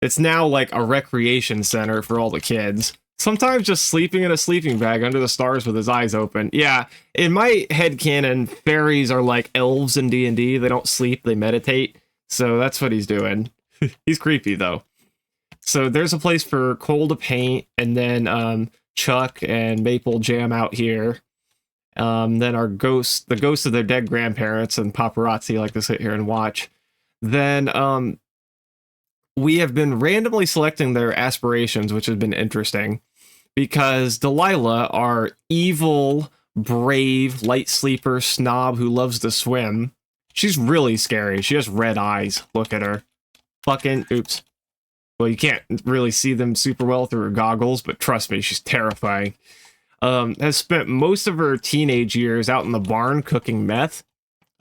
It's now like a recreation center for all the kids. Sometimes just sleeping in a sleeping bag under the stars with his eyes open. Yeah, in my headcanon, fairies are like elves in D&D. They don't sleep, they meditate. So that's what he's doing. He's creepy, though. So there's a place for Cole to paint, and then Chuck and Maple jam out here. Then our the ghosts of their dead grandparents and paparazzi like to sit here and watch. Then we have been randomly selecting their aspirations, which has been interesting, because Delilah, our evil, brave, light sleeper snob who loves to swim, she's really scary. She has red eyes. Look at her. Fucking, oops. Well, you can't really see them super well through her goggles, but trust me, she's terrifying. Has spent most of her teenage years out in the barn cooking meth.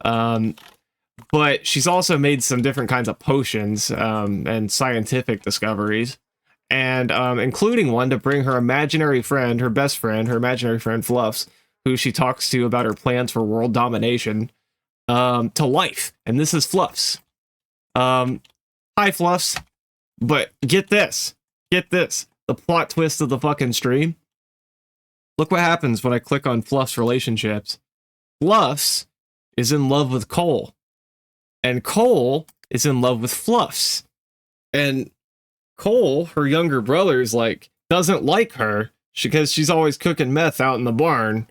But she's also made some different kinds of potions and scientific discoveries, and including one to bring her imaginary friend, her best friend, her imaginary friend Fluffs, who she talks to about her plans for world domination, to life. And this is Fluffs. Hi, Fluffs. But get this. The plot twist of the fucking stream. Look what happens when I click on Fluff's relationships. Fluffs is in love with Cole. And Cole is in love with Fluffs. And Cole, her younger brother, is like, doesn't like her because she's always cooking meth out in the barn.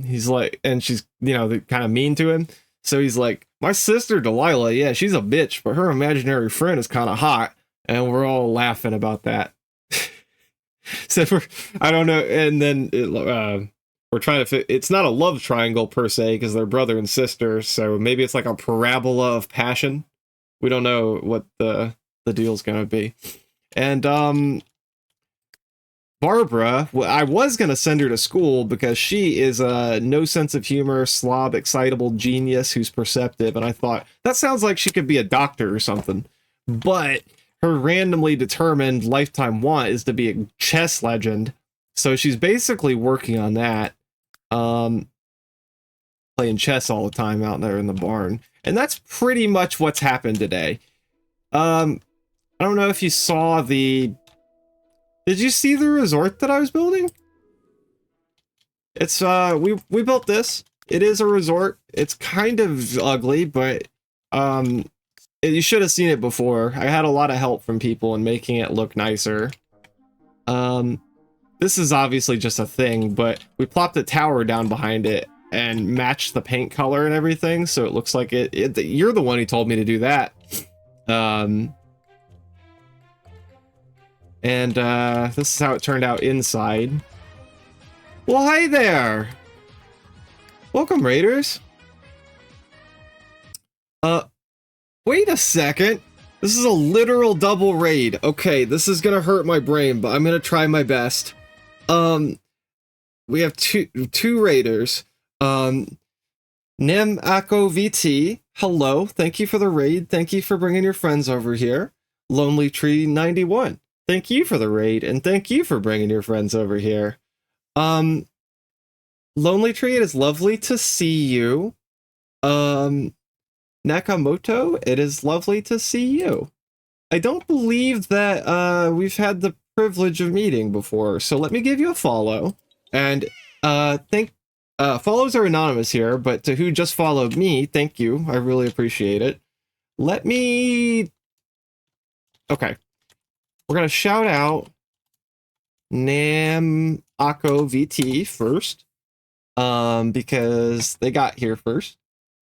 He's like, and she's, kind of mean to him. So he's like, my sister Delilah, yeah, she's a bitch, but her imaginary friend is kind of hot. And we're all laughing about that. So I don't know. And then we're trying to it's not a love triangle per se, because they're brother and sister. So maybe it's like a parabola of passion. We don't know what the deal's going to be. And Barbara, well, I was going to send her to school because she is a no sense of humor, slob, excitable genius who's perceptive. And I thought, that sounds like she could be a doctor or something. But her randomly determined lifetime want is to be a chess legend. So she's basically working on that. Playing chess all the time out there in the barn. And that's pretty much what's happened today. I don't know if you saw did you see the resort that I was building? It's, we built this. It is a resort. It's kind of ugly, but, you should have seen it before. I had a lot of help from people in making it look nicer. This is obviously just a thing, but we plopped a tower down behind it and matched the paint color and everything, so it looks like you're the one who told me to do that. And this is how it turned out inside. Well, hi there! Welcome, Raiders. Wait a second. This is a literal double raid. Okay, this is gonna hurt my brain, but I'm gonna try my best. We have two raiders. Nem Ako VT, hello. Thank you for the raid. Thank you for bringing your friends over here. Lonely Tree 91. Thank you for the raid, and thank you for bringing your friends over here. Lonely Tree, it is lovely to see you. Nakamoto, it is lovely to see you. I don't believe that we've had the privilege of meeting before, so let me give you a follow. And follows are anonymous here, but to who just followed me, thank you. I really appreciate it. Okay. We're gonna shout out Nam Ako VT first. Because they got here first.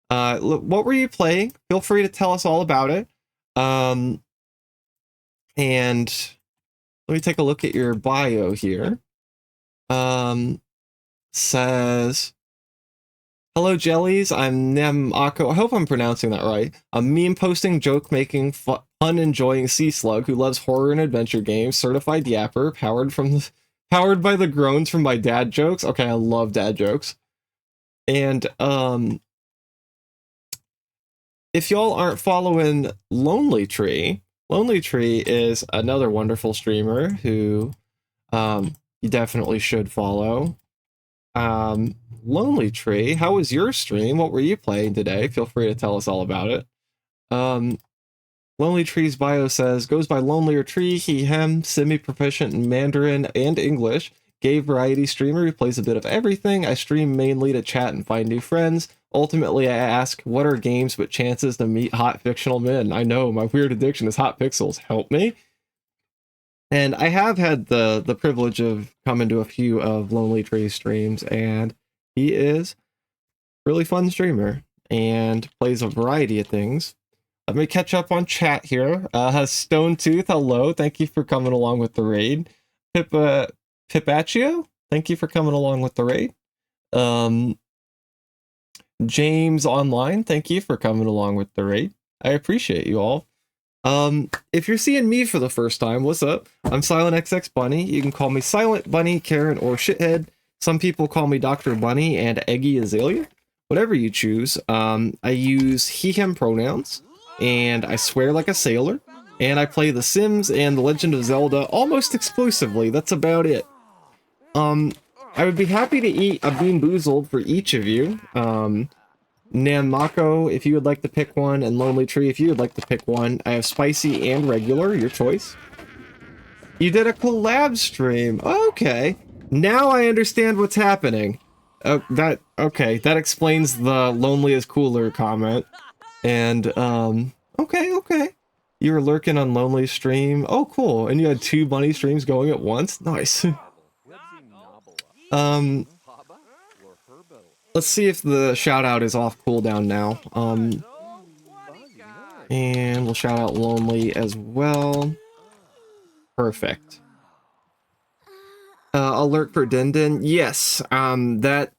What were you playing? Feel free to tell us all about it. And let me take a look at your bio here. Says, hello jellies, I'm Nem Ako. I hope I'm pronouncing that right. A meme posting, joke making, fun enjoying sea slug who loves horror and adventure games, certified yapper, powered by the groans from my dad jokes. Okay, I love dad jokes. And if y'all aren't following Lonely Tree is another wonderful streamer who you definitely should follow. Lonely Tree, how was your stream? What were you playing today? Feel free to tell us all about it. Lonely Tree's bio says, goes by Lonelier Tree, he, him, semi-proficient in Mandarin and English, gay variety streamer who plays a bit of everything. I stream mainly to chat and find new friends. Ultimately, I ask, what are games but chances to meet hot fictional men? I know, my weird addiction is hot pixels. Help me? And I have had the privilege of coming to a few of Lonely Tree's streams, and he is a really fun streamer and plays a variety of things. Let me catch up on chat here. Stone Tooth, hello. Thank you for coming along with the raid. Pipaccio, thank you for coming along with the raid. James Online, thank you for coming along with the raid. I appreciate you all. If you're seeing me for the first time, what's up? I'm Silent XX Bunny. You can call me Silent Bunny, Karen, or Shithead. Some people call me Dr. Bunny and Eggy Azalea. Whatever you choose. I use he, him pronouns, and I swear like a sailor, and I play The Sims and The Legend of Zelda almost exclusively. That's about it. I would be happy to eat a Bean Boozled for each of you. Namako, if you would like to pick one, and Lonely Tree, if you would like to pick one. I have spicy and regular, your choice. You did a collab stream. Okay. Now I understand what's happening. Okay, that explains the lonely is cooler comment. And, okay. You were lurking on Lonely's stream. Oh, cool. And you had 2 bunny streams going at once? Nice. Let's see if the shout out is off cooldown now. And we'll shout out Lonely as well. Perfect. Alert for Dindin. Yes, that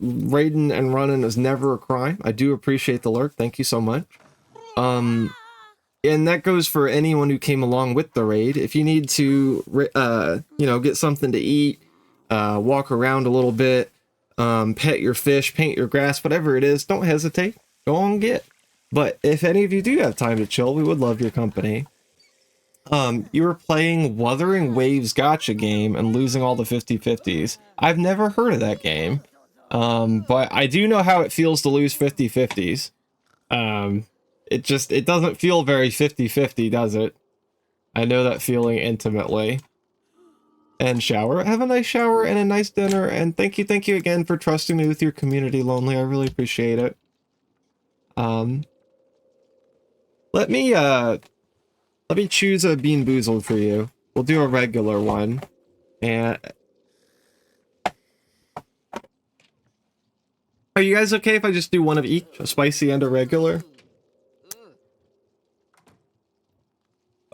raiding and running is never a crime. I do appreciate the lurk. Thank you so much. And that goes for anyone who came along with the raid. If you need to, get something to eat, walk around a little bit, pet your fish, paint your grass, whatever it is, don't hesitate. Go on and get. But if any of you do have time to chill, we would love your company. You were playing Wuthering Waves Gotcha game and losing all the 50-50s. I've never heard of that game. But I do know how it feels to lose 50-50s. It doesn't feel very 50-50, does it? I know that feeling intimately. And shower. Have a nice shower and a nice dinner. And thank you again for trusting me with your community, Lonely. I really appreciate it. Let me choose a Bean Boozled for you. We'll do a regular one. And are you guys okay if I just do one of each? A spicy and a regular?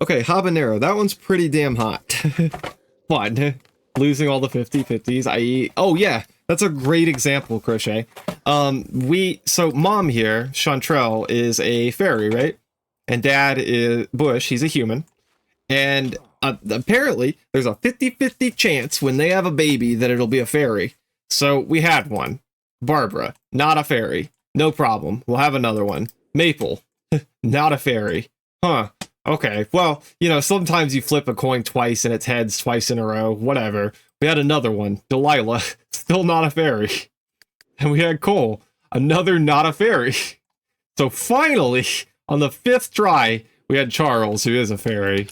Okay, habanero. That one's pretty damn hot. Fun. Losing all the 50-50s, i.e. Oh yeah, that's a great example, Crochet. So mom here, Chantrell, is a fairy, right? And dad is Bush, he's a human. And apparently, there's a 50-50 chance when they have a baby that it'll be a fairy. So we had one. Barbara, not a fairy. No problem. We'll have another one. Maple, not a fairy. Huh. Okay, well, sometimes you flip a coin twice and it's heads twice in a row. Whatever. We had another one. Delilah, still not a fairy. And we had Cole, another not a fairy. So finally, on the 5th try, we had Charles, who is a fairy.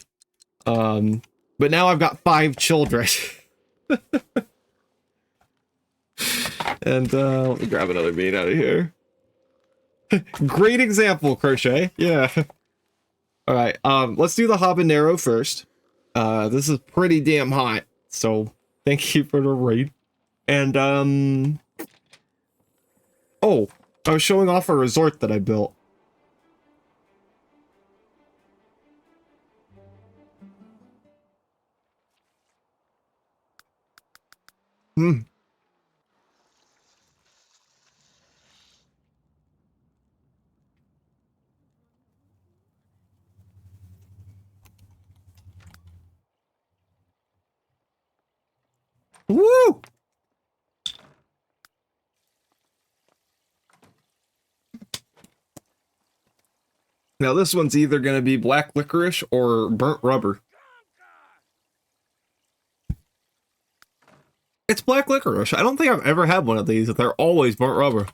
But now I've got 5 children. And let me grab another bean out of here. Great example, Crochet. Yeah. Alright, let's do the habanero first. This is pretty damn hot, so thank you for the raid. And, oh, I was showing off a resort that I built. Woo! Now this one's either going to be black licorice or burnt rubber. It's black licorice. I don't think I've ever had one of these. They're always burnt rubber.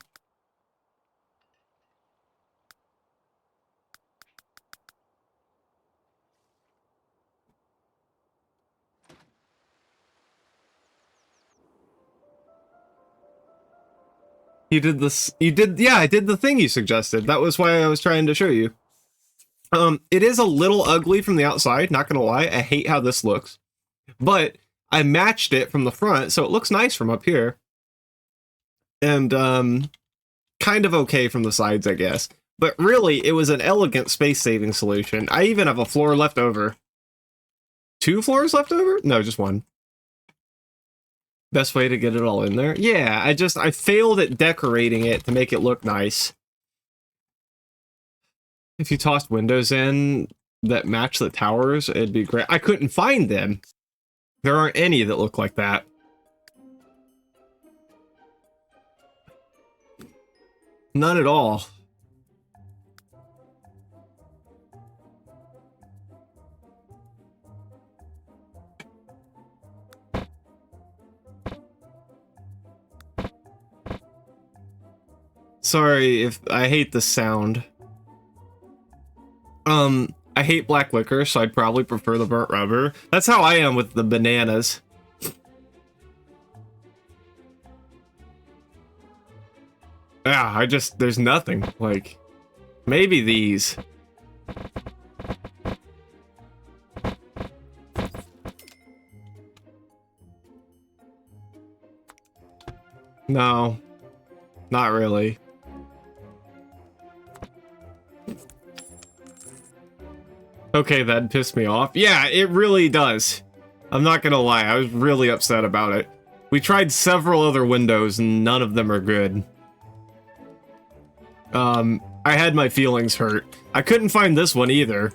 You did this. Yeah, I did the thing you suggested. That was why I was trying to show you. It is a little ugly from the outside, not gonna lie. I hate how this looks. But I matched it from the front, so it looks nice from up here. And kind of okay from the sides, I guess. But really, it was an elegant space-saving solution. I even have a floor left over. 2 floors left over? No, just 1. Best way to get it all in there? Yeah, I failed at decorating it to make it look nice. If you tossed windows in that match the towers, it'd be great. I couldn't find them. There aren't any that look like that. None at all. Sorry if I hate the sound. I hate black liquor, so I'd probably prefer the burnt rubber. That's how I am with the bananas. Yeah, there's nothing. Like, maybe these. No, not really. Okay, that pissed me off. Yeah, it really does. I'm not gonna lie, I was really upset about it. We tried several other windows and none of them are good. I had my feelings hurt. I couldn't find this one either.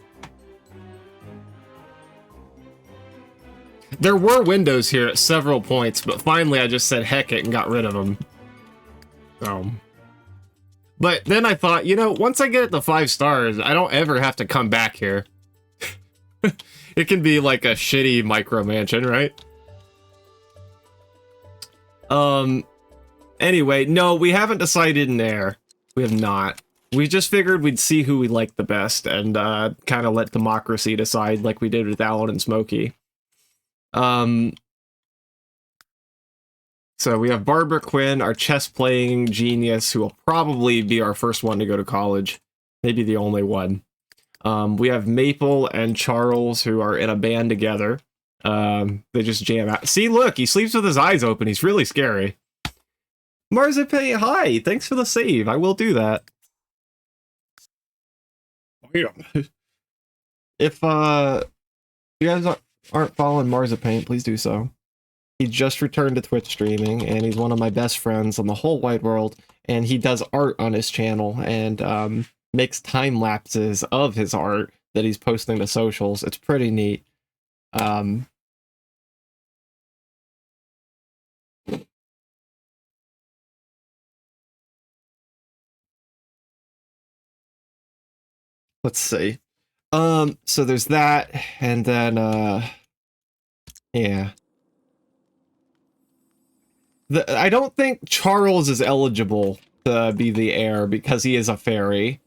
There were windows here at several points, but finally I just said heck it and got rid of them. But then I thought, you know, once I get it to 5 stars, I don't ever have to come back here. It can be like a shitty micro mansion, right? Anyway, no, we haven't decided in there. We have not. We just figured we'd see who we liked the best and kind of let democracy decide like we did with Alan and Smokey. So we have Barbara Quinn, our chess-playing genius, who will probably be our first one to go to college. Maybe the only one. We have Maple and Charles, who are in a band together. They just jam out. See, look, he sleeps with his eyes open. He's really scary. Marzipan, hi! Thanks for the save. I will do that. If you guys aren't following Marzipan, please do so. He just returned to Twitch streaming, and he's one of my best friends on the whole wide world, and he does art on his channel, and makes time lapses of his art that he's posting to socials. It's pretty neat. Let's see. So there's that, and then yeah. I don't think Charles is eligible to be the heir because he is a fairy.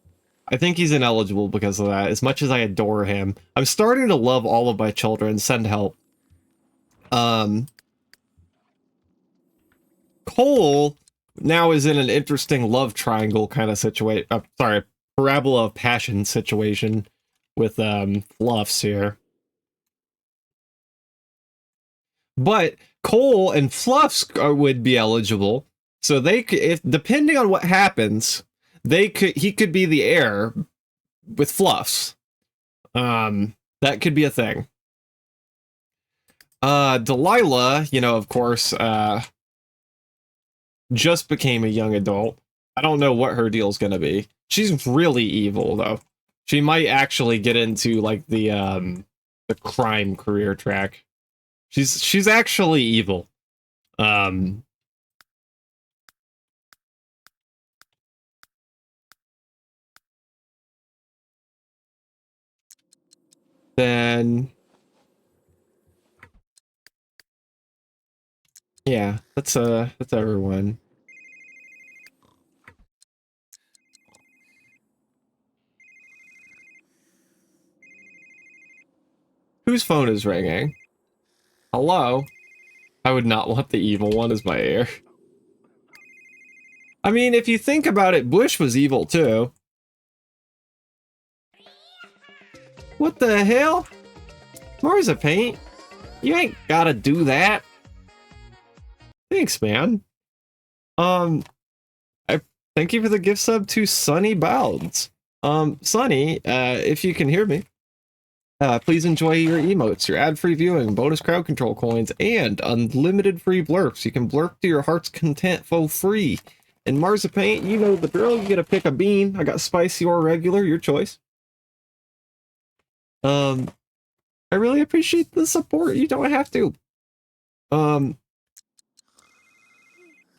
I think he's ineligible because of that, as much as I adore him. I'm starting to love all of my children. Send help. Cole now is in an interesting love triangle kind of situation. Sorry, parabola of passion situation with Fluffs here. But Cole and Fluffs would be eligible, so they could, if depending on what happens, he could be the heir with Fluffs. That could be a thing. Delilah, you know, of course, just became a young adult. I don't know what her deal's gonna be. She's really evil, though. She might actually get into like the crime career track. She's actually evil. Then yeah, that's everyone. Whose phone is ringing? Hello? I would not want the evil one as my heir. I mean, if you think about it, Bush was evil too. What the hell? Marzipaint? You ain't gotta do that. Thanks, man. I thank you for the gift sub to Sunny Bounds. Sunny, if you can hear me, please enjoy your emotes, your ad-free viewing, bonus crowd control coins, and unlimited free blurps. You can blurp to your heart's content for free. And Marzipaint, you know the drill. You gotta pick a bean. I got spicy or regular, your choice. I really appreciate the support. You don't have to. But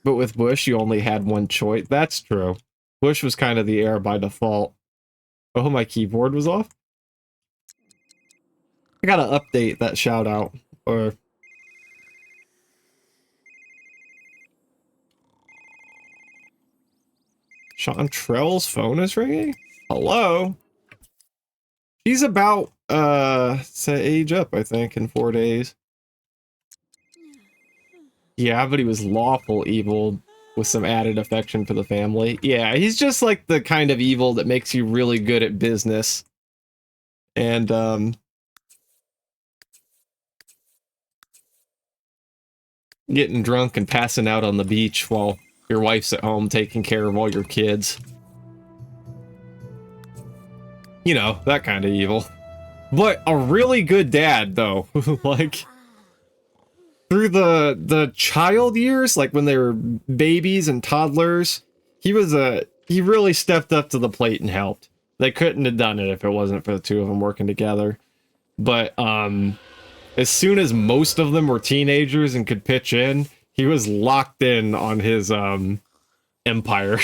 with Bush, you only had one choice. That's true. Bush was kind of the heir by default. Oh, my keyboard was off? I gotta update that shout out. Or... Sean Trell's phone is ringing? Hello? He's about, to age up, I think, in 4 days. Yeah, but he was lawful evil with some added affection for the family. Yeah, he's just like the kind of evil that makes you really good at business. And, getting drunk and passing out on the beach while your wife's at home taking care of all your kids. You know, that kind of evil. But a really good dad, though. Like, through the child years, like when they were babies and toddlers, he really stepped up to the plate and helped. They couldn't have done it if it wasn't for the two of them working together. But, as soon as most of them were teenagers and could pitch in, he was locked in on his, empire.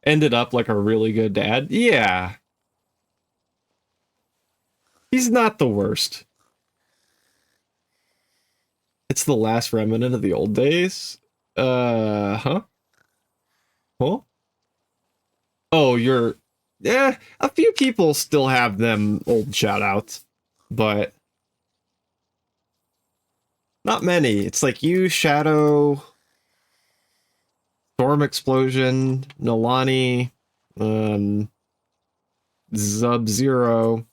Ended up like a really good dad. Yeah. He's not the worst. It's the last remnant of the old days? Huh? Huh? Oh, you're... Yeah, a few people still have them old shoutouts, but... not many. It's like you, Shadow... Storm Explosion, Nolani, Sub-Zero...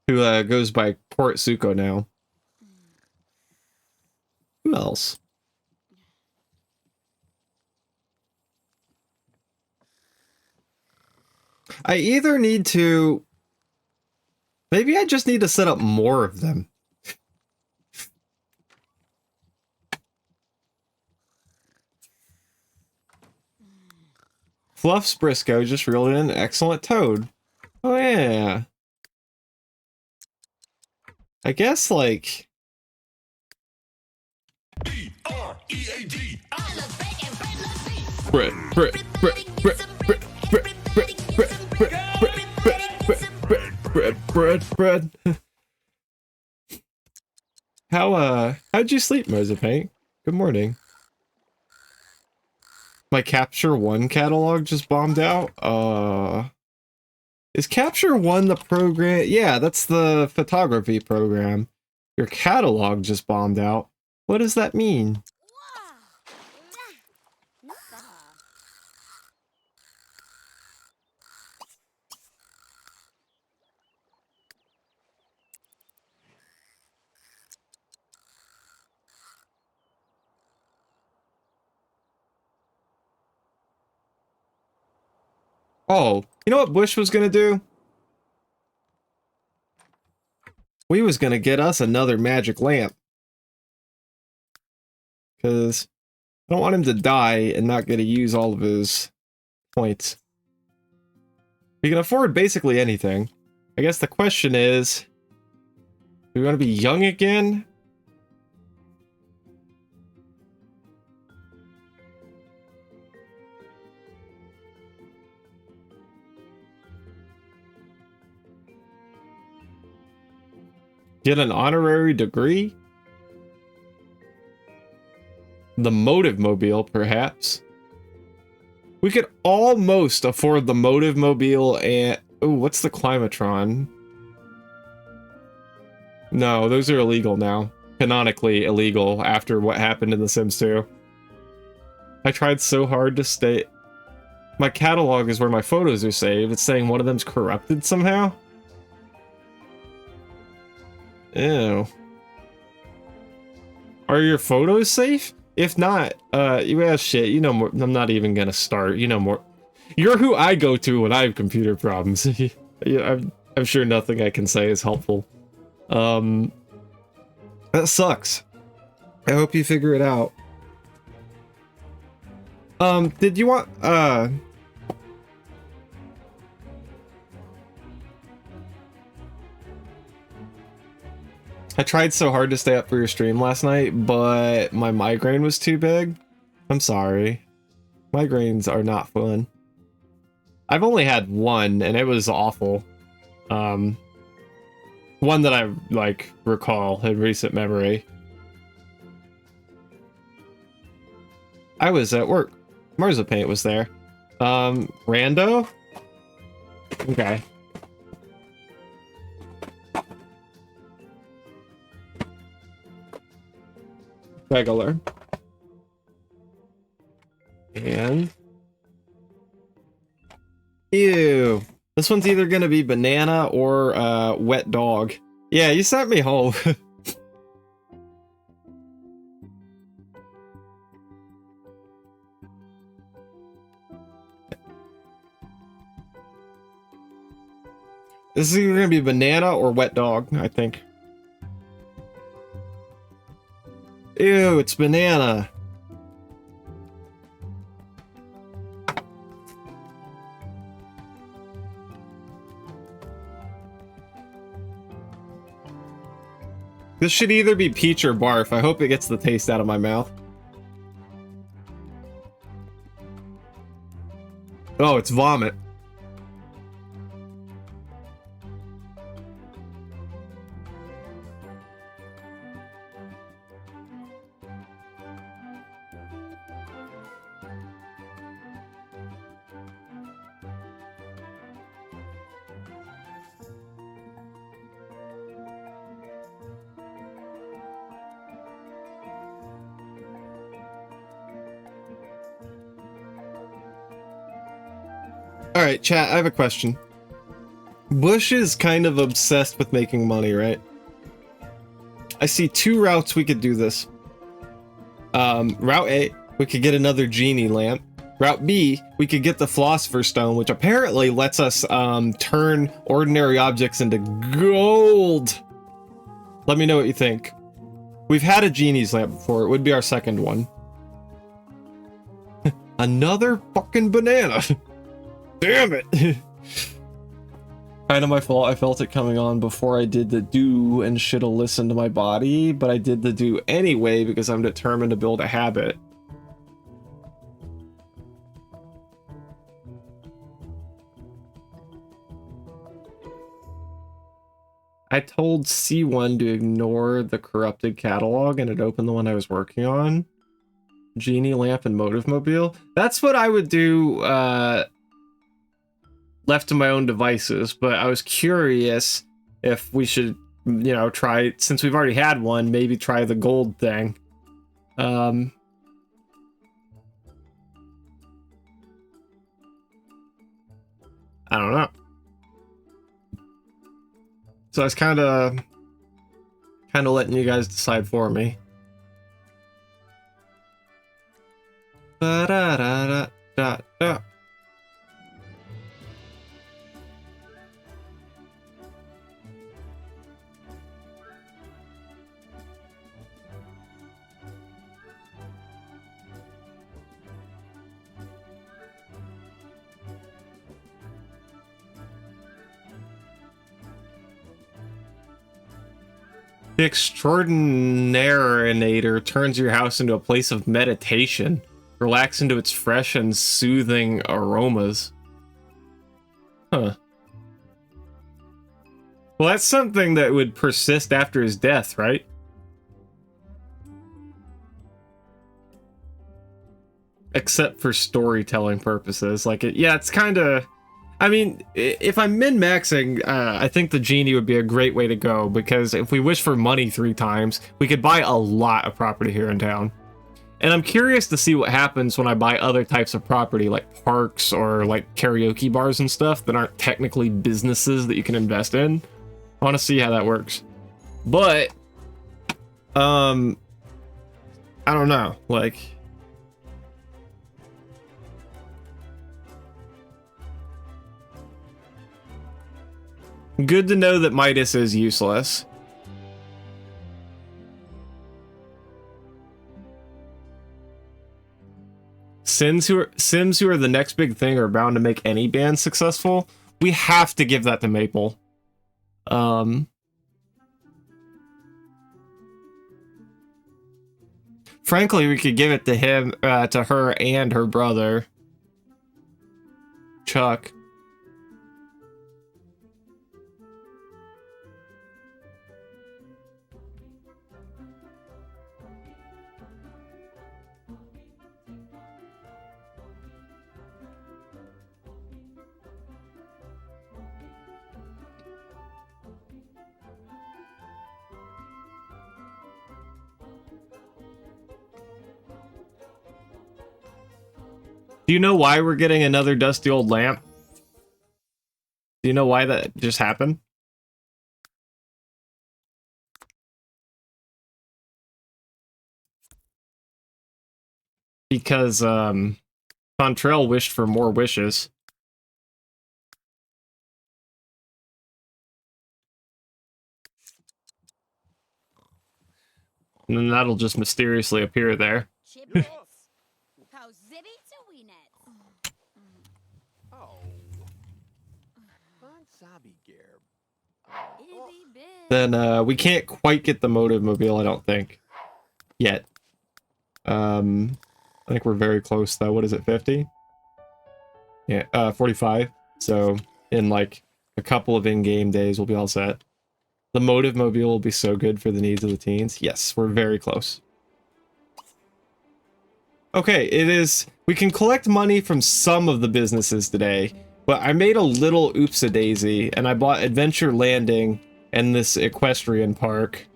who goes by Port Suko now. Who else? I either need to... maybe I just need to set up more of them. Fluffs Briscoe just reeled in an excellent toad. Oh yeah. I guess, like... B-R-E-A-D. Bread. How'd you sleep, Marzipaint? Good morning. My Capture One catalog just bombed out? Is Capture One the program? Yeah, that's the photography program. Your catalog just bombed out. What does that mean? Oh, you know what Bush was gonna do? We was gonna get us another magic lamp. Because I don't want him to die and not get to use all of his points. We can afford basically anything. I guess the question is, do we want to be young again? Get an honorary degree? The Motive Mobile, perhaps. We could almost afford the Motive Mobile and... oh, what's the Climatron? No, those are illegal now. canonically illegal after what happened in The Sims 2. I tried so hard to stay... My catalog is where my photos are saved. It's saying one of them's corrupted somehow. Ew. Are your photos safe? If not, well, shit, you know more. I'm not even gonna start. You know more. You're who I go to when I have computer problems. Yeah, I'm sure nothing I can say is helpful. That sucks. I hope you figure it out. Did you want, I tried so hard to stay up for your stream last night, but my migraine was too big. I'm sorry. Migraines are not fun. I've only had one, and it was awful. One that I, like, recall in recent memory. I was at work. Marzipaint was there. Rando? Okay. Regular. And... Ew. This one's either gonna be banana or wet dog. Yeah, you sent me home. This is either gonna be banana or wet dog, I think. Ew, it's banana. This should either be peach or barf. I hope it gets the taste out of my mouth. Oh, it's vomit. Alright, chat, I have a question. Bush is kind of obsessed with making money, right? I see two routes we could do this. Route A, we could get another genie lamp. Route B, we could get the Philosopher's Stone, which apparently lets us turn ordinary objects into gold. Let me know what you think. We've had a genie's lamp before. It would be our second one. Another fucking banana. Damn it! Kind of my fault. I felt it coming on before I did the do and should have listened to my body, but I did the do anyway because I'm determined to build a habit. I told C1 to ignore the corrupted catalog and it opened the one I was working on. Genie lamp and motive mobile. That's what I would do, left to my own devices, but I was curious if we should, you know, try, since we've already had one, maybe try the gold thing. I don't know. So I was kind of letting you guys decide for me. Da da da da da da. The Extraordinarinator turns your house into a place of meditation. Relax into its fresh and soothing aromas. Huh. Well, that's something that would persist after his death, right? Except for storytelling purposes. Like, yeah, it's kind of... I mean, if I'm min-maxing, I think the genie would be a great way to go, because if we wish for money 3 times, we could buy a lot of property here in town. And I'm curious to see what happens when I buy other types of property, like parks or like karaoke bars and stuff that aren't technically businesses that you can invest in. I want to see how that works. But, I don't know, like... Good to know that Midas is useless. Sims who are the next big thing are bound to make any band successful. We have to give that to Maple. Frankly, we could give it to him, to her and her brother, Chuck. Do you know why we're getting another dusty old lamp? Do you know why that just happened? Because, Contrail wished for more wishes. And then that'll just mysteriously appear there. Chibnits. Kozibby to Weenets. Oh. Fun Sabi Gerb. Ibby bib. Then, we can't quite get the motive mobile, I don't think. Yet. I think we're very close, though. What is it, 50? Yeah, 45. So, in, like, a couple of in-game days, we'll be all set. The motive mobile will be so good for the needs of the teens. Yes, we're very close. Okay, it is... We can collect money from some of the businesses today, but I made a little oops-a-daisy, and I bought Adventure Landing and this equestrian park,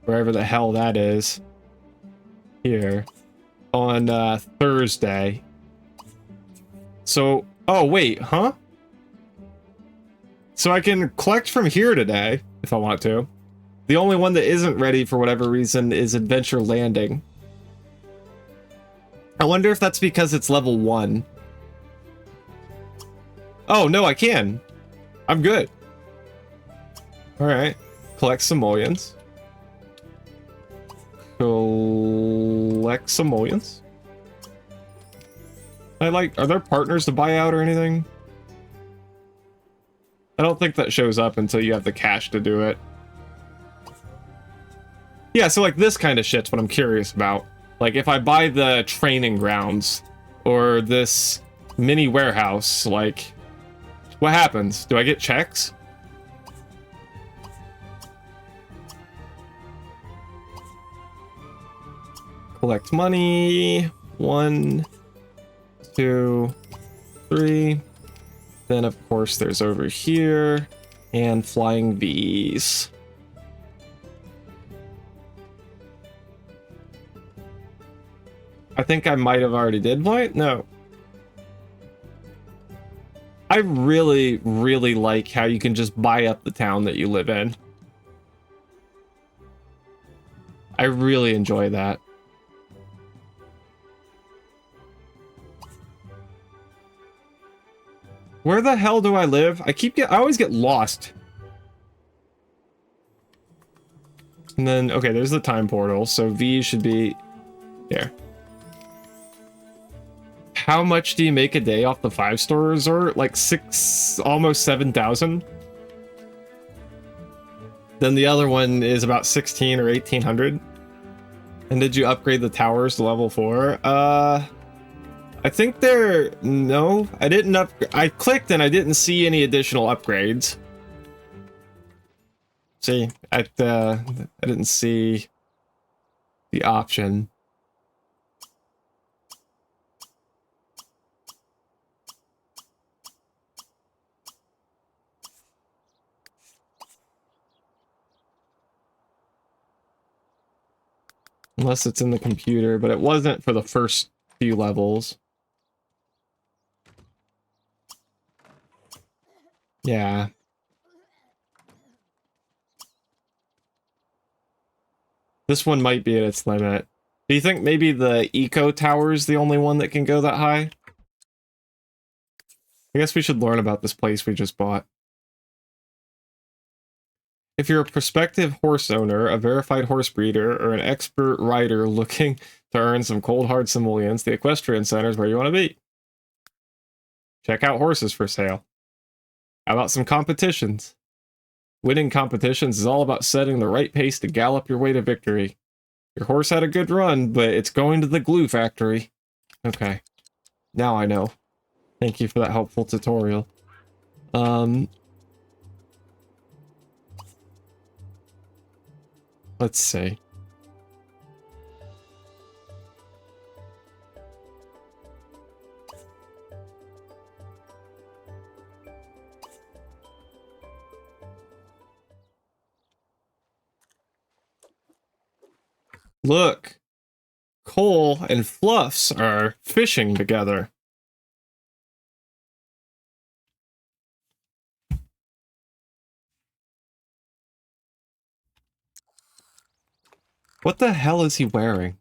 wherever the hell that is, here, on Thursday. So... Oh, wait, huh? So I can collect from here today, if I want to. The only one that isn't ready for whatever reason is Adventure Landing. I wonder if that's because it's level 1. Oh, no, I can. I'm good. Alright. Collect simoleons. Collect simoleons. Are there partners to buy out or anything? I don't think that shows up until you have the cash to do it. Yeah, so like this kind of shit's what I'm curious about. Like if I buy the training grounds or this mini warehouse, like what happens? Do I get checks? Collect money. 1, 2, 3. Then, of course, there's over here, and flying V's. I think I might have already did flight? No. I really, really like how you can just buy up the town that you live in. I really enjoy that. Where the hell do I live? I always get lost. And then, okay, there's the time portal, so V should be there. How much do you make a day off the 5-star resort? Like almost 7,000. Then the other one is about 16 or 1,800. And did you upgrade the towers to level 4? I think no, I didn't I clicked and I didn't see any additional upgrades. See, I didn't see the option. Unless it's in the computer, but it wasn't for the first few levels. Yeah. This one might be at its limit. Do you think maybe the eco tower is the only one that can go that high? I guess we should learn about this place we just bought. If you're a prospective horse owner, a verified horse breeder, or an expert rider looking to earn some cold hard simoleons, the Equestrian Center is where you want to be. Check out horses for sale. How about some competitions? Winning competitions is all about setting the right pace to gallop your way to victory. Your horse had a good run, but it's going to the glue factory. Okay. Now I know. Thank you for that helpful tutorial. Let's see. Look! Cole and Fluffs are fishing together. What the hell is he wearing?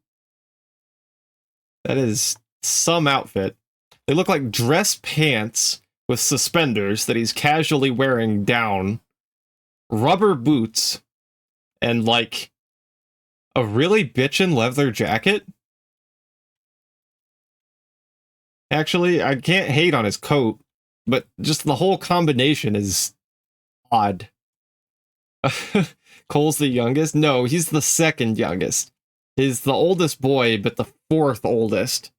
That is some outfit. They look like dress pants with suspenders that he's casually wearing down, rubber boots, and like a really bitchin' leather jacket. Actually, I can't hate on his coat, but just the whole combination is odd. Cole's the youngest? No, he's the second youngest. He's the oldest boy, but the fourth oldest.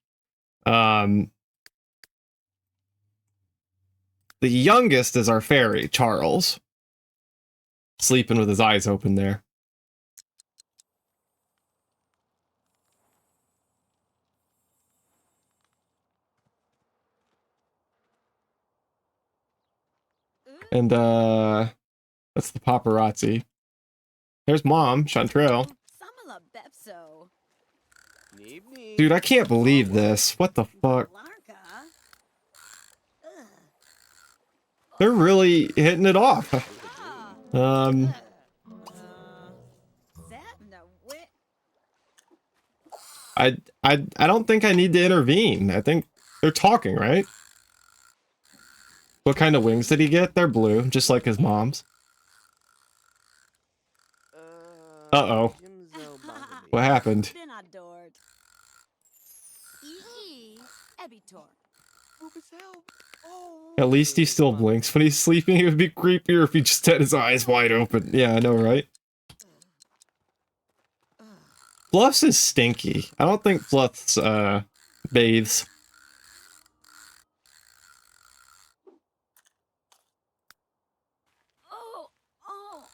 The youngest is our fairy, Charles. Sleeping with his eyes open there. And, that's the paparazzi. There's Mom, Chantrell. Samala Bepso. Dude, I can't believe this. What the fuck? Larka. They're really hitting it off. Zebna wit. I don't think I need to intervene. I think they're talking, right? What kind of wings did he get? They're blue, just like his mom's. Uh-oh. What happened? Been adored. Ebitor. At least he still blinks when he's sleeping. It would be creepier if he just had his eyes wide open. Yeah, I know, right? Fluffs is stinky. I don't think Fluffs, bathes. Oh, oh.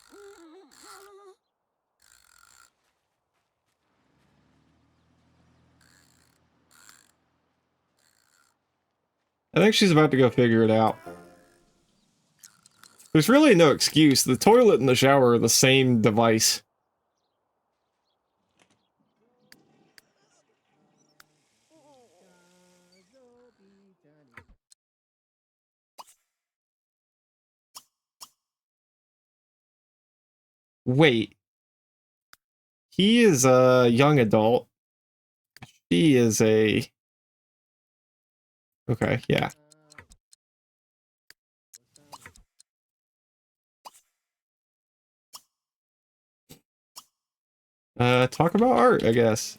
I think she's about to go figure it out. There's really no excuse. The toilet and the shower are the same device. Wait. He is a young adult. She is a... Okay, yeah. Talk about art, I guess.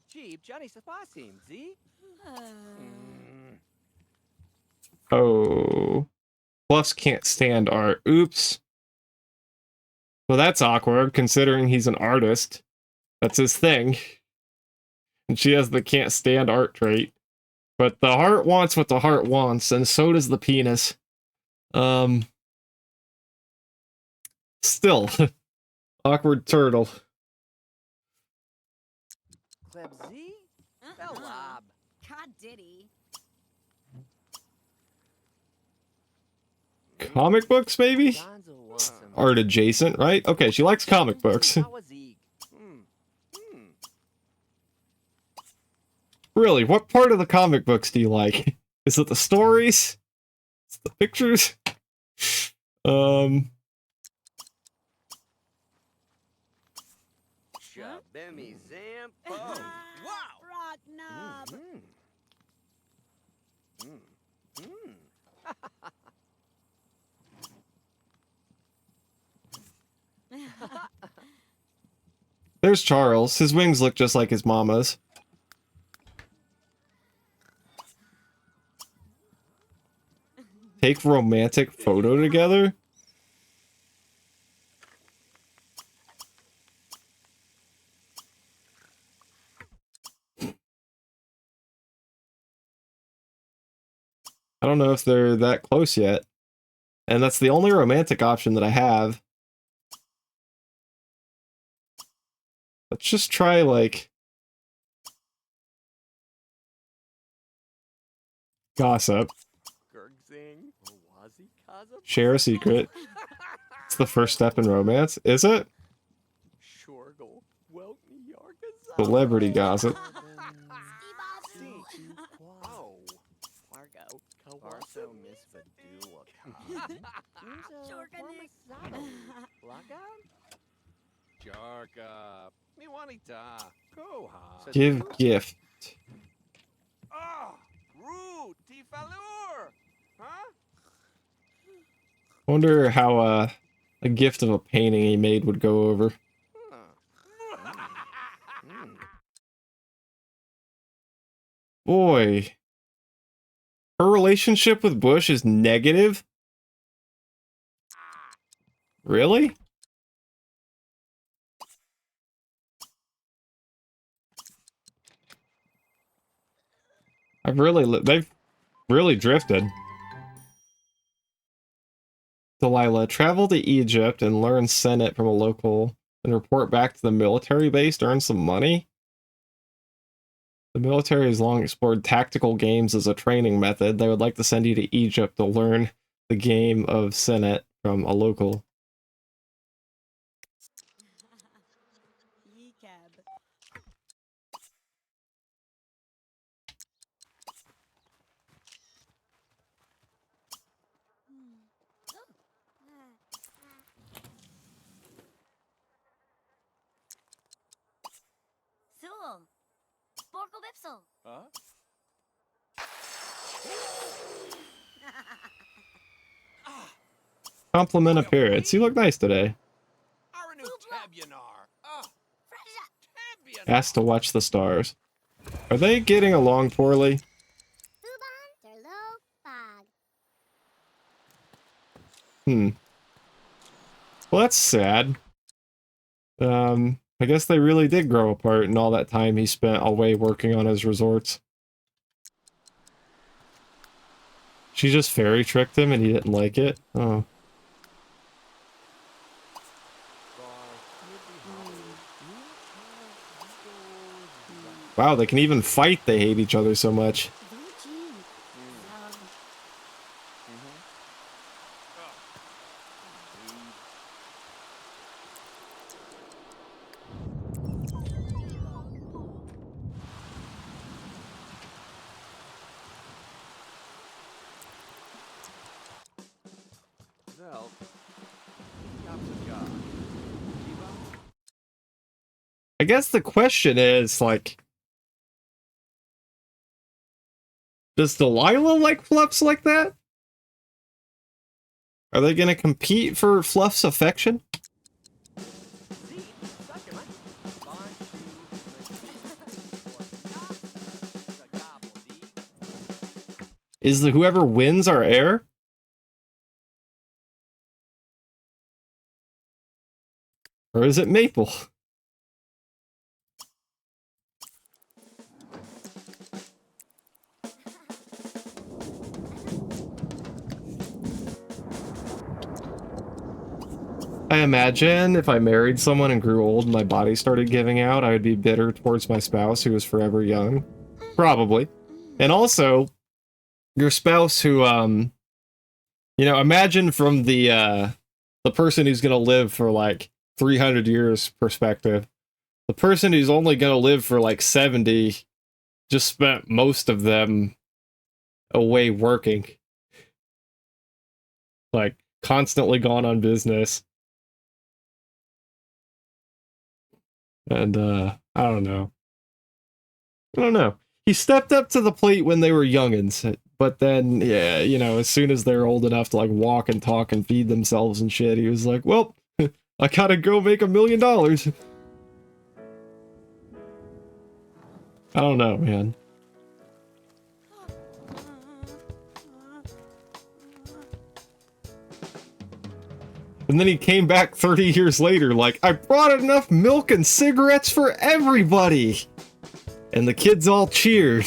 Cheap, Johnny Sapasim, see? Oh. Fluffs can't stand art. Oops. Well, that's awkward, considering he's an artist. That's his thing. And she has the can't stand art trait. But the heart wants what the heart wants, and so does the penis. Still. Awkward turtle. Klebzi? Bellab. God diddy. comic books, maybe? Gonzo wants some Art adjacent, right? Okay, she likes comic books. Kawazig. Really, what part of the comic books do you like? Is it the stories? Is it the pictures? Shabemi Zampo. Wow. Rock knob. There's Charles. His wings look just like his mama's. Take romantic photo together? I don't know if they're that close yet. And that's the only romantic option that I have. Let's just try, like... gossip. Gurgzing. Wazi Kaza. Share a secret. It's the first step in romance. Is it? Shorgle. Well, New York is Celebrity gossip. Wow. Fargo. Kawarso Misfadula. Jarka. Miwanita. Koha. Give gift. Ah! Root! Tifalur! Huh? Wonder how a gift of a painting he made would go over. Boy. Her relationship with Bush is negative? Really? They've really drifted. Delilah, travel to Egypt and learn Senate from a local and report back to the military base to earn some money? The military has long explored tactical games as a training method. They would like to send you to Egypt to learn the game of Senate from a local. Yee-cab. Sul. Borkle Bipsel. Huh? Compliment appearance. You look nice today. Aranu Tabianar. Ah! Tabianar! Asked to watch the stars. Are they getting along poorly? Suban Terlo Fog. Well, that's sad. I guess they really did grow apart in all that time he spent away working on his resorts. She just fairy tricked him and he didn't like it? Oh. Wow, they can even fight, they hate each other so much. Zel. Yapsaka. Jiva? I guess the question is, like... does Delilah like Fluffs like that? Are they gonna compete for Fluff's affection? Is the whoever wins our heir? Or is it Maple? I imagine if I married someone and grew old and my body started giving out, I would be bitter towards my spouse who was forever young. Probably. And also, your spouse who, You know, imagine from the person who's gonna live for like 300 years perspective. The person who's only gonna live for like 70 just spent most of them away working. Like, constantly gone on business. And, I don't know. I don't know. He stepped up to the plate when they were youngins, but then, yeah, you know, as soon as they're old enough to, like, walk and talk and feed themselves and shit, he was like, well, I gotta go make $1 million. I don't know, man. And then he came back 30 years later, like, I brought enough milk and cigarettes for everybody! And the kids all cheered.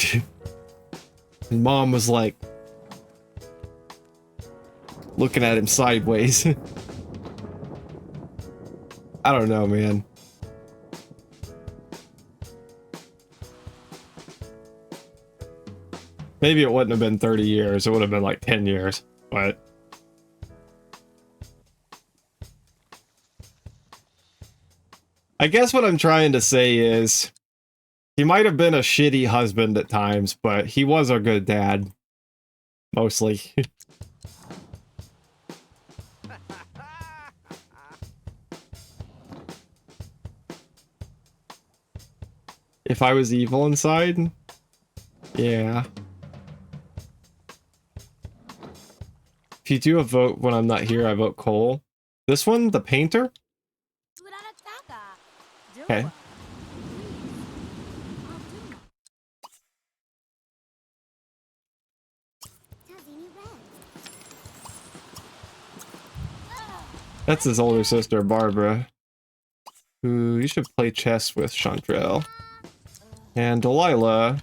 And Mom was like, looking at him sideways. I don't know, man. Maybe it wouldn't have been 30 years, it would have been like 10 years, but... I guess what I'm trying to say is, he might have been a shitty husband at times, but he was a good dad. Mostly. If I was evil inside? Yeah. If you do a vote when I'm not here, I vote Cole. This one, the painter? Okay. That's his older sister, Barbara. Who you should play chess with, Chantrell. And Delilah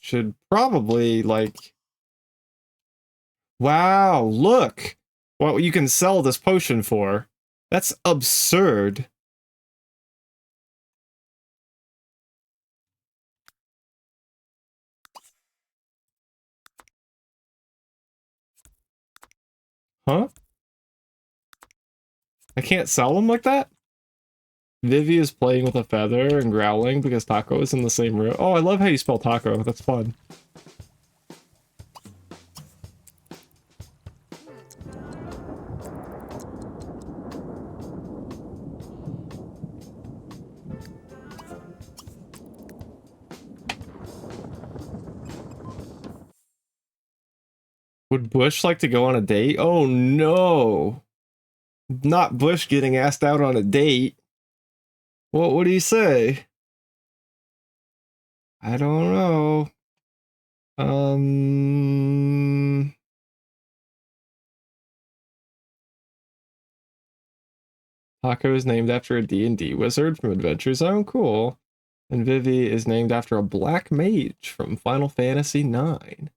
should probably, like... Wow, look! What you can sell this potion for. That's absurd. Huh? I can't sell them like that? Vivi is playing with a feather and growling because Taco is in the same room. Oh, I love how you spell taco. That's fun. Would Bush like to go on a date? Oh no! Not Bush getting asked out on a date. What would he say? I don't know. Taco is named after a D&D wizard from Adventure Zone. Cool. And Vivi is named after a black mage from Final Fantasy IX.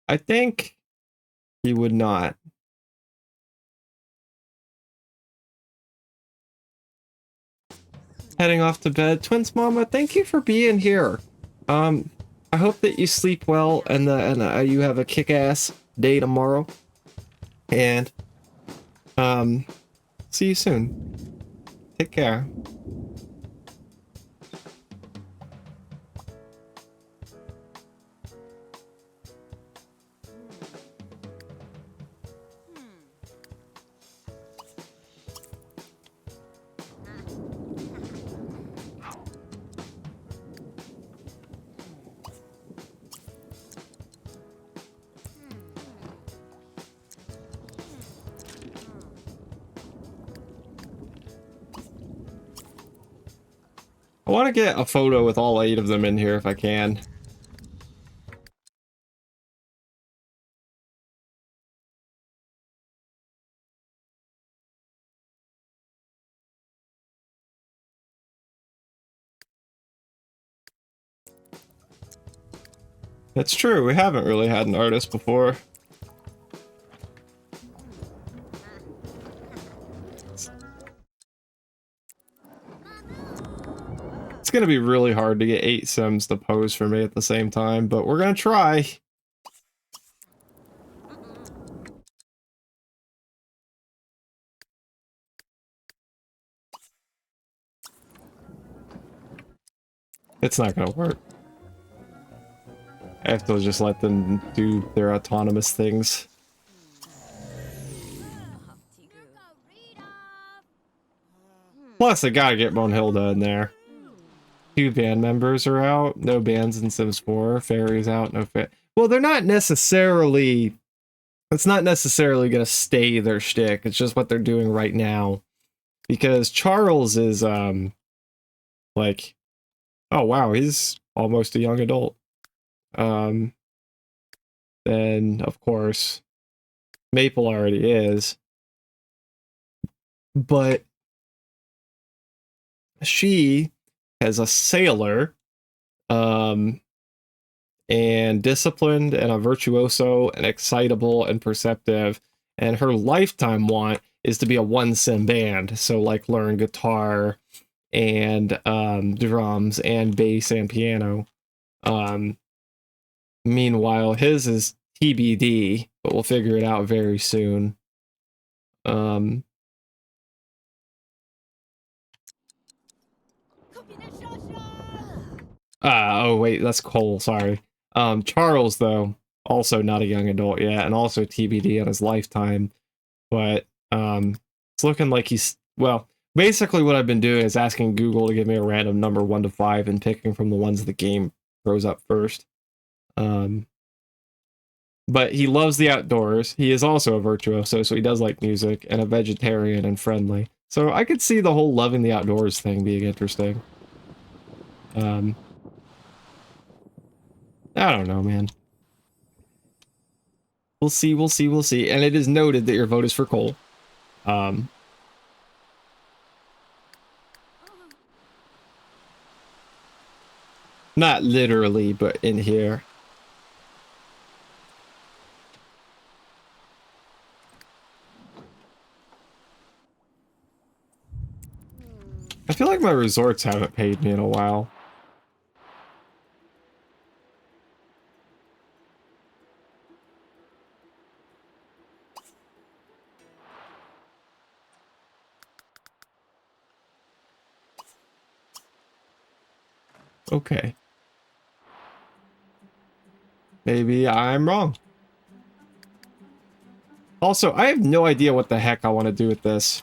I think he would not. Heading off to bed. Twins Mama, thank you for being here. I hope that you sleep well and you have a kick-ass day tomorrow. And see you soon. Take care. I want to get a photo with all 8 of them in here if I can. That's true, we haven't really had an artist before. It's gonna be really hard to get 8 Sims to pose for me at the same time, but we're gonna try. It's not gonna work. I have to just let them do their autonomous things. Plus, I gotta get Bonehilda in there. 2 band members are out. No bands in Sims 4. Fairy's out. No fa- Well, they're not necessarily... It's not necessarily gonna stay their shtick. It's just what they're doing right now. Because Charles is, like... Oh, wow, he's almost a young adult. Then, of course, Maple already is. But she has a sailor, and disciplined, and a virtuoso, and excitable, and perceptive. And her lifetime want is to be a 1 sim band. So, like, learn guitar, and drums, and bass, and piano. Meanwhile, his is TBD, but we'll figure it out very soon. Oh wait, that's Cole, sorry. Charles, though, also not a young adult yet, and also TBD on his lifetime. But, it's looking like he's, well, basically what I've been doing is asking Google to give me a random number 1 to 5 and picking from the ones the game throws up first. But he loves the outdoors. He is also a virtuoso, so he does like music, and a vegetarian and friendly. So I could see the whole loving the outdoors thing being interesting. I don't know, man. We'll see, we'll see, we'll see. And it is noted that your vote is for Cole. Not literally, but in here. I feel like my resorts haven't paid me in a while. Okay. Maybe I'm wrong. Also, I have no idea what the heck I want to do with this.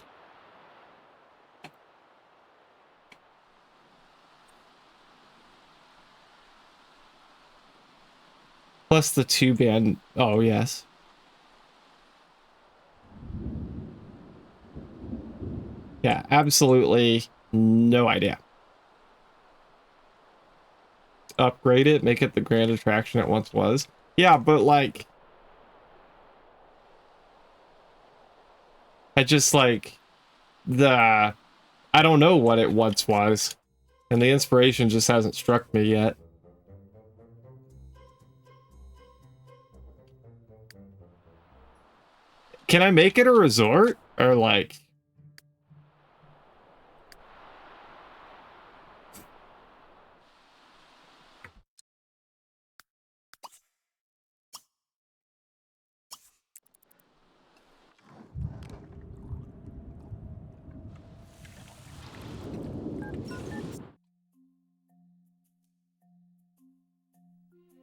Plus the 2 band... Oh, yes. Yeah, absolutely no idea. Upgrade it, make it the grand attraction it once was. Yeah, but like... I just like... I don't know what it once was. And the inspiration just hasn't struck me yet. Can I make it a resort? Or like...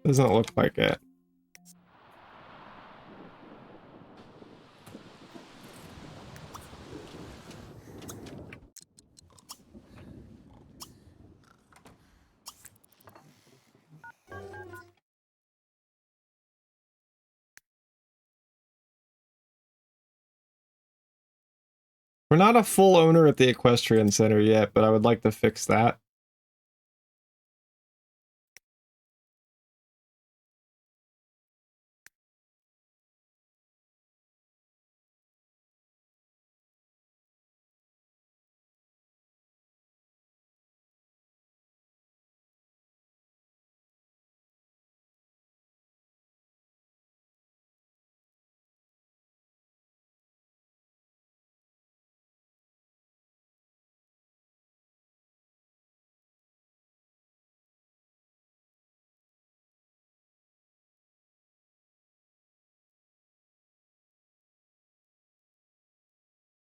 Doesn't look like it. We're not a full owner at the Equestrian Center yet, but I would like to fix that.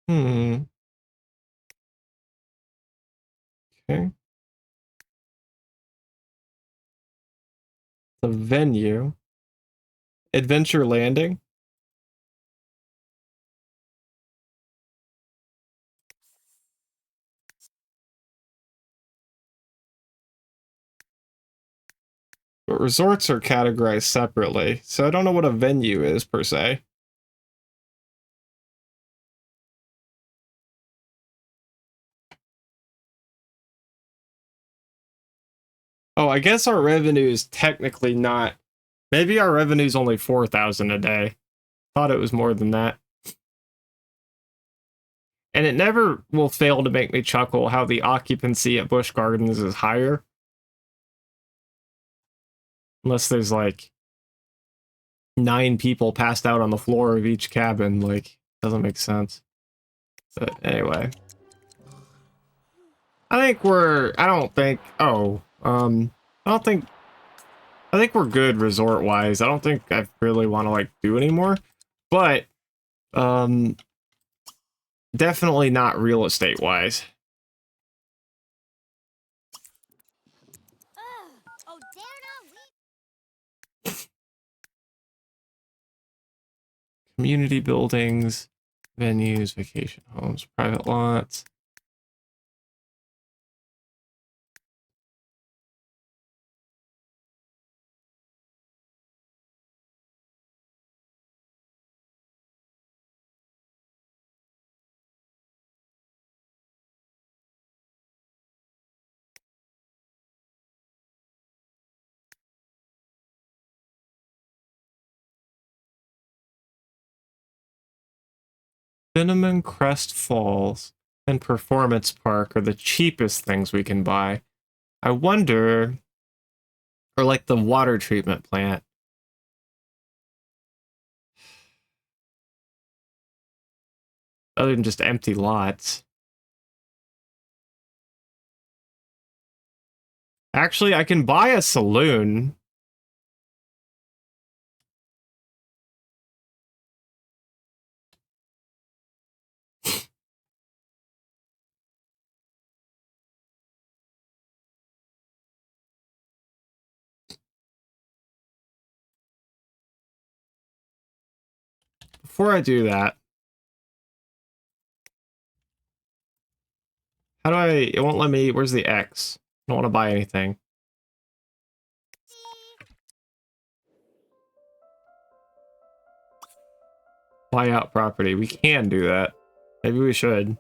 Hmm. Okay. The venue. Adventure Landing. But resorts are categorized separately, so I don't know what a venue is per se. Oh, I guess our revenue is technically not. Maybe our revenue is only 4,000 a day. Thought it was more than that. And it never will fail to make me chuckle how the occupancy at Busch Gardens is higher. Unless there's like 9 people passed out on the floor of each cabin, like, doesn't make sense. But anyway. I think we're good resort-wise. I don't think I really want to, like, do anymore. But, definitely not real estate-wise. Oh, dare not we? Community buildings, venues, vacation homes, private lots. Cinnamon Crest Falls and Performance Park are the cheapest things we can buy. I wonder, or like the water treatment plant. Other than just empty lots. Actually, I can buy a saloon. Before I do that, how do I, it won't let me, where's the X? I don't want to buy anything. Buy out property. We can do that. Maybe we should.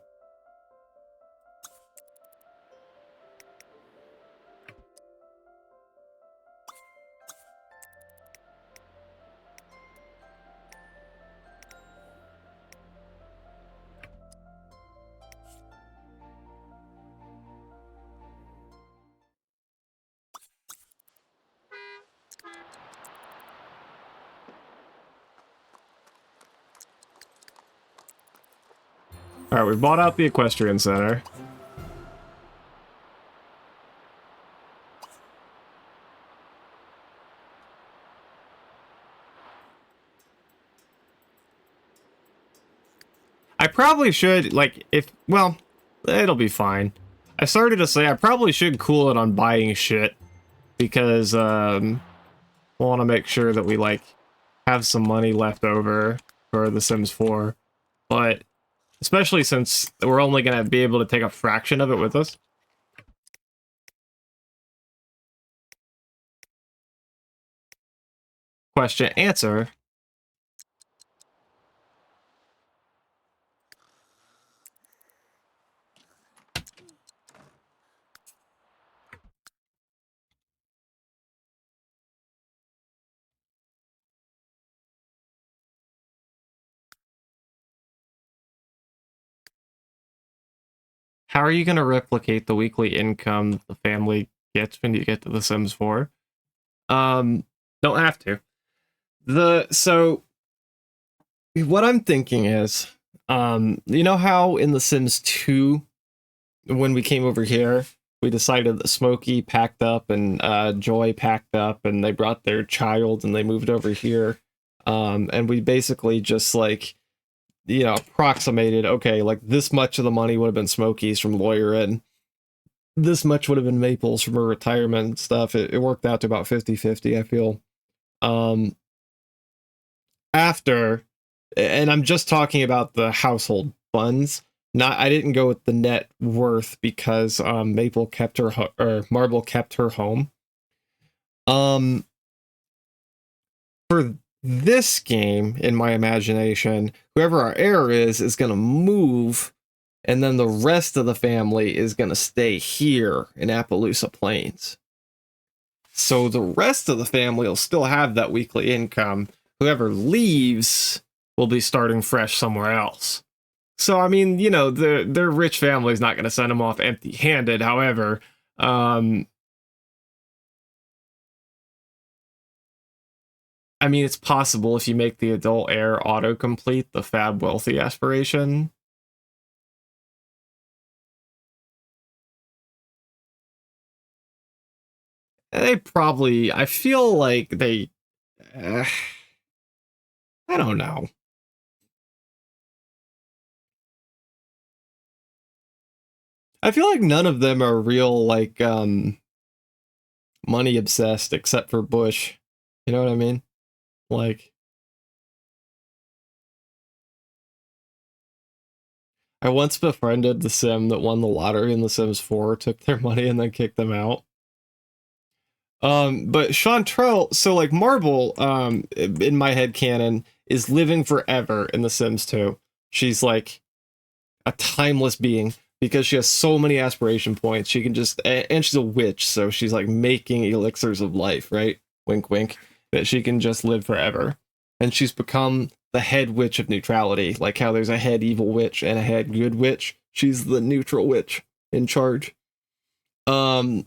Alright, we bought out the equestrian center. I probably should, like, well, it'll be fine. I started to say I probably should cool it on buying shit. Because, we want to make sure that we, like, have some money left over for The Sims 4. But, especially since we're only going to be able to take a fraction of it with us. Question, answer. How are you going to replicate the weekly income the family gets when you get to The Sims 4? Don't have to. So what I'm thinking is, you know how in The Sims 2, when we came over here, we decided that Smokey packed up and Joy packed up and they brought their child and they moved over here. And we basically just like you know, approximated, okay, like this much of the money would have been Smokey's from Lawyer and this much would have been Maple's from her retirement and stuff. It worked out to about 50-50, I feel. After, and I'm just talking about the household funds, not, I didn't go with the net worth because Maple kept her or Marble kept her home. For this game, in my imagination, whoever our heir is gonna move, and then the rest of the family is gonna stay here in Appaloosa Plains. So the rest of the family will still have that weekly income. Whoever leaves will be starting fresh somewhere else. So, I mean, you know, their rich family is not going to send them off empty-handed. However, I mean, it's possible if you make the adult heir autocomplete the fab wealthy aspiration. They probably, I feel like they, I don't know. I feel like none of them are real, like, money obsessed except for Bush. You know what I mean? Like, I once befriended the Sim that won the lottery in The Sims 4, took their money and then kicked them out. But Chantrell, so like Marble, in my head canon, is living forever in The Sims 2. She's like a timeless being because she has so many aspiration points. She can just, and she's a witch, so she's like making elixirs of life, right? Wink, wink. That she can just live forever. And she's become the head witch of neutrality, like how there's a head evil witch and a head good witch. She's the neutral witch in charge. In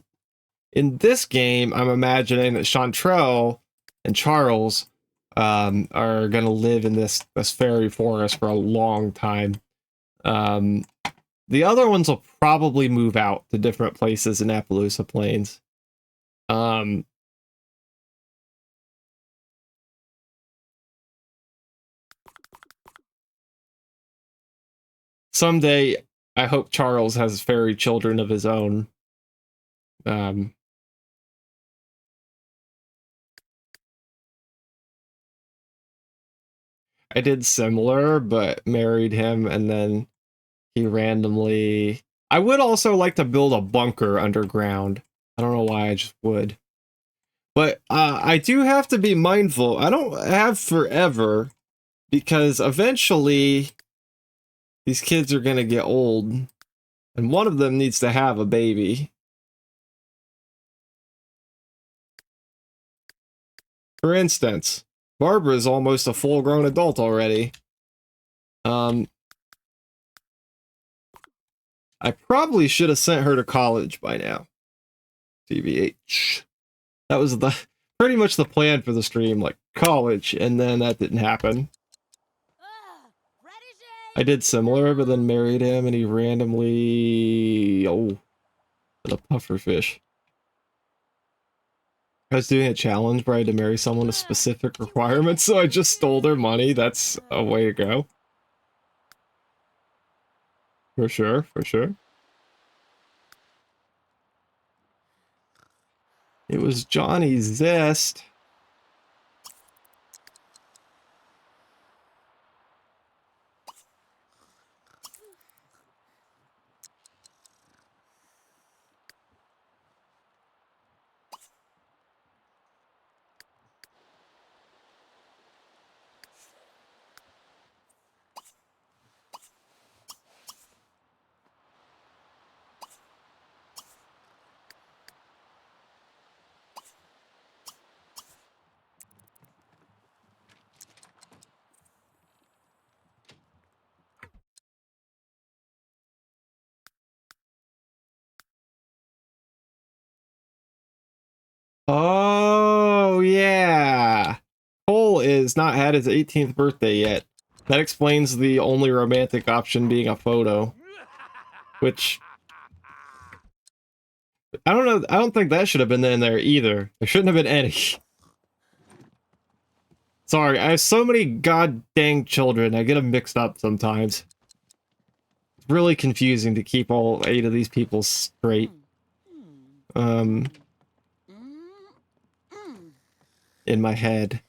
this game, I'm imagining that Chantrell and Charles are gonna live in this fairy forest for a long time. The other ones will probably move out to different places in Appaloosa Plains. Someday, I hope Charles has fairy children of his own. I did similar, but married him, and then he randomly... I would also like to build a bunker underground. I don't know why, I just would. But I do have to be mindful. I don't have forever, because eventually these kids are going to get old, and one of them needs to have a baby. For instance, Barbara is almost a full-grown adult already. I probably should have sent her to college by now. TBH. That was pretty much the plan for the stream, like college, and then that didn't happen. I did similar, but then married him, and he randomly... Oh, a pufferfish. I was doing a challenge where I had to marry someone with specific requirements, so I just stole their money. That's a way to go. For sure, for sure. It was Johnny Zest. Oh, yeah. Cole is not had his 18th birthday yet. That explains the only romantic option being a photo. Which... I don't know, I don't think that should have been in there either. There shouldn't have been any. Sorry, I have so many god dang children. I get them mixed up sometimes. It's really confusing to keep all 8 of these people straight. In my head.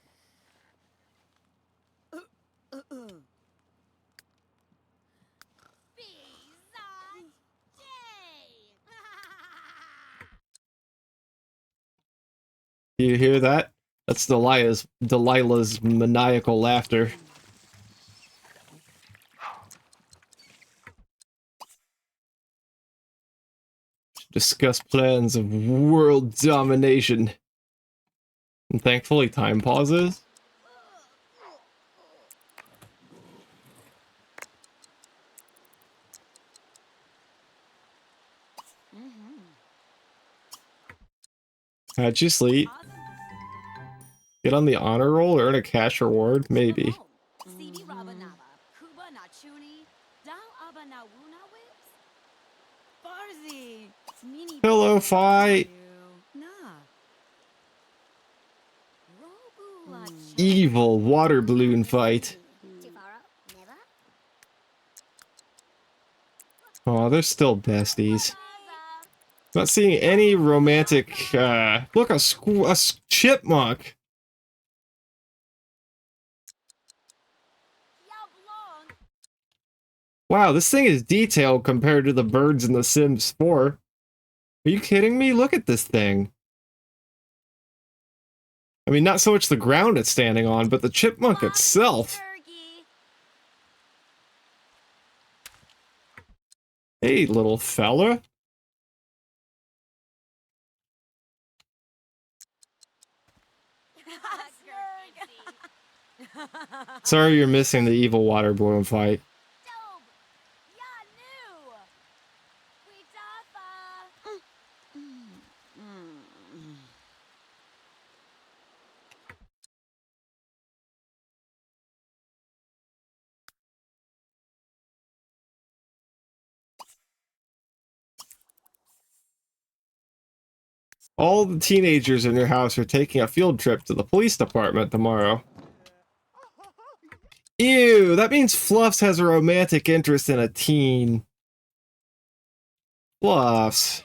Do you hear that? That's Delilah's maniacal laughter. Discuss plans of world domination. And thankfully time pauses. How'd you sleep? Get on the honor roll or earn a cash reward? Maybe. Hello, Fi. Evil water balloon fight. Oh, they're still besties. Not seeing any romantic, look, a chipmunk. Wow, this thing is detailed compared to the birds in The Sims 4. Are you kidding me? Look at this thing. I mean, not so much the ground it's standing on, but the chipmunk itself. Hey, little fella. Sorry you're missing the evil water balloon fight. All the teenagers in your house are taking a field trip to the police department tomorrow. Ew, that means Fluffs has a romantic interest in a teen. Fluffs.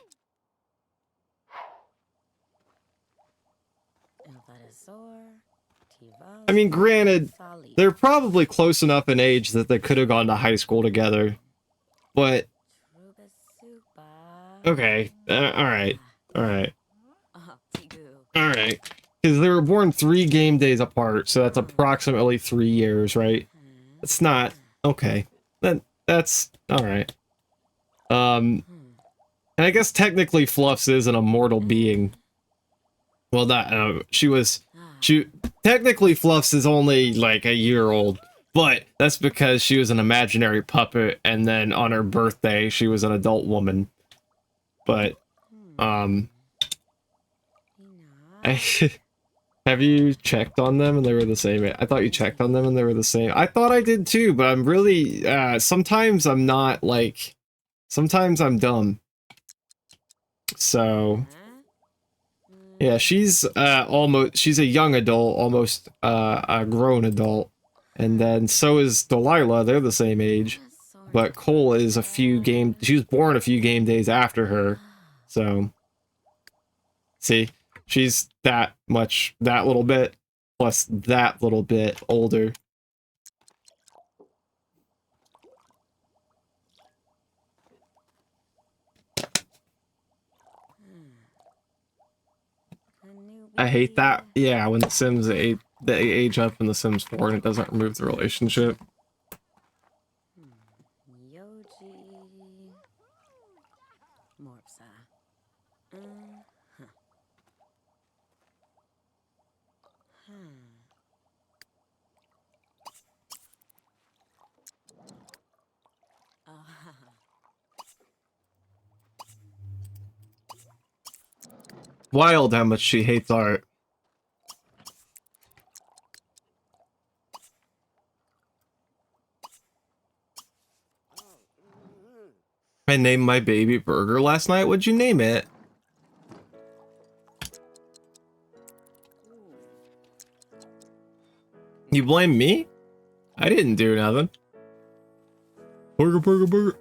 I mean, granted, they're probably close enough in age that they could have gone to high school together. But... okay, alright. Alright. Alright. Because they were born 3 game days apart, so that's approximately 3 years, right? It's not... okay. That's... alright. And I guess technically Fluffs is an immortal being. Well, not... technically Fluffs is only, like, a year old. But that's because she was an imaginary puppet, and then on her birthday, she was an adult woman. But, have you checked on them and they were the same? I thought you checked on them and they were the same. I thought I did too, but I'm really, sometimes I'm not, like, sometimes I'm dumb. So, yeah, she's, she's a young adult, almost, a grown adult. And then so is Delilah, they're the same age. But Cole is she was born a few game days after her. So, see? She's that little bit, plus that little bit older. I hate that. Yeah, when the Sims they age up in The Sims 4 and it doesn't remove the relationship. Wild how much she hates art. I named my baby Burger last night. What'd you name it? You blame me? I didn't do nothing. Burger, burger, burger.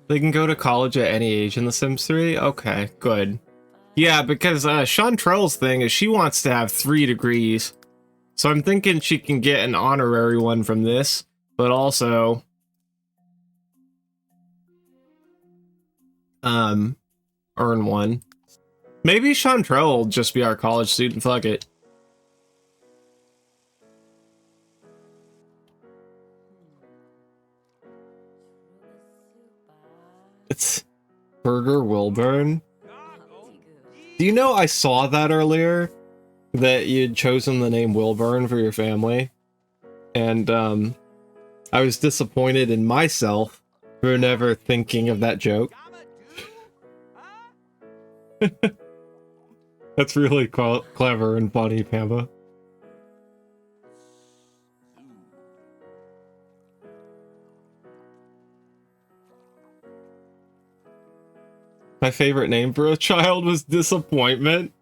They can go to college at any age in The Sims 3? Okay, good. Yeah, because Chantrell's thing is she wants to have 3 degrees. So I'm thinking she can get an honorary one from this, but also earn one. Maybe Chantrell will just be our college student, fuck it. It's Burger Wilburn. Do you know I saw that earlier? That you'd chosen the name Wilburn for your family. And I was disappointed in myself for never thinking of that joke. That's really clever and funny, Pamba. My favorite name for a child was Disappointment.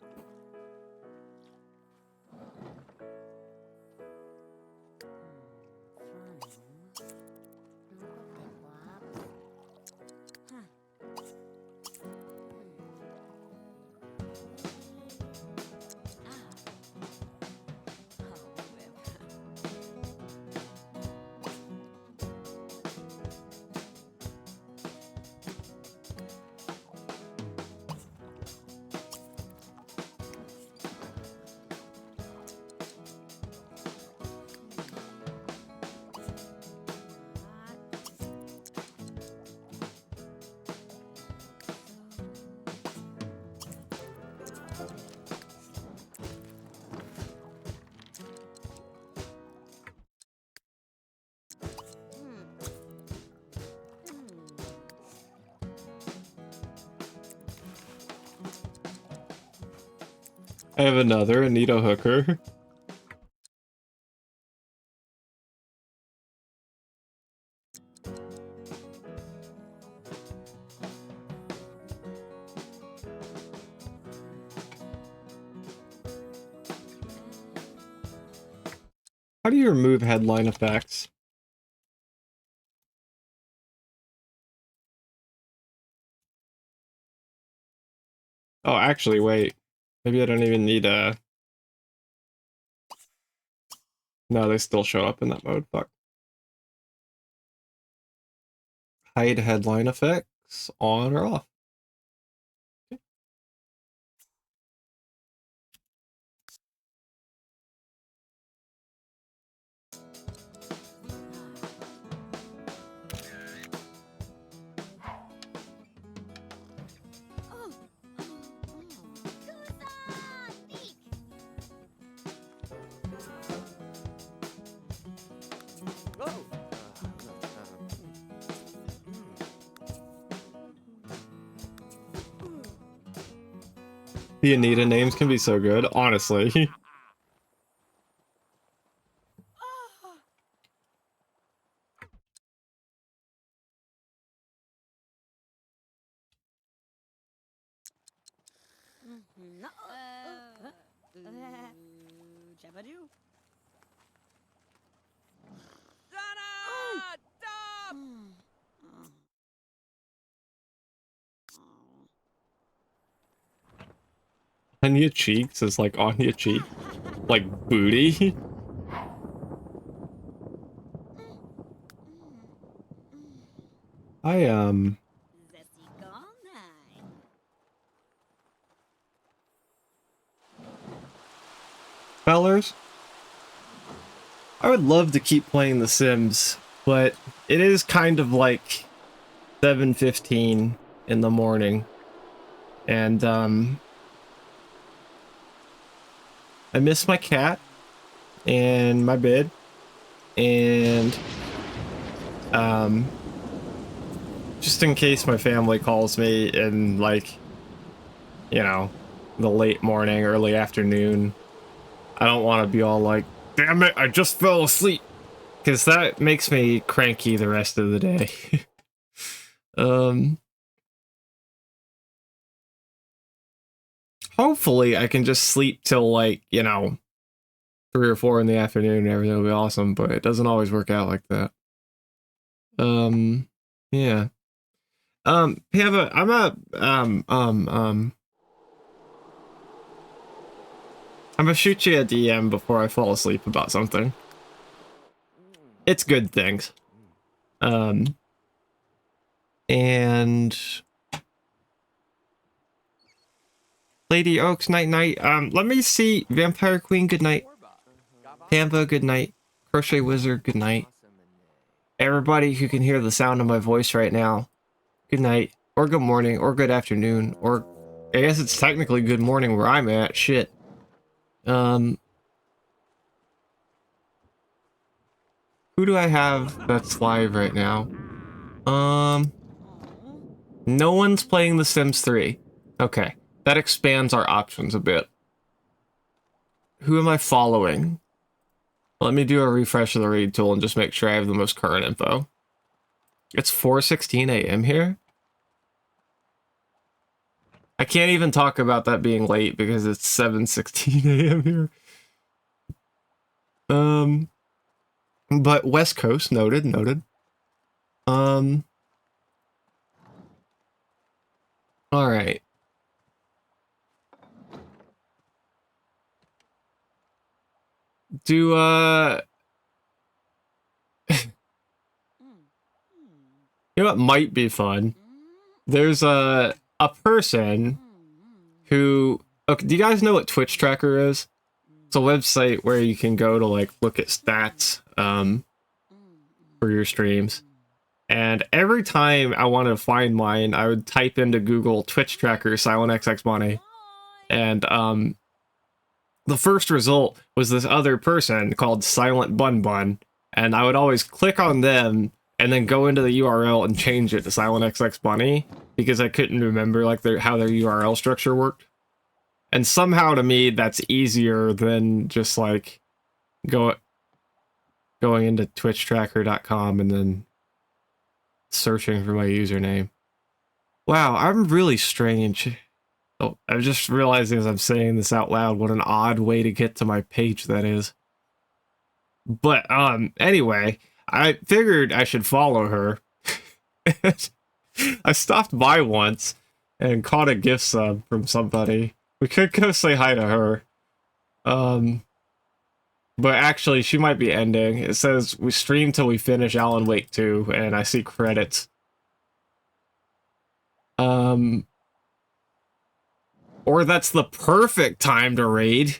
I have another Anita Hooker. How do you remove headline effects? Oh, actually, wait. Maybe I don't even need a... No, they still show up in that mode. Fuck. Hide headline effects, on or off? Oh. The Anita names can be so good, honestly. Jabba-doo. Donna! Stop! On your cheeks is like on your cheek. Like booty. I Zesty gone night. Fellers, I would love to keep playing The Sims, but it is kind of like 7:15 in the morning. And I miss my cat and my bed, and just in case my family calls me in, like, you know, the late morning, early afternoon, I don't want to be all like, damn it, I just fell asleep, because that makes me cranky the rest of the day. hopefully I can just sleep till like, you know, 3 or 4 in the afternoon and everything will be awesome, but it doesn't always work out like that. Yeah. Pava, I'm gonna shoot you a DM before I fall asleep about something. It's good things. And Lady Oaks, night night. Let me see. Vampire Queen, good night. Pamba, good night. Crochet Wizard, good night. Everybody who can hear the sound of my voice right now, good night, or good morning, or good afternoon, or I guess it's technically good morning where I'm at. Shit. Who do I have that's live right now? No one's playing The Sims 3. Okay, that expands our options a bit. Who am I following? Let me do a refresh of the raid tool and just make sure I have the most current info. It's 4:16 a.m. here. I can't even talk about that being late because it's 7:16 a.m. here. But West Coast, noted. All right. Do you know what might be fun? There's a person who, okay, do you guys know what Twitch Tracker is? It's a website where you can go to like look at stats for your streams. And every time I wanted to find mine, I would type into Google Twitch Tracker Silent XX Money. And the first result was this other person called Silent Bun Bun. And I would always click on them and then go into the URL and change it to Silent XX Bunny because I couldn't remember like how their URL structure worked. And somehow to me that's easier than just like going into twitchtracker.com and then searching for my username. Wow, I'm really strange. Oh, I'm just realizing as I'm saying this out loud what an odd way to get to my page that is. But anyway, I figured I should follow her. I stopped by once and caught a gift sub from somebody. We could go say hi to her. But actually, she might be ending. It says we stream till we finish Alan Wake 2, and I see credits. Or that's the perfect time to raid.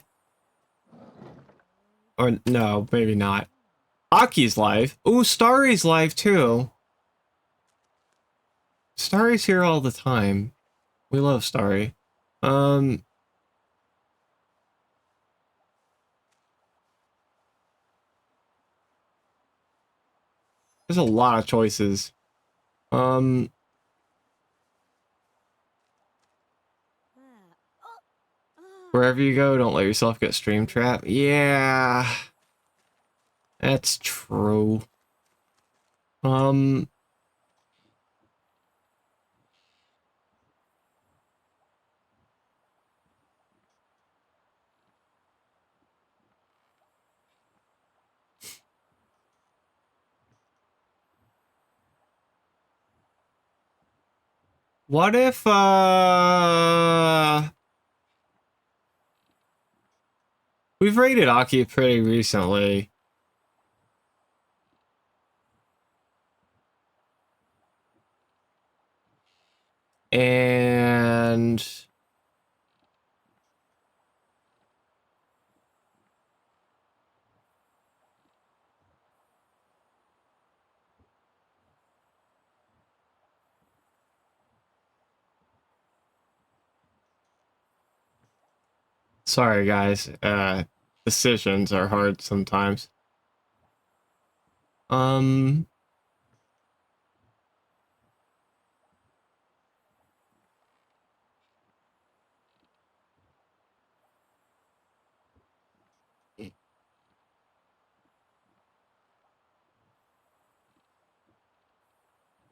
Or no, maybe not. Aki's live. Ooh, Starry's live too. Starry's here all the time. We love Starry. There's a lot of choices. Wherever you go, don't let yourself get stream trapped. Yeah. That's true. What if, we've raided Aki pretty recently. And sorry guys, decisions are hard sometimes.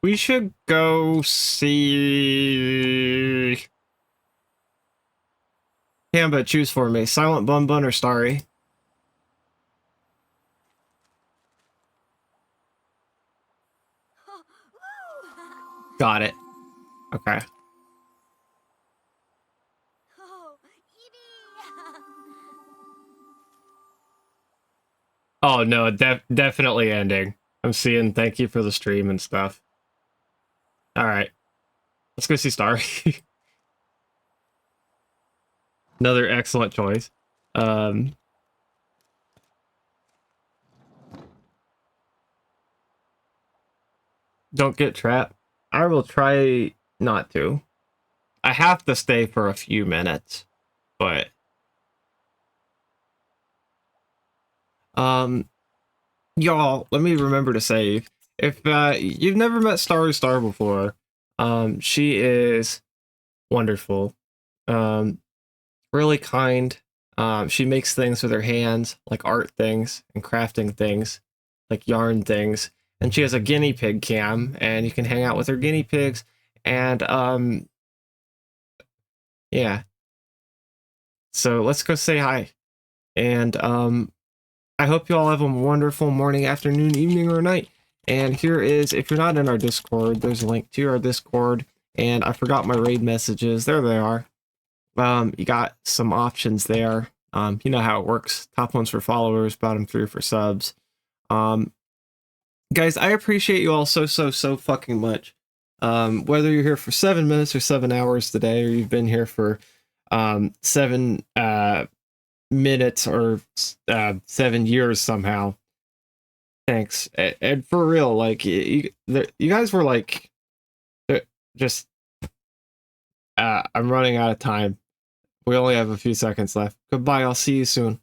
We should go see Pamba, choose for me. Silent Bun Bun or Starry? Got it. Okay. Oh, Evie. Oh no, definitely ending. I'm seeing thank you for the stream and stuff. Alright. Let's go see Starry. Another excellent choice. Don't get trapped. I will try not to. I have to stay for a few minutes, but y'all, let me remember to say, if you've never met Starry Star before, she is wonderful. Really kind. She makes things with her hands, like art things and crafting things, like yarn things. And she has a guinea pig cam, and you can hang out with her guinea pigs. And yeah. So let's go say hi. And I hope you all have a wonderful morning, afternoon, evening, or night. And here is, if you're not in our Discord, there's a link to our Discord. And I forgot my raid messages. There they are. You got some options there. You know how it works. Top one's for followers, bottom three for subs. Guys, I appreciate you all so fucking much. Whether you're here for 7 minutes or 7 hours today, or you've been here for 7 minutes or 7 years somehow. Thanks. And for real, like, you guys were like, just, I'm running out of time. We only have a few seconds left. Goodbye, I'll see you soon.